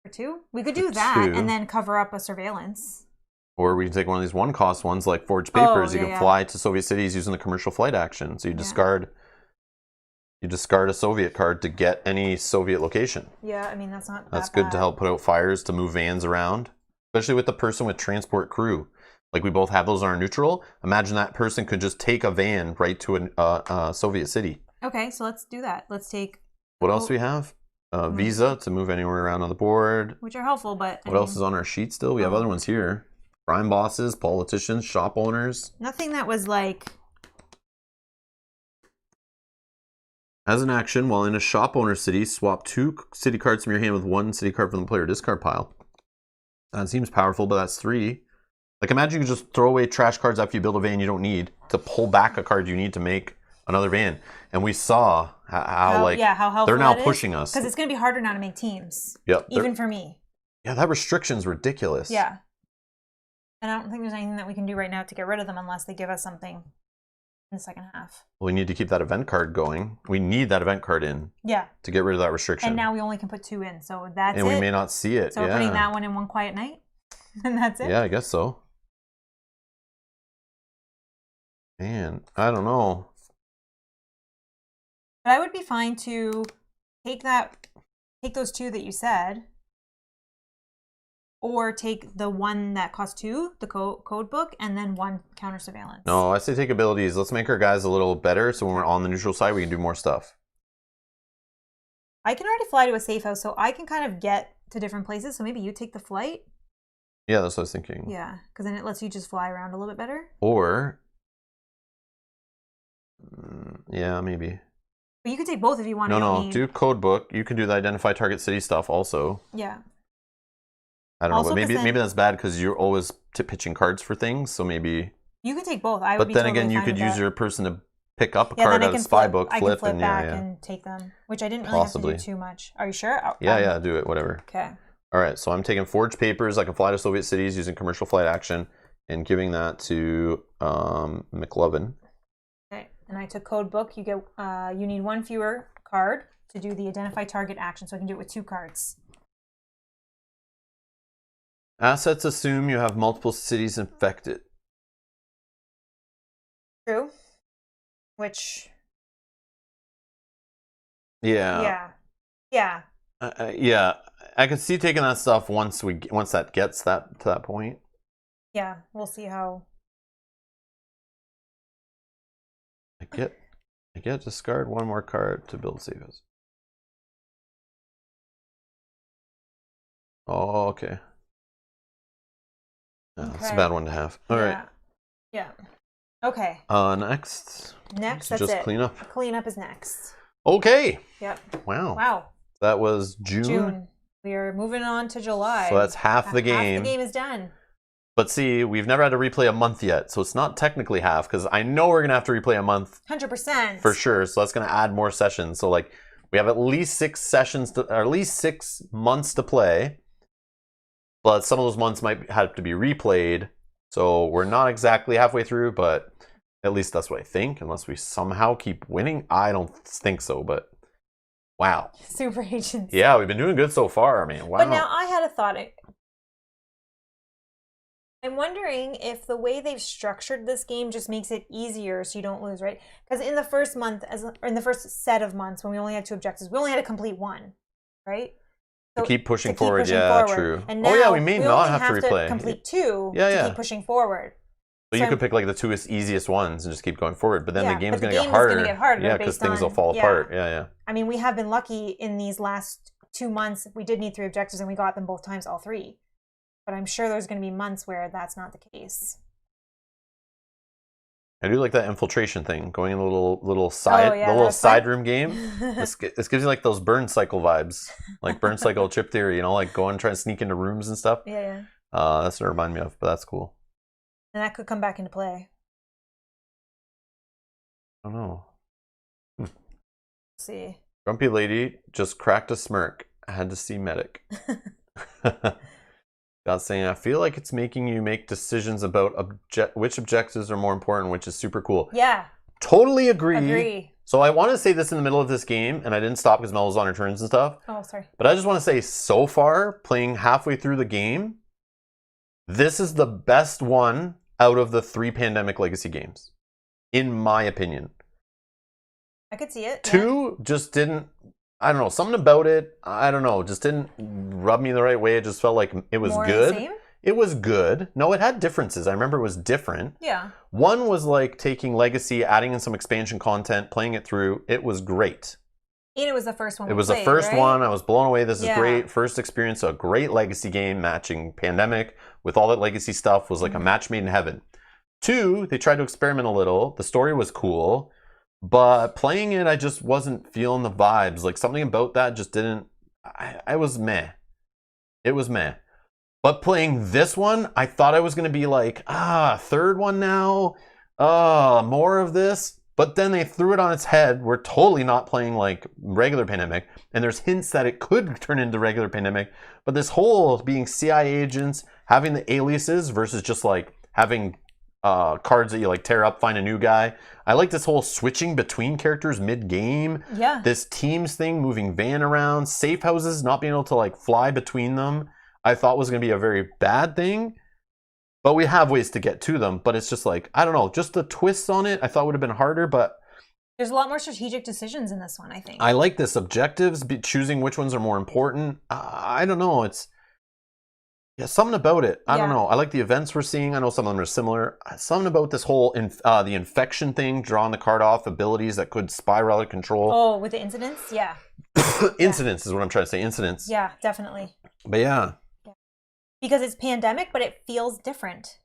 For 2? We could do that and then cover up a surveillance. Or we can take one of these 1-cost ones like forged papers. You can fly to Soviet cities using the commercial flight action. So you discard a Soviet card to get any Soviet location. Yeah, I mean, that's not That's good to help put out fires, to move vans around. Especially with the person with transport crew. Like we both have those on our neutral. Imagine that person could just take a van right to a Soviet city. Okay, so let's do that. Let's take... What else do we have? Visa to move anywhere around on the board. Which are helpful, but... What else is on our sheet still? We have other ones here. Crime bosses, politicians, shop owners. Nothing that was like... As an action, while in a shop owner city, swap 2 city cards from your hand with 1 city card from the player discard pile. That seems powerful, but that's 3. Like imagine you could just throw away trash cards after you build a van you don't need to pull back a card you need to make another van. And we saw how helpful they're now pushing us. Because it's going to be harder now to make teams. Yep. Even for me. Yeah, that restriction's ridiculous. Yeah. And I don't think there's anything that we can do right now to get rid of them unless they give us something in the second half. Well, we need to keep that event card going. We need that event card in. Yeah. To get rid of that restriction. And now we only can put 2 in, so that's it. And we may not see it. So we're putting that one in One Quiet Night, and that's it. Yeah, I guess so. Man, I don't know. But I would be fine to take those 2 that you said, or take the one that costs 2, the code book, and then 1 counter surveillance. No, I say take abilities. Let's make our guys a little better, so when we're on the neutral side, we can do more stuff. I can already fly to a safe house, so I can kind of get to different places. So maybe you take the flight. Yeah, that's what I was thinking. Yeah, because then it lets you just fly around a little bit better. Or, yeah, maybe. But you could take both if you want. No, do code book. You can do the identify target city stuff also. Yeah. I don't know, but maybe that's bad because you're always pitching cards for things. So maybe you could take both. But then again, you could use your person to pick up a card out of spy book, flip, and back and take them, which I didn't really have to do too much. Are you sure? Yeah, do it. Whatever. Okay. All right, so I'm taking forged papers. I can fly to Soviet cities using commercial flight action and giving that to McLovin. Okay, and I took code book. You get you need 1 fewer card to do the identify target action, so I can do it with 2 cards. Assets assume you have multiple cities infected. True. Which. Yeah. Yeah. Yeah. I can see taking that stuff once that gets to that point. Yeah, we'll see how. I get discard 1 more card to build save house. Oh, okay. That's a bad one to have. All right. Yeah. Okay. Next. Next, that's just it. Cleanup. Cleanup is next. Okay. Yep. Wow. Wow. That was June. We are moving on to July. So that's half the game. Half the game is done. But see, we've never had to replay a month yet, so it's not technically half, because I know we're going to have to replay a month. 100%. For sure, so that's going to add more sessions. So, like, we have at least 6 sessions, or at least 6 months to play. But some of those months might have to be replayed. So we're not exactly halfway through, but at least that's what I think. Unless we somehow keep winning. I don't think so, but wow. Super agents. Yeah, we've been doing good so far. I mean, wow. But now I had a thought. I'm wondering if the way they've structured this game just makes it easier so you don't lose, right? Because in the first month, or in the first set of months, when we only had 2 objectives, we only had to complete 1, right? So keep pushing keep forward, pushing yeah, forward. true. And now oh yeah, we may not only have to replay. Complete 2 yeah. keep pushing forward. But so you could pick like the 2 easiest ones and just keep going forward. But then yeah, the game's going to get harder. Get harder. Yeah, because things will fall apart. Yeah. I mean, we have been lucky in these last 2 months. We did need 3 objectives and we got them both times, all 3. But I'm sure there's going to be months where that's not the case. I do like that infiltration thing, going in the little side room game. This gives you like those burn cycle vibes, like burn cycle chip theory, you know, like going and trying to sneak into rooms and stuff. Yeah. That's what it reminded me of, but that's cool. And that could come back into play. I don't know. Let's see. Grumpy lady just cracked a smirk. I had to see medic. God saying, I feel like it's making you make decisions about which objectives are more important, which is super cool. Yeah. Totally agree. So I want to say this in the middle of this game, and I didn't stop because Mel was on her turns and stuff. Oh, sorry. But I just want to say, so far, playing halfway through the game, this is the best one out of the 3 Pandemic Legacy games, in my opinion. I could see it. 2 just didn't, I don't know, something about it, I don't know, just didn't rub me the right way. It just felt like it was good. The same? It was good. No, it had differences. I remember it was different. Yeah. 1 was like taking Legacy, adding in some expansion content, playing it through. It was great. And it was the first one. It was the first one. I was blown away. This is great. First experience, a great Legacy game matching Pandemic with all that Legacy stuff was like a match made in heaven. 2, they tried to experiment a little. The story was cool. But playing it, I just wasn't feeling the vibes. Like something about that just didn't. I was meh. It was meh. But playing this one, I thought I was going to be like, third one now? More of this? But then they threw it on its head. We're totally not playing like regular Pandemic. And there's hints that it could turn into regular Pandemic. But this whole being CIA agents, having the aliases versus just like having cards that you like tear up, find a new guy. I like this whole switching between characters mid-game. Yeah. This teams thing, moving van around, safe houses, not being able to like fly between them, I thought was going to be a very bad thing. But we have ways to get to them. But it's just like, I don't know, just the twists on it I thought would have been harder, but there's a lot more strategic decisions in this one, I think. I like this objectives, choosing which ones are more important. I don't know, it's something about it. I don't know. I like the events we're seeing. I know some of them are similar. Something about this whole the infection thing, drawing the card off, abilities that could spiral out of control. Oh, with the incidents? Yeah. Incidents is what I'm trying to say. Incidents. Yeah, definitely. But yeah. Because it's Pandemic, but it feels different.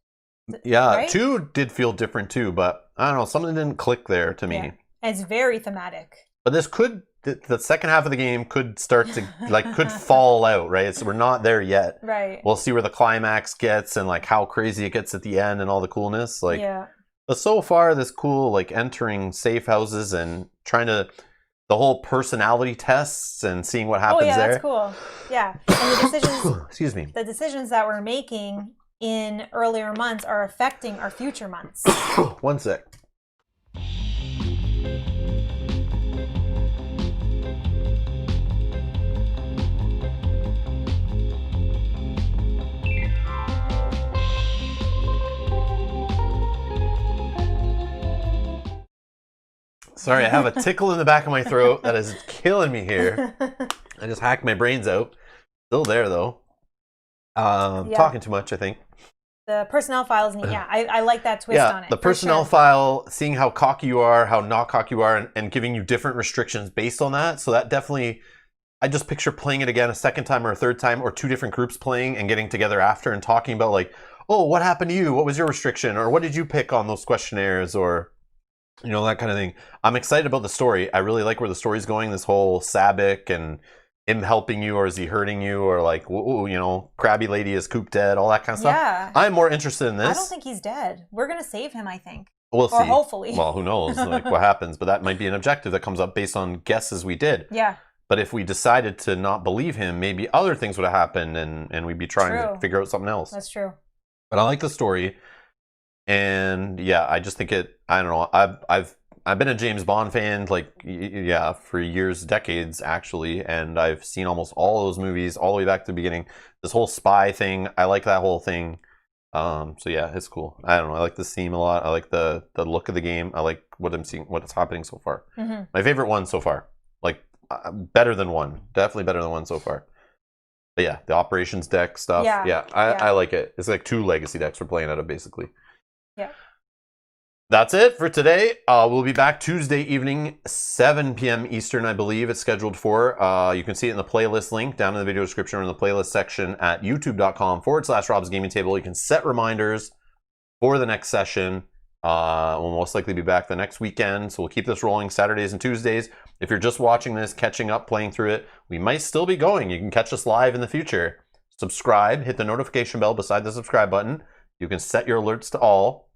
Yeah, right? 2 did feel different too, but I don't know. Something didn't click there to me. Yeah. And it's very thematic. But this could, the second half of the game could start to, like, could fall out, right? So we're not there yet. Right. We'll see where the climax gets and, like, how crazy it gets at the end and all the coolness. Like, yeah. But so far, this cool, like, entering safe houses and trying to, the whole personality tests and seeing what happens there. Oh, yeah, that's cool. Yeah. And the decisions, excuse me. The decisions that we're making in earlier months are affecting our future months. One sec. Sorry, I have a tickle in the back of my throat that is killing me here. I just hacked my brains out. Still there, though. Talking too much, I think. The personnel file is neat. Yeah, I like that twist on it. The personnel file, seeing how cocky you are, how not cocky you are, and giving you different restrictions based on that. So that definitely, I just picture playing it again a second time or a third time, or 2 different groups playing and getting together after and talking about like, oh, what happened to you? What was your restriction? Or what did you pick on those questionnaires? Or, you know, that kind of thing. I'm excited about the story. I really like where the story's going. This whole Sabic and him helping you, or is he hurting you, or like, ooh, you know, Krabby Lady is Coop dead, all that kind of stuff. Yeah. I'm more interested in this. I don't think he's dead. We're gonna save him, I think. We'll see. Or hopefully. Well, who knows, like what happens, but that might be an objective that comes up based on guesses we did. Yeah. But if we decided to not believe him, maybe other things would have happened, and we'd be trying to figure out something else. That's true. But I like the story, and yeah, I just think it. I don't know. I've been a James Bond fan, like, yeah, for years, decades actually, and I've seen almost all those movies all the way back to the beginning. This whole spy thing, I like that whole thing. So yeah, it's cool. I don't know. I like the theme a lot. I like the look of the game. I like what I'm seeing, what's happening so far. Mm-hmm. My favorite one so far, like better than one, definitely better than one so far. But yeah, the operations deck stuff. Yeah, I like it. It's like 2 legacy decks we're playing out of basically. Yeah. That's it for today. We'll be back Tuesday evening, 7 p.m. Eastern, I believe it's scheduled for. You can see it in the playlist link down in the video description or in the playlist section at youtube.com/Rob's Gaming Table. You can set reminders for the next session. We'll most likely be back the next weekend, so we'll keep this rolling Saturdays and Tuesdays. If you're just watching this, catching up, playing through it, we might still be going. You can catch us live in the future. Subscribe, hit the notification bell beside the subscribe button. You can set your alerts to all.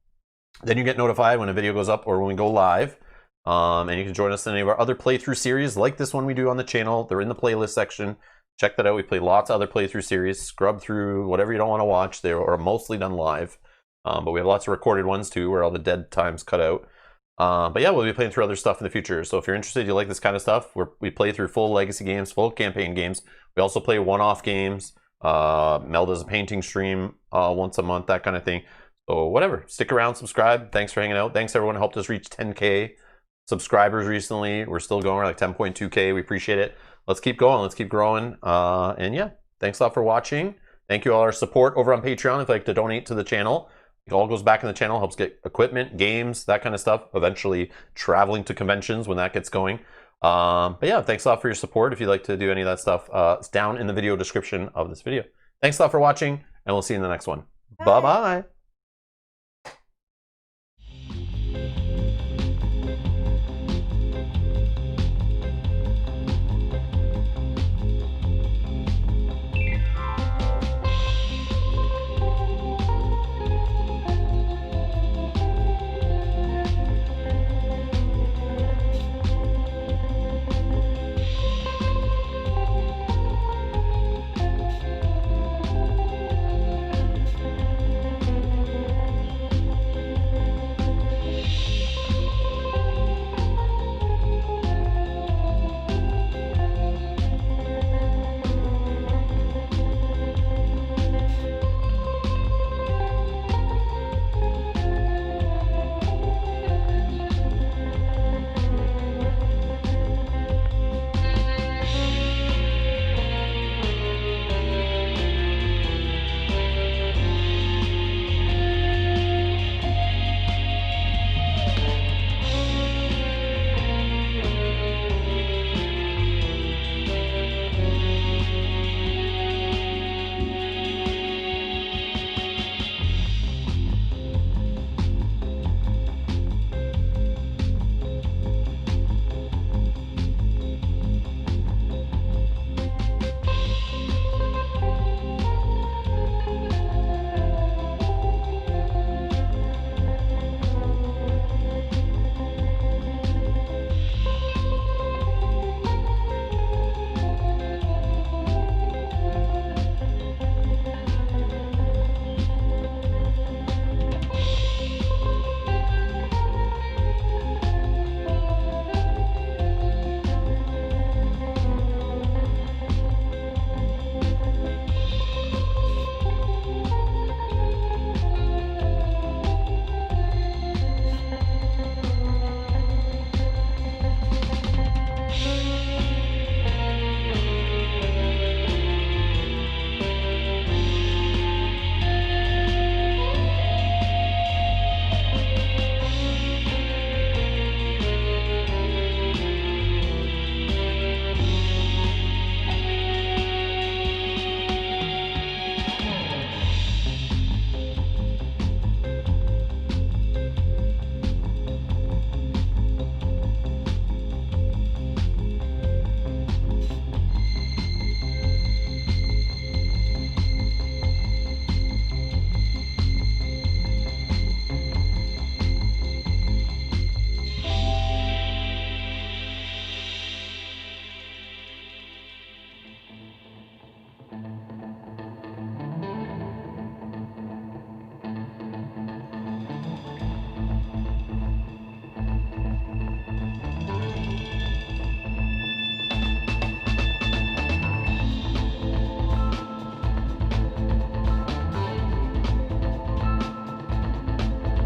Then you get notified when a video goes up or when we go live. And you can join us in any of our other playthrough series like this one we do on the channel. They're in the playlist section. Check that out. We play lots of other playthrough series. Scrub through whatever you don't want to watch. They are mostly done live. But we have lots of recorded ones too where all the dead time's cut out. But yeah, we'll be playing through other stuff in the future. So if you're interested, you like this kind of stuff, we play through full legacy games, full campaign games. We also play one-off games. Mel does a painting stream once a month, that kind of thing. So whatever, stick around, subscribe. Thanks for hanging out. Thanks everyone who helped us reach 10K subscribers recently. We're still going, we're like 10.2K. We appreciate it. Let's keep going. Let's keep growing. And yeah, thanks a lot for watching. Thank you all our support over on Patreon. If you'd like to donate to the channel, it all goes back in the channel, helps get equipment, games, that kind of stuff. Eventually traveling to conventions when that gets going. But yeah, thanks a lot for your support. If you'd like to do any of that stuff, it's down in the video description of this video. Thanks a lot for watching, and we'll see you in the next one. Bye-bye.